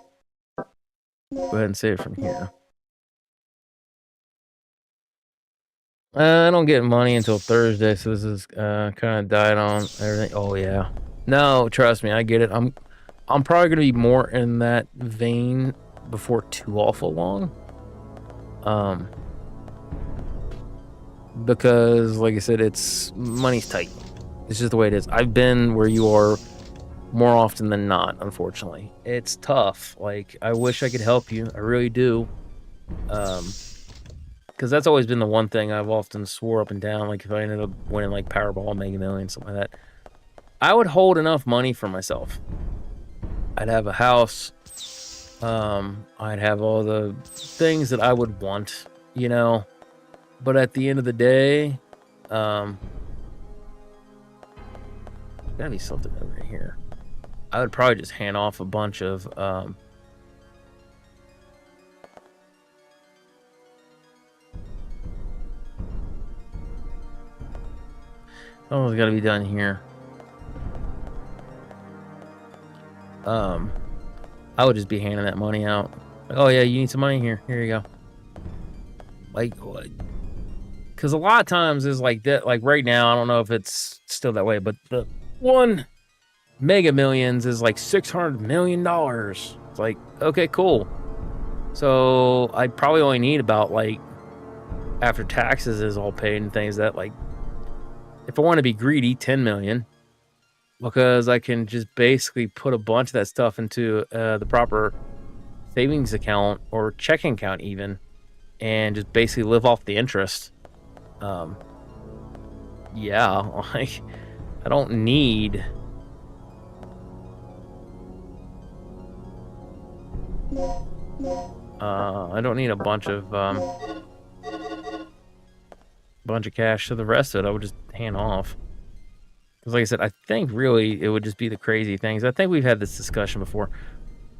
ahead and save it from here. I don't get money until Thursday, so this is kind of died on everything. Oh yeah, no, trust me, I get it. I'm probably gonna be more in that vein before too awful long. Because like I said, it's money's tight. It's just the way it is. I've been where you are more often than not, unfortunately. It's tough. Like, I wish I could help you. I really do. Because that's always been the one thing I've often swore up and down. Like, if I ended up winning, like, Powerball, Mega Millions, something like that, I would hold enough money for myself. I'd have a house. I'd have all the things that I would want, you know. But at the end of the day, gotta be something over here. I would probably just hand off a bunch of something's gotta be done here. I would just be handing that money out. Like, oh yeah, you need some money here. Here you go. Like, because a lot of times is like that. Like right now, I don't know if it's still that way, but the one Mega Millions is like $600 million. It's like, okay, cool. So I probably only need about, like, after taxes is all paid and things, that, like, if I want to be greedy, 10 million, because I can just basically put a bunch of that stuff into the proper savings account or checking account even, and just basically live off the interest. Yeah, like, I don't need a bunch of cash. So the rest of it I would just hand off. Because like I said, I think really it would just be the crazy things. I think we've had this discussion before.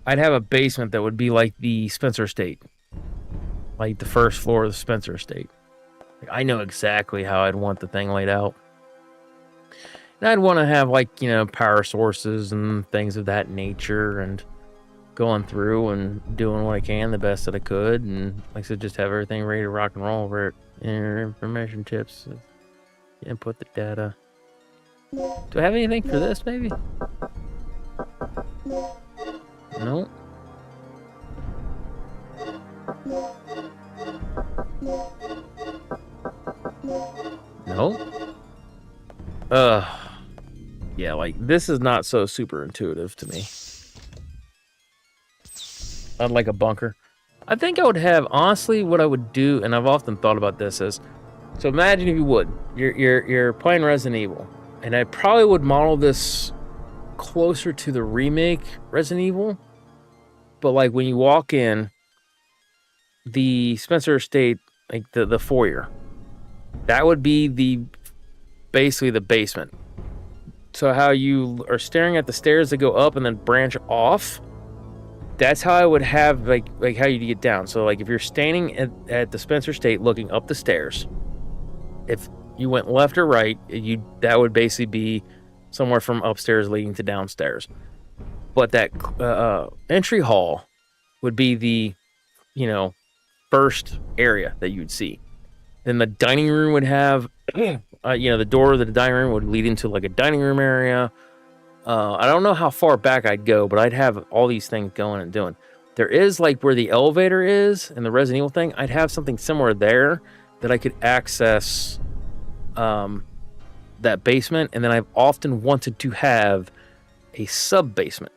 I'd have a basement that would be like the Spencer estate. Like the first floor of the Spencer estate. Like, I know exactly how I'd want the thing laid out. And I'd want to have, like, you know, power sources and things of that nature, and going through and doing what I can, the best that I could, and like I said, just have everything ready to rock and roll over it. Information tips, input the data. Do I have anything for this, maybe? No. No. Yeah, like, this is not so super intuitive to me. I'd like a bunker. I think I would have, honestly, what I would do, and I've often thought about this, is, so imagine if you would, you're playing Resident Evil, and I probably would model this closer to the remake Resident Evil, but like when you walk in the Spencer estate, like the foyer, that would be basically the basement. So how you are staring at the stairs that go up and then branch off, that's how I would have, like how you get down. So like if you're standing at the Spencer estate looking up the stairs, if you went left or right, that would basically be somewhere from upstairs leading to downstairs. But that entry hall would be the, you know, first area that you'd see. Then the dining room would have, you know, the door of the dining room would lead into like a dining room area. I don't know how far back I'd go, but I'd have all these things going and doing. There is, like, where the elevator is in the Resident Evil thing, I'd have something similar there that I could access that basement. And then I've often wanted to have a sub basement,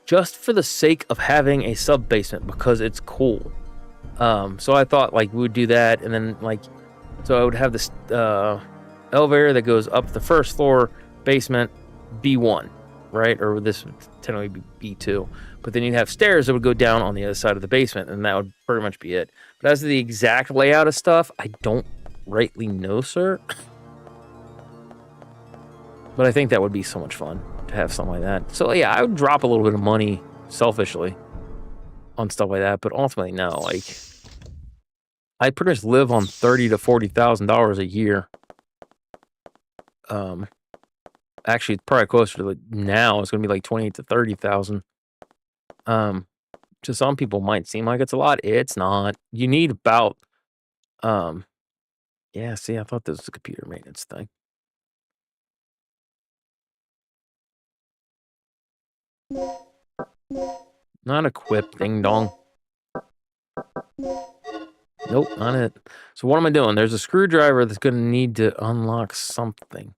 just for the sake of having a sub basement, because it's cool. So I thought, like, we would do that, and then, like, so I would have this elevator that goes up the first floor, basement, B1, right? Or this would technically be B2. But then you'd have stairs that would go down on the other side of the basement, and that would pretty much be it. But as to the exact layout of stuff, I don't rightly know, sir. But I think that would be so much fun to have something like that. So yeah, I would drop a little bit of money selfishly on stuff like that, but ultimately no. Like, I pretty much live on $30,000 to $40,000 a year. Actually, probably closer to, like, now it's gonna be like 28 to 30,000. To some people might seem like it's a lot. It's not. You need about Yeah, see, I thought this was a computer maintenance thing. Not equipped, ding dong. Nope, not it. So what am I doing? There's a screwdriver that's going to need to unlock something.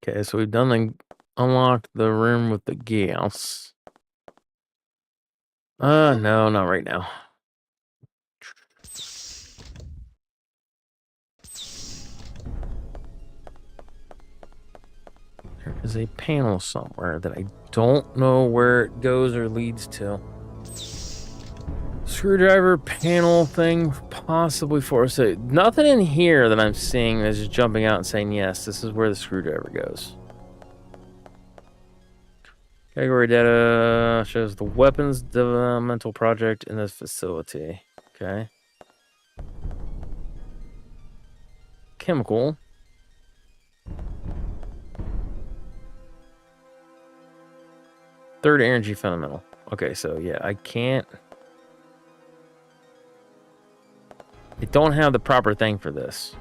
Okay, so we've done unlocked the room with the gas. No, not right now. There is a panel somewhere that I don't know where it goes or leads to. Screwdriver panel thing, possibly for us. So nothing in here that I'm seeing is just jumping out and saying, yes, this is where the screwdriver goes. Category data shows the weapons developmental project in this facility. Okay. Chemical. Third energy fundamental. Okay, so yeah, I can't. I don't have the proper thing for this.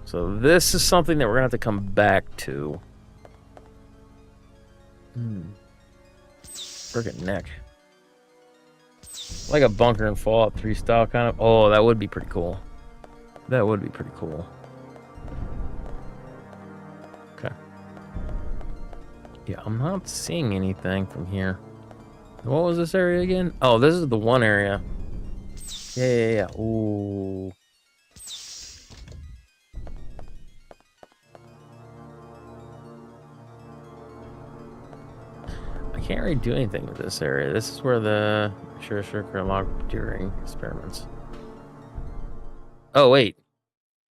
So this is something that we're going to have to come back to. Friggin' neck. Like a bunker in Fallout 3 style kind of. Oh, that would be pretty cool. That would be pretty cool. Okay. Yeah, I'm not seeing anything from here. What was this area again? Oh, this is the one area. Yeah. Ooh. I can't really do anything with this area. This is where the sugar locked during experiments. Oh, wait.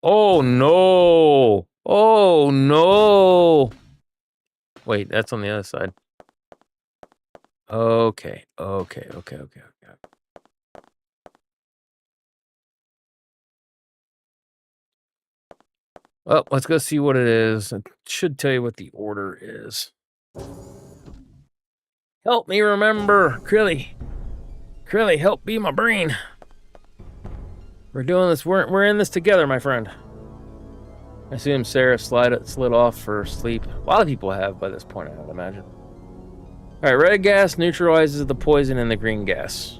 Oh, no. Oh, no. Wait, that's on the other side. Okay. Well, let's go see what it is. It should tell you what the order is. Help me remember, Krilly. Krilly, help be my brain. We're doing this. We're in this together, my friend. I assume Sarah slid off for sleep. A lot of people have by this point, I would imagine. All right, red gas neutralizes the poison in the green gas.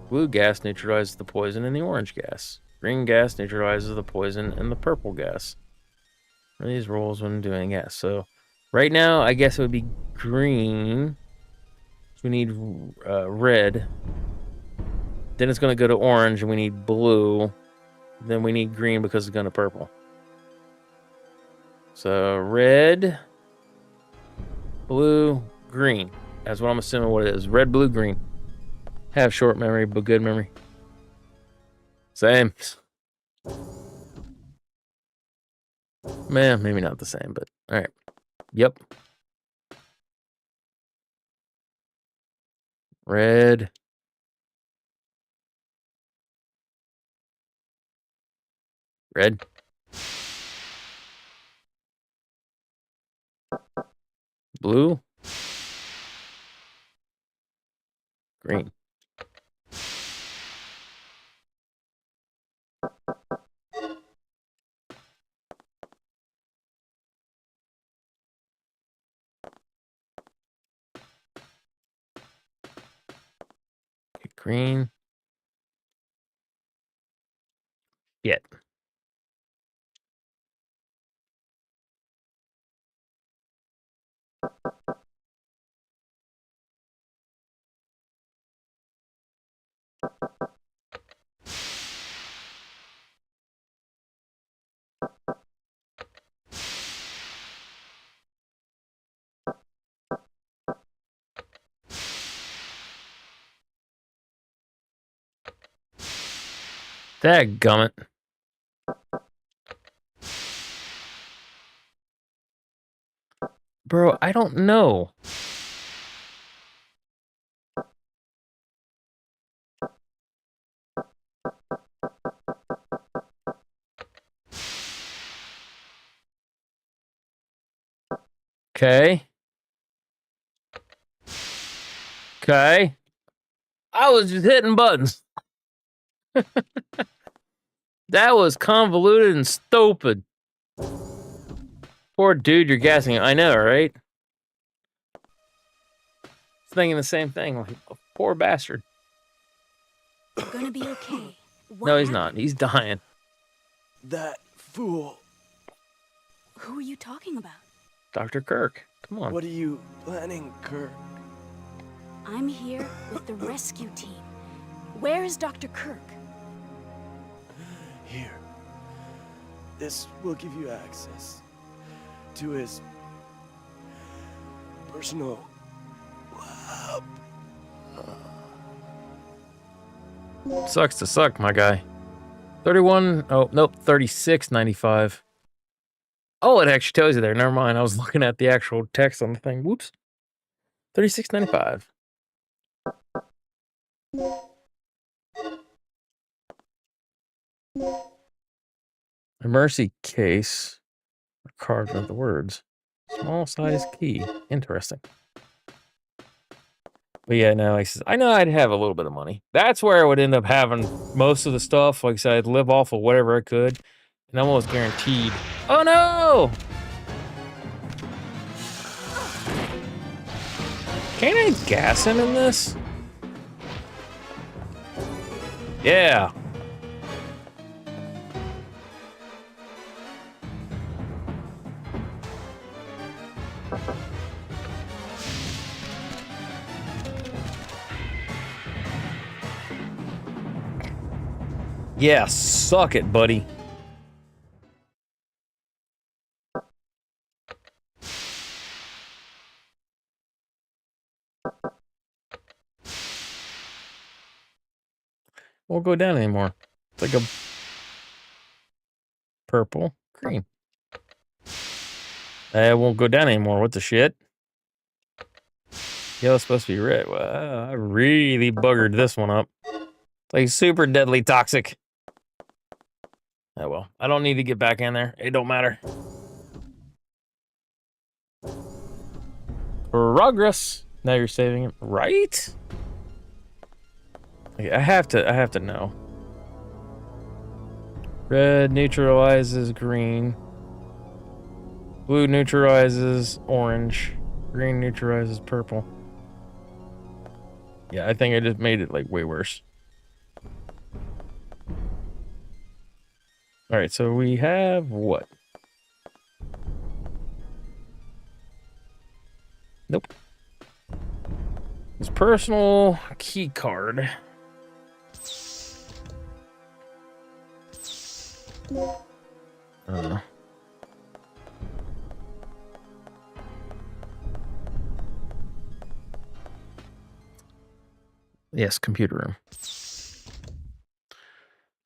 Blue gas neutralizes the poison in the orange gas. Green gas neutralizes the poison in the purple gas. What are these rolls when doing gas? So right now, I guess it would be green. So we need red. Then it's going to go to orange, and we need blue. Then we need green because it's going to purple. So red, blue, green. That's what I'm assuming what it is. Red, blue, green. Have short memory, but good memory. Same. Man, maybe not the same, but all right. Yep. Red. Red. Blue. Green. Okay, green. Yet. Dadgummit. Bro, I don't know. Okay. Okay. I was just hitting buttons. That was convoluted and stupid. Poor dude, you're gassing. I know, right? Thinking the same thing. Like, poor bastard. You're gonna be okay. What No, he's happened? not. He's dying. That fool. Who are you talking about? Dr. Kirk. Come on. What are you planning, Kirk? I'm here with the rescue team. Where is Dr. Kirk? Here. This will give you access to his personal lab. Sucks to suck, my guy. 31. Oh, nope. 36.95. Oh, it actually tells you there. Never mind. I was looking at the actual text on the thing. Whoops. 36.95. Mercy case. Carved into the words. Small size key. Interesting. But yeah, no, like I said, I know I'd have a little bit of money. That's where I would end up having most of the stuff. Like I said, I'd live off of whatever I could. And I'm almost guaranteed. Oh no! Can't I gas him in this? Yeah. Yeah, suck it, buddy. Won't go down anymore. It's like a purple, green. It won't go down anymore. What the shit? Yellow's supposed to be red. Well, I really buggered this one up. It's like super deadly toxic. Oh well, I don't need to get back in there. It don't matter. Progress. Now you're saving it, right? Okay, I have to know. Red neutralizes green. Blue neutralizes orange. Green neutralizes purple. Yeah, I think I just made it like way worse. All right, so we have what? Nope. His personal key card. Yes, computer room.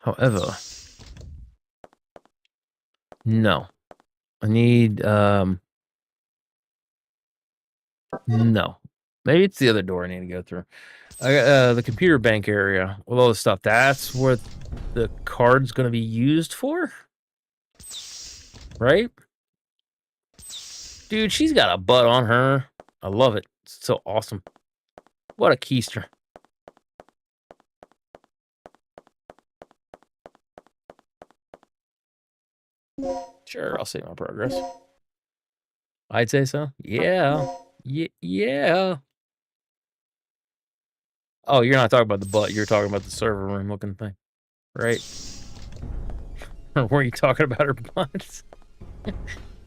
However, no. I need no. Maybe it's the other door I need to go through. I got the computer bank area with all the stuff. That's what the card's gonna be used for? Right? Dude, she's got a butt on her. I love it. It's so awesome. What a keister. Sure, I'll save my progress. I'd say so. Yeah. Yeah. Oh, you're not talking about the butt. You're talking about the server room looking thing. Right? Or were you talking about her butt?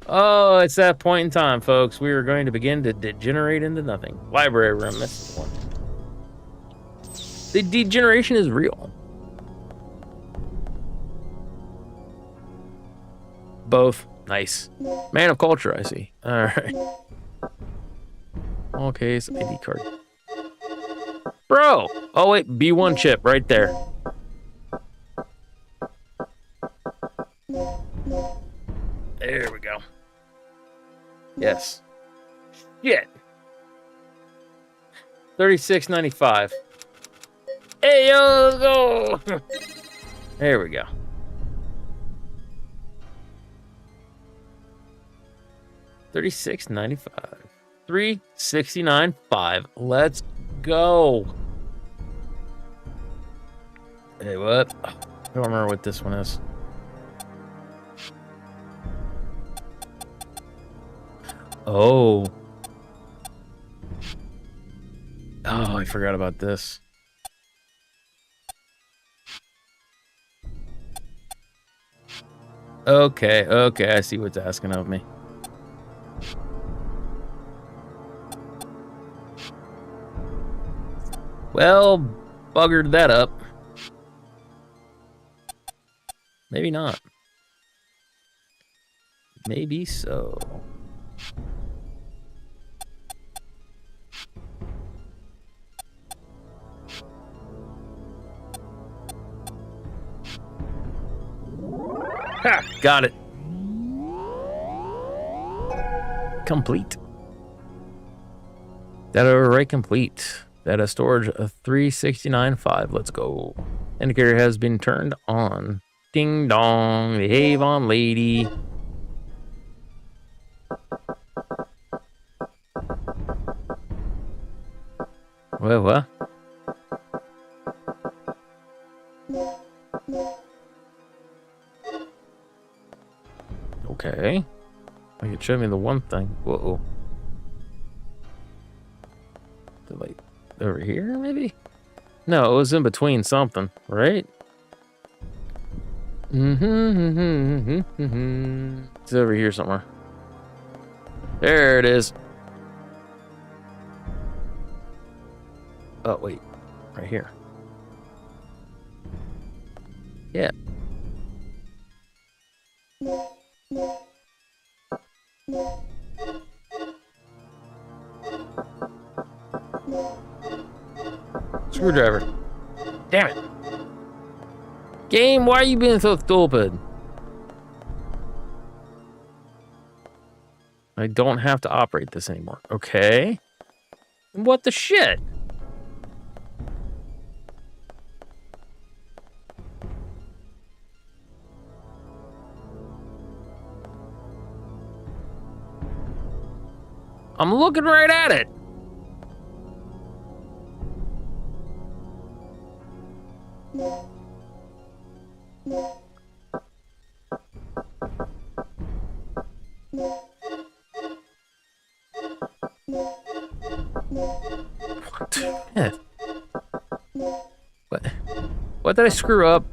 Oh, it's that point in time, folks. We are going to begin to degenerate into nothing. Library room. That's the one. The degeneration is real. Both. Nice. Man of culture, I see. Alright. All case ID card. Bro! Oh wait, B1 chip right there. There we go. Yes. Shit. 36.95. Hey yo, let's go! There we go. $36.95. $369.5. Let's go. Hey, what? I don't remember what this one is. Oh. Oh, I forgot about this. Okay, okay, I see what's asking of me. Well, buggered that up. Maybe not. Maybe so. Ha! Got it. Complete. Data array complete. Data storage of 369.5. Let's go. Indicator has been turned on. Ding dong. Behave on, lady. What? Okay. I could show me the one thing. Whoa. Like over here, maybe? No, it was in between something, right? It's over here somewhere. There it is. Oh, wait. Right here. Yeah. Screwdriver. Damn it. Game, why are you being so stupid? I don't have to operate this anymore. Okay. What the shit? I'm looking right at it. What? What did I screw up?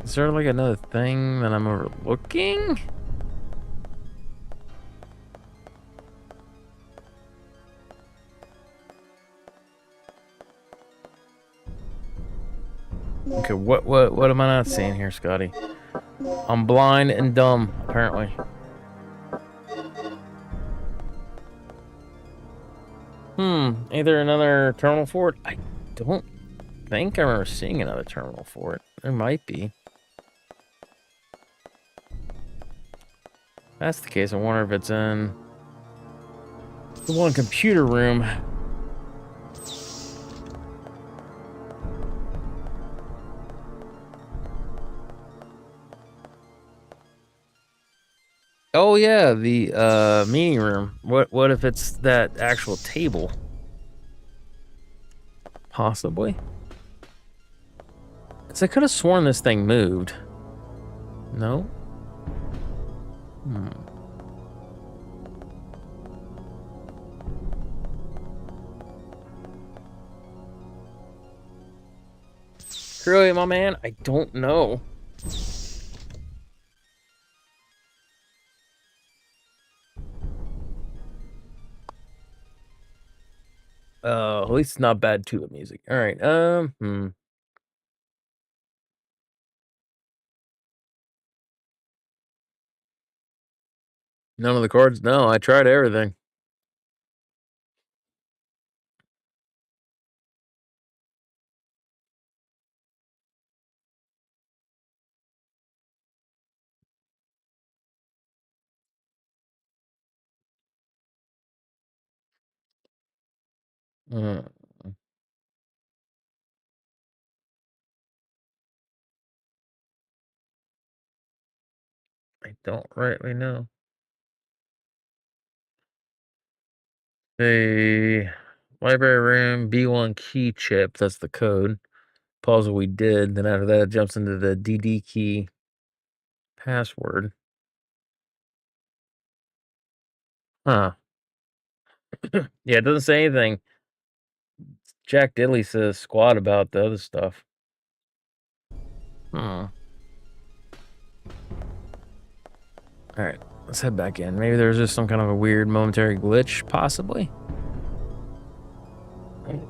Is there like another thing that I'm overlooking? Okay, what am I not seeing here, Scotty? I'm blind and dumb, apparently. Either another terminal for it. I don't think I remember seeing another terminal for it. There might be. If that's the case, I wonder if it's in the one computer room. Oh yeah, the meeting room. What if it's that actual table? Possibly. 'Cause I could have sworn this thing moved. No? Really, my man? I don't know. At least it's not bad tuba music. All right. None of the cards? No, I tried everything. don't rightly know. The library room B1 key chip, that's the code. Puzzle we did. Then after that, it jumps into the DD key password. Huh. Yeah, it doesn't say anything. Jack Diddley says squat about the other stuff. Hmm. Alright, let's head back in. Maybe there's just some kind of a weird momentary glitch, possibly.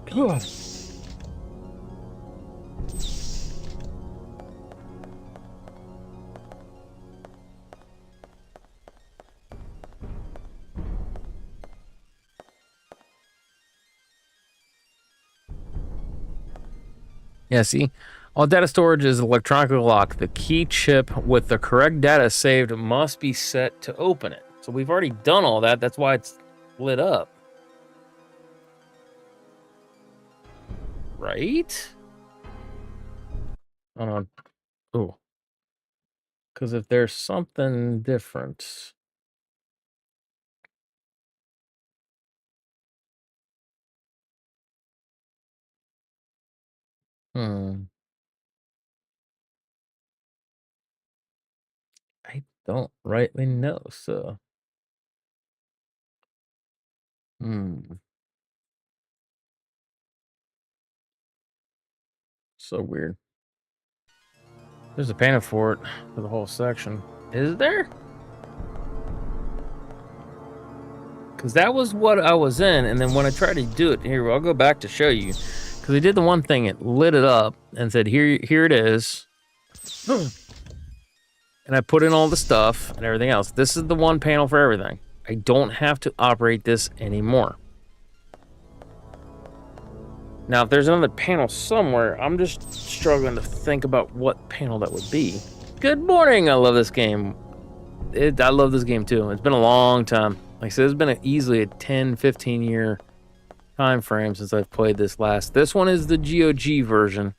God. Yeah, see? All data storage is electronically locked. The key chip with the correct data saved must be set to open it. So we've already done all that. That's why it's lit up. Right? Hold on. Oh. Because if there's something different... I don't rightly know, so... So weird. There's a panel for it for the whole section. Is there? Because that was what I was in, and then when I tried to do it, here, I'll go back to show you. Because I did the one thing, it lit it up and said, here it is. And I put in all the stuff and everything else. This is the one panel for everything. I don't have to operate this anymore. Now, if there's another panel somewhere, I'm just struggling to think about what panel that would be. Good morning, I love this game. I love this game too. It's been a long time. Like I said, it's been easily a 10, 15 year time frame since I've played this last. This one is the GOG version.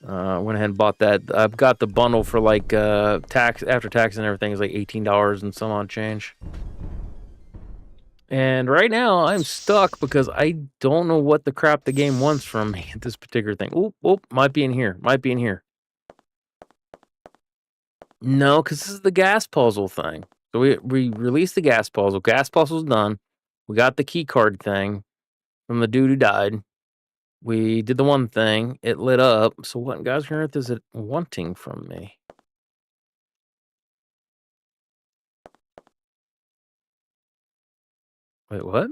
Went ahead and bought that. I've got the bundle for like tax, after tax and everything is like $18 and some odd change. And right now I'm stuck because I don't know what the crap the game wants from me at this particular thing. Oop, might be in here. Might be in here. No, because this is the gas puzzle thing. So we released the gas puzzle. Gas puzzle's done. We got the key card thing from the dude who died. We did the one thing. It lit up. So what in God's green earth is it wanting from me? Wait, what?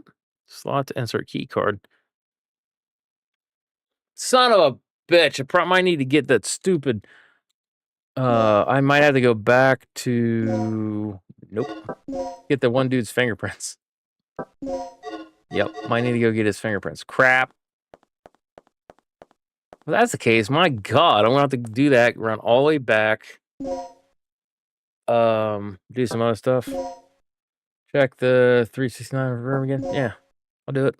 Slot to insert key card. Son of a bitch. I might need to get that stupid... I might have to go back to... Nope. Get the one dude's fingerprints. Yep, might need to go get his fingerprints. Crap. If that's the case, my God, I'm gonna have to do that, run all the way back. Do some other stuff. Check the 369 room again. Yeah, I'll do it.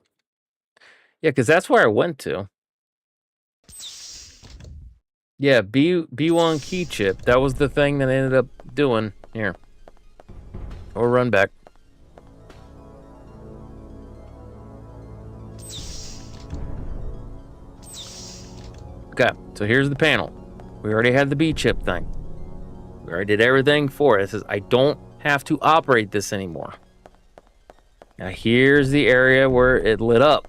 Yeah, because that's where I went to. Yeah, B1 key chip. That was the thing that I ended up doing here. Or run back. Okay, so here's the panel. We already had the B chip thing. We already did everything for it. It says I don't have to operate this anymore. Now here's the area where it lit up.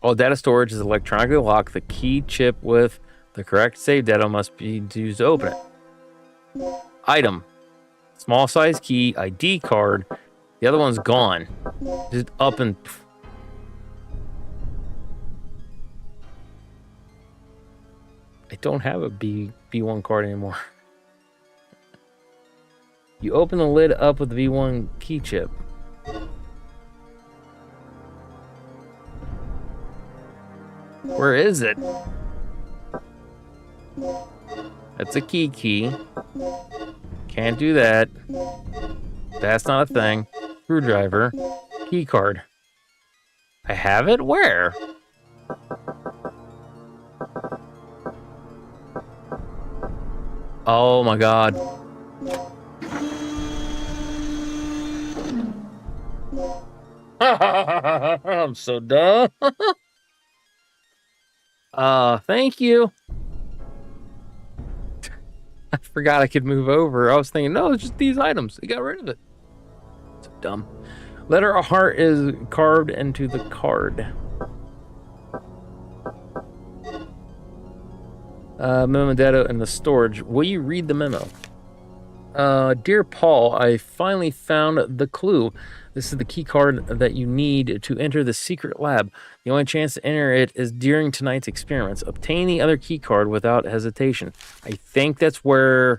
All data storage is electronically locked. The key chip with the correct save data must be used to open it. Item. Small size key, ID card. The other one's gone. Just up and... I don't have a B1 card anymore. You open the lid up with the V1 key chip. Where is it? That's a key. Can't do that. That's not a thing. Screwdriver. Key card. I have it? Where? Oh my god. I'm so dumb. Thank you. I forgot I could move over. I was thinking, no, it's just these items. They got rid of it. So dumb. Letter of heart is carved into the card. Memo data in the storage. Will you read the memo? Dear Paul, I finally found the clue. This is the key card that you need to enter the secret lab. The only chance to enter it is during tonight's experiments. Obtain the other key card without hesitation. I think that's where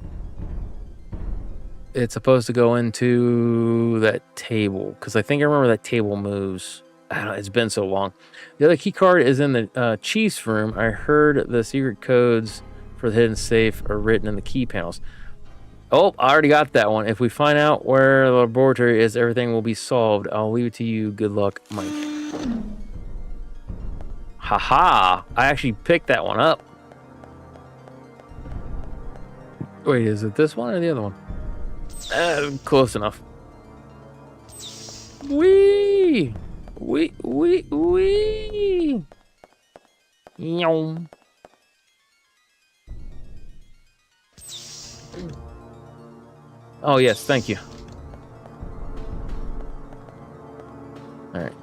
it's supposed to go into that table, because I think I remember that table moves. I don't know, it's been so long. The other key card is in the chief's room. I heard the secret codes for the hidden safe are written in the key panels. Oh, I already got that one. If we find out where the laboratory is, everything will be solved. I'll leave it to you. Good luck, Mike. Haha! I actually picked that one up. Wait, is it this one or the other one? Close enough. Wee! Wee! Wee! Wee! Yum. Oh, yes, thank you. All right.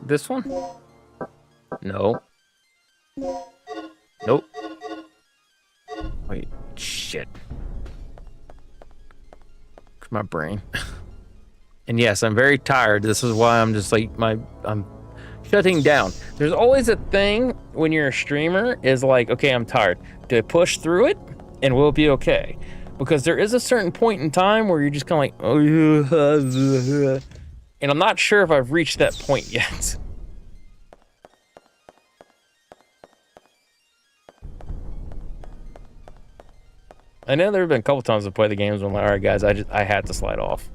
This one? No. Nope. Wait, shit. My brain. And yes, I'm very tired. This is why I'm just like, I'm shutting down. There's always a thing when you're a streamer is like, okay, I'm tired. Do I push through it and will it be okay? Because there is a certain point in time where you're just kind of like, oh, and I'm not sure if I've reached that point yet. I know there have been a couple times I play the games where I'm like, all right, guys, I had to slide off.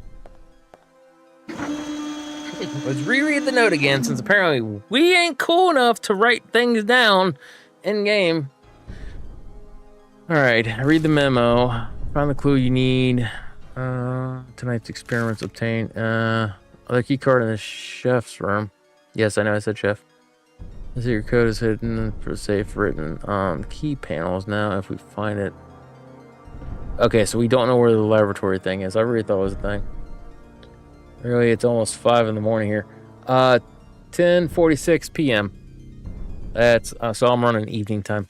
Let's reread the note again, since apparently we ain't cool enough to write things down in game. All right, read the memo. Find the clue you need. Tonight's experiments obtain. Other key card in the chef's room. Yes, I know I said chef. I see your code is hidden for safe written on key panels now. If we find it. Okay, so we don't know where the laboratory thing is. I really thought it was a thing. Really, it's almost 5 in the morning here. 10:46 p.m. That's so I'm running evening time.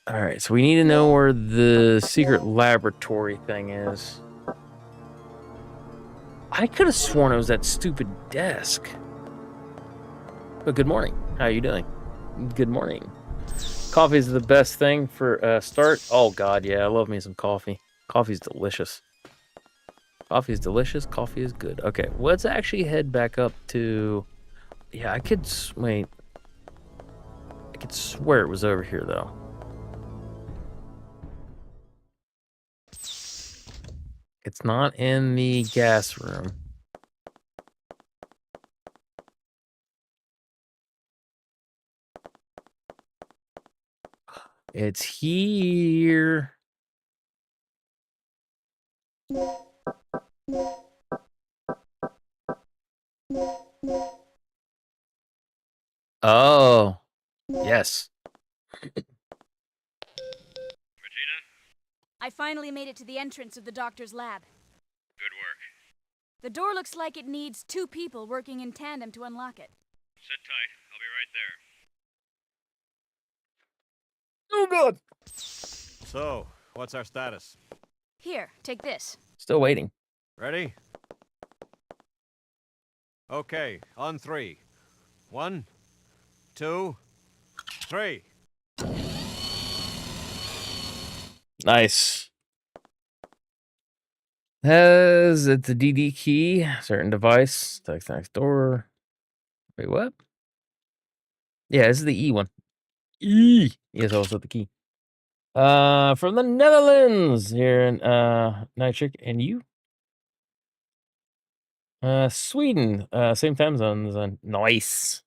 All right, so we need to know where the secret laboratory thing is. I could have sworn it was that stupid desk. But good morning. How are you doing? Good morning. Coffee is the best thing for a start. Oh God, yeah, I love me some coffee. Coffee's delicious. Coffee is delicious. Coffee is good. Okay, let's actually head back up to. Yeah, I could wait. I could swear it was over here though. It's not in the gas room. It's here. Oh, yes. Regina? I finally made it to the entrance of the doctor's lab. Good work. The door looks like it needs 2 people working in tandem to unlock it. Sit tight. I'll be right there. Oh God. So, what's our status? Here, take this. Still waiting. Ready? Okay, on 3. 1, 2, 3. Nice. Has it the DD key? Certain device. Text next door. Wait, what? Yeah, this is the E one. E. Yes, also the key. From the Netherlands here in Nitric, and you? Sweden. Same time zones. Nice.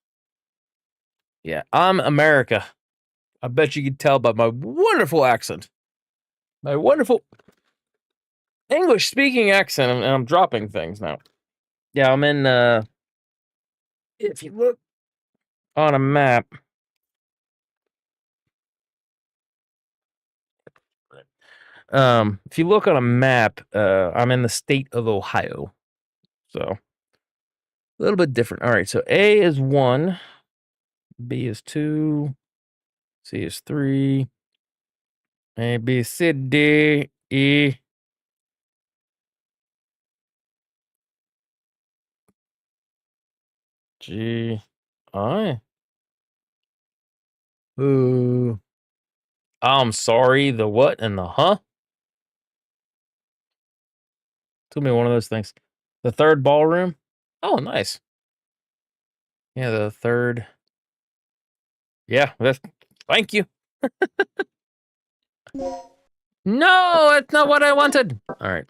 Yeah, I'm America. I bet you could tell by my wonderful accent. My wonderful English-speaking accent, and I'm dropping things now. Yeah, I'm in, if you look on a map... if you look on a map, I'm in the state of Ohio. So, a little bit different. All right, so A is 1, B is 2, C is 3, A, B, C, D, E, G, I. Ooh. I'm sorry, the what and the huh? Told me one of those things. The third ballroom? Oh, nice. Yeah, the third. Yeah, that's... Thank you. No, that's not what I wanted. All right.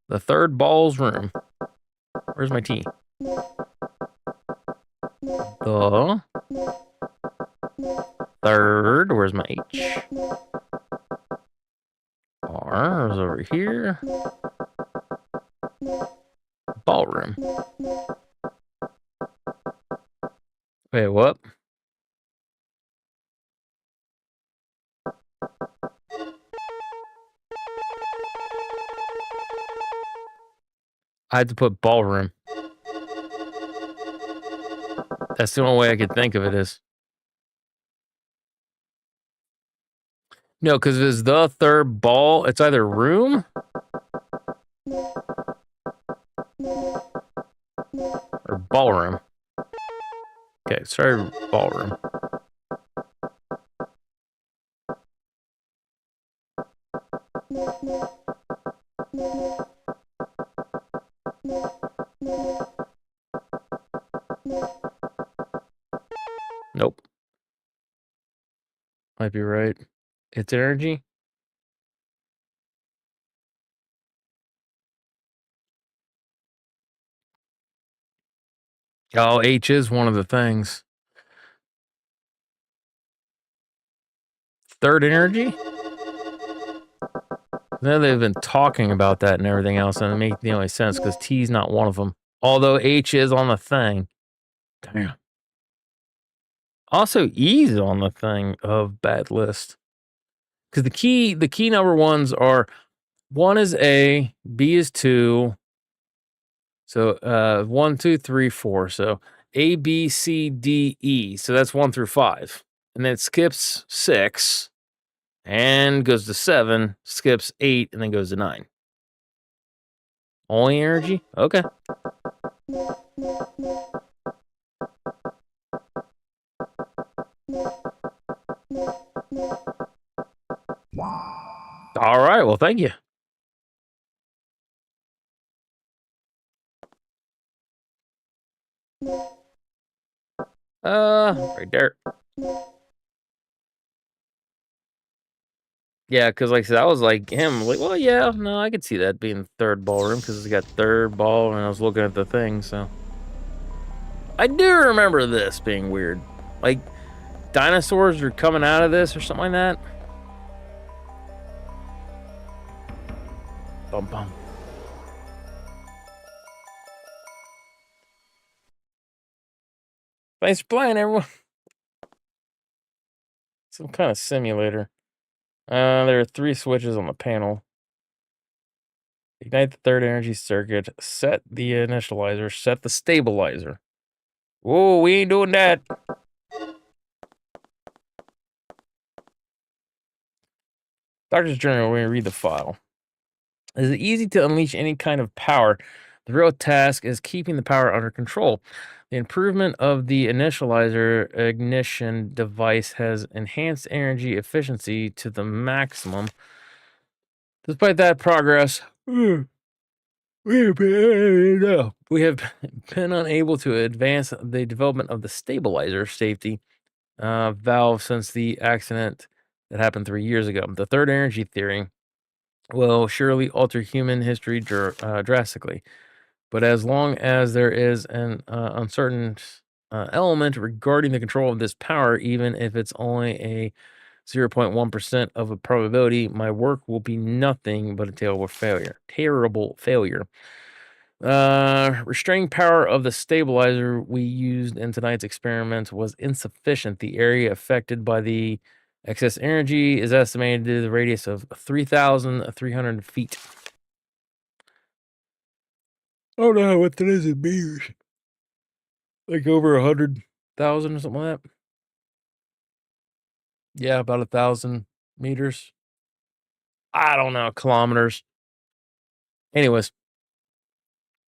The third ball's room. Where's my T? The third. Where's my H? R is over here. Ballroom. Wait, what? I had to put ballroom. That's the only way I could think of it is. No, because if it's the third ball, it's either room or ballroom. Okay, sorry, ballroom. Nope. Might be right. It's energy. Oh, H is one of the things. Third energy? Now they've been talking about that and everything else, and it makes the only sense because T's not one of them. Although H is on the thing. Damn. Also, E's on the thing of bad list. Because the key number ones are 1 is A, B is 2. So 1, 2, 3, 4. So A, B, C, D, E. So that's 1 through 5. And then it skips 6 and goes to 7, skips 8, and then goes to 9. Only energy? Okay. All right, well, thank you. Right there. Yeah, because like I said, I was like him, like, well, yeah, no, I could see that being the third ballroom because it's got third ball, and I was looking at the thing, so I do remember this being weird. Like, dinosaurs are coming out of this or something like that. Bum bum. Thanks for playing, everyone. Some kind of simulator. There are 3 switches on the panel. Ignite the third energy circuit. Set the initializer. Set the stabilizer. Whoa, we ain't doing that. Doctor's Journal, we're going to read the file. Is it easy to unleash any kind of power? The real task is keeping the power under control. The improvement of the initializer ignition device has enhanced energy efficiency to the maximum. Despite that progress, we have been unable to advance the development of the stabilizer safety valve since the accident that happened 3 years ago. The third energy theory will surely alter human history drastically. But as long as there is an element regarding the control of this power, even if it's only a 0.1% of a probability. My work will be nothing but a terrible failure. Restraining power of the stabilizer we used in tonight's experiment was insufficient. The area affected by the excess energy is estimated to the radius of 3,300 feet. I don't know what that is in meters. Like over 100,000 or something like that. Yeah, about 1,000 meters. I don't know, kilometers. Anyways,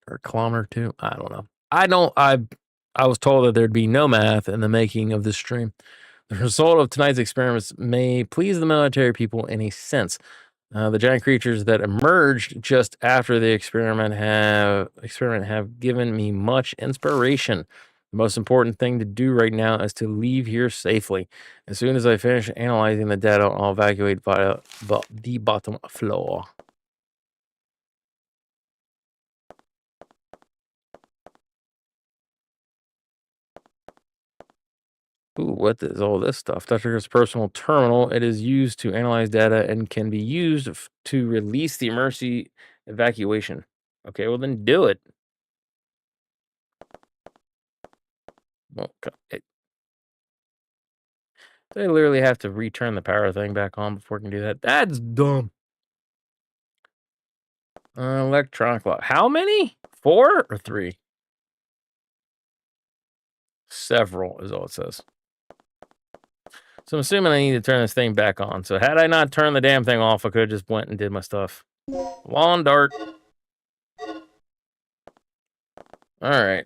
or a kilometer too. I don't know. I was told that there'd be no math in the making of this stream. The result of tonight's experiments may please the military people in a sense. The giant creatures that emerged just after the experiment have given me much inspiration. The most important thing to do right now is to leave here safely. As soon as I finish analyzing the data, I'll evacuate via the bottom floor. Ooh, what is all this stuff? Dr. Crist's personal terminal. It is used to analyze data and can be used to release the emergency evacuation. Okay, well then do it. Well, they literally have to return the power thing back on before we can do that. That's dumb. Electronic lock. How many? 4 or 3? Several is all it says. So I'm assuming I need to turn this thing back on. So had I not turned the damn thing off, I could have just went and did my stuff. Lawn dart. All right.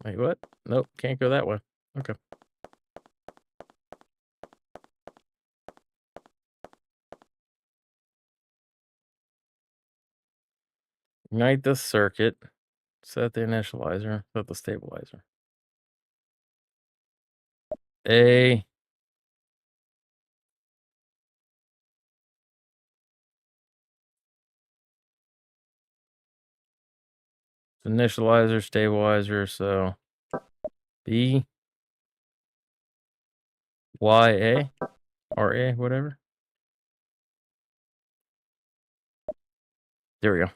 Wait, what? Nope, can't go that way. Okay. Ignite the circuit. Set the initializer. Set the stabilizer. A. Initializer, stabilizer, so B. Y, A. R, A, whatever. There we go.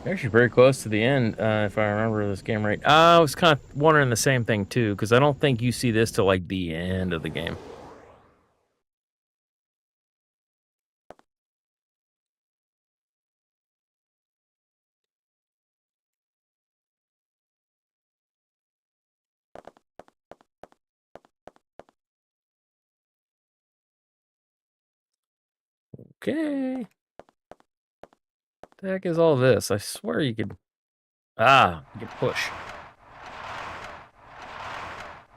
Actually very close to the end, if I remember this game right. I was kind of wondering the same thing too, because I don't think you see this till like the end of the game. Okay. The heck is all this? I swear you could... Ah, you can push.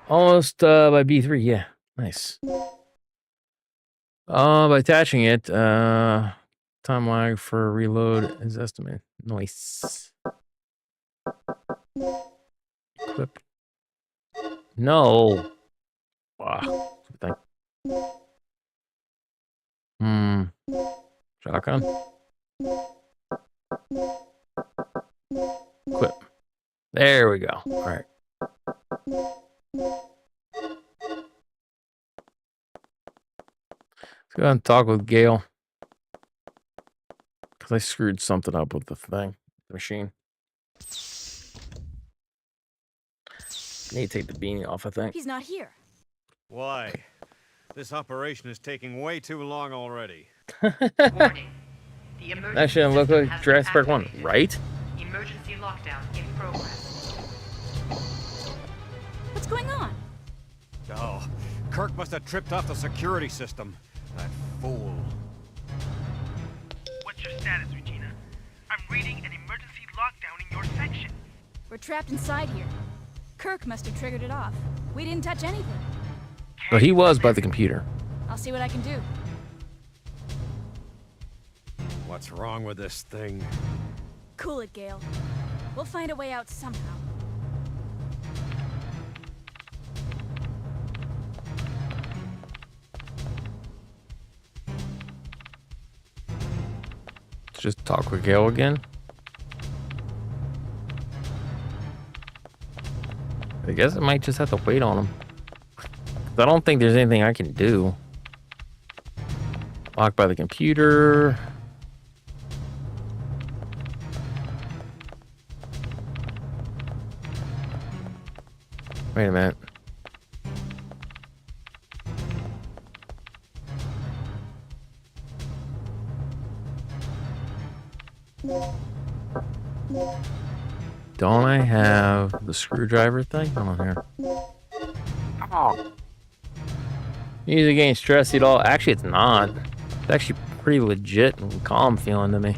Almost by B3, yeah. Nice. By attaching it, time lag for reload is estimated. Nice. Equip. No. Wow. Thank. Shotgun. Equip. There we go. All right. Let's go ahead and talk with Gale. Because I screwed something up with the thing. The machine. Need to take the beanie off, I think. He's not here. Why? This operation is taking way too long already. Warning. The emergency That shouldn't look system like has Jurassic been Park 1, activated. right? Emergency lockdown in progress. What's going on? Oh, Kirk must have tripped off the security system. That fool. What's your status, Regina? I'm reading an emergency lockdown in your section. We're trapped inside here. Kirk must have triggered it off. We didn't touch anything. But he was by the computer. I'll see what I can do. What's wrong with this thing? Cool it, Gale. We'll find a way out somehow. Just talk with Gale again. I guess I might just have to wait on him. I don't think there's anything I can do. Locked by the computer. Wait a minute. Don't I have the screwdriver thing? Come on here. Oh. Music ain't stressy at all. Actually, it's not. It's actually pretty legit and calm feeling to me.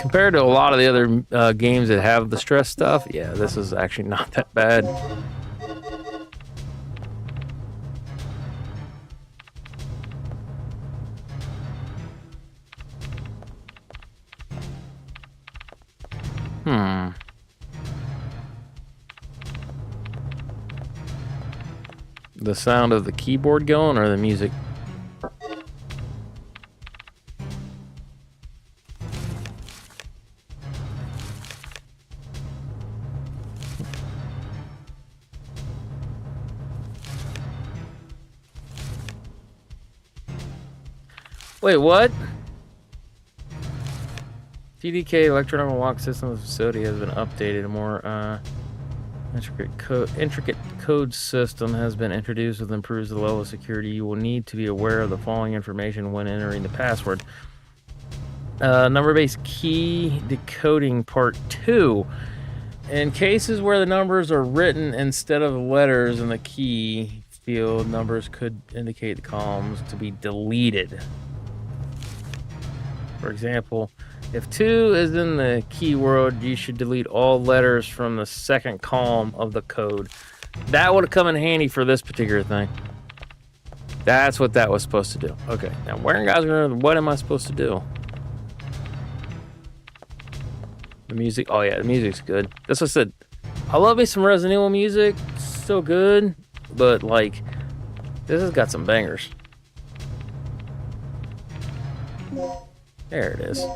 Compared to a lot of the other games that have the stress stuff, yeah, this is actually not that bad. The sound of the keyboard going or the music? Wait, what? TDK electronic lock system of the facility has been updated. A more intricate code system has been introduced that improves the level of security. You will need to be aware of the following information when entering the password. Number-based key decoding part 2. In cases where the numbers are written instead of letters in the key field, numbers could indicate the columns to be deleted. For example, if 2 is in the keyword, you should delete all letters from the second column of the code. That would have come in handy for this particular thing. That's what that was supposed to do. Okay, now where, guys, what am I supposed to do? The music, oh yeah, the music's good. That's what I said. I love me some Resident Evil music, still good, but like, this has got some bangers. There it is.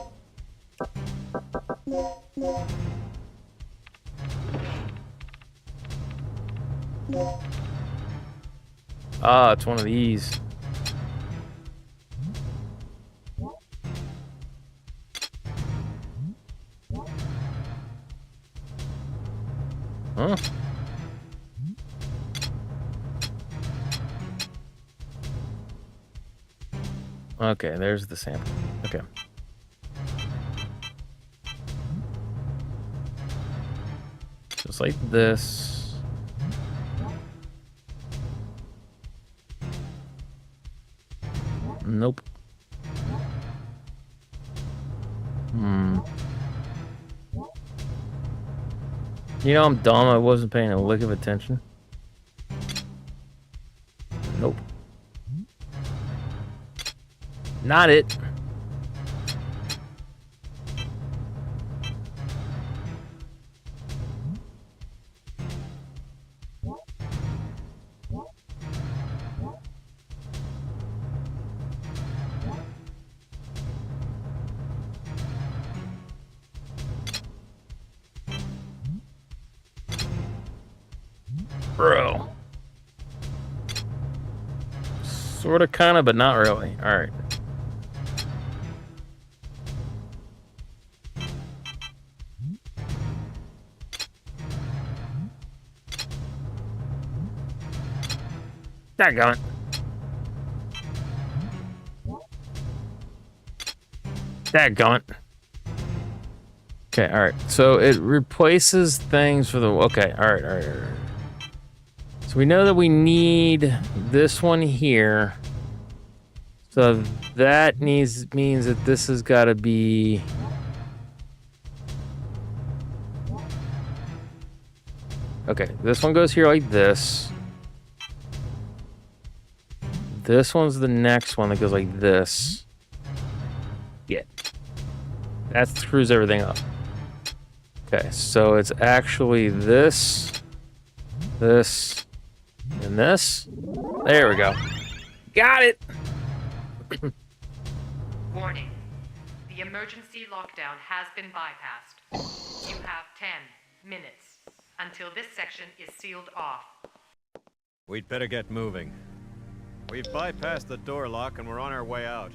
Ah, it's one of these. Huh? Okay, there's the sample. Okay. Just like this. Nope. You know, I'm dumb. I wasn't paying a lick of attention. Nope. Not it. Bro. Sorta, kinda, but not really. Alright. Dadgummit. Dadgummit. Okay, alright. So it replaces things for the... Okay, alright. So we know that we need this one here. So that means that this has got to be... Okay, this one goes here like this. This one's the next one that goes like this. Yeah. That screws everything up. Okay, so it's actually this, this, and this. There we go. Got it! Warning. The emergency lockdown has been bypassed. You have 10 minutes. until this section is sealed off. We'd better get moving. We've bypassed the door lock and we're on our way out.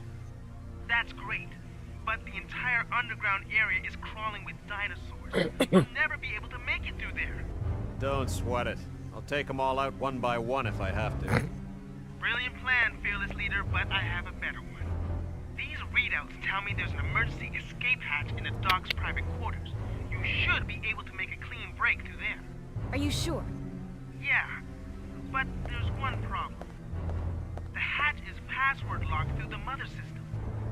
That's great, but the entire underground area is crawling with dinosaurs. You'll never be able to make it through there. Don't sweat it. I'll take them all out one by one if I have to. Brilliant plan, fearless leader, but I have a better one. These readouts tell me there's an emergency escape hatch in the dock's private quarters. You should be able to make a clean break through there. Are you sure? Yeah, but there's one problem. The hatch is password locked through the mother system.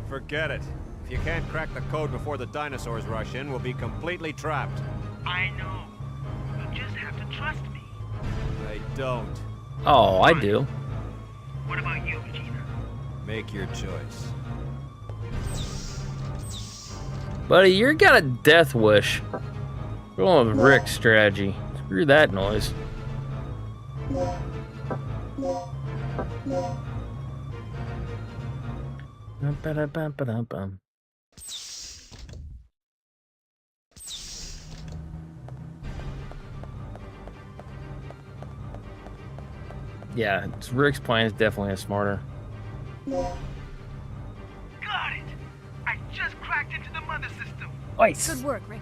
Forget it. If you can't crack the code before the dinosaurs rush in, we'll be completely trapped. I know. You just have to trust me. I don't. Oh, I do. What about you, Gina? Make your choice. Buddy, you got a death wish. We're going with Rick's strategy. Screw that noise. Bum-ba-da-bum-ba-dum-bum. Yeah, Rick's plan is definitely a smarter. Got it! I just cracked into the mother system. Nice. Good work, Rick.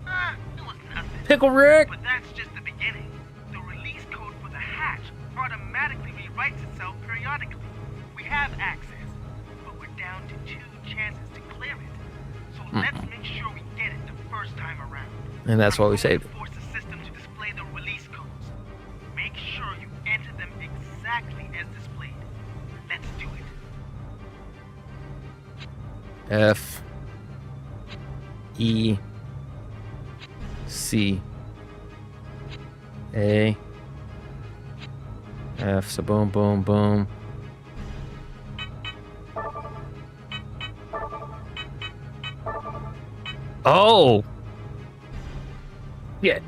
It was nothing. Pickle Rick. But that's just the beginning. The release code for the hatch automatically rewrites itself periodically. We have access, but we're down to 2 chances to clear it. So let's make sure we get it the first time around. And that's why we saved it. Force the system to display the release codes. Make sure you enter them exactly as displayed. Let's do it. F E C A F. So boom, boom, boom. Oh! Yeah.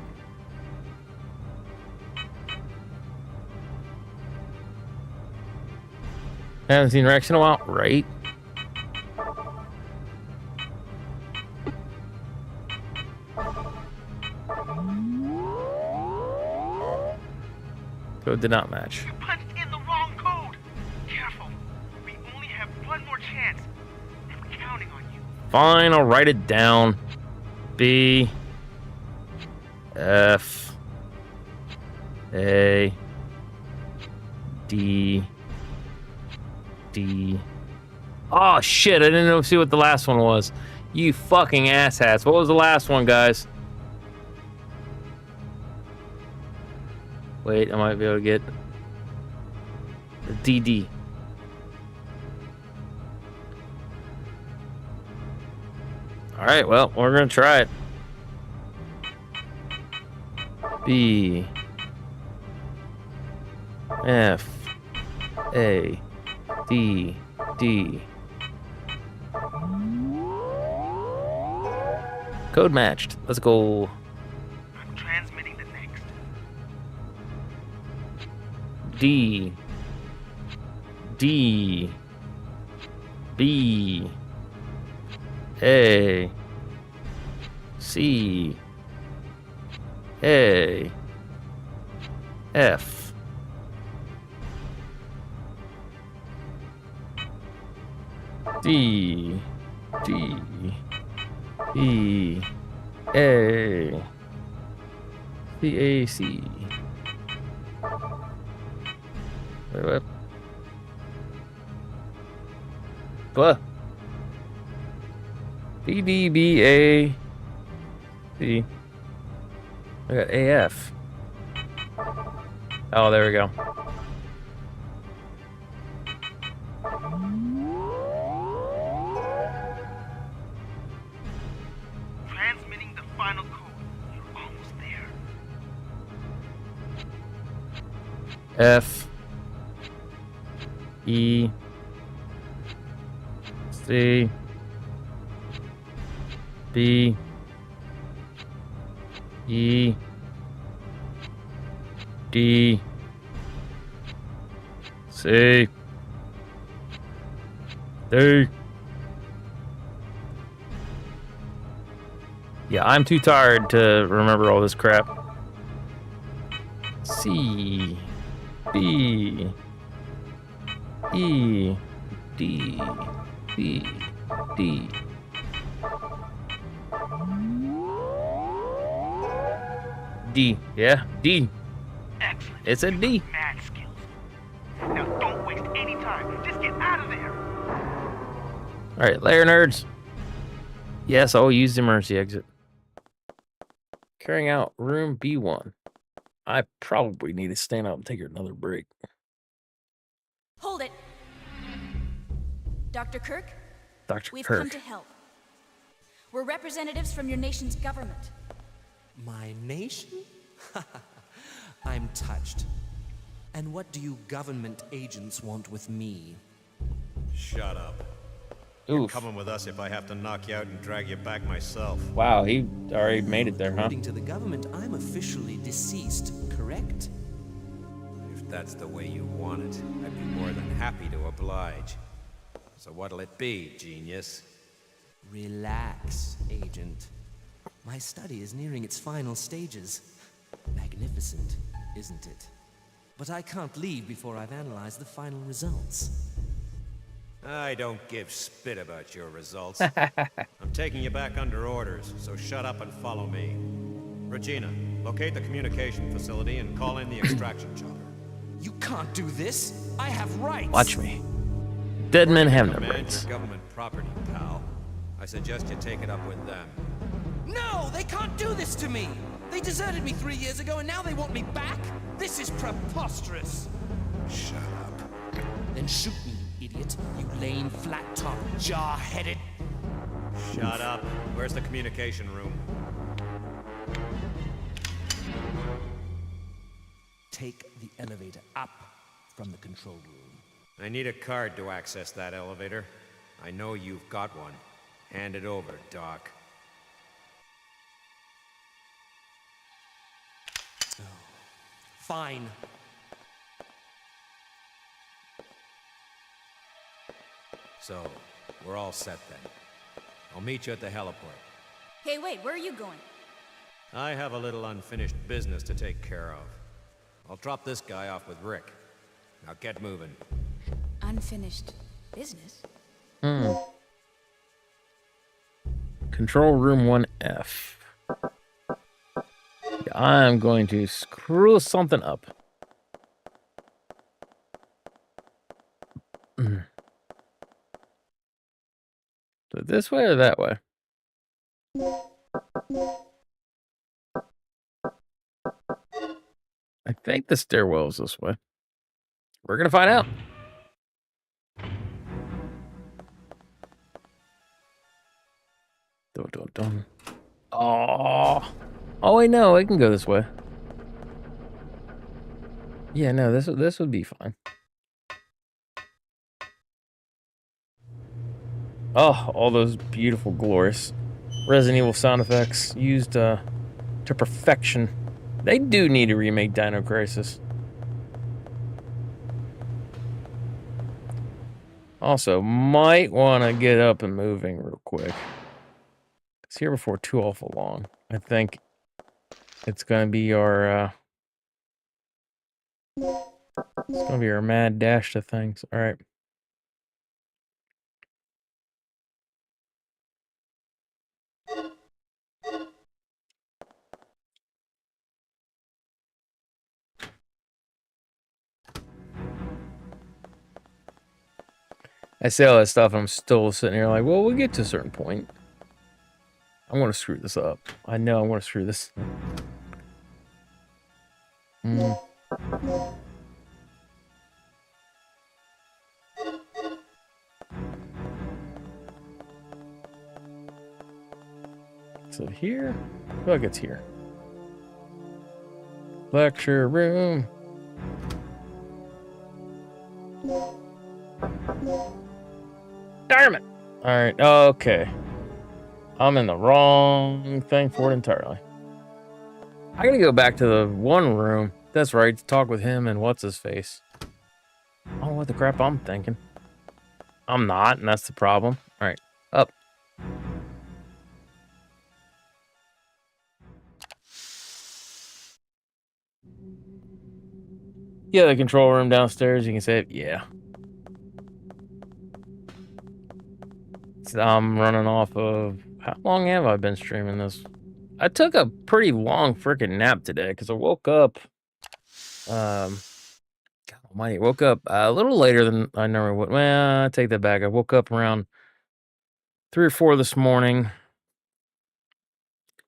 Haven't seen Rex in a while, right? Code did not match. You punched in the wrong code. Careful. We only have one more chance. I'm counting on you. Fine, I'll write it down. B F A D D. Oh shit, I didn't see what the last one was. You fucking asshats. What was the last one, guys? Wait, I might be able to get the DD. Alright, well, we're gonna try it. B F A D D. Code matched. Let's go. I'm transmitting the next. D D B A C A F D D E A C A C. Wait, what? What? D D B A C. I got AF. Oh, there we go. Transmitting the final code. You're almost there. F E C B E D C D. Yeah, I'm too tired to remember all this crap. C, B, E, D, B, D. D, yeah, D. Excellent. It's a D. Mad skills. Now don't waste any time. Just get out of there. All right, layer nerds. Yes, I'll use the emergency exit. Carrying out room B1. I probably need to stand up and take another break. Hold it. Dr. Kirk? Dr. We've Kirk. come to help. We're representatives from your nation's government. My nation? I'm touched. And what do you government agents want with me? Shut up. You're coming with us if I have to knock you out and drag you back myself. Wow, he already made it there, huh? According to the government, I'm officially deceased, correct? If that's the way you want it, I'd be more than happy to oblige. So what'll it be, genius? Relax, Agent. My study is nearing its final stages. Magnificent, isn't it? But I can't leave before I've analyzed the final results. I don't give spit about your results. I'm taking you back under orders, so shut up and follow me. Regina, locate the communication facility and call in the extraction chopper. You can't do this! I have rights! Watch me. Dead men have no Command rights. your government property, pal. I suggest you take it up with them. No! They can't do this to me! They deserted me 3 years ago and now they want me back? This is preposterous! Shut up. Then shoot me, you idiot. You lame, flat-top, jaw-headed... Shut up. Where's the communication room? Take the elevator up from the control room. I need a card to access that elevator. I know you've got one. Hand it over, Doc. Fine. So, we're all set then. I'll meet you at the heliport. Hey, wait, where are you going? I have a little unfinished business to take care of. I'll drop this guy off with Rick. Now get moving. Unfinished business? Control room 1F. I'm going to screw something up. So this way or that way? I think the stairwell is this way. We're gonna find out. Dun, dun, dun. Oh, wait, no, it can go this way. Yeah, no, this would be fine. Oh, all those beautiful, glorious Resident Evil sound effects used to perfection. They do need to remake Dino Crisis. Also, might want to get up and moving real quick. It's here before too awful long. I think it's gonna be our mad dash to things. All right. I say all that stuff, and I'm still sitting here like, well, we'll get to a certain point. I want to screw this up. I know I want to screw this. So here? I feel like it's here. Lecture room. Darn it! Alright, okay. I'm in the wrong thing for it entirely. I gotta go back to the one room. That's right, to talk with him and what's his face. Oh, what the crap I'm thinking. I'm not, and that's the problem. Alright, up. Yeah, the control room downstairs. You can save. Yeah. So I'm running off of. How long have I been streaming this? I took a pretty long freaking nap today because I woke up. God almighty, woke up a little later than I normally would. Well, I take that back. I woke up around 3 or 4 this morning.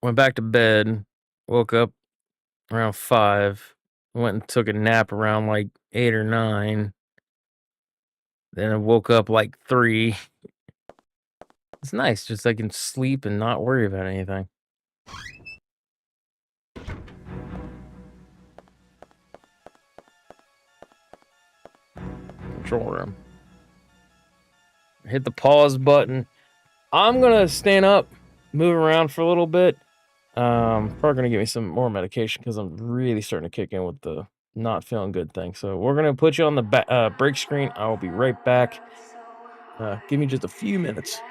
Went back to bed. Woke up around 5. Went and took a nap around like 8 or 9. Then I woke up like 3. It's nice, just I can sleep and not worry about anything. Control room. Hit the pause button. I'm gonna stand up, move around for a little bit. Probably gonna give me some more medication because I'm really starting to kick in with the not feeling good thing. So we're gonna put you on the break screen. I will be right back. Give me just a few minutes.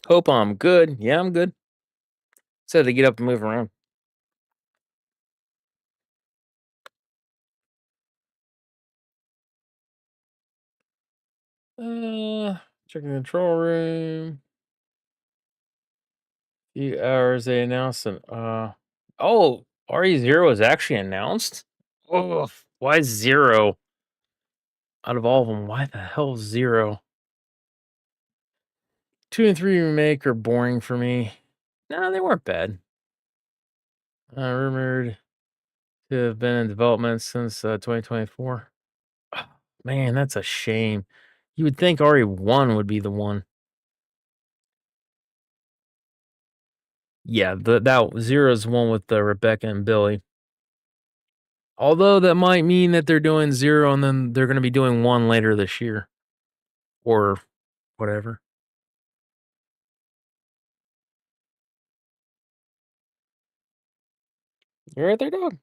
Hope I'm good. Yeah, I'm good. Said to get up and move around. Checking the control room. Few hours they announced an oh, RE0 is actually announced? Oh, why 0? Out of all of them, why the hell 0? 2 and 3 remake are boring for me. No, they weren't bad. Rumored to have been in development since 2024. Oh, man, that's a shame. You would think RE1 would be the one. Yeah, that 0 is the one with Rebecca and Billy. Although that might mean that they're doing 0 and then they're going to be doing 1 later this year. Or whatever. You're right there, dog.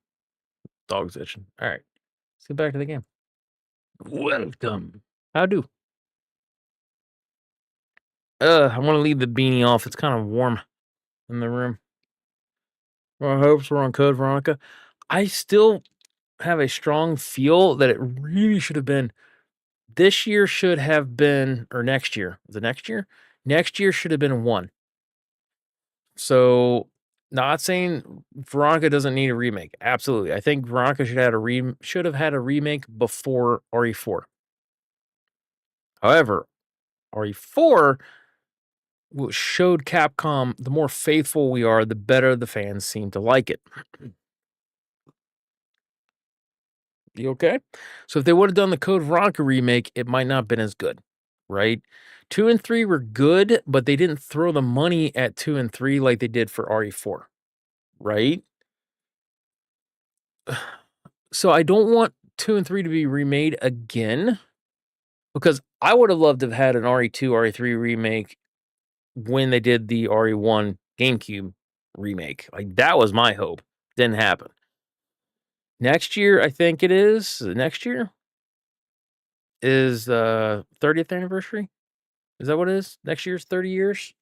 Dog's itching. All right. Let's get back to the game. Welcome. How do? I want to leave the beanie off. It's kind of warm in the room. My hopes were on Code Veronica. I still have a strong feel that it really should have been. This year should have been, or next year. Was it next year? Next year should have been 1. So, not saying Veronica doesn't need a remake. Absolutely. I think Veronica should have had a remake before RE4. However, RE4 showed Capcom the more faithful we are, the better the fans seem to like it. You okay? So if they would have done the Code Veronica remake, it might not have been as good, right? 2 and 3 were good, but they didn't throw the money at 2 and 3 like they did for RE4, right? So I don't want 2 and 3 to be remade again, because I would have loved to have had an RE2, RE3 remake when they did the RE1 GameCube remake. Like, that was my hope. Didn't happen. Next year, I think it is. Next year is 30th anniversary. Is that what it is? Next year's 30 years?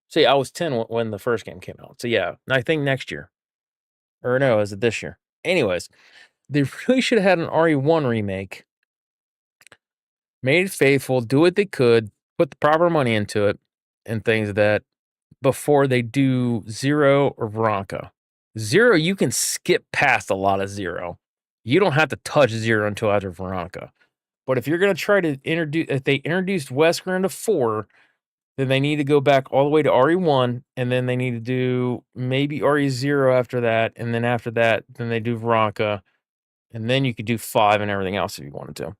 See, I was 10 when the first game came out. So yeah, I think next year. Or no, is it this year? Anyways, they really should have had an RE1 remake. Made it faithful, do what they could, put the proper money into it, and things of that before they do 0 or Veronica. 0, you can skip past a lot of 0. You don't have to touch 0 until after Veronica. But if you're going to try to if they introduced Wesker into 4, then they need to go back all the way to RE1, and then they need to do maybe RE0 after that, and then after that, then they do Veronica, and then you could do 5 and everything else if you wanted to.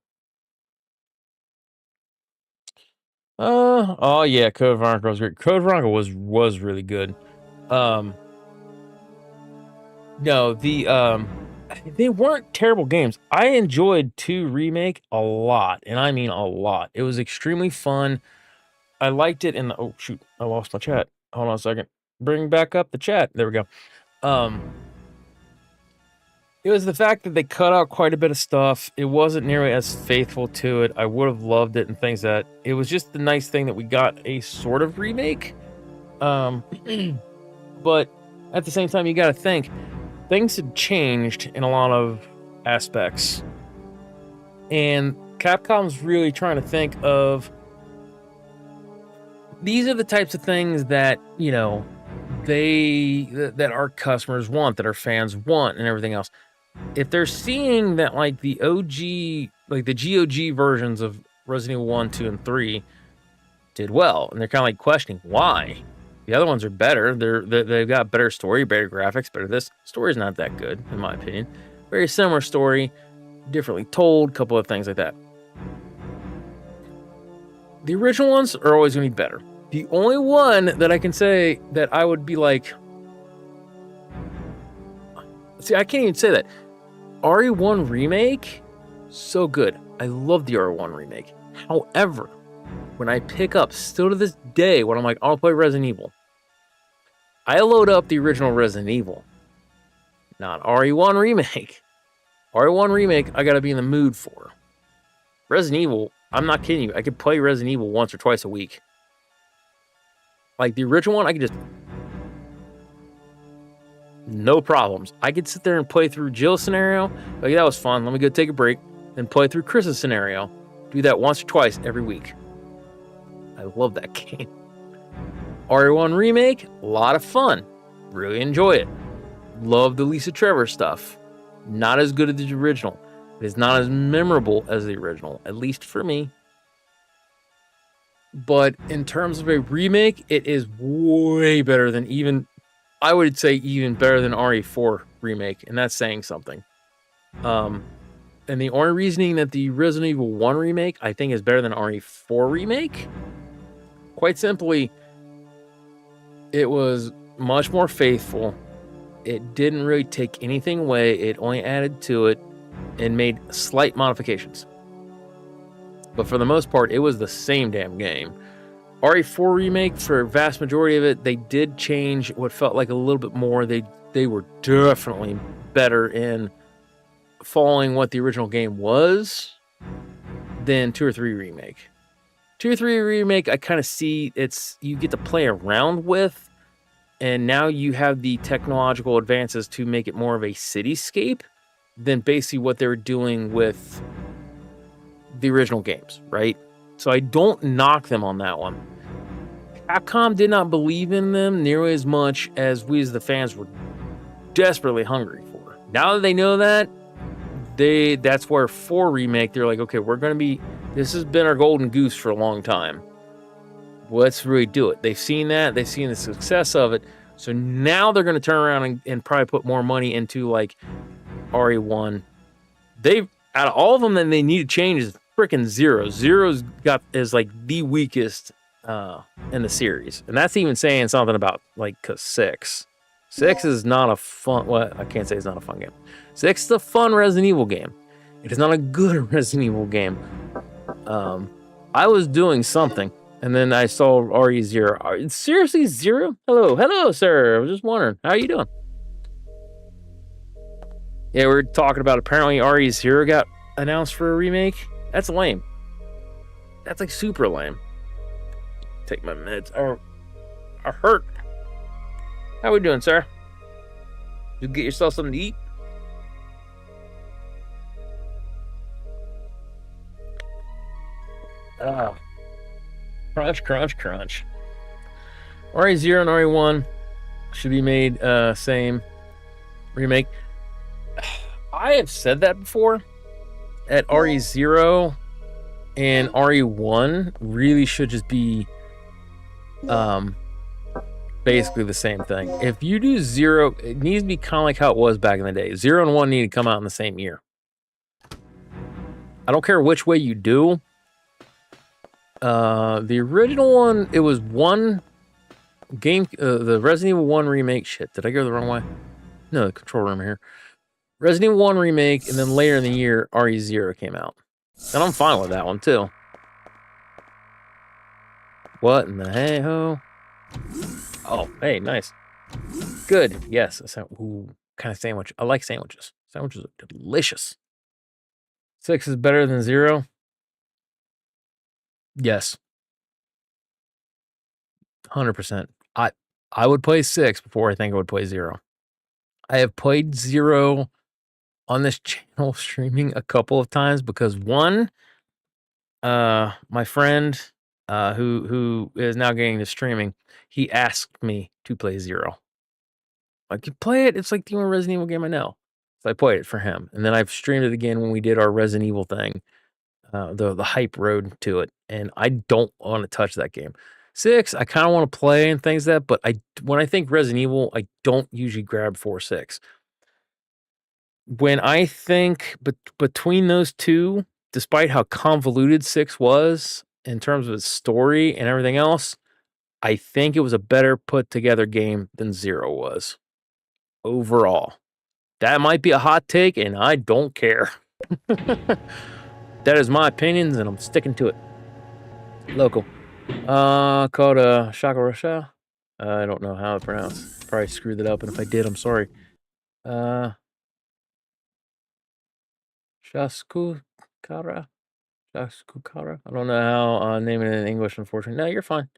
Oh yeah, Code Veronica was great. Code Veronica was really good. No, they weren't terrible games. I enjoyed 2 Remake a lot, and I mean a lot. It was extremely fun. I liked it in the... Oh, shoot. I lost my chat. Hold on a second. Bring back up the chat. There we go. It was the fact that they cut out quite a bit of stuff. It wasn't nearly as faithful to it. I would have loved it and things that... It was just the nice thing that we got a sort of remake. But at the same time, you got to think... Things have changed in a lot of aspects. And Capcom's really trying to think of... These are the types of things that, you know, that our customers want, that our fans want, and everything else. If they're seeing that, like, the OG, like the GOG versions of Resident Evil 1, 2, and 3 did well, and they're kind of like questioning why. The other ones are better. They've got better story, better graphics, better this. Story's not that good, in my opinion. Very similar story, differently told, couple of things like that. The original ones are always going to be better. The only one that I can say that I would be like... See, I can't even say that. RE1 Remake, so good. I love the RE1 Remake. However, when I pick up, still to this day, when I'm like, I'll play Resident Evil, I load up the original Resident Evil. Not RE1 Remake. RE1 Remake, I gotta be in the mood for. Resident Evil, I'm not kidding you, I could play Resident Evil once or twice a week. Like the original one, I could just no problems. I could sit there and play through Jill's scenario. Like, that was fun. Let me go take a break. Then play through Chris's scenario. Do that once or twice every week. I love that game. RE1 Remake, a lot of fun. Really enjoy it. Love the Lisa Trevor stuff. Not as good as the original. It's not as memorable as the original, at least for me. But in terms of a remake, it is way better than even, I would say even better than RE4 Remake, and that's saying something. And the only reasoning that the Resident Evil 1 Remake, I think, is better than RE4 Remake, quite simply, it was much more faithful. It didn't really take anything away. It only added to it and made slight modifications. But for the most part, it was the same damn game. RE4 Remake, for a vast majority of it, they did change what felt like a little bit more. They were definitely better in following what the original game was than 2 or 3 Remake. 2 or 3 Remake, I kind of see you get to play around with, and now you have the technological advances to make it more of a cityscape than basically what they were doing with the original games, right? So I don't knock them on that one. Capcom did not believe in them nearly as much as we as the fans were desperately hungry for. Now that they know that, that's where 4 Remake, they're like, okay, this has been our golden goose for a long time. Let's really do it. They've seen that. They've seen the success of it. So now they're going to turn around and probably put more money into like RE1. Out of all of them that they need to change is freaking Zero. Zero's is like the weakest in the series. And that's even saying something about like 6. 6 is not a fun, well, I can't say it's not a fun game. 6 is a fun Resident Evil game. It is not a good Resident Evil game. I was doing something, and then I saw RE0. Seriously, Zero? Hello, sir. I was just wondering, how are you doing? Yeah, we're talking about apparently RE0 got announced for a remake. That's lame. That's like super lame. Take my meds. I hurt. How we doing, sir? You get yourself something to eat? Crunch. RE0 and RE1 should be made same remake. I have said that before. At RE0 and RE1 really should just be basically the same thing. If you do 0, it needs to be kind of like how it was back in the day. 0 and 1 need to come out in the same year. I don't care which way you do. The original one, it was one game, the Resident Evil 1 remake. Shit, did I go the wrong way? No, the control room here. Resident Evil 1 remake, and then later in the year, RE0 came out. And I'm fine with that one, too. What in the hey-ho? Oh, hey, nice. Good, yes. Ooh, kind of sandwich. I like sandwiches. Sandwiches are delicious. 6 is better than 0? Yes. 100%. I would play 6 before I think I would play 0. I have played 0 on this channel streaming a couple of times because one, my friend who is now getting to streaming, he asked me to play 0. Like, you play it, it's like the only Resident Evil game I know. So I played it for him. And then I've streamed it again when we did our Resident Evil thing. The hype road to it. And I don't want to touch that game. 6, I kind of want to play and things like that, but when I think Resident Evil, I don't usually grab 4 or 6. When I think between those two, despite how convoluted 6 was in terms of its story and everything else, I think it was a better put together game than 0 was. Overall. That might be a hot take, and I don't care. That is my opinions, and I'm sticking to it. Local. Called Shakarasha. I don't know how to pronounce. Probably screwed it up, and if I did, I'm sorry. Shaskukara? I don't know how naming it in English, unfortunately. No, you're fine.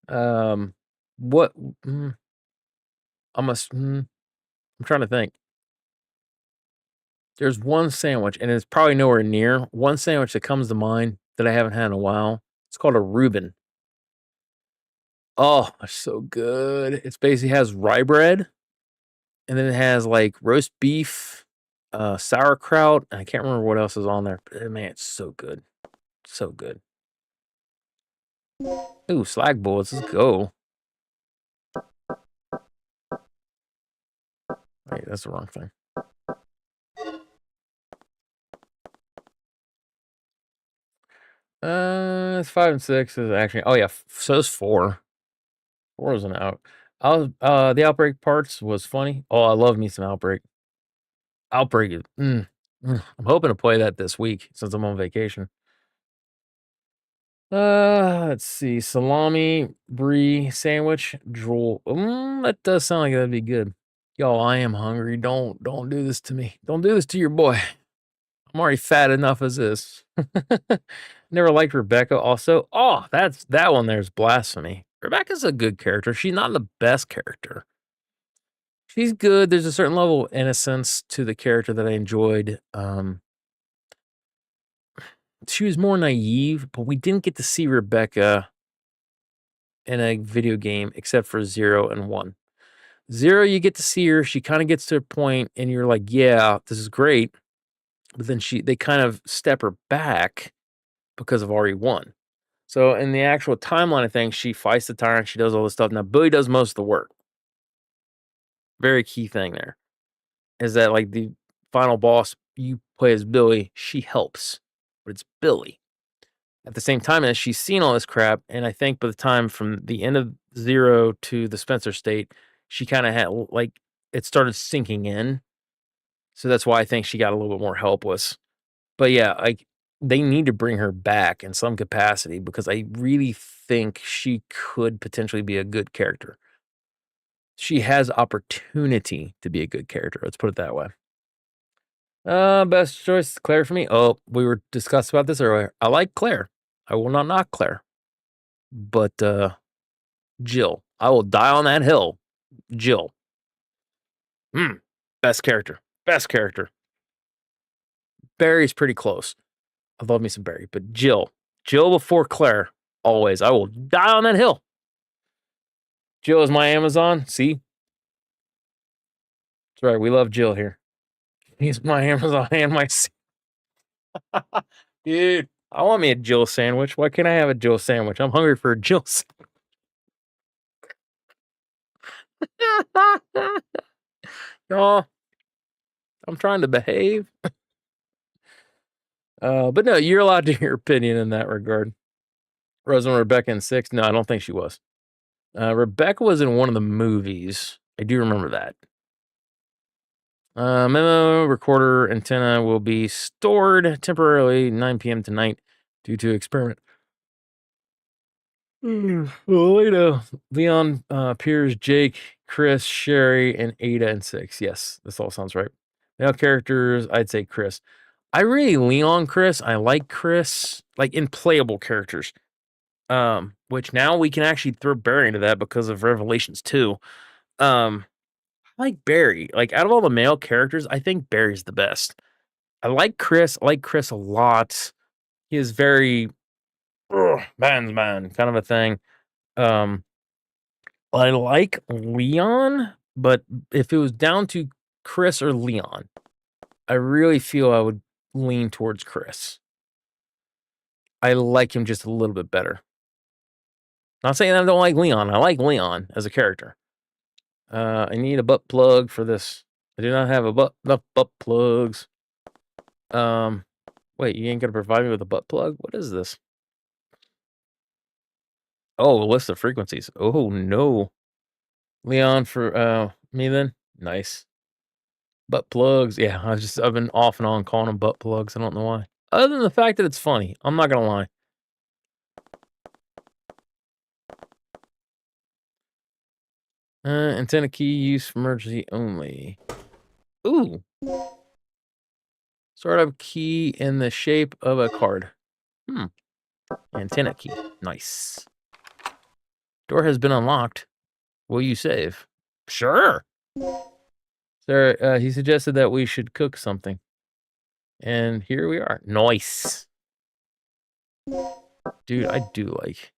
What? I'm trying to think. There's one sandwich, and it's probably nowhere near one sandwich that comes to mind that I haven't had in a while. It's called a Reuben. Oh, it's so good. It's basically has rye bread, and then it has like roast beef, sauerkraut, and I can't remember what else is on there. But man, it's so good. So good. Ooh, slag bullets. Let's go. Wait, that's the wrong thing. It's 5 and 6 is actually. Oh yeah, so it's 4. 4 isn't out. The Outbreak parts was funny. Oh, I love me some Outbreak. Outbreak is. I'm hoping to play that this week since I'm on vacation. Let's see. Salami, brie, sandwich, drool. That does sound like that'd be good. Y'all, I am hungry. Don't do this to me. Don't do this to your boy. I'm already fat enough as is. Never liked Rebecca also. Oh, that one there's blasphemy. Rebecca's a good character. She's not the best character. She's good. There's a certain level of innocence to the character that I enjoyed. She was more naive, but we didn't get to see Rebecca in a video game except for 0 and 1. 0, you get to see her. She kind of gets to a point, and you're like, yeah, this is great. But then they kind of step her back because of RE1. So in the actual timeline of things, she fights the tyrant. She does all this stuff. Now, Billy does most of the work. Very key thing there is that, like, the final boss, you play as Billy. She helps, but it's Billy. At the same time as she's seen all this crap, and I think by the time from the end of 0 to the Spencer state, she kind of had, like, it started sinking in. So that's why I think she got a little bit more helpless. But yeah, like, they need to bring her back in some capacity because I really think she could potentially be a good character. She has opportunity to be a good character. Let's put it that way. Best choice, Claire for me. Oh, we were discussing about this earlier. I like Claire. I will not knock Claire. But Jill. I will die on that hill. Jill. Best character. Best character. Barry's pretty close. I love me some Barry, but Jill. Jill before Claire. Always. I will die on that hill. Jill is my Amazon. See? That's right. We love Jill here. He's my Amazon and my... Dude, I want me a Jill sandwich. Why can't I have a Jill sandwich? I'm hungry for a Jill sandwich. Oh, I'm trying to behave. But no, you're allowed to hear your opinion in that regard. Wasn't Rebecca in 6? No, I don't think she was. Rebecca was in one of the movies. I do remember that. Memo recorder antenna will be stored temporarily 9 p.m. tonight due to experiment. Later, Leon, Piers, Jake, Chris, Sherry, and Ada in 6. Yes, this all sounds right. Male characters, I'd say Chris. I really lean on Chris. I like Chris, like in playable characters. Which now we can actually throw Barry into that because of Revelations 2. I like Barry. Like, out of all the male characters, I think Barry's the best. I like Chris. I like Chris a lot. He is very man's man kind of a thing. I like Leon, but if it was down to Chris or Leon, I really feel I would lean towards Chris. I like him just a little bit better. Not saying I don't like Leon. I like Leon as a character. I need a butt plug for this. I do not have enough butt plugs. Wait, you ain't gonna provide me with a butt plug? What is this? Oh, a list of frequencies. Oh no. Leon for me then? Nice. Butt plugs. Yeah, I've been off and on calling them butt plugs. I don't know why. Other than the fact that it's funny. I'm not gonna lie. Antenna key use for emergency only. Ooh. Startup key in the shape of a card. Antenna key. Nice. Door has been unlocked. Will you save? Sure. Sir, he suggested that we should cook something. And here we are. Nice. Dude, I do like...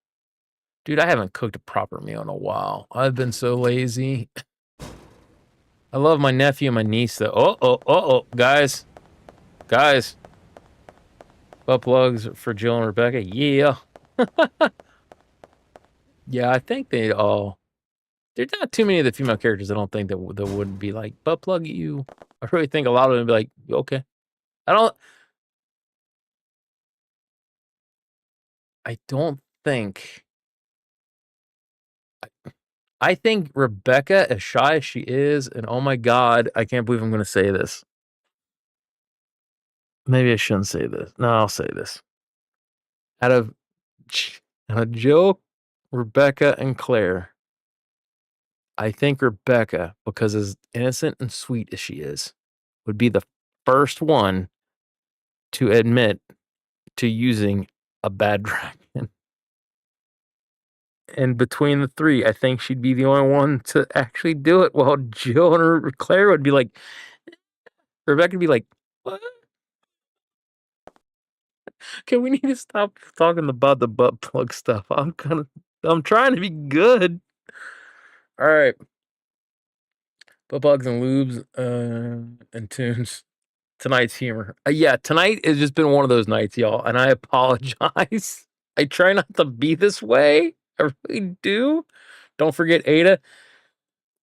Dude, I haven't cooked a proper meal in a while. I've been so lazy. I love my nephew and my niece, though. Oh, guys. Guys. Butt plugs for Jill and Rebecca. Yeah. Yeah, I think they all... There's not too many of the female characters I don't think that wouldn't be like, butt plug you. I really think a lot of them would be like, okay. I don't think... I think Rebecca, as shy as she is, and oh my god, I can't believe I'm going to say this. Maybe I shouldn't say this. No, I'll say this. Out of Jill, Rebecca, and Claire, I think Rebecca, because as innocent and sweet as she is, would be the first one to admit to using a bad dragon. And between the three, I think she'd be the only one to actually do it, while Jill and Claire would be like, Rebecca would be like, what? Okay, we need to stop talking about the butt plug stuff. I'm trying to be good. All right. Butt plugs and lubes and tunes. Tonight's humor. Yeah, tonight has just been one of those nights, y'all, and I apologize. I try not to be this way. I really do. Don't forget Ada.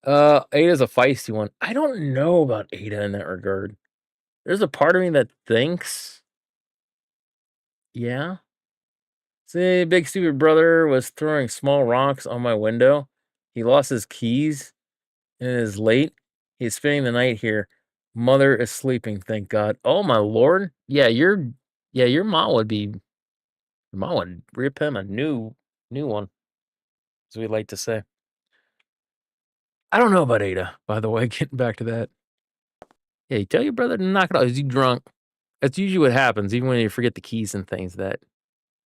Ada's a feisty one. I don't know about Ada in that regard. There's a part of me that thinks, yeah. See, big stupid brother was throwing small rocks on my window. He lost his keys and it is late. He's spending the night here. Mother is sleeping, thank God. Oh my lord. Yeah, your mom would rip him a new one, as we like to say. I don't know about Ada, by the way, getting back to that. Yeah, you tell your brother to knock it off. Is he drunk? That's usually what happens, even when you forget the keys and things. That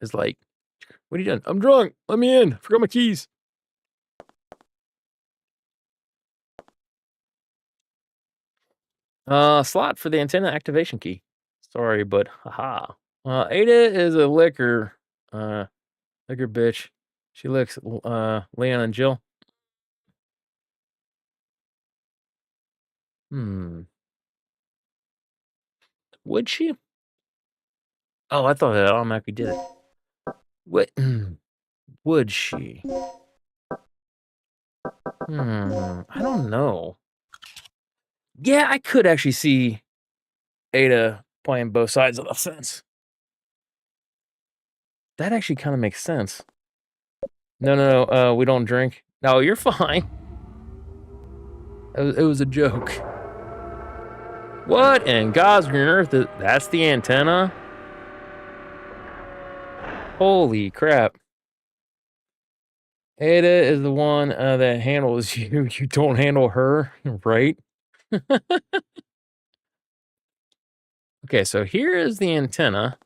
is like, what are you doing? I'm drunk. Let me in. Forgot my keys. Slot for the antenna activation key. Sorry, but haha. Ada is a liquor bitch. She licks Leon and Jill. Would she? Oh, I thought that automatically did it. What? Would she? I don't know. Yeah, I could actually see Ada playing both sides of the fence. That actually kind of makes sense. No, we don't drink. No, you're fine. It was a joke. What in God's green earth? That's the antenna? Holy crap. Ada is the one that handles you. You don't handle her, right? Okay, so here is the antenna.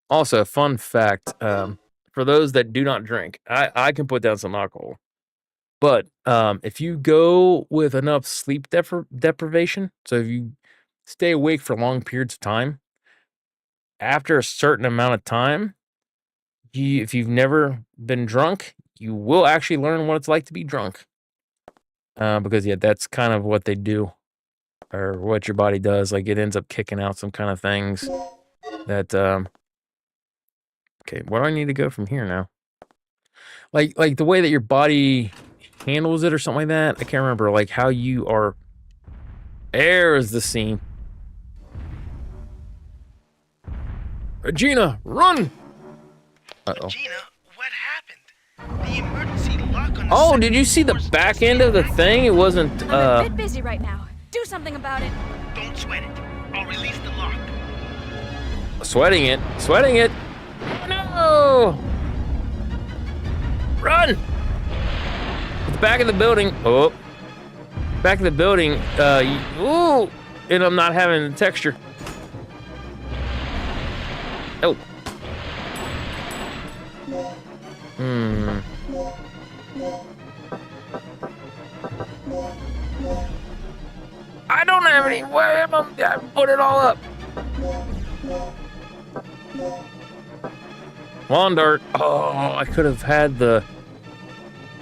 Also, fun fact, for those that do not drink, I can put down some alcohol. But if you go with enough sleep deprivation, so if you stay awake for long periods of time, after a certain amount of time, if you've never been drunk, you will actually learn what it's like to be drunk. Because, yeah, that's kind of what they do, or what your body does. Like, it ends up kicking out some kind of things that, okay, where do I need to go from here now? Like the way that your body handles it or something like that. I can't remember, like, how you are. There's the scene. Regina, run! Uh-oh. Regina, what happened? The emergency lock on the Oh, did you see the back end of the thing? It wasn't, I'm a bit busy right now. Do something about it. Don't sweat it. I'll release the lock. Sweating it. Sweating it. No! Run! It's back of the building. Oh. Back of the building. Ooh! And I'm not having the texture. Oh. have any. Where am I? Put it all up. Lawn dart. Oh, I could have had the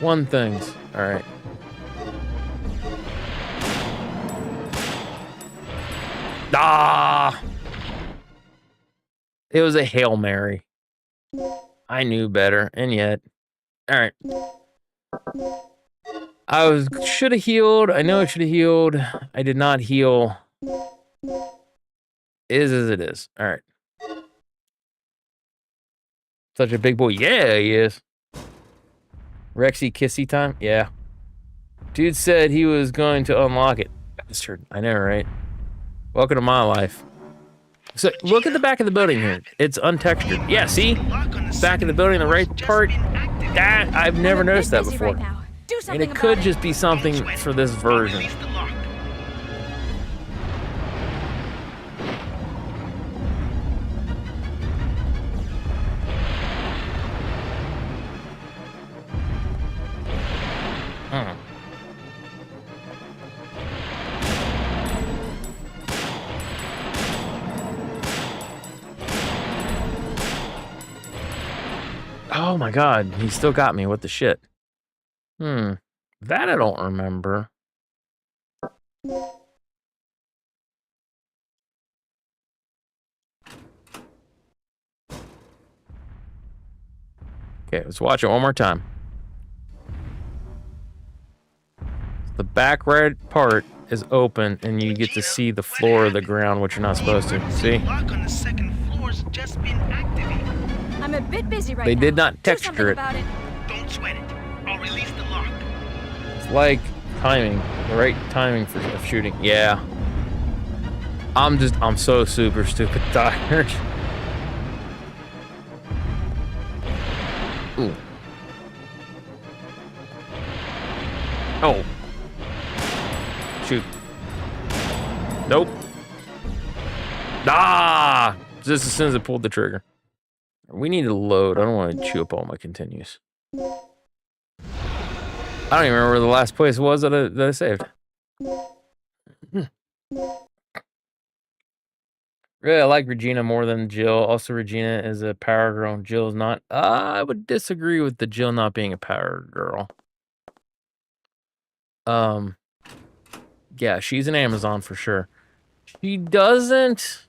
one things. All right. Ah! It was a Hail Mary. I knew better, and yet. All right. Should have healed. I know I should have healed. I did not heal. Is as it is. All right. Such a big boy. Yeah, he is. Rexy kissy time? Yeah. Dude said he was going to unlock it. Bastard. I know, right? Welcome to my life. So, look at the back of the building here. It's untextured. Yeah, see? Back of the building, the right part. That, I've never noticed that before. And it could just be something for this version. Oh my god, he still got me. What the shit? That I don't remember. Okay, let's watch it one more time. The back right part is open, and you get to see the floor of the ground, which you're not supposed to. See? I'm a bit busy right now. They did not texture it. Don't sweat it. I'll release the lock. It's like timing, the right timing for shooting. Yeah. I'm so super stupid tired. Ooh. Oh. Shoot. Nope. Ah! Just as soon as I pulled the trigger. We need to load. I don't want to chew up all my continues. I don't even remember where the last place was that I saved. Really, I like Regina more than Jill. Also, Regina is a power girl and Jill is not. I would disagree with the Jill not being a power girl. Yeah, she's an Amazon for sure. She doesn't...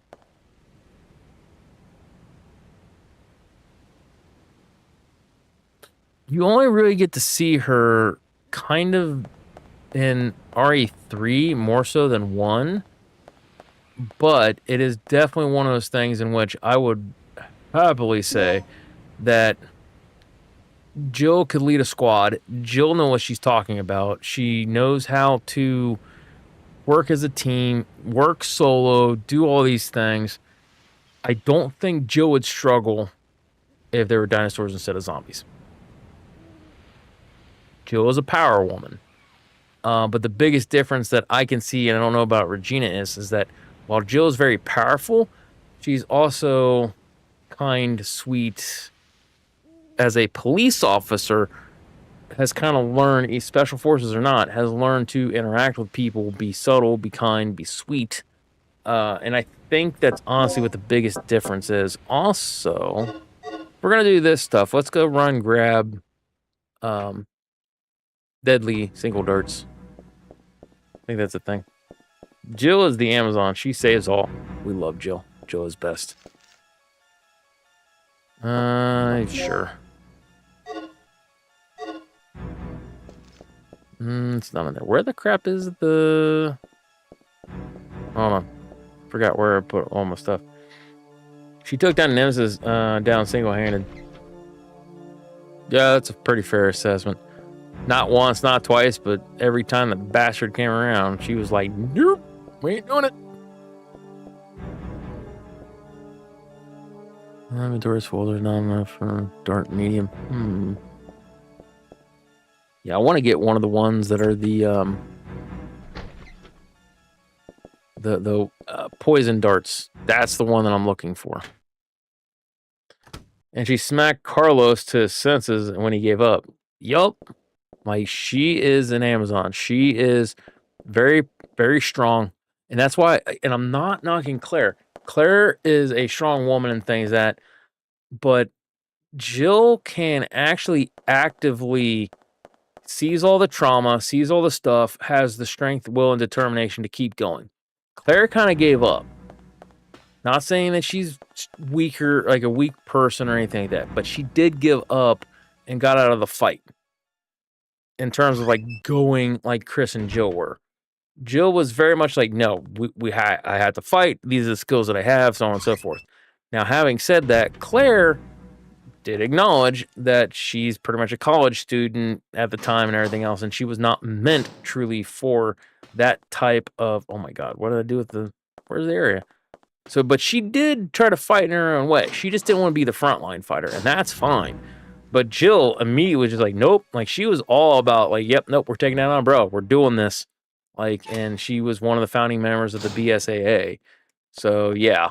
You only really get to see her kind of in RE3 more so than 1. But it is definitely one of those things in which I would happily say that Jill could lead a squad. Jill knows what she's talking about. She knows how to work as a team, work solo, do all these things. I don't think Jill would struggle if there were dinosaurs instead of zombies. Jill is a power woman. But the biggest difference that I can see, and I don't know about Regina, is that while Jill is very powerful, she's also kind, sweet. As a police officer, has kind of learned, special forces or not, has learned to interact with people, be subtle, be kind, be sweet. And I think that's honestly what the biggest difference is. Also, we're going to do this stuff. Let's go run, grab deadly single darts. I think that's the thing. Jill is the Amazon. She saves all. We love Jill. Jill is best. Sure. It's not in there. Where the crap is the... Hold on. Forgot where I put all my stuff. She took down Nemesis down single-handed. Yeah, that's a pretty fair assessment. Not once, not twice, but every time the bastard came around, she was like, nope, we ain't doing it. Inventory's full, there's not enough for dart medium. Yeah, I want to get one of the ones that are the poison darts. That's the one that I'm looking for. And she smacked Carlos to his senses when he gave up. Yup. Like, she is an Amazon. She is very, very strong. And that's why, and I'm not knocking Claire. Claire is a strong woman and things that, but Jill can actually actively sees all the trauma, sees all the stuff, has the strength, will, and determination to keep going. Claire kind of gave up. Not saying that she's weaker, like a weak person or anything like that, but she did give up and got out of the fight. In terms of like going like Chris and Jill were. Jill was very much like, no, I had to fight. These are the skills that I have, so on and so forth. Now, having said that, Claire did acknowledge that she's pretty much a college student at the time and everything else, and she was not meant truly for that type of, oh my God, what did I do with where's the area? So, but she did try to fight in her own way. She just didn't want to be the frontline fighter, and that's fine. But Jill immediately was just like, nope. Like, she was all about, like, yep, nope, we're taking that on, bro. We're doing this. Like, and she was one of the founding members of the BSAA. So, yeah.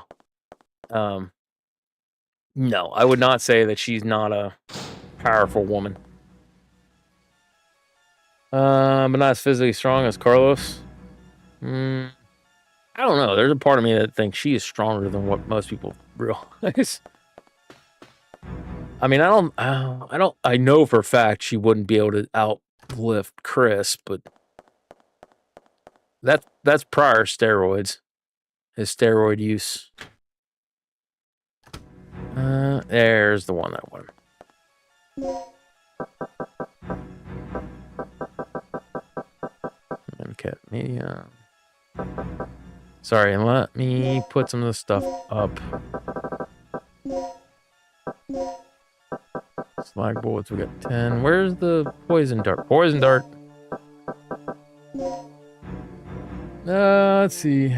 No, I would not say that she's not a powerful woman. But not as physically strong as Carlos. I don't know. There's a part of me that thinks she is stronger than what most people realize. I mean, I know for a fact she wouldn't be able to outlift Chris, but that's prior steroids. His steroid use. There's the one that one. Okay, media. Sorry, let me put some of this stuff up. Slag bullets, we got 10. Where's the poison dart? Poison dart. Let's see.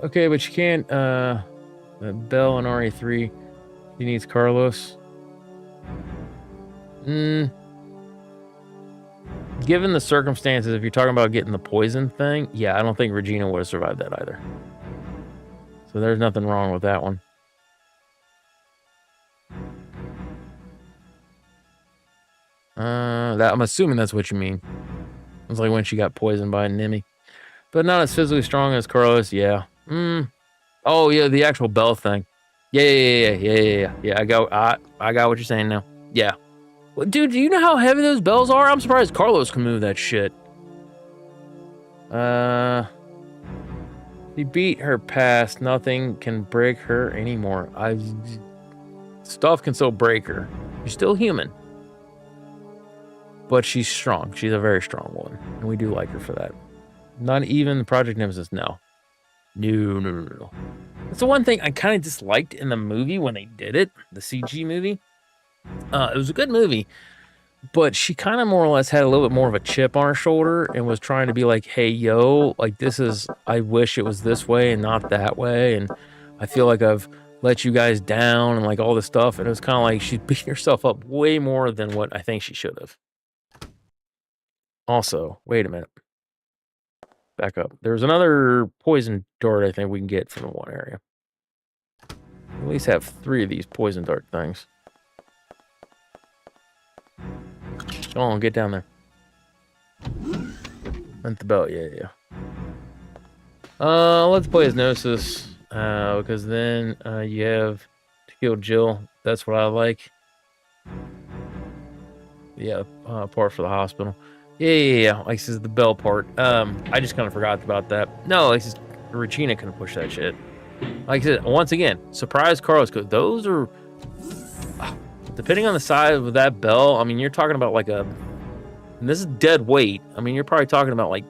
Okay, but she can't, Bell and RA3. She needs Carlos. Given the circumstances, if you're talking about getting the poison thing, yeah, I don't think Regina would have survived that either. So there's nothing wrong with that one. I'm assuming that's what you mean. It was like when she got poisoned by a Nimi. But not as physically strong as Carlos, yeah. Oh, yeah, the actual Bell thing. Yeah. I got what you're saying now. Yeah. Well, dude, do you know how heavy those bells are? I'm surprised Carlos can move that shit. He beat her past. Nothing can break her anymore. Stuff can still break her. She's still human. But she's strong. She's a very strong woman. And we do like her for that. Not even Project Nemesis, no. No. That's the one thing I kind of disliked in the movie when they did it. The CG movie. It was a good movie. But she kind of more or less had a little bit more of a chip on her shoulder and was trying to be like, hey, yo, like this is, I wish it was this way and not that way. And I feel like I've let you guys down and like all this stuff. And it was kind of like she's beating herself up way more than what I think she should have. Also, wait a minute. Back up. There's another poison dart I think we can get from the one area. At least have 3 of these poison dart things. Go on, get down there. Rent the belt, yeah. Let's play as Gnosis, because then you have to kill Jill. That's what I like. Yeah, part for the hospital. Yeah. Like this is the bell part. I just kind of forgot about that. No, like this, Regina couldn't push that shit. Like I said, once again, surprise Carlos. Cause those are, depending on the size of that bell. I mean, you're talking about like and this is dead weight. I mean, you're probably talking about like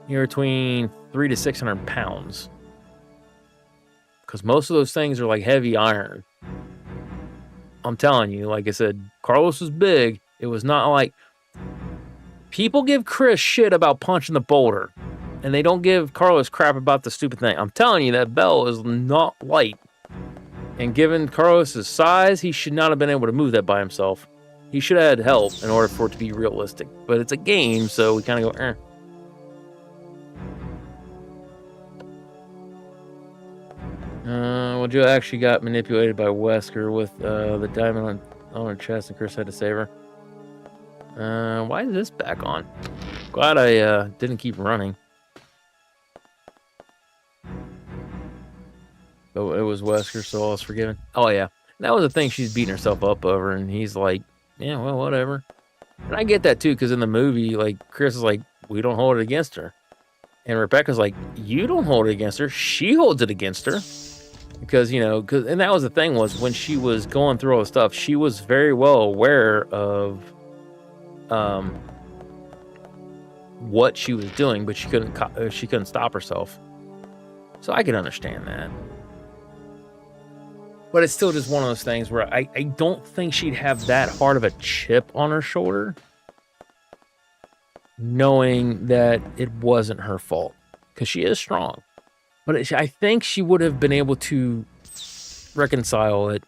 you're between 300 to 600 pounds. Because most of those things are like heavy iron. I'm telling you, like I said, Carlos was big. It was not like. People give Chris shit about punching the boulder, and they don't give Carlos crap about the stupid thing. I'm telling you, that bell is not light. And given Carlos's size, he should not have been able to move that by himself. He should have had help in order for it to be realistic. But it's a game, so we kind of go, Well, Joe actually got manipulated by Wesker with the diamond on her chest, and Chris had to save her. Why is this back on? Glad I didn't keep running. Oh, it was Wesker, so all is forgiven. Oh yeah, that was the thing she's beating herself up over, and he's like, yeah, well, whatever. And I get that too, because in the movie, like Chris is like, we don't hold it against her, and Rebecca's like, you don't hold it against her. She holds it against her, because and that was the thing, was when she was going through all the stuff, she was very well aware of what she was doing, but she couldn't stop herself. So I can understand that. But it's still just one of those things where I don't think she'd have that hard of a chip on her shoulder, knowing that it wasn't her fault, because she is strong. But I think she would have been able to reconcile it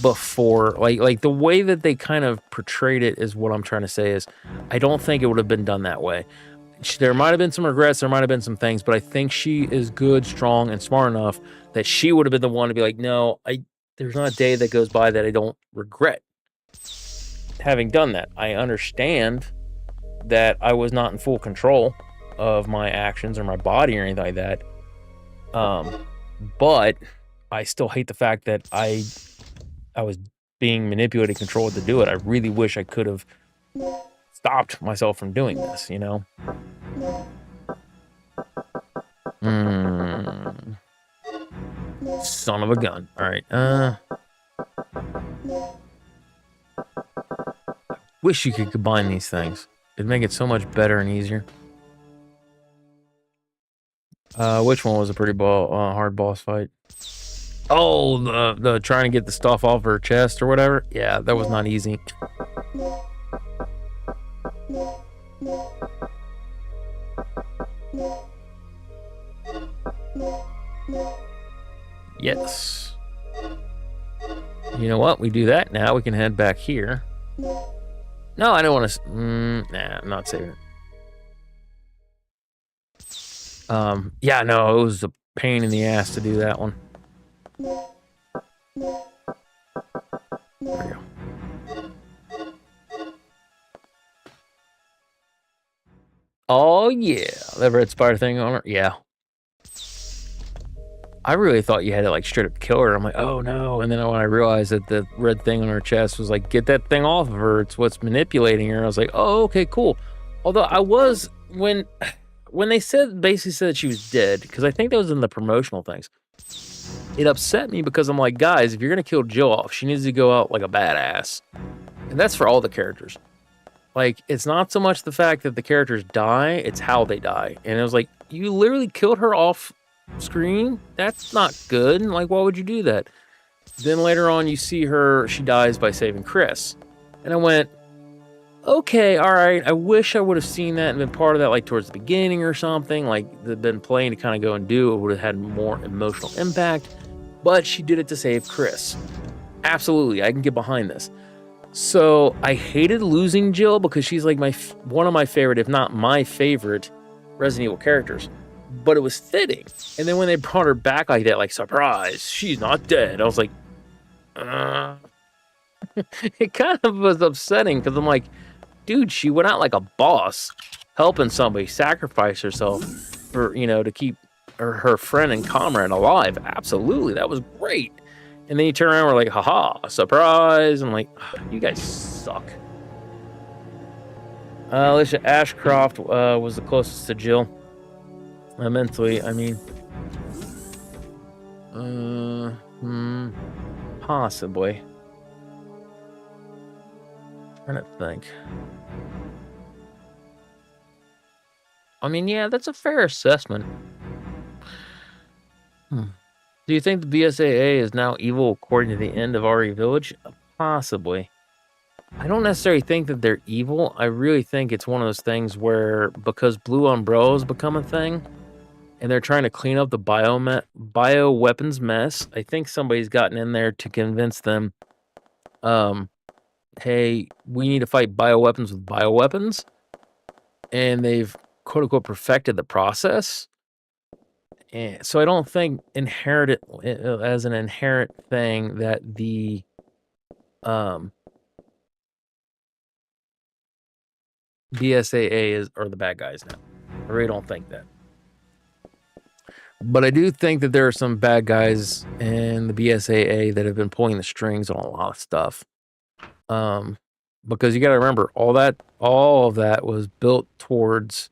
before, like the way that they kind of portrayed it is what I'm trying to say is, I don't think it would have been done that way. There might have been some regrets, there might have been some things, but I think she is good, strong, and smart enough that she would have been the one to be like, no, there's not a day that goes by that I don't regret having done that. I understand that I was not in full control of my actions or my body or anything like that. But I still hate the fact that I was being manipulated, controlled to do it. I really wish I could have stopped myself from doing this, Son of a gun. All right. Wish you could combine these things. It'd make it so much better and easier. Which one was a pretty hard boss fight? Oh, the trying to get the stuff off her chest or whatever. Yeah, that was not easy. Yes. You know what? We do that now. We can head back here. No, I don't want to. Nah, I'm not saving it. Yeah, no, it was a pain in the ass to do that one. There we go. Oh yeah, that red spider thing on her. Yeah. I really thought you had to like straight up kill her. I'm like, oh no. And then when I realized that the red thing on her chest was like, get that thing off of her. It's what's manipulating her. I was like, oh, okay, cool. Although I was, when they basically said that she was dead, because I think that was in the promotional things, it upset me because I'm like, guys, if you're going to kill Jill off, she needs to go out like a badass. And that's for all the characters. Like, it's not so much the fact that the characters die, it's how they die. And it was like, you literally killed her off screen? That's not good. Like, why would you do that? Then later on, you see her, she dies by saving Chris. And I went, okay, all right. I wish I would have seen that and been part of that, like, towards the beginning or something. Like, they've been playing to kind of go and do. It would have had more emotional impact. But she did it to save Chris. Absolutely, I can get behind this. So I hated losing Jill because she's like one of my favorite, if not my favorite, Resident Evil characters. But it was fitting. And then when they brought her back like that, like, surprise, she's not dead. I was like, It kind of was upsetting because I'm like, dude, she went out like a boss, helping somebody sacrifice herself for, to keep her friend and comrade alive. Absolutely, that was great. And then you turn around and we're like, haha, surprise. I'm like, you guys suck. Alicia Ashcroft was the closest to Jill. Mentally, I mean. Possibly. I'm trying to think. I mean, yeah, that's a fair assessment. Do you think the BSAA is now evil according to the end of RE Village? Possibly. I don't necessarily think that they're evil. I really think it's one of those things where, because Blue Umbrella's become a thing, and they're trying to clean up the bioweapons mess, I think somebody's gotten in there to convince them, hey, we need to fight bioweapons with bioweapons. And they've, quote-unquote, perfected the process. And so I don't think inherent as an inherent thing that the BSAA are the bad guys now. I really don't think that. But I do think that there are some bad guys in the BSAA that have been pulling the strings on a lot of stuff. Because you got to remember, all of that was built towards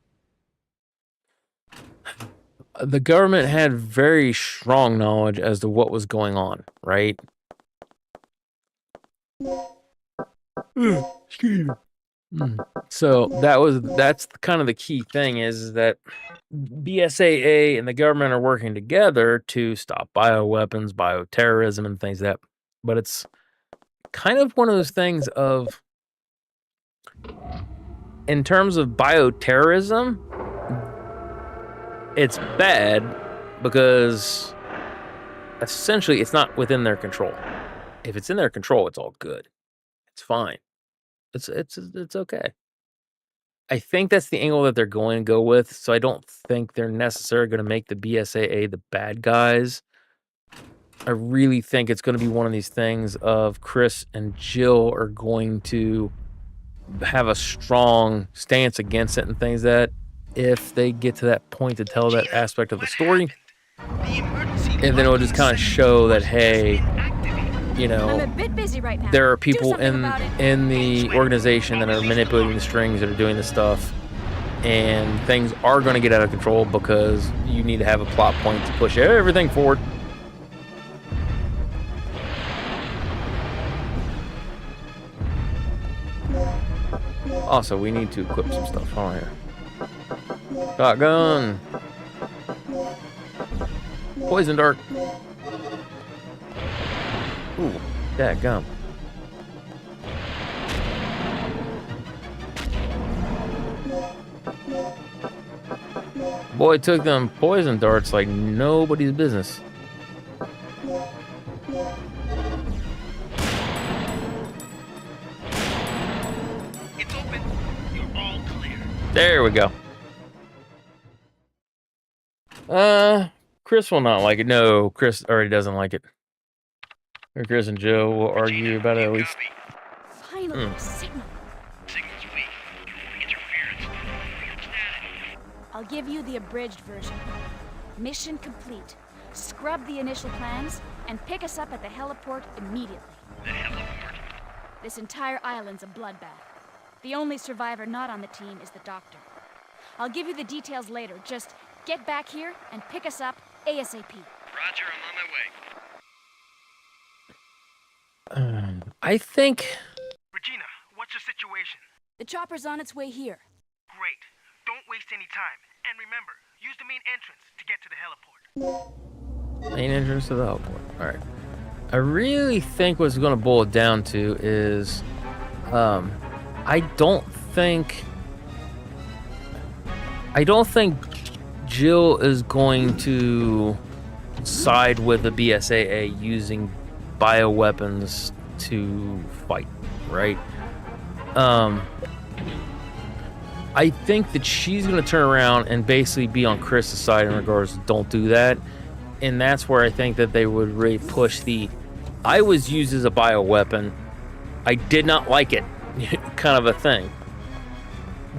the government had very strong knowledge as to what was going on, right? Excuse me. So that's kind of the key thing is that BSAA and the government are working together to stop bioweapons, bioterrorism, and things like that. But it's kind of one of those things of, in terms of bioterrorism, it's bad because essentially it's not within their control. If it's in their control, it's all good. It's fine. It's okay. I think that's the angle that they're going to go with, so I don't think they're necessarily going to make the BSAA the bad guys. I really think it's going to be one of these things of Chris and Jill are going to have a strong stance against it and things that if they get to that point to tell that aspect of the story, and then it'll just kind of show that, hey, you know, I'm a bit busy right now. there are people in the organization that are manipulating the strings, that are doing this stuff, and things are going to get out of control because you need to have a plot point to push everything forward. Also, we need to equip some stuff on here. Shotgun. Poison dart. Ooh, dadgum. Boy took them poison darts like nobody's business. It's open. You're all clear. There we go. Chris will not like it. No, Chris already doesn't like it. Or Chris and Joe will argue about it at least. Finally, signal. Signal's weak. Interference. I'll give you the abridged version. Mission complete. Scrub the initial plans and pick us up at the heliport immediately. The heliport? This entire island's a bloodbath. The only survivor not on the team is the doctor. I'll give you the details later. Just get back here and pick us up ASAP. Roger, I'm on my way. I think... Regina, what's the situation? The chopper's on its way here. Great. Don't waste any time. And remember, use the main entrance to get to the heliport. Main entrance to the heliport. Alright. I really think what's going to boil it down to is... I don't think Jill is going to side with the BSAA using bioweapons to fight, right? I think that she's going to turn around and basically be on Chris's side in regards to don't do that. And that's where I think that they would really push the I was used as a bioweapon, I did not like it kind of a thing.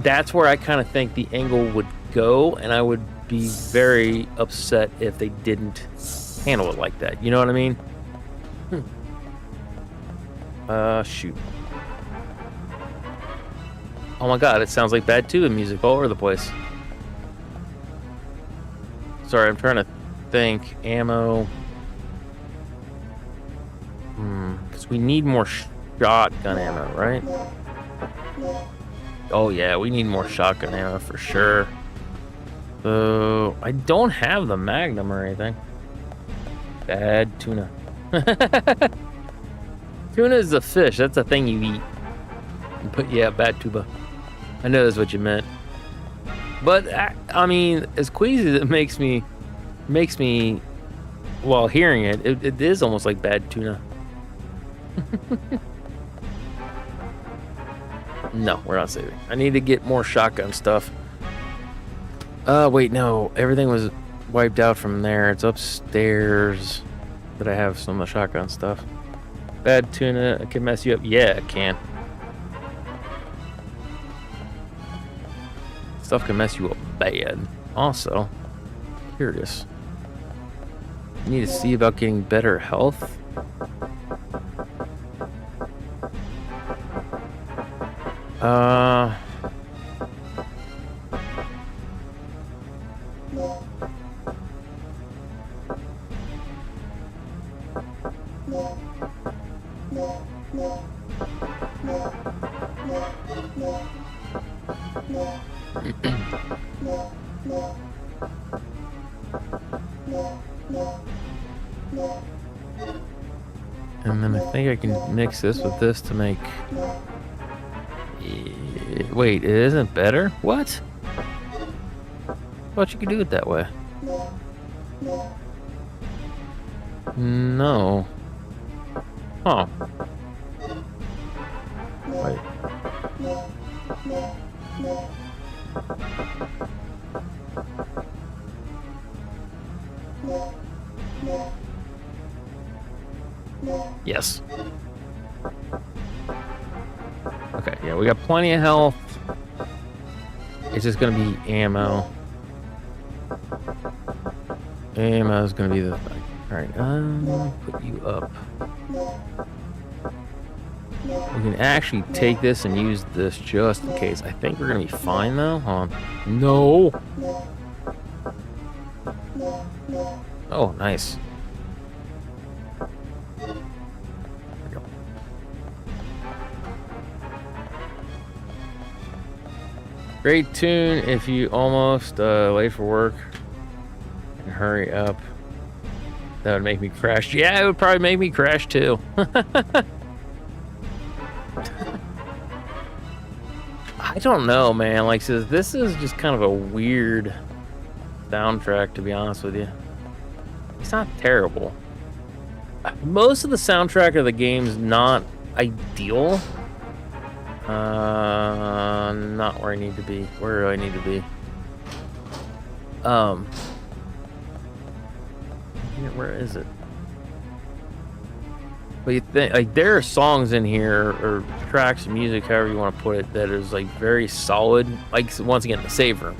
That's where I kind of think the angle would go, and I would be very upset if they didn't handle it like that. You know what I mean? Shoot. Oh my god, it sounds like Bad Tuba music all over the place. Sorry, I'm trying to think. Ammo. Because we need more shotgun ammo, right? Oh yeah, we need more shotgun ammo for sure. So, I don't have the Magnum or anything. Bad tuna. Tuna is a fish. That's a thing you eat. But yeah, bad tuba. I know that's what you meant. But I mean, as queasy as it makes me, while hearing it, it is almost like bad tuna. No, we're not saving. I need to get more shotgun stuff. Wait, no. Everything was wiped out from there. It's upstairs that I have some of the shotgun stuff. Bad tuna, it can mess you up. Yeah, it can. Stuff can mess you up bad. Also, curious. need to see about getting better health. And then I think I can mix this with this to make... Wait, it isn't better? What? I thought you could do it that way. No. Huh. Wait. Yes. Okay, yeah, we got plenty of health. It's just gonna be ammo. Ammo is gonna be the thing. Alright, I'm gonna put you up. We can actually take this and use this just in case. I think we're gonna be fine though. Hold on. No! Oh, nice. There we go. Great tune if you almost late for work and hurry up. That would make me crash. Yeah, it would probably make me crash too. I don't know, man. Like, so this is just kind of a weird soundtrack, to be honest with you. It's not terrible. Most of the soundtrack of the game's not ideal. Not where I need to be. Where do I need to be? Where is it? But you think, like, there are songs in here, or tracks of music, however you want to put it, that is like very solid. Like, once again, the save room.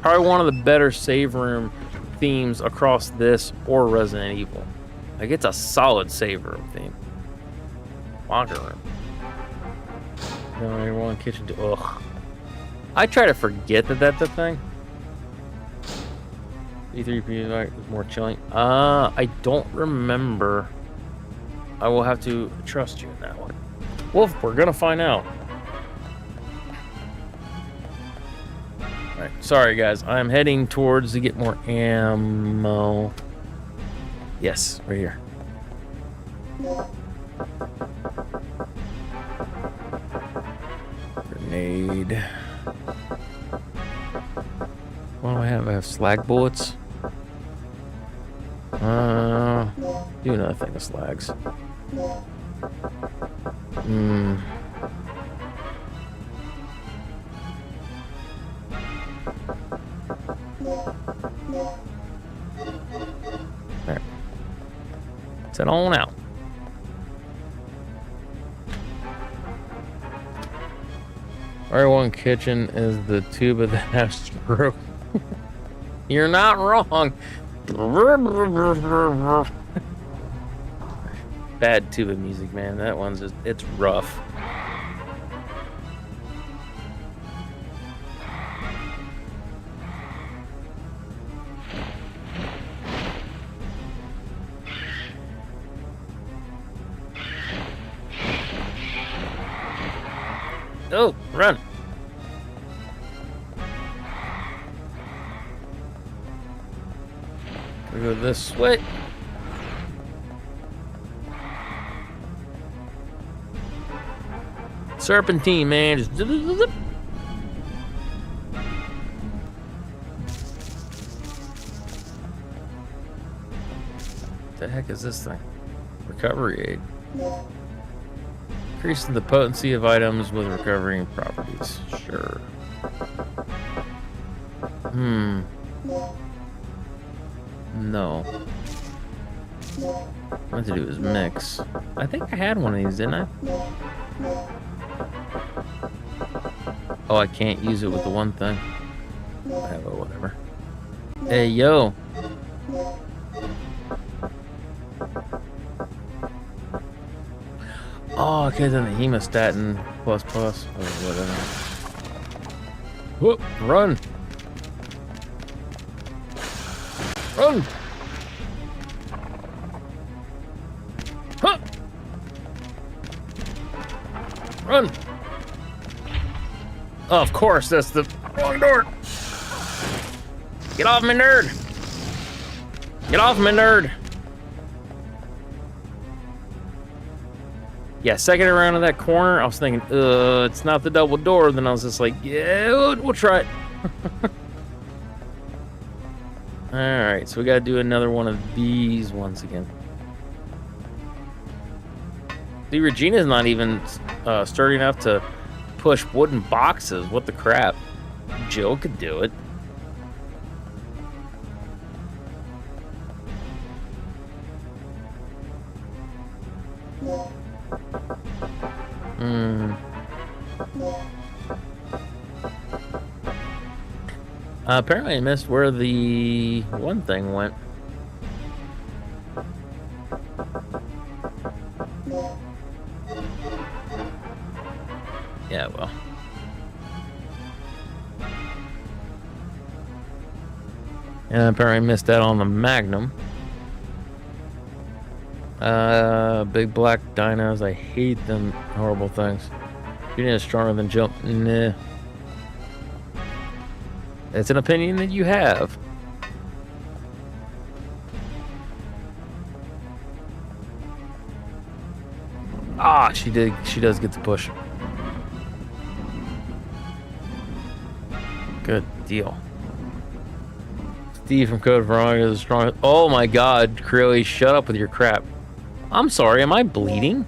Probably one of the better save room themes across this or Resident Evil. Like, it's a solid save room theme. Locker room. No, everyone kitchen to ugh. I try to forget that that's a thing. E3P is more chilling. I don't remember. I will have to trust you in that one. Wolf, we're gonna find out. Alright, sorry guys. I'm heading towards to get more ammo. Yes, right here. Grenade. What do I have? I have slag bullets. Do nothing with slags. There. Set on out. R1 kitchen is the tuba that has broke. You're not wrong. Bad tuba music, man. That one's just, it's rough. Oh, run. We go this way. Serpentine, man. Just zip, zip, zip. What the heck is this thing? Recovery aid. Increasing the potency of items with recovering properties. Sure. No. What I have to do is mix. I think I had one of these, didn't I? Oh, I can't use it with the one thing. Whatever. Hey, yo. Oh, okay, then the hemostatin plus plus or whatever. Whoop! Run! Run! Huh! Run! Oh, of course, that's the wrong door. Get off me, nerd! Get off me, nerd! Yeah, second around in that corner, I was thinking, it's not the double door. Then I was just like, yeah, we'll try it. Alright, so we gotta do another one of these once again. See, Regina's not even sturdy enough to push wooden boxes. What the crap? Jill could do it. Apparently I missed where the one thing went. Yeah, well. And I apparently missed that on the Magnum. Big black dinos. I hate them horrible things. You're not stronger than Jill. Nah. It's an opinion that you have. Ah, she does get to push. Good deal. Steve from Code Veronica is strong. Oh my god, Crilly, shut up with your crap. I'm sorry, am I bleeding?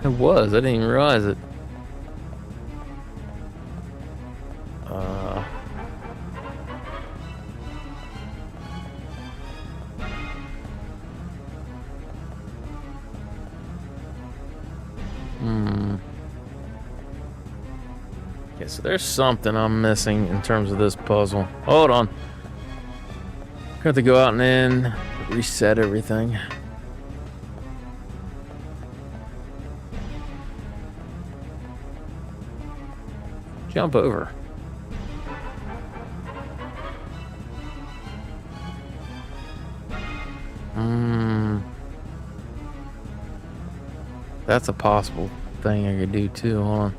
I didn't even realize it. Okay, so there's something I'm missing in terms of this puzzle. Hold on. Got to go out and then reset everything. Jump over. That's a possible thing I could do too. Hold on.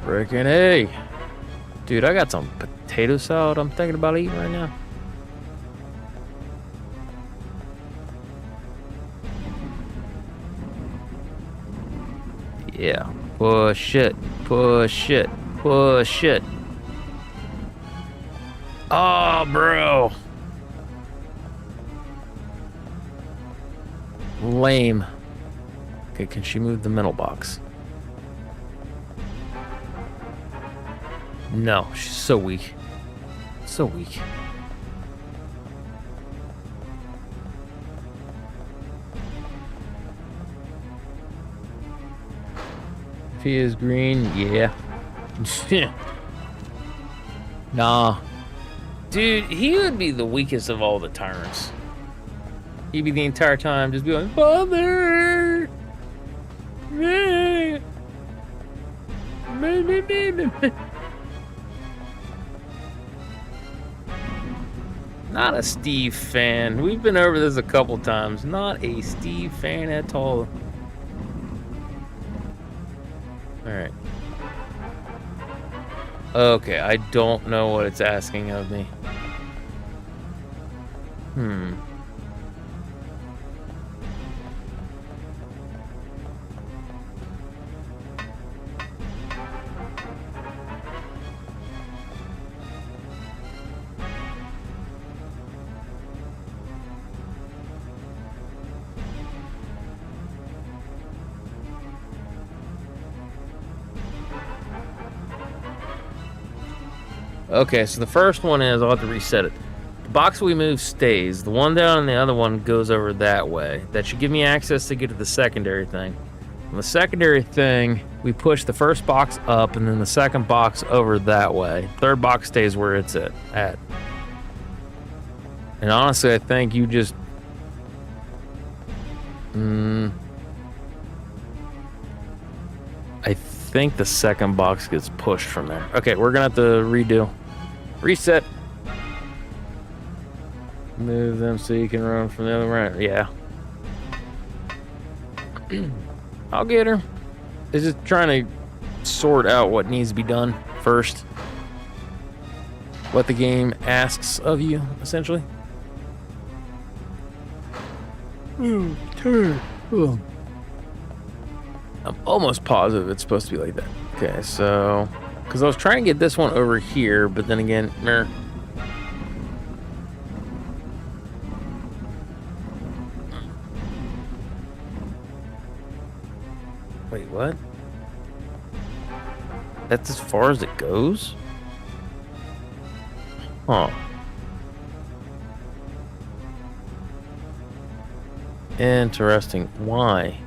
Freaking A. Dude, I got some potato salad I'm thinking about eating right now. Yeah. Push it. Push it. Push it. Oh, bro. Lame. Okay, can she move the middle box? No, she's so weak. So weak. If he is green, yeah. Nah. Dude, he would be the weakest of all the tyrants. He'd be the entire time just be like, Father! Not a Steve fan. We've been over this a couple times. Not a Steve fan at all. Alright. Okay, I don't know what it's asking of me. Okay, so the first one is, I'll have to reset it. The box we move stays. The one down and the other one goes over that way. That should give me access to get to the secondary thing. On the secondary thing, we push the first box up and then the second box over that way. Third box stays where it's at. And honestly, I think you just... I think the second box gets pushed from there. Okay, we're gonna have to redo. Reset. Move them so you can run from the other way. Yeah. I'll get her. It's just trying to sort out what needs to be done first. What the game asks of you, essentially. Turn. I'm almost positive it's supposed to be like that. Okay, so... Because I was trying to get this one over here, but then again... Wait, what? That's as far as it goes? Huh. Interesting. Why?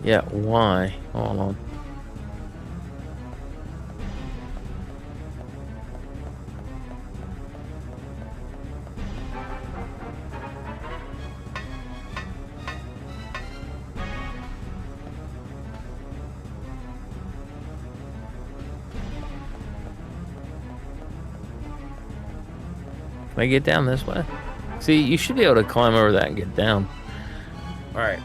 Yeah, why? Hold on. Can I get down this way? See, you should be able to climb over that and get down. All right.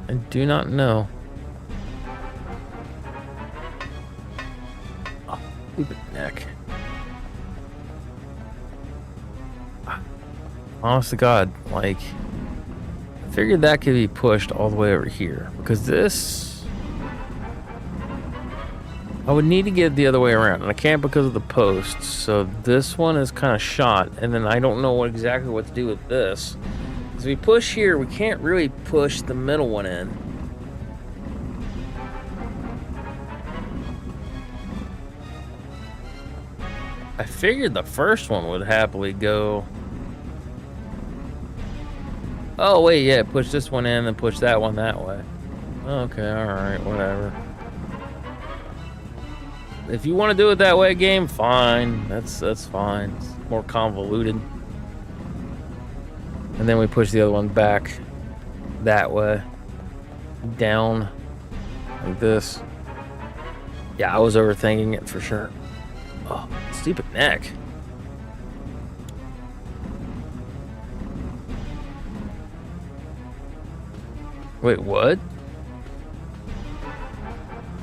I do not know. Oh, stupid neck. Honest to God, like, I figured that could be pushed all the way over here because this, I would need to get it the other way around, and I can't because of the posts. So this one is kind of shot, and then I don't know exactly what to do with this. As we push here, we can't really push the middle one in. I figured the first one would happily go. Oh, wait, yeah, push this one in and push that one that way. Okay, alright, whatever. If you want to do it that way, game, fine. That's fine. It's more convoluted. And then we push the other one back that way. Down. Like this. Yeah, I was overthinking it for sure. Oh, stupid neck. Wait, what?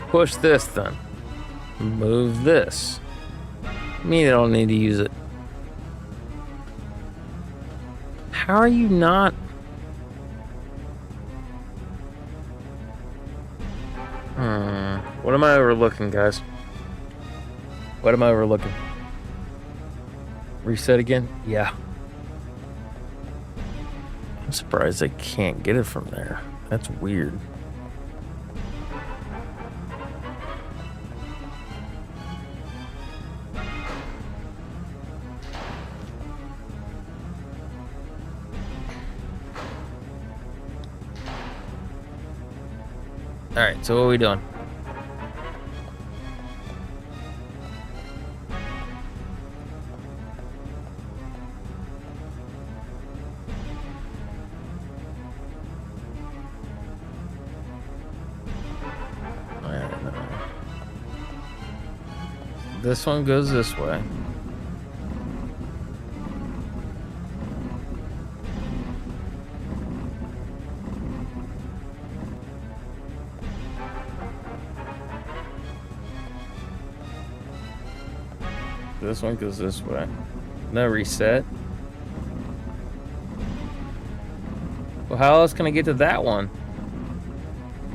Push this then. Move this. I mean, I don't need to use it. How are you not? What am I overlooking, guys? What am I overlooking? Reset again? Yeah. I'm surprised I can't get it from there. That's weird. Alright, so what are we doing? This one goes this way. This one goes this way. No reset. Well, how else can I get to that one?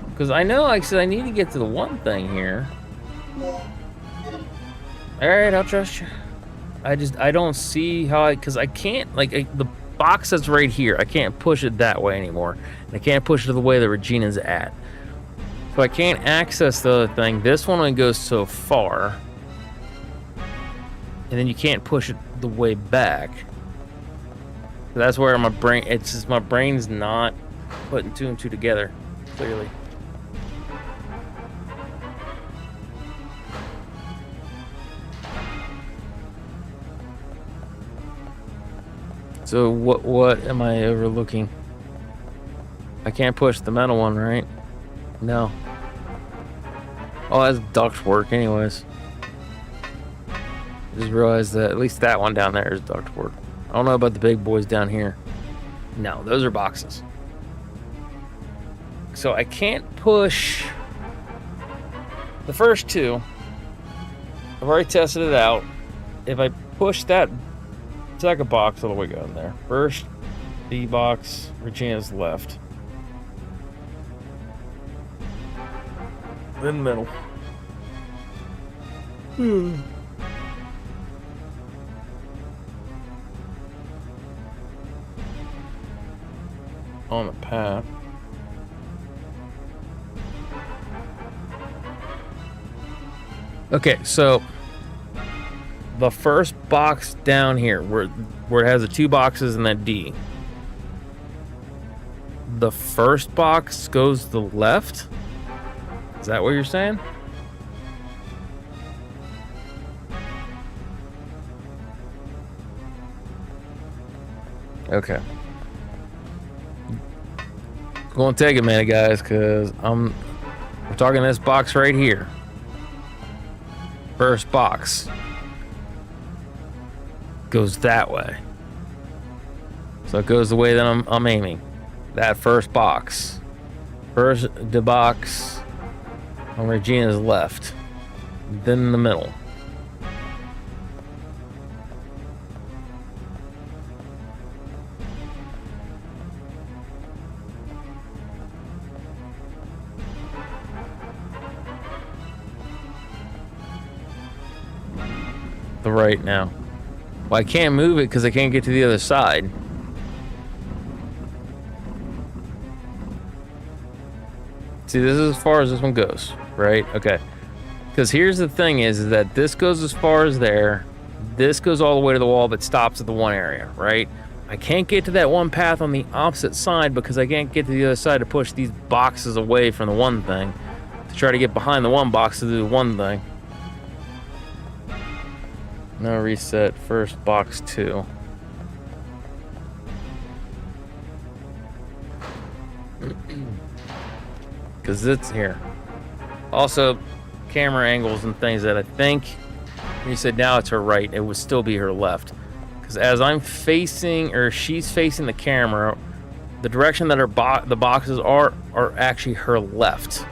Because I know, like I said, I need to get to the one thing here. Alright, I'll trust you. I don't see how because I can't, like, box that's right here, I can't push it that way anymore. And I can't push it the way that Regina's at. So I can't access the other thing. This one only goes so far. And then you can't push it the way back. So that's where my brain, it's just my brain's not putting two and two together, clearly. So what am I overlooking? I can't push the metal one, right? No. Oh, that's duct work anyways. Just realized that at least that one down there is duct work. I don't know about the big boys down here. No, those are boxes. So I can't push the first two. I've already tested it out. If I push that second box all the way down there. First, the box, Regina's left. Then middle. On the path. Okay, so the first box down here, where it has the two boxes and that D. The first box goes to the left? Is that what you're saying? Okay. Gonna take a minute, guys, because we're talking this box right here. First box goes that way. So it goes the way that I'm aiming. That first box. First the box on Regina's left. Then in the middle. The right now. Well, I can't move it because I can't get to the other side. See, this is as far as this one goes, right? Okay. Because here's the thing is that this goes as far as there. This goes all the way to the wall, but stops at the one area, right? I can't get to that one path on the opposite side because I can't get to the other side to push these boxes away from the one thing. To try to get behind the one box to do the one thing. Now reset first box 2. Because it's here. Also, camera angles and things that I think, when you said now it's her right, it would still be her left. Because as I'm facing, or she's facing the camera, the direction that the boxes are actually her left.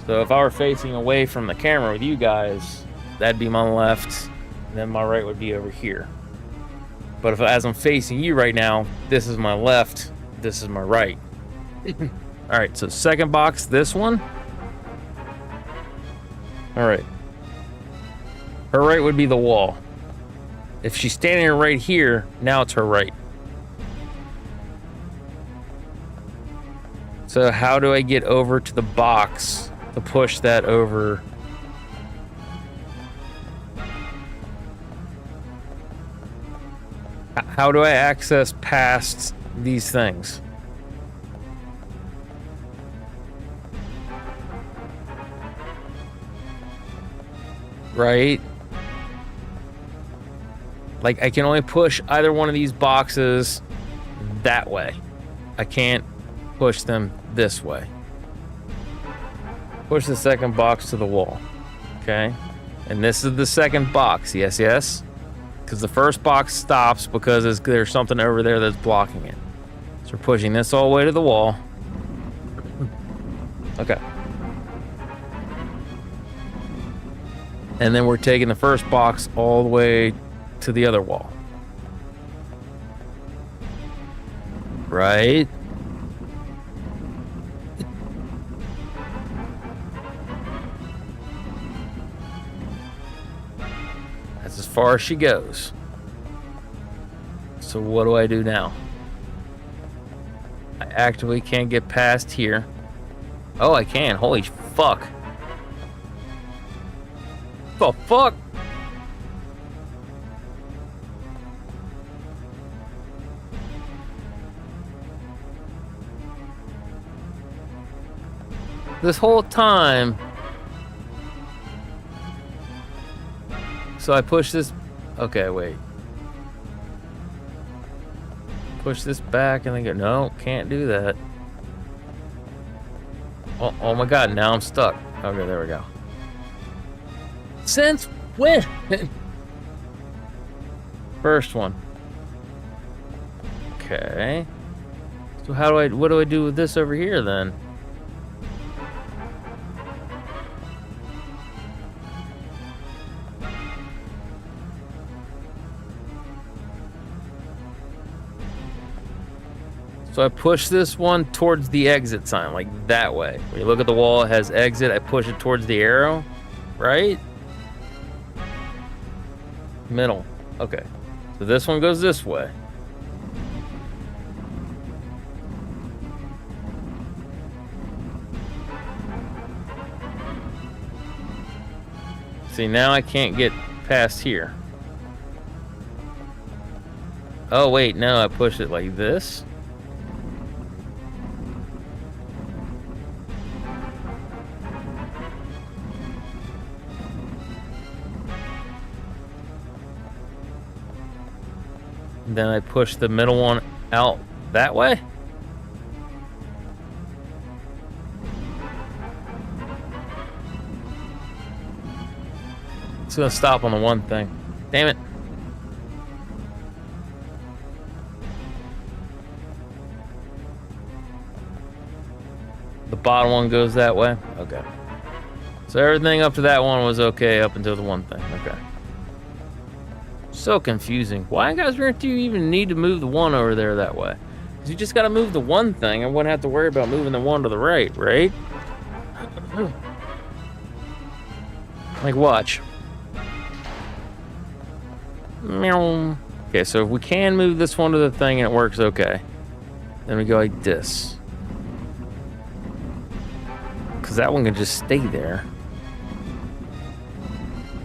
So if I were facing away from the camera with you guys, that'd be my left. And then my right would be over here. But as I'm facing you right now, this is my left, this is my right. All right, so second box, this one. All right. Her right would be the wall. If she's standing right here, now it's her right. So how do I get over to the box to push that over? How do I access past these things? Right? Like, I can only push either one of these boxes that way. I can't push them this way. Push the second box to the wall. Okay? And this is the second box. Yes, yes? Because the first box stops because there's something over there that's blocking it. So we're pushing this all the way to the wall. Okay. And then we're taking the first box all the way to the other wall. Right? That's as far as she goes. So what do I do now? actively can't get past here. Oh, I can. Holy fuck. The fuck? This whole time. So I push this. Okay, wait. Push this back and then go. No, can't do that. Oh my god, now I'm stuck. Okay, there we go. Since when? First one. Okay. So what do I do with this over here then? So I push this one towards the exit sign, like that way. When you look at the wall, it has exit. I push it towards the arrow, right? Middle. Okay. So this one goes this way. See, now I can't get past here. Oh, wait, no, I push it like this. Then I push the middle one out that way. It's gonna stop on the one thing. Damn it. The bottom one goes that way? Okay. So everything up to that one was okay up until the one thing. Okay. So confusing. Why, guys, do you even need to move the one over there that way? Because you just got to move the one thing and wouldn't have to worry about moving the one to the right, right? Like, watch. Meow. Okay, so if we can move this one to the thing and it works okay, then we go like this. Because that one can just stay there.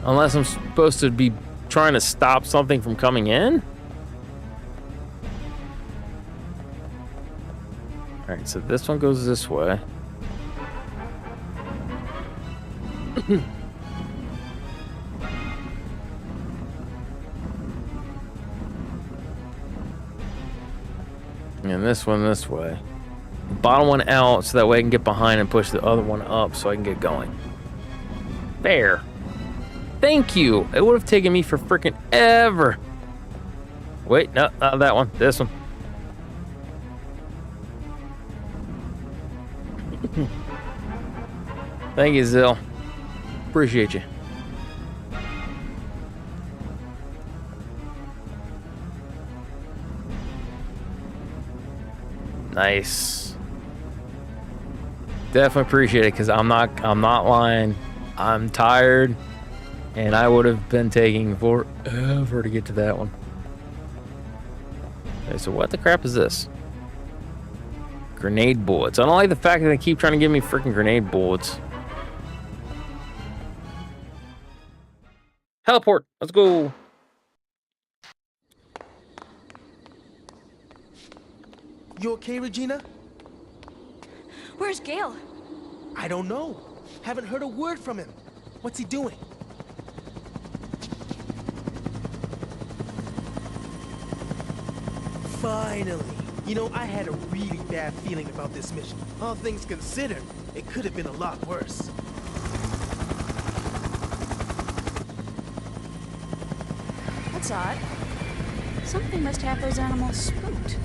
Unless I'm supposed to be trying to stop something from coming in? Alright, so this one goes this way. And this one this way. Bottom one out so that way I can get behind and push the other one up so I can get going. There. Thank you. It would have taken me for freaking ever. Wait, no, not that one. This one. Thank you, Zill. Appreciate you. Nice. Definitely appreciate it because I'm not lying. I'm tired. And I would have been taking forever to get to that one. Okay, so what the crap is this? Grenade bullets. I don't like the fact that they keep trying to give me freaking grenade bullets. Teleport. Let's go. You okay, Regina? Where's Gale? I don't know. Haven't heard a word from him. What's he doing? Finally. You know, I had a really bad feeling about this mission. All things considered, it could have been a lot worse. That's odd. Something must have those animals spooked.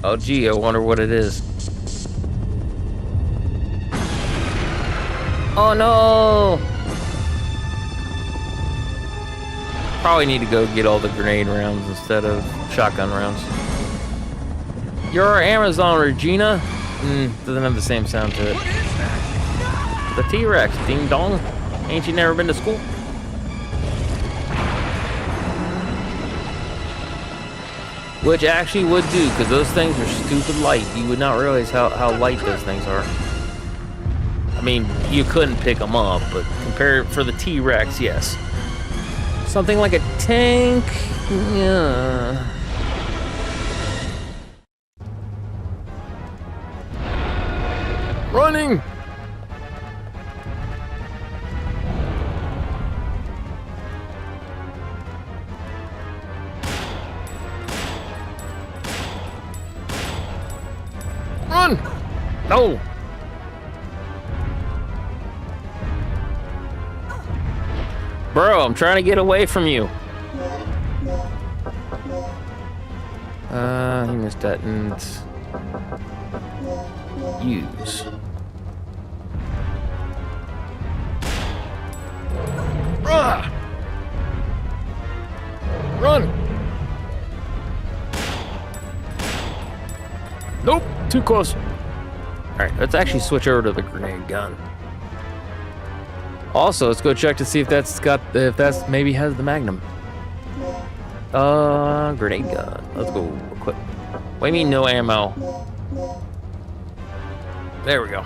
Oh, gee, I wonder what it is. Oh, no! Probably need to go get all the grenade rounds instead of shotgun rounds. You're our Amazon, Regina. Doesn't have the same sound to it. What is that? The T-Rex, ding dong. Ain't you never been to school? Which actually would do, because those things are stupid light. You would not realize how light those things are. I mean, you couldn't pick them up, but compare for the T-Rex, yes. Something like a tank, yeah. Running! Run! No! Bro, I'm trying to get away from you. He missed that and use. Run! Nope, too close. Alright, let's actually switch over to the grenade gun. Also, let's go check to see if that's maybe has the Magnum. Grenade gun. Let's go quick. What do you mean no ammo? There we go.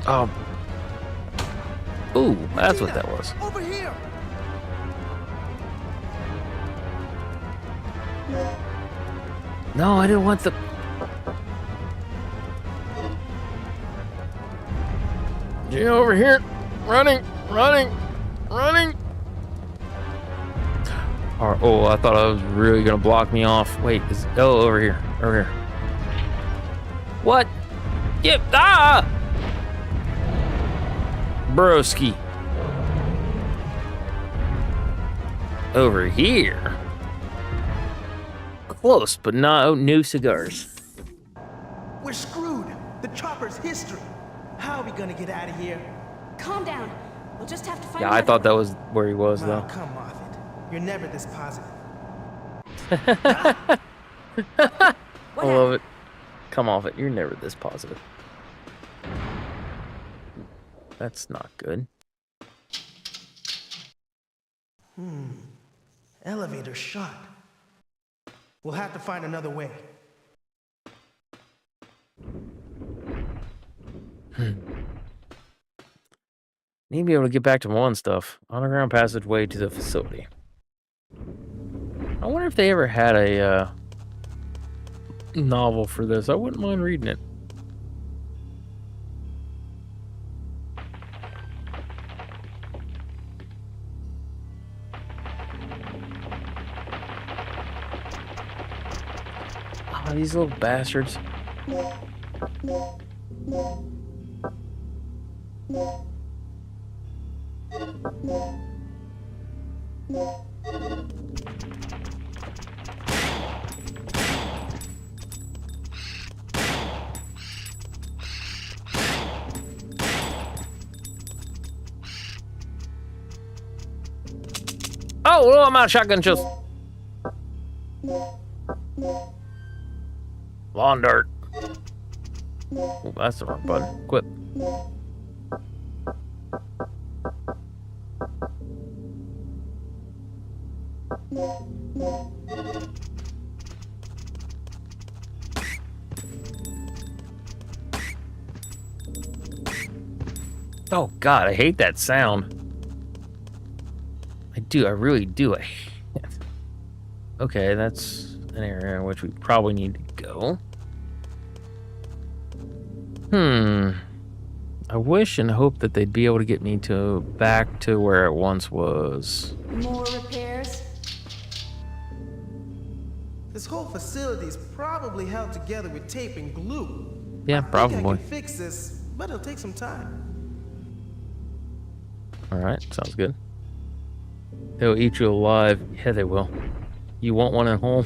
Oh. Ooh, that's what that was. Over here. No, I didn't want the... Gino over here. Running, running, running. Oh, I thought I was really gonna block me off. Wait, over here, over here. What? Yep, Broski. Over here. Close, but no cigars. We're screwed. The chopper's history. How are we gonna get out of here? Calm down. We'll just have to find. Yeah, I thought that was where he was, though. Come off it. You're never this positive. I love it. Come off it. You're never this positive. That's not good. Elevator shut. We'll have to find another way. Need to be able to get back to one stuff. Underground passageway to the facility. I wonder if they ever had a novel for this. I wouldn't mind reading it. Oh, these little bastards. Oh, I'm out of shotgun shells. Lawn dart. Oh, that's the wrong button. Equip. Oh God, I hate that sound. I do, I really do. I hate it. Okay, that's an area in which we probably need to go. I wish and hope that they'd be able to get me back to where it once was. More repairs? This whole facility is probably held together with tape and glue. Yeah, probably. I think I can fix this, but it'll take some time. Alright, sounds good. They'll eat you alive. Yeah, they will. You want one at home?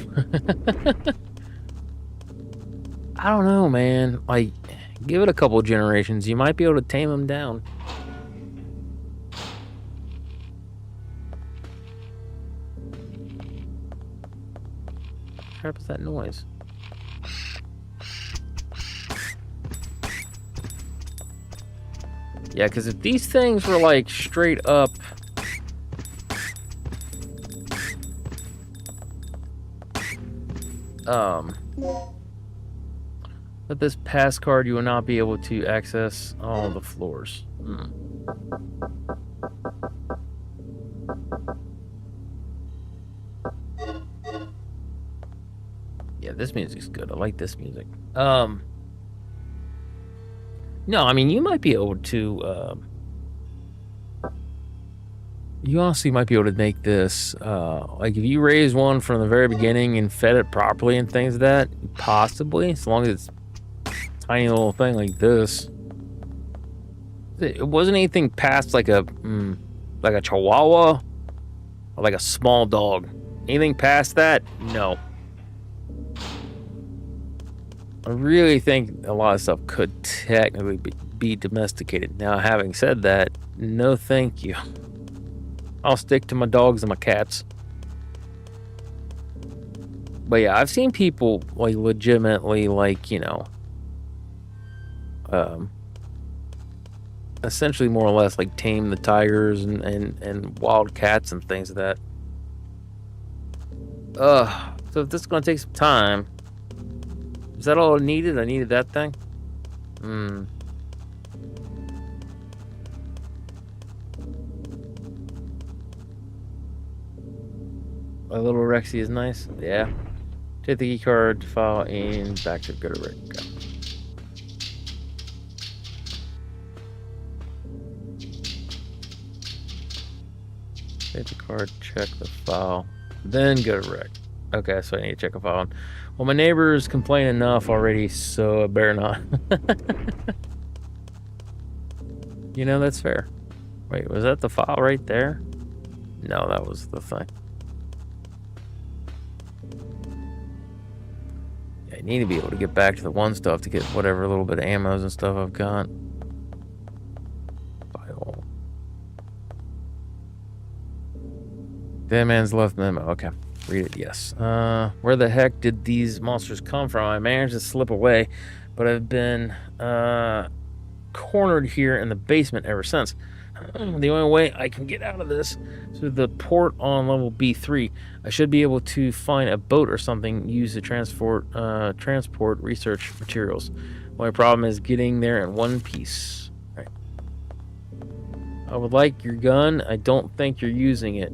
I don't know, man. Like, give it a couple generations. You might be able to tame them down. What the crap is that noise? Yeah, because if these things were like straight up With this pass card, you will not be able to access all the floors. Yeah, this music's good. I like this music. No, I mean, you might be able to, you honestly might be able to make this, like, if you raise one from the very beginning and fed it properly and things like that, possibly, as long as it's a tiny little thing like this. It wasn't anything past, like a chihuahua or like a small dog. Anything past that? No. I really think a lot of stuff could technically be domesticated. Now, having said that, no thank you. I'll stick to my dogs and my cats. But yeah, I've seen people like legitimately, like, you know, essentially more or less like tame the tigers and wild cats and things like that. So if this is gonna take some time, is that all I needed? I needed that thing? A little Rexy is nice. Yeah. Take the key card, file in, back to go to Rick. Go. Take the card, check the file, then go to Rick. Okay, so I need to check a file. Well, my neighbors complain enough already, so I better not. You know, that's fair. Wait, was that the file right there? No, that was the thing. Yeah, I need to be able to get back to the one stuff to get whatever little bit of ammos and stuff I've got. File. Dead man's left memo. Okay. Read it, yes. Where the heck did these monsters come from? I managed to slip away, but I've been cornered here in the basement ever since. The only way I can get out of this is through the port on level B3. I should be able to find a boat or something used to transport research materials. My problem is getting there in one piece. All right. I would like your gun. I don't think you're using it.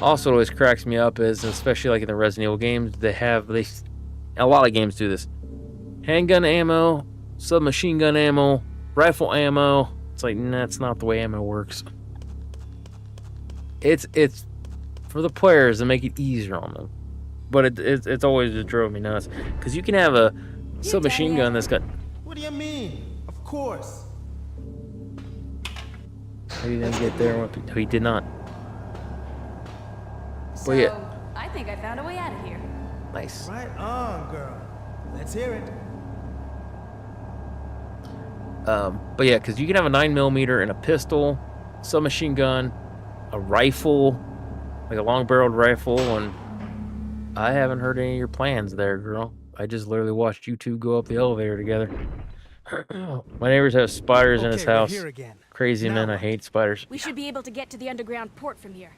Also, what always cracks me up is, especially like in the Resident Evil games, a lot of games do this. Handgun ammo, submachine gun ammo, rifle ammo. It's like, nah, that's not the way ammo works. It's for the players to make it easier on them, but it's always just drove me nuts because you can have a submachine gun that's got. What do you mean? Of course. He didn't get there. No, he did not. So, yeah. I think I found a way out of here. Nice. Right on, girl. Let's hear it. But yeah, because you can have a 9mm and a pistol, submachine gun, a rifle, like a long-barreled rifle, and I haven't heard any of your plans there, girl. I just literally watched you two go up the elevator together. My neighbors have spiders in his house. Here again. Crazy Now men, I hate spiders. We should be able to get to the underground port from here.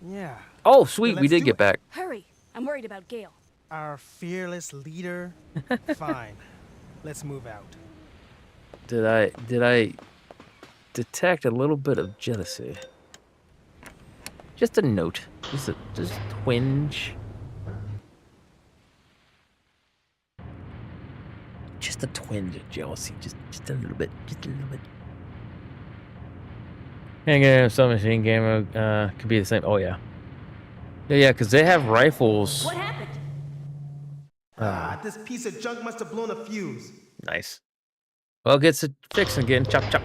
Yeah. Oh, sweet, Well, we let's did do get it. back. Hurry! I'm worried about Gale. Our fearless leader. Fine. Let's move out. Did I detect a little bit of jealousy? Just a note. Just a twinge. Just a twinge of jealousy. Just a little bit. Just a little bit. Handgun, submachine gun could be the same. Oh yeah. Yeah, because they have rifles. What happened? This piece of junk must have blown a fuse. Nice. Well, it gets it fixed again. Chop, chop.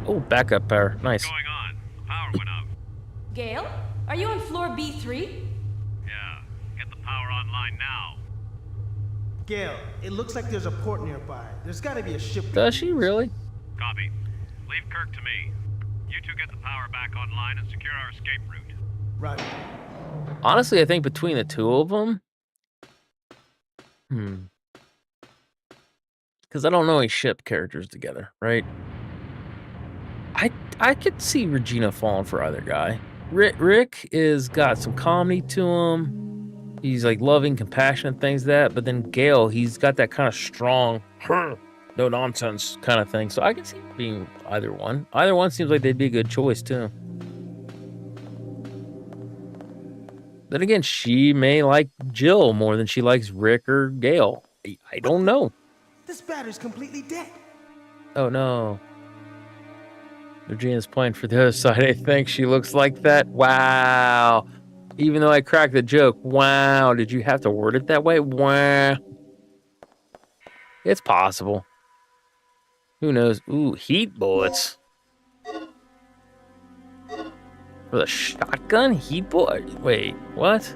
Oh, backup power. Nice. What's going on? The power went out. Gale? Are you on floor B3? Yeah, get the power online now. Gale, it looks like there's a port nearby. There's got to be a ship. Does she really? Copy. Leave Kirk to me. You two get the power back online and secure our escape route. Right. Honestly, I think between the two of them, because I don't know any ship characters together, right? I could see Regina falling for either guy. Rick is got some comedy to him. He's like loving, compassionate, things that. But then Gale, he's got that kind of strong, no nonsense kind of thing. So I can see it being either one. Either one seems like they'd be a good choice too. Then again, she may like Jill more than she likes Rick or Gale. I don't know. This battery's completely dead. Oh no. Regina's playing for the other side. I think she looks like that. Wow. Even though I cracked the joke. Wow. Did you have to word it that way? Wow. It's possible. Who knows? Ooh, heat bullets. For the shotgun? Heat bullet? Wait, what?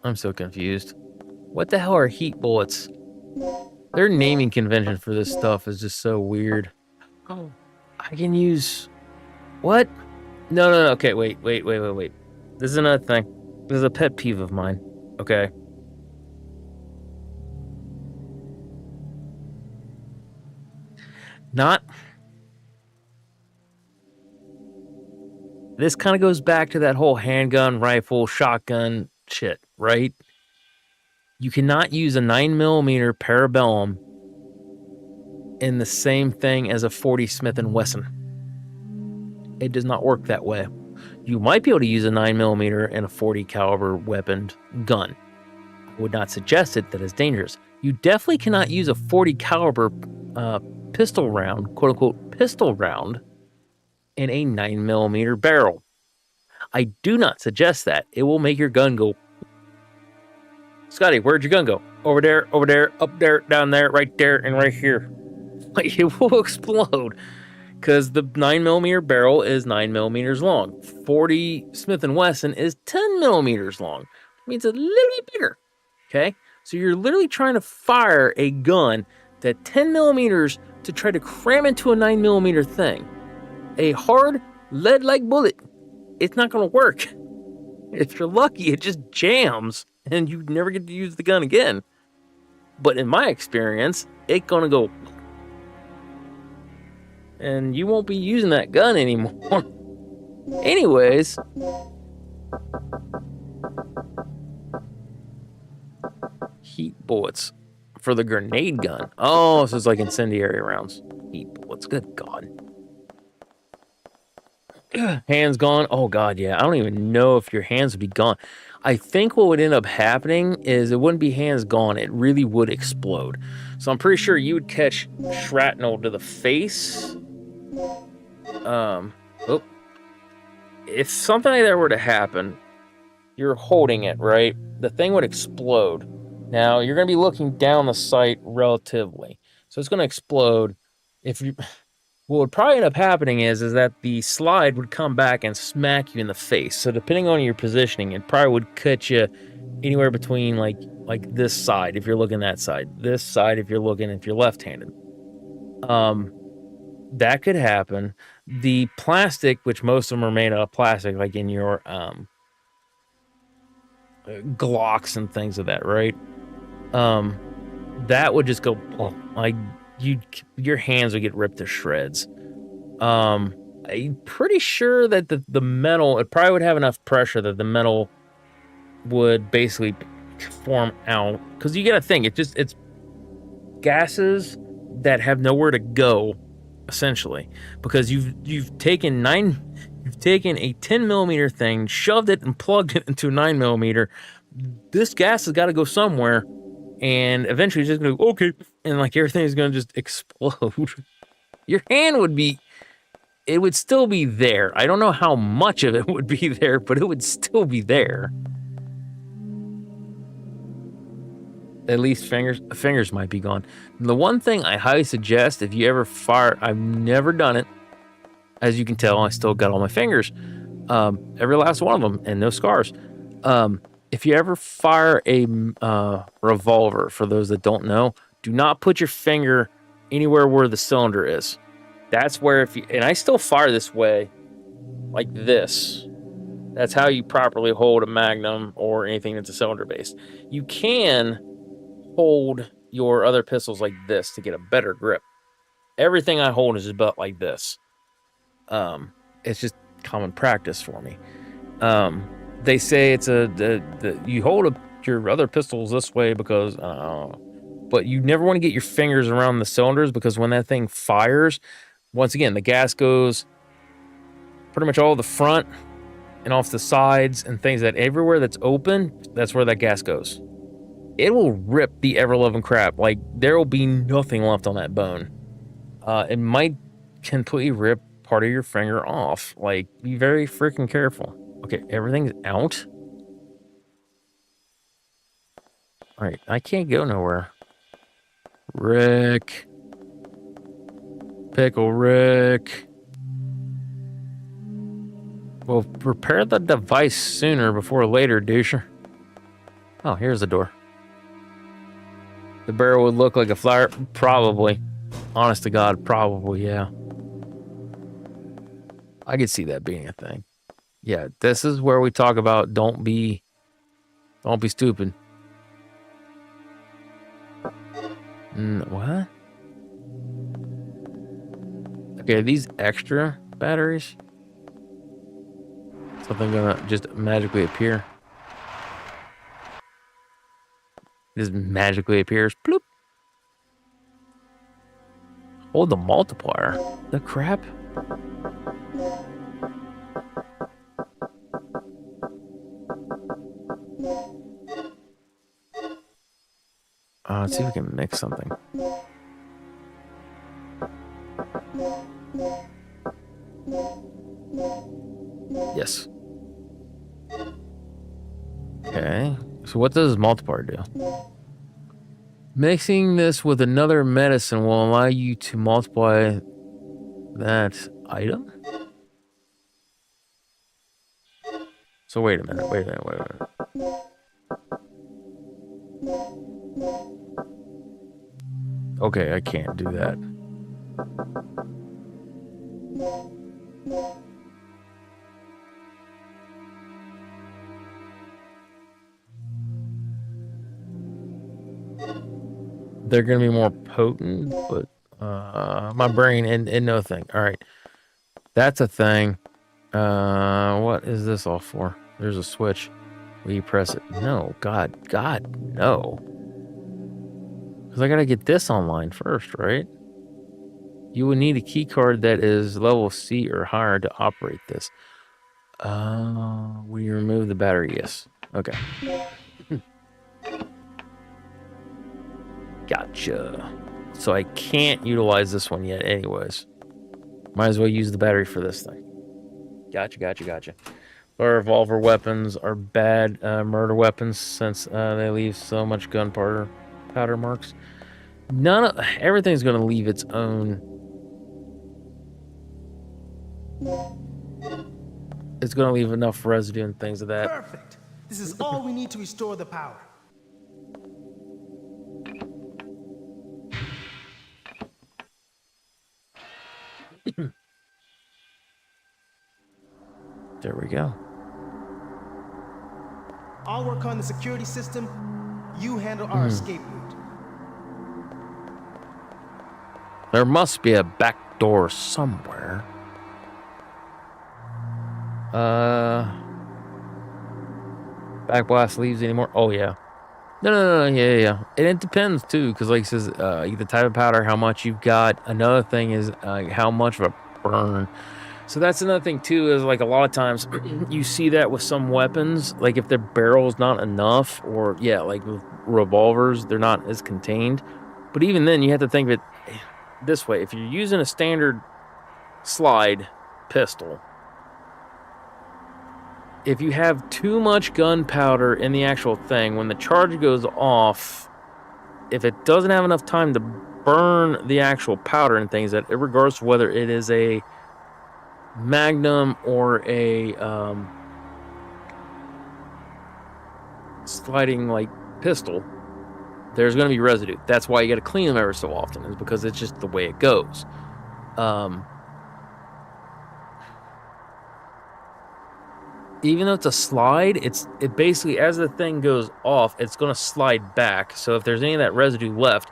I'm so confused. What the hell are heat bullets? Their naming convention for this stuff is just so weird. Oh, I can use... What? No. Okay, wait. This is another thing. This is a pet peeve of mine. Okay. This kind of goes back to that whole handgun, rifle, shotgun shit, right? You cannot use a 9mm Parabellum in the same thing as a 40 Smith & Wesson. It does not work that way. You might be able to use a 9mm and a 40 caliber weaponed gun. I would not suggest it. That is dangerous. You definitely cannot use a 40 caliber pistol round, quote unquote pistol round, in a 9mm barrel. I do not suggest that. It will make your gun go. Scotty, where'd your gun go? Over there, up there, down there, right there, and right here. Like, it will explode. Because the 9mm barrel is 9mm long. 40 Smith & Wesson is 10mm long. It means a little bit bigger. Okay? So you're literally trying to fire a gun that 10mm to try to cram into a 9mm thing. A hard, lead-like bullet. It's not going to work. If you're lucky, it just jams, and you never get to use the gun again. But in my experience, it's going to go... And you won't be using that gun anymore. Anyways. Heat bullets for the grenade gun. Oh, so it's like incendiary rounds. Heat bullets, good God. Hands gone. Oh God, yeah. I don't even know if your hands would be gone. I think what would end up happening is it wouldn't be hands gone. It really would explode. So I'm pretty sure you would catch shrapnel to the face. If something like that were to happen, you're holding it, right? The thing would explode. Now you're going to be looking down the sight relatively. So it's going to explode. What would probably end up happening is that the slide would come back and smack you in the face. So depending on your positioning, it probably would cut you anywhere between like this side if you're looking that side, this side if you're left-handed. That could happen. The plastic, which most of them are made out of plastic, like in your Glocks and things of that, right? That would just go like. Your hands would get ripped to shreds. I'm pretty sure that the metal, it probably would have enough pressure that the metal would basically form out. Because you gotta think, it's gases that have nowhere to go, essentially. Because you've taken a 10mm thing, shoved it and plugged it into a 9mm. This gas has got to go somewhere. And eventually it's just going to go, okay. And like everything is going to just explode. Your hand it would still be there. I don't know how much of it would be there, but it would still be there. At least fingers might be gone. The one thing I highly suggest, if you ever fire, I've never done it. As you can tell, I still got all my fingers. Every last one of them, and no scars. If you ever fire a revolver, for those that don't know, do not put your finger anywhere where the cylinder is. That's where and I still fire this way, like this. That's how you properly hold a Magnum or anything that's a cylinder based. You can hold your other pistols like this to get a better grip. Everything I hold is about like this. It's just common practice for me. they say it's you hold your other pistols this way because but you never want to get your fingers around the cylinders because when that thing fires, once again the gas goes pretty much all the front and off the sides and things, that everywhere that's open, that's where that gas goes. It will rip the ever-loving crap. Like, there will be nothing left on that bone. It might completely rip part of your finger off. Like, be very freaking careful. Okay, everything's out. Alright, I can't go nowhere. Rick. Pickle Rick. Well, repair the device sooner before later, doucher. Oh, here's the door. The barrel would look like a flower. Probably. Honest to God, probably, yeah. I could see that being a thing. Yeah, this is where we talk about don't be stupid. What? Okay, these extra batteries. Something gonna just magically appear. It just magically appears. Bloop. Hold the multiplier. The crap? Let's see if we can mix something. Yes. Okay. So what does multiplier do? Mixing this with another medicine will allow you to multiply that item? So wait a minute, wait a minute. Okay, I can't do that. They're gonna be more potent, but my brain and no thing. All right, that's a thing. What is this all for? There's a switch. Will you press it? No, God, no. Because I gotta get this online first, right? You would need a key card that is level C or higher to operate this. Will you remove the battery? Yes. Okay. Gotcha. So I can't utilize this one yet anyways. Might as well use the battery for this thing. Gotcha. Our revolver weapons are bad murder weapons since they leave so much gunpowder marks. Everything's going to leave its own. It's going to leave enough residue and things of that. Perfect. This is all we need to restore the power. There we go. I'll work on the security system. You handle our escape route. There must be a back door somewhere. Backblast leaves anymore? Oh yeah. No. Yeah. And it depends too, because like it says, the type of powder, how much you've got. Another thing is how much of a burn. So that's another thing too, is like a lot of times you see that with some weapons, like if their barrel's not enough, or yeah, like with revolvers, they're not as contained. But even then, you have to think of it this way: if you're using a standard slide pistol, if you have too much gunpowder in the actual thing, when the charge goes off, if it doesn't have enough time to burn the actual powder and things, that regardless of whether it is a Magnum or a sliding like pistol, there's going to be residue. That's why you got to clean them ever so often, is because it's just the way it goes. Even though it's a slide, it basically, as the thing goes off, it's going to slide back. So if there's any of that residue left,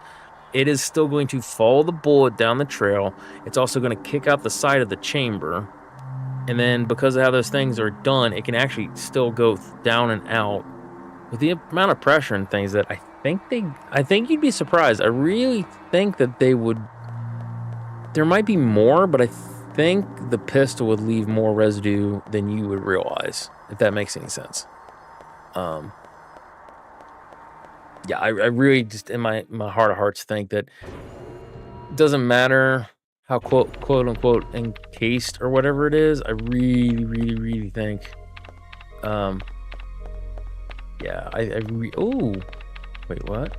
it is still going to follow the bullet down the trail. It's also going to kick out the side of the chamber. And then because of how those things are done, it can actually still go down and out with the amount of pressure and things that I think you'd be surprised. I really think that they would. There might be more, but I think the pistol would leave more residue than you would realize, if that makes any sense. Yeah, I really just in my heart of hearts think that it doesn't matter how quote unquote encased or whatever it is. I really think, yeah, oh, wait, what?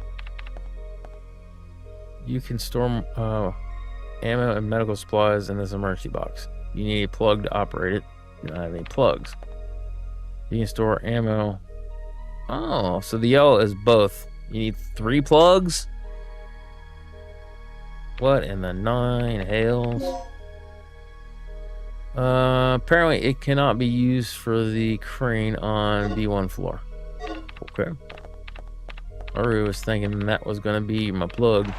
You can store ammo and medical supplies in this emergency box. You need a plug to operate it. You don't have any plugs. You can store ammo. Oh, so the yellow is both. You need 3 plugs? What in the 9 hells? Apparently it cannot be used for the crane on B1 floor. Okay. I was thinking that was gonna be my plug.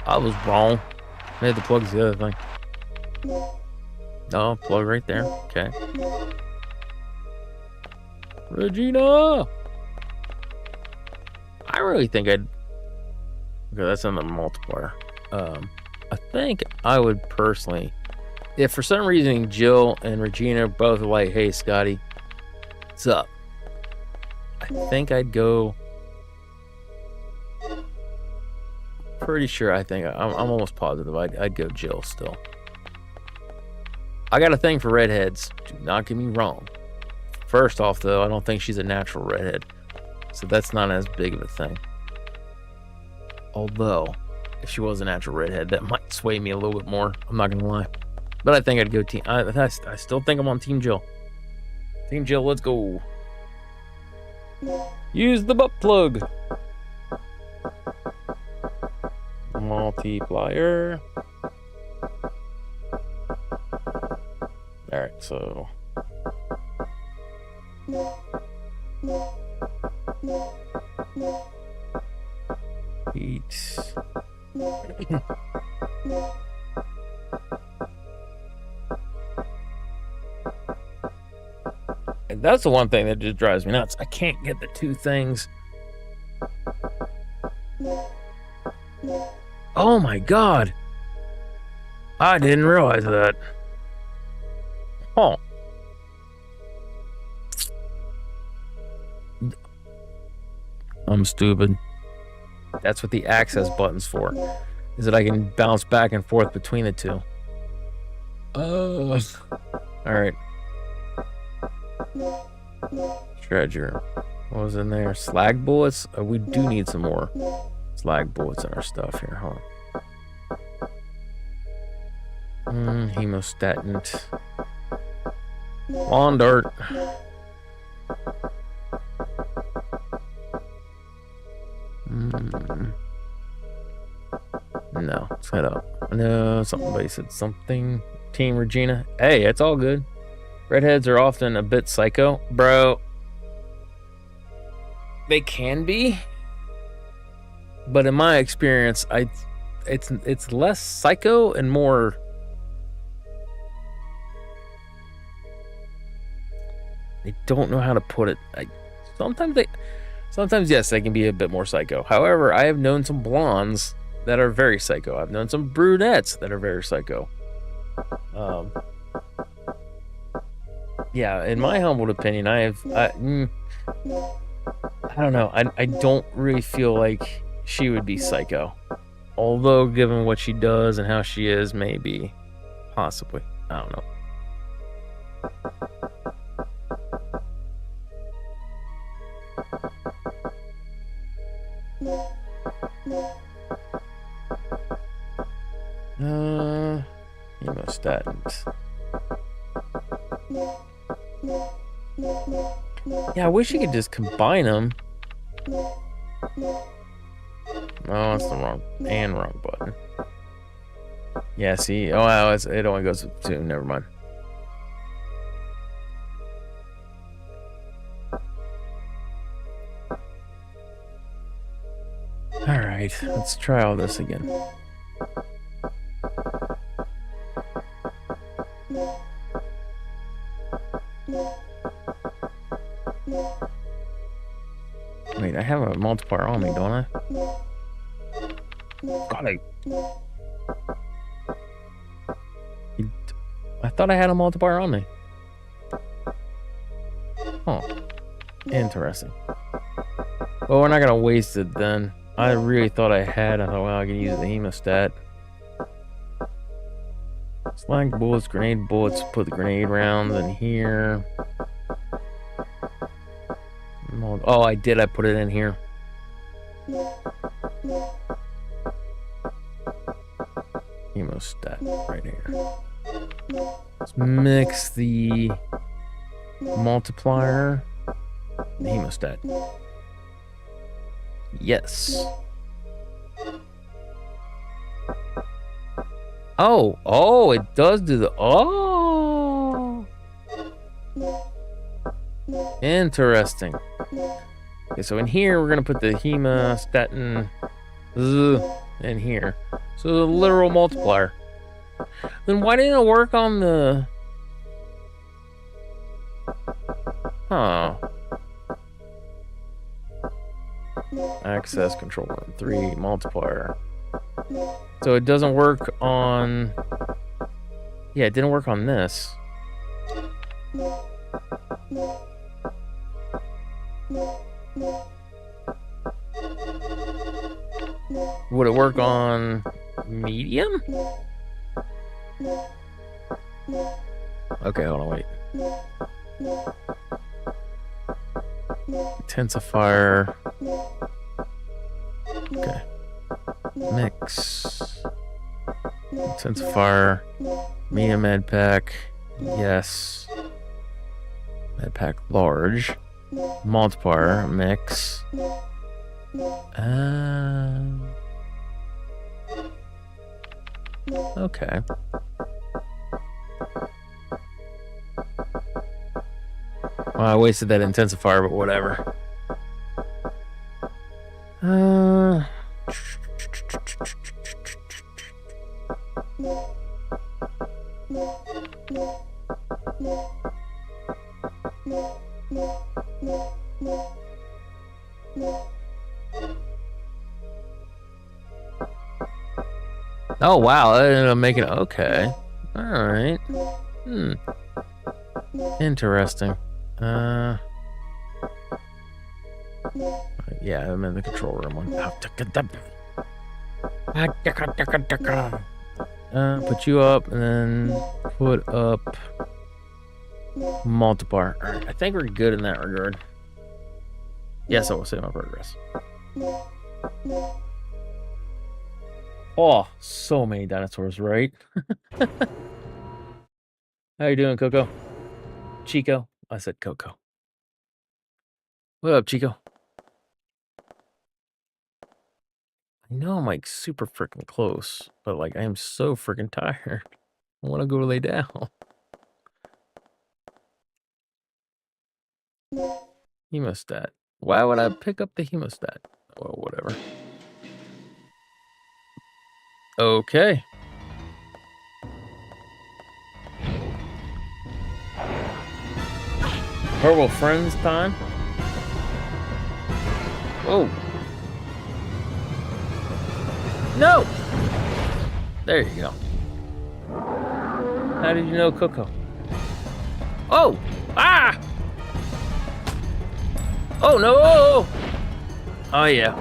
I was wrong. Maybe the plug's the other thing. Oh, plug right there. Okay. Regina! I really think I'd... Okay, that's on the multiplier. I think I would personally... If for some reason Jill and Regina both are like, hey, Scotty, what's up? I think I'd go... Pretty sure I'm almost positive I'd go Jill still. I got a thing for redheads. Do not get me wrong. First off, though, I don't think she's a natural redhead. So that's not as big of a thing. Although, if she was a natural redhead, that might sway me a little bit more. I'm not going to lie. But I think I'd go team... I still think I'm on Team Jill. Team Jill, let's go. Use the butt plug. Multiplier. Alright, so... Eat. And that's the one thing that just drives me nuts. I can't get the 2 things. Oh my god! I didn't realize that. Oh. I'm stupid. That's what the access button's for. Is that I can bounce back and forth between the 2. Alright. Treasure. What was in there? Slag bullets? We do need some more slag bullets in our stuff here, huh? Hemostatin. Lawn dart. No, let's head up. No, somebody said something. Team Regina. Hey, it's all good. Redheads are often a bit psycho. Bro, they can be. But in my experience, it's less psycho and more... I don't know how to put it. Sometimes, yes, they can be a bit more psycho. However, I have known some blondes that are very psycho. I've known some brunettes that are very psycho. Yeah, in my humble opinion, I don't know. I don't really feel like she would be psycho. Although, given what she does and how she is, maybe. Possibly. I don't know. Hemostatins. Yeah, I wish you could just combine them. Oh, that's the wrong button. Yeah, see, oh wow, it only goes to never mind. All right, let's try all this again. Wait, I have a multiplier on me, don't I? God, I thought I had a multiplier on me. Huh. Interesting. Well, we're not gonna waste it then. I really thought I had. I thought, well, I can use the hemostat. Slag bullets, grenade bullets. Put the grenade rounds in here. Oh, I did. I put it in here. Hemostat right here. Let's mix the multiplier, the hemostat. Yes. Oh, it does do the. Oh, interesting. Okay, so in here we're gonna put the hemostatin in here. So the literal multiplier. Then why didn't it work on the? Huh. Access control 3 multiplier. So it doesn't work on. Yeah, it didn't work on this. Would it work on medium? Okay, hold on, wait. Intensifier. Okay. Mix. Intensifier. Medium med pack. Yes. Med pack large. Multiplier. Mix. Okay. Well, I wasted that intensifier, but whatever. Oh wow, that ended up making it okay. Alright. Interesting. Yeah, I'm in the control room one. Put you up and then put up multiplier. Alright, I think we're good in that regard. Yes, I will save my progress. Oh, so many dinosaurs, right? How you doing, Coco? Chico? I said Coco. What up, Chico? I know I'm like super freaking close, but like I am so freaking tired. I want to go lay down. Hemostat. Why would I pick up the hemostat? Well, whatever. Okay. Horrible friends time. Oh. No! There you go. How did you know Coco? Oh! Ah! Oh no! Oh yeah.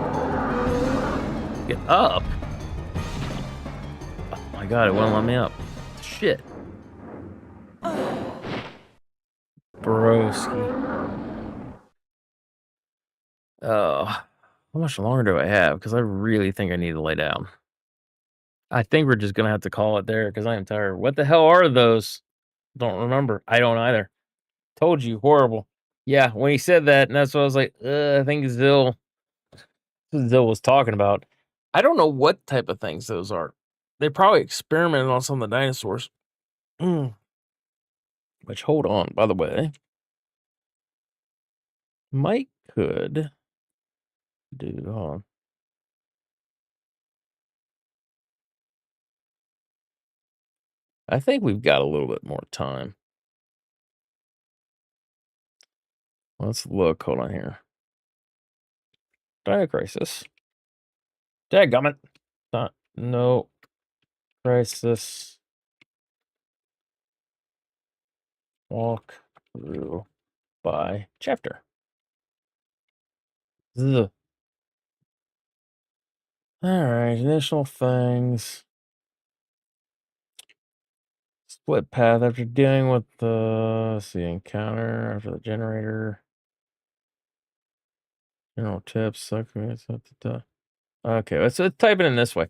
Get up. Oh my god, it won't let me up. Shit. Broski. Oh. How much longer do I have? Because I really think I need to lay down. I think we're just going to have to call it there because I am tired. What the hell are those? Don't remember. I don't either. Told you. Horrible. Yeah, when he said that, and that's what I was like, I think Zill was talking about. I don't know what type of things those are. They probably experimented on some of the dinosaurs. Which, hold on, by the way. Mike could do, hold on. I think we've got a little bit more time. Let's look. Hold on here. Dino Crisis. Dadgummit. No Crisis. Walk through by chapter. Ugh. Alright, initial things. Split path after dealing with the, let's see, encounter after the generator. General tips. Okay, let's type it in this way.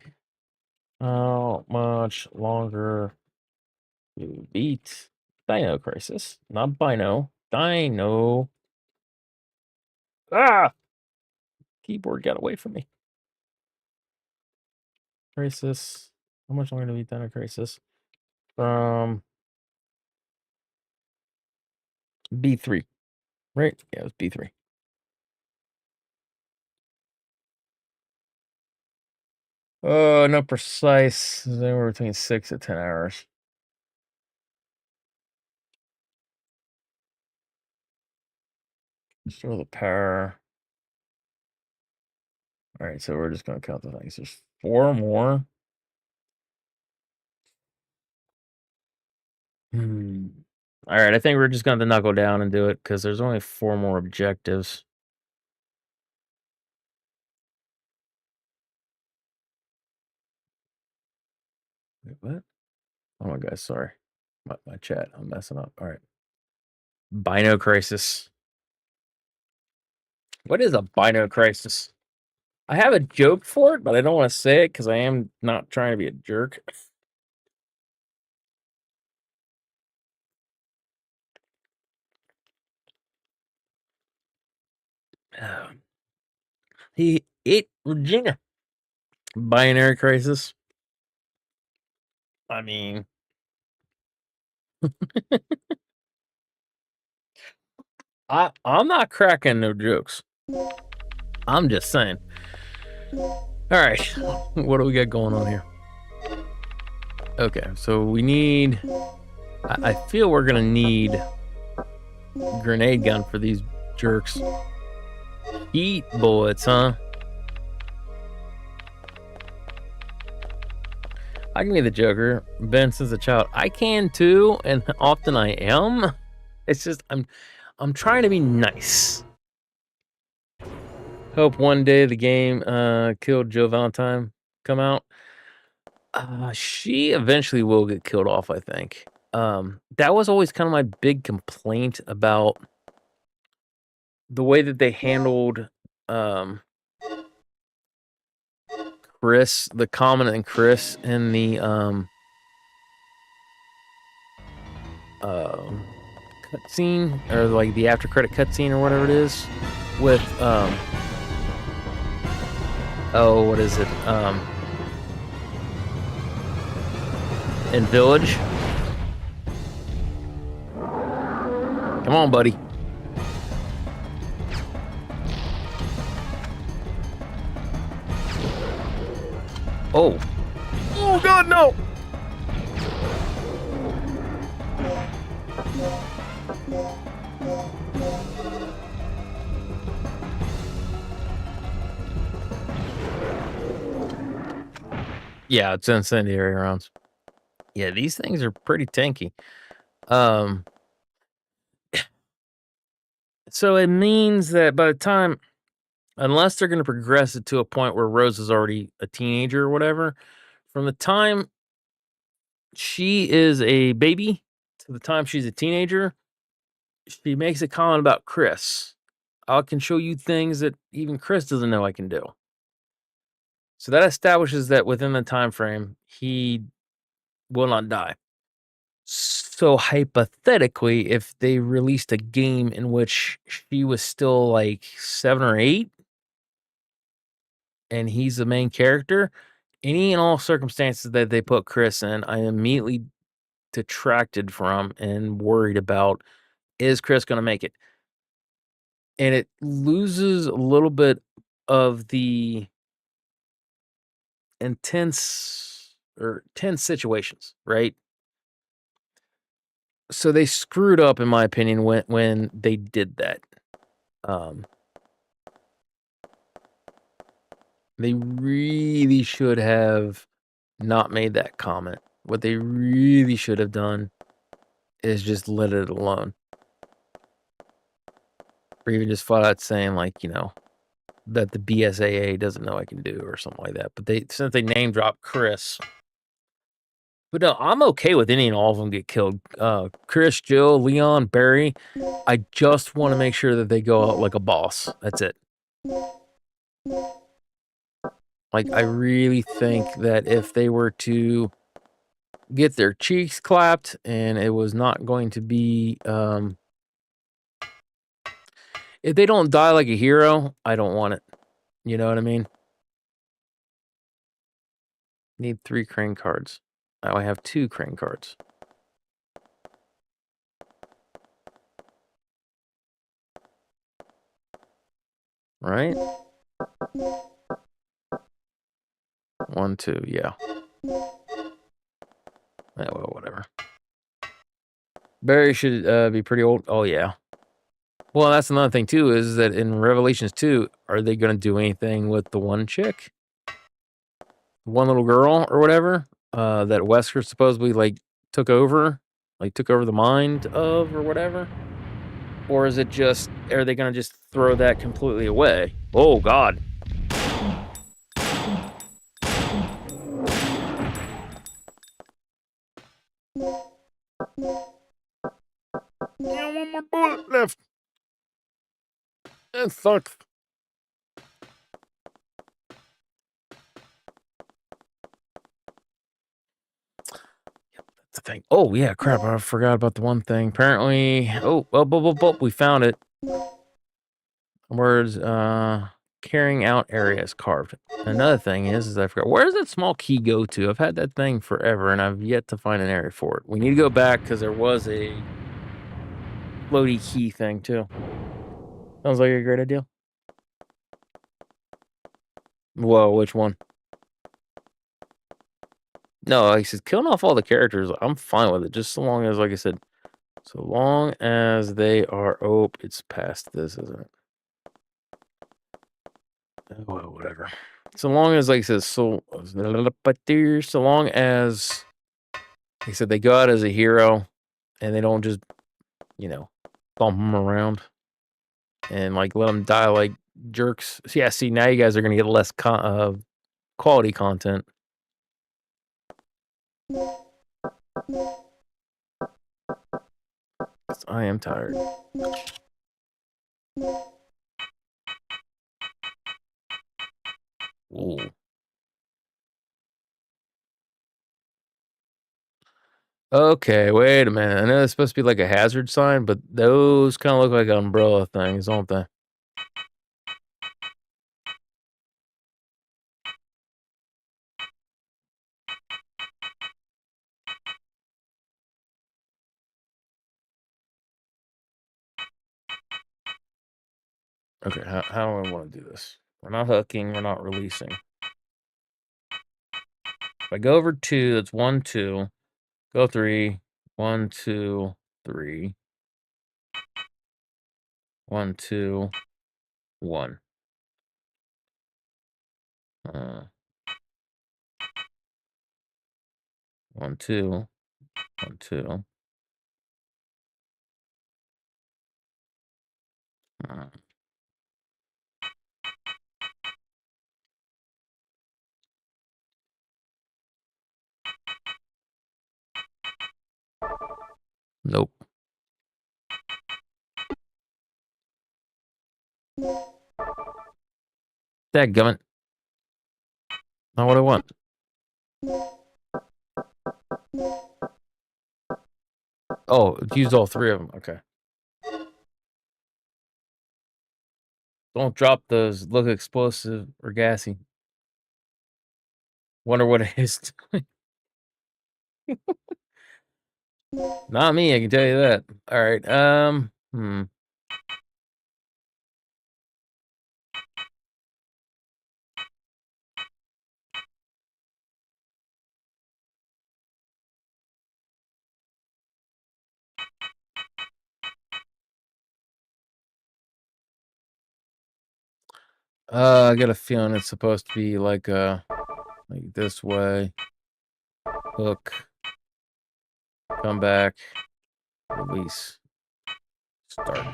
How much longer to beat Dino Crisis? Not Bino. Dino. Ah! Keyboard got away from me. Crisis. How much longer to beat Dino Crisis? From B3. Right? Yeah, it was B3. Oh, no precise. Anywhere between 6 to 10 hours. Show the power. All right, so we're just going to count the things. There's 4 more. All right, I think we're just going to knuckle down and do it because there's only 4 more objectives. Wait, what? Oh my God, sorry. My chat, I'm messing up. All right. Dino Crisis. What is a Dino Crisis? I have a joke for it, but I don't want to say it because I am not trying to be a jerk. Regina. Binary Crisis. I mean, I'm not cracking no jokes. I'm just saying. All right, what do we got going on here? Okay, so we need. I feel we're gonna need grenade gun for these jerks. Heat bullets, huh? I can be the Joker. Been since a child. I can too, and often I am. It's just I'm trying to be nice. Hope one day the game killed Joe Valentine come out. She eventually will get killed off, I think. That was always kind of my big complaint about the way that they handled Chris, the Common and Chris in the cutscene, or like the after credit cutscene or whatever it is, with oh, what is it? In Village. Come on, buddy. Oh. Oh, God, no! Yeah, it's incendiary rounds. Yeah, these things are pretty tanky. So it means that by the time, unless they're going to progress it to a point where Rose is already a teenager or whatever, from the time she is a baby to the time she's a teenager, she makes a comment about Chris. I can show you things that even Chris doesn't know I can do. So that establishes that within the time frame, he will not die. So hypothetically, if they released a game in which she was still like 7 or 8 and he's the main character, any and all circumstances that they put Chris in, I immediately detracted from and worried about, is Chris going to make it? And it loses a little bit of the tense situations, right? So they screwed up, in my opinion, when they did that. They really should have not made that comment. What they really should have done is just let it alone. Or even just flat out saying, like, you know, that the BSAA doesn't know I can do or something like that. But since they name drop Chris. But no, I'm okay with any and all of them get killed. Chris, Jill, Leon, Barry. I just want to make sure that they go out like a boss. That's it. Like, I really think that if they were to get their cheeks clapped and it was not going to be, if they don't die like a hero, I don't want it. You know what I mean? Need 3 crane cards. Now I have 2 crane cards. Right? 1, 2, yeah. Well, whatever. Barry should be pretty old. Oh, yeah. Well, that's another thing, too, is that in Revelations 2, are they going to do anything with the one chick? One little girl or whatever? That Wesker supposedly, like, took over? Like, took over the mind of or whatever? Or is it just, are they going to just throw that completely away? Oh, God. Yeah, one more bullet left. That sucks. That's the thing. Oh, yeah, crap. I forgot about the one thing. Apparently, we found it. Words, carrying out areas carved. Another thing is I forgot, where does that small key go to? I've had that thing forever, and I've yet to find an area for it. We need to go back, because there was a floaty key thing, too. Sounds like a great idea. Whoa, which one? No, like I said, killing off all the characters, I'm fine with it, just so long as, like I said, so long as they are... Oh, it's past this, isn't it? Well, whatever. So long as, like I said, so long as, like I said, they go out as a hero and they don't just, you know, bump them around and, like, let them die like jerks. So, yeah, see, now you guys are going to get less quality content. I am tired. Ooh. Okay, wait a minute. I know it's supposed to be like a hazard sign, but those kind of look like umbrella things, don't they? Okay, how do I want to do this? We're not hooking, we're not releasing. If I go over 2, that's 1, 2. Go 3. 1, 2, 3. 1, 2, 1. 1, 2. 1, 2. Nope. Dadgummit. Not what I want. Oh, it used all 3 of them. Okay. Don't drop those. Look explosive or gassy. Wonder what it is. Not me, I can tell you that. All right. I got a feeling it's supposed to be like this way. Hook. Come back. Release. Start.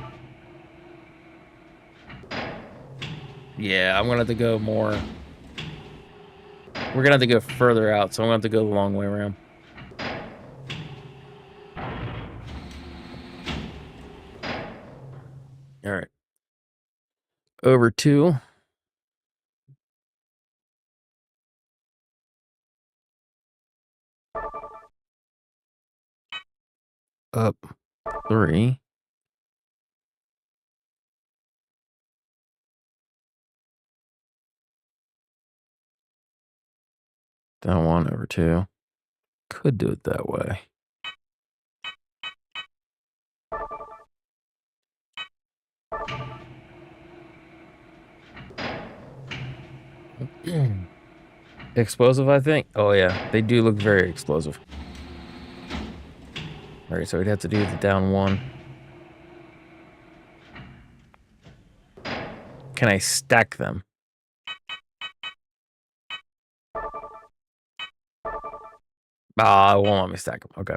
Yeah, I'm gonna have to go more. We're gonna have to go further out, so I'm gonna have to go the long way around. All right. Over 2. Up 3. Down 1 over 2. Could do it that way. Explosive, I think. Oh yeah, they do look very explosive. All right, so we'd have to do the down 1. Can I stack them? Ah, it won't let me stack them. Okay.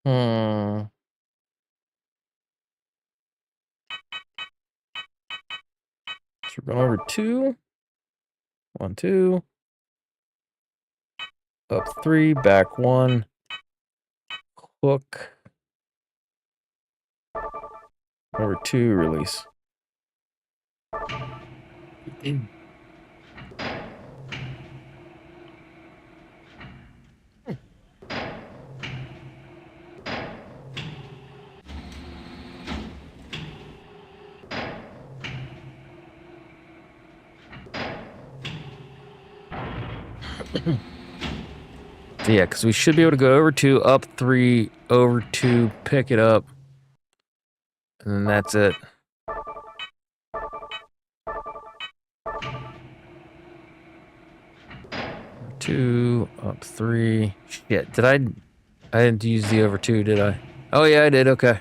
Hmm. So we're going over 2. 1, 2. Up 3, back 1. Hook. Over 2, release. So yeah, because we should be able to go over 2, up 3, over 2, pick it up. And then that's it. 2, up 3. Shit, did I didn't use the over 2, did I? Oh yeah, I did, okay.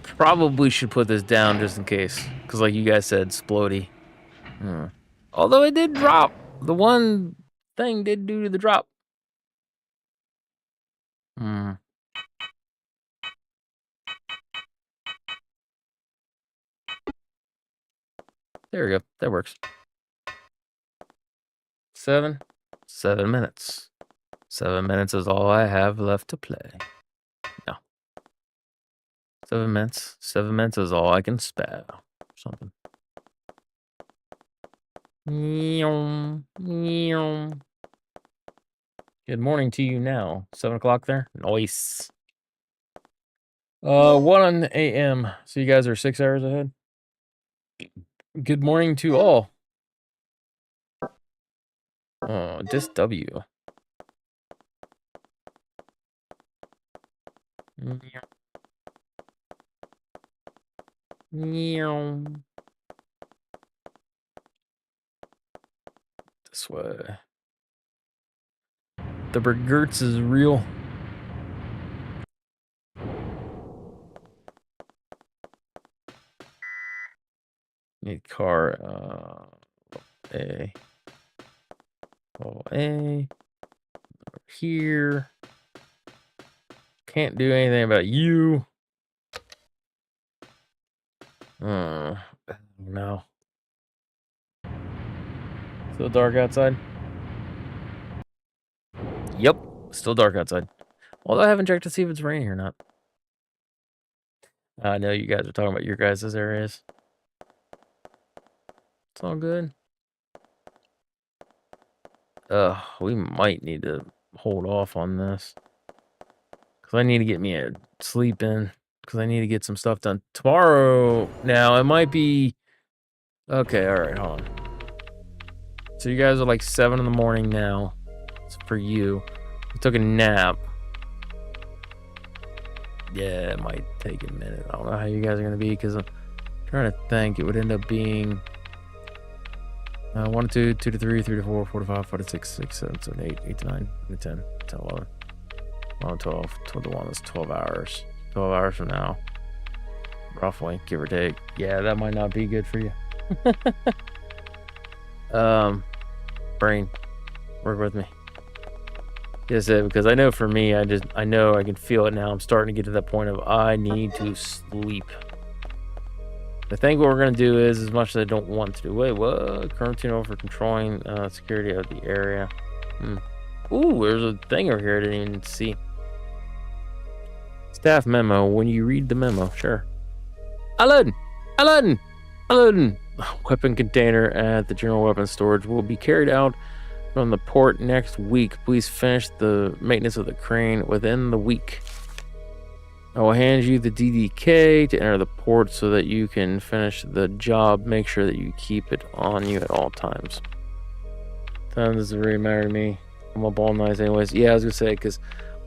Probably should put this down just in case. Because like you guys said, splody. Although it did drop. The one thing did do to the drop. There we go. That works. 7 minutes. 7 minutes is all I have left to play. No. 7 minutes. 7 minutes is all I can spare. Something. Good morning to you now. 7 o'clock there? Nice. 1 a.m. So you guys are 6 hours ahead? Good morning to all. Oh, just W. This way. The Bergertz is real. Need car A. Oh, A. Over here. Can't do anything about you. No. Still dark outside? Yep. Still dark outside. Although I haven't checked to see if it's raining or not. I know you guys are talking about your guys' areas. It's all good. We might need to hold off on this. because I need to get me a sleep in, because I need to get some stuff done tomorrow. Now it might be okay. All right, hold on. So you guys are like 7 in the morning now. It's for you. I took a nap. Yeah, it might take a minute. I don't know how you guys are gonna be, because I'm trying to think. It would end up being 1 to 2, 2 to 3, 3 to 4, 4 to 5, 5 to 6, 6, 7, 7 to 8, 8 to 9, 9 to 10, 10 to 11, 11 to 12, 12 to 1. That's 12 hours. 12 hours from now, roughly, give or take. Yeah, that might not be good for you. Brain, work with me. Yes, because I know for me, I know I can feel it now. I'm starting to get to that point of I need to sleep. I think what we're going to do is, as much as I don't want to do, wait, what? Quarantine over controlling security of the area. Ooh, there's a thing over here I didn't even see. Staff memo. When you read the memo, sure. Alan! Weapon container at the general weapons storage will be carried out from the port next week. Please finish the maintenance of the crane within the week. I will hand you the DDK to enter the port so that you can finish the job. Make sure that you keep it on you at all times. Time doesn't really matter to me. I'm up all night anyways. Yeah, I was gonna say, because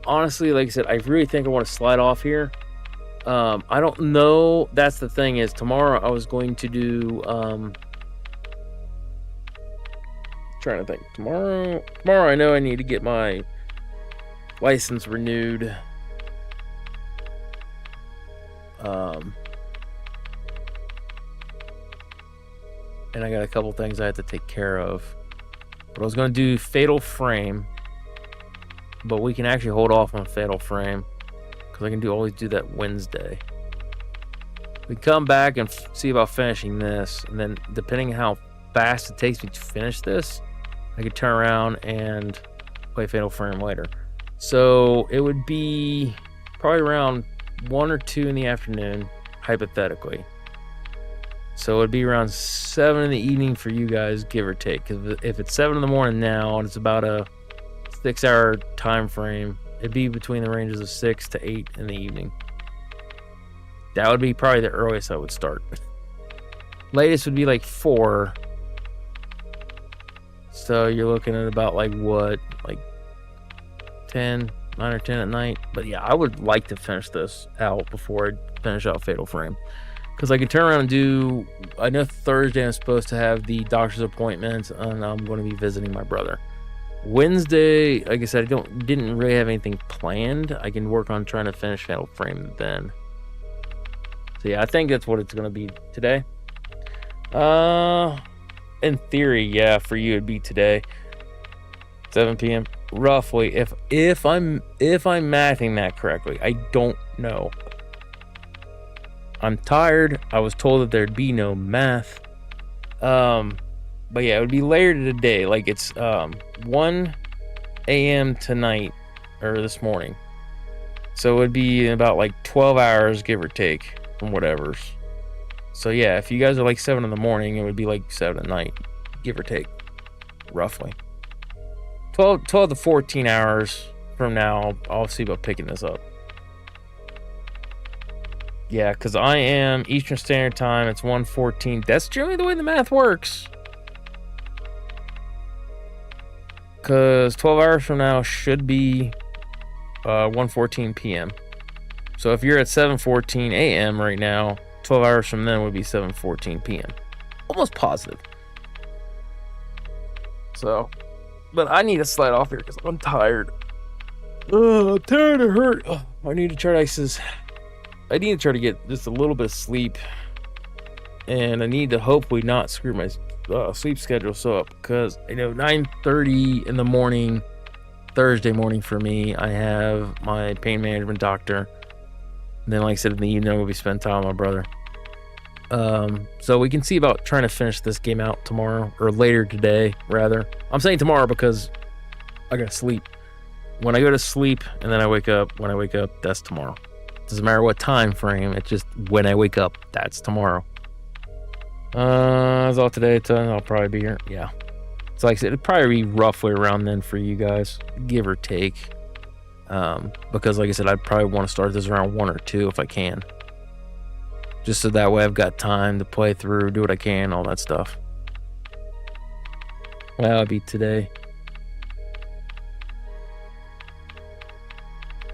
honestly, like I said, I really think I want to slide off here. I don't know. That's the thing, is tomorrow I was going to do trying to think. Tomorrow I know I need to get my license renewed. And I got a couple things I have to take care of. But I was going to do Fatal Frame, but we can actually hold off on Fatal Frame because I can always do that Wednesday. We come back and see about finishing this, and then depending on how fast it takes me to finish this, I could turn around and play Fatal Frame later. So it would be probably around 1 or 2 in the afternoon, hypothetically. So it'd be around 7 in the evening for you guys, give or take. Because if it's 7 in the morning now, and it's about a 6-hour time frame, it'd be between the ranges of 6 to 8 in the evening. That would be probably the earliest I would start. Latest would be like 4. So you're looking at about like what? Like 9 or 10 at night. But yeah, I would like to finish this out before I finish out Fatal Frame. Because I can turn around and do... I know Thursday I'm supposed to have the doctor's appointment, and I'm going to be visiting my brother. Wednesday, like I said, I didn't really have anything planned. I can work on trying to finish Fatal Frame then. So yeah, I think that's what it's going to be today. In theory, yeah, for you it'd be today, 7 p.m. roughly. If I'm mathing that correctly, I don't know. I'm tired. I was told that there'd be no math. But yeah, it would be later today. Like it's 1 a.m. tonight or this morning. So it would be about like 12 hours, give or take, from whatever's. So yeah, if you guys are like 7 in the morning, it would be like 7 at night, give or take, roughly. 12 to 14 hours from now, I'll see about picking this up. Yeah, because I am Eastern Standard Time. It's 1:14. That's generally the way the math works. Because 12 hours from now should be 1:14 p.m. So if you're at 7:14 a.m. right now, 12 hours from then would be 7:14 p.m. Almost positive. So, but I need to slide off here because I'm tired. I'm tired. It hurt. I need to try to get just a little bit of sleep, and I need to hopefully not screw my sleep schedule up, because I know 9:30 in the morning, Thursday morning for me, I have my pain management doctor. And then, like I said, in the evening, we'll be spending time with my brother. So we can see about trying to finish this game out tomorrow, or later today, rather. I'm saying tomorrow because I gotta sleep. When I go to sleep and then I wake up, when I wake up, that's tomorrow. Doesn't matter what time frame, it's just when I wake up, that's tomorrow. That's all today. I'll probably be here. Yeah. So like I said, it'd probably be roughly around then for you guys, give or take. Because like I said, I'd probably want to start this around 1 or 2 if I can. Just so that way I've got time to play through, do what I can, all that stuff. Well, it'd be today.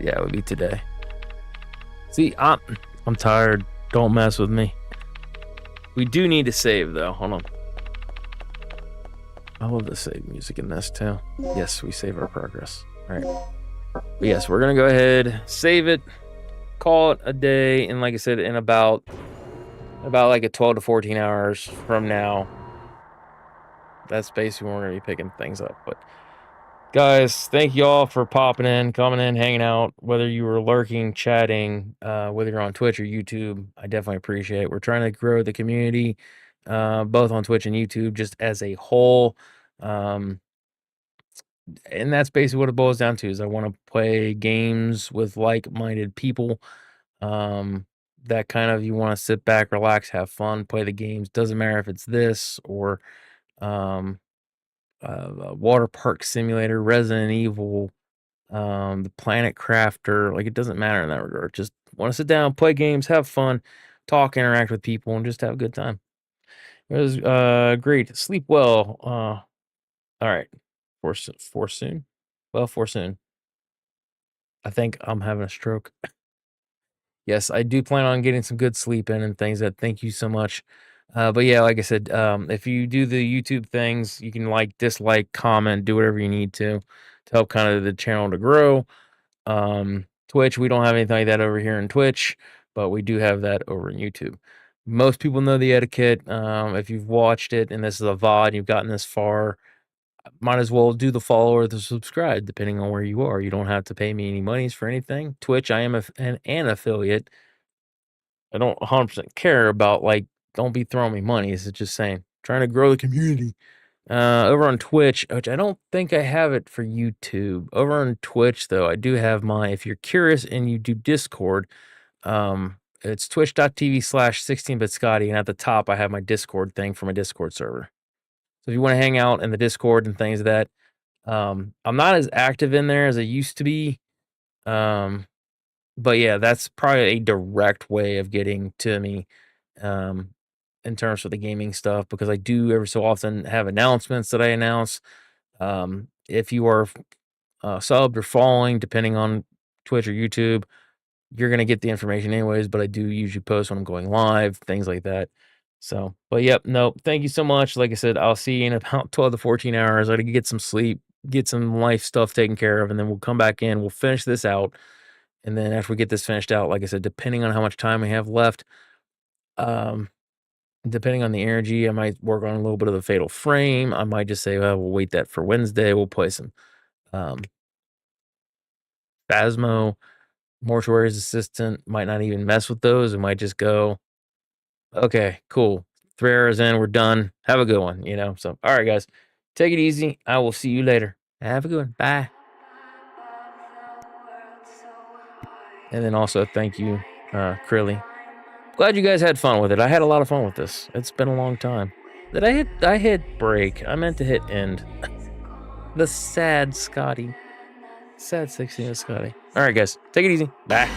Yeah, it would be today. See, I'm tired. Don't mess with me. We do need to save, though. Hold on. I love the save music in this, too. Yes, we save our progress. All right. But yes, we're going to go ahead, save it, call it a day, and like I said, in about like a 12 to 14 hours from now, that's basically when we're going to be picking things up. But guys, thank you all for popping in, coming in, hanging out, whether you were lurking, chatting, whether you're on Twitch or YouTube. I definitely appreciate it. We're trying to grow the community, both on Twitch and YouTube, just as a whole. And that's basically what it boils down to, is I want to play games with like-minded people. That kind of, you want to sit back, relax, have fun, play the games. Doesn't matter if it's this or a water park simulator, Resident Evil, the Planet Crafter. Like, it doesn't matter in that regard. Just want to sit down, play games, have fun, talk, interact with people, and just have a good time. It was great. Sleep well. All right. For soon. Well, for soon. I think I'm having a stroke. Yes, I do plan on getting some good sleep in and things. Thank you so much. But yeah, like I said, if you do the YouTube things, you can like, dislike, comment, do whatever you need to help kind of the channel to grow. Twitch, we don't have anything like that over here in Twitch, but we do have that over in YouTube. Most people know the etiquette. If you've watched it and this is a VOD, you've gotten this far, might as well do the follow or the subscribe, depending on where you are. You don't have to pay me any monies for anything. Twitch, I am an affiliate. I don't 100% care about, like, don't be throwing me money. It's just saying, trying to grow the community. Over on Twitch, which I don't think I have it for YouTube. Over on Twitch, though, I do have my, if you're curious and you do Discord, it's twitch.tv/16bitscotty, and at the top I have my Discord thing for my Discord server. So if you want to hang out in the Discord and things of that, I'm not as active in there as I used to be. But yeah, that's probably a direct way of getting to me in terms of the gaming stuff, because I do every so often have announcements that I announce. If you are subbed or following, depending on Twitch or YouTube, you're going to get the information anyways, but I do usually post when I'm going live, things like that. So, but yep, no, thank you so much. Like I said, I'll see you in about 12 to 14 hours. I got to get some sleep, get some life stuff taken care of, and then we'll come back in. We'll finish this out. And then after we get this finished out, like I said, depending on how much time we have left, depending on the energy, I might work on a little bit of the Fatal Frame. I might just say, well, we'll wait that for Wednesday. We'll play some Phasmo, Mortuary's Assistant. Might not even mess with those. We might just go, okay, cool. 3 hours in, we're done. Have a good one, you know? So, all right, guys, take it easy. I will see you later. Have a good one. Bye. And then also, thank you, Krilly. Glad you guys had fun with it. I had a lot of fun with this. It's been a long time. I hit break. I meant to hit end. The sad Scotty. Sad 16 of Scotty. All right, guys. Take it easy. Bye.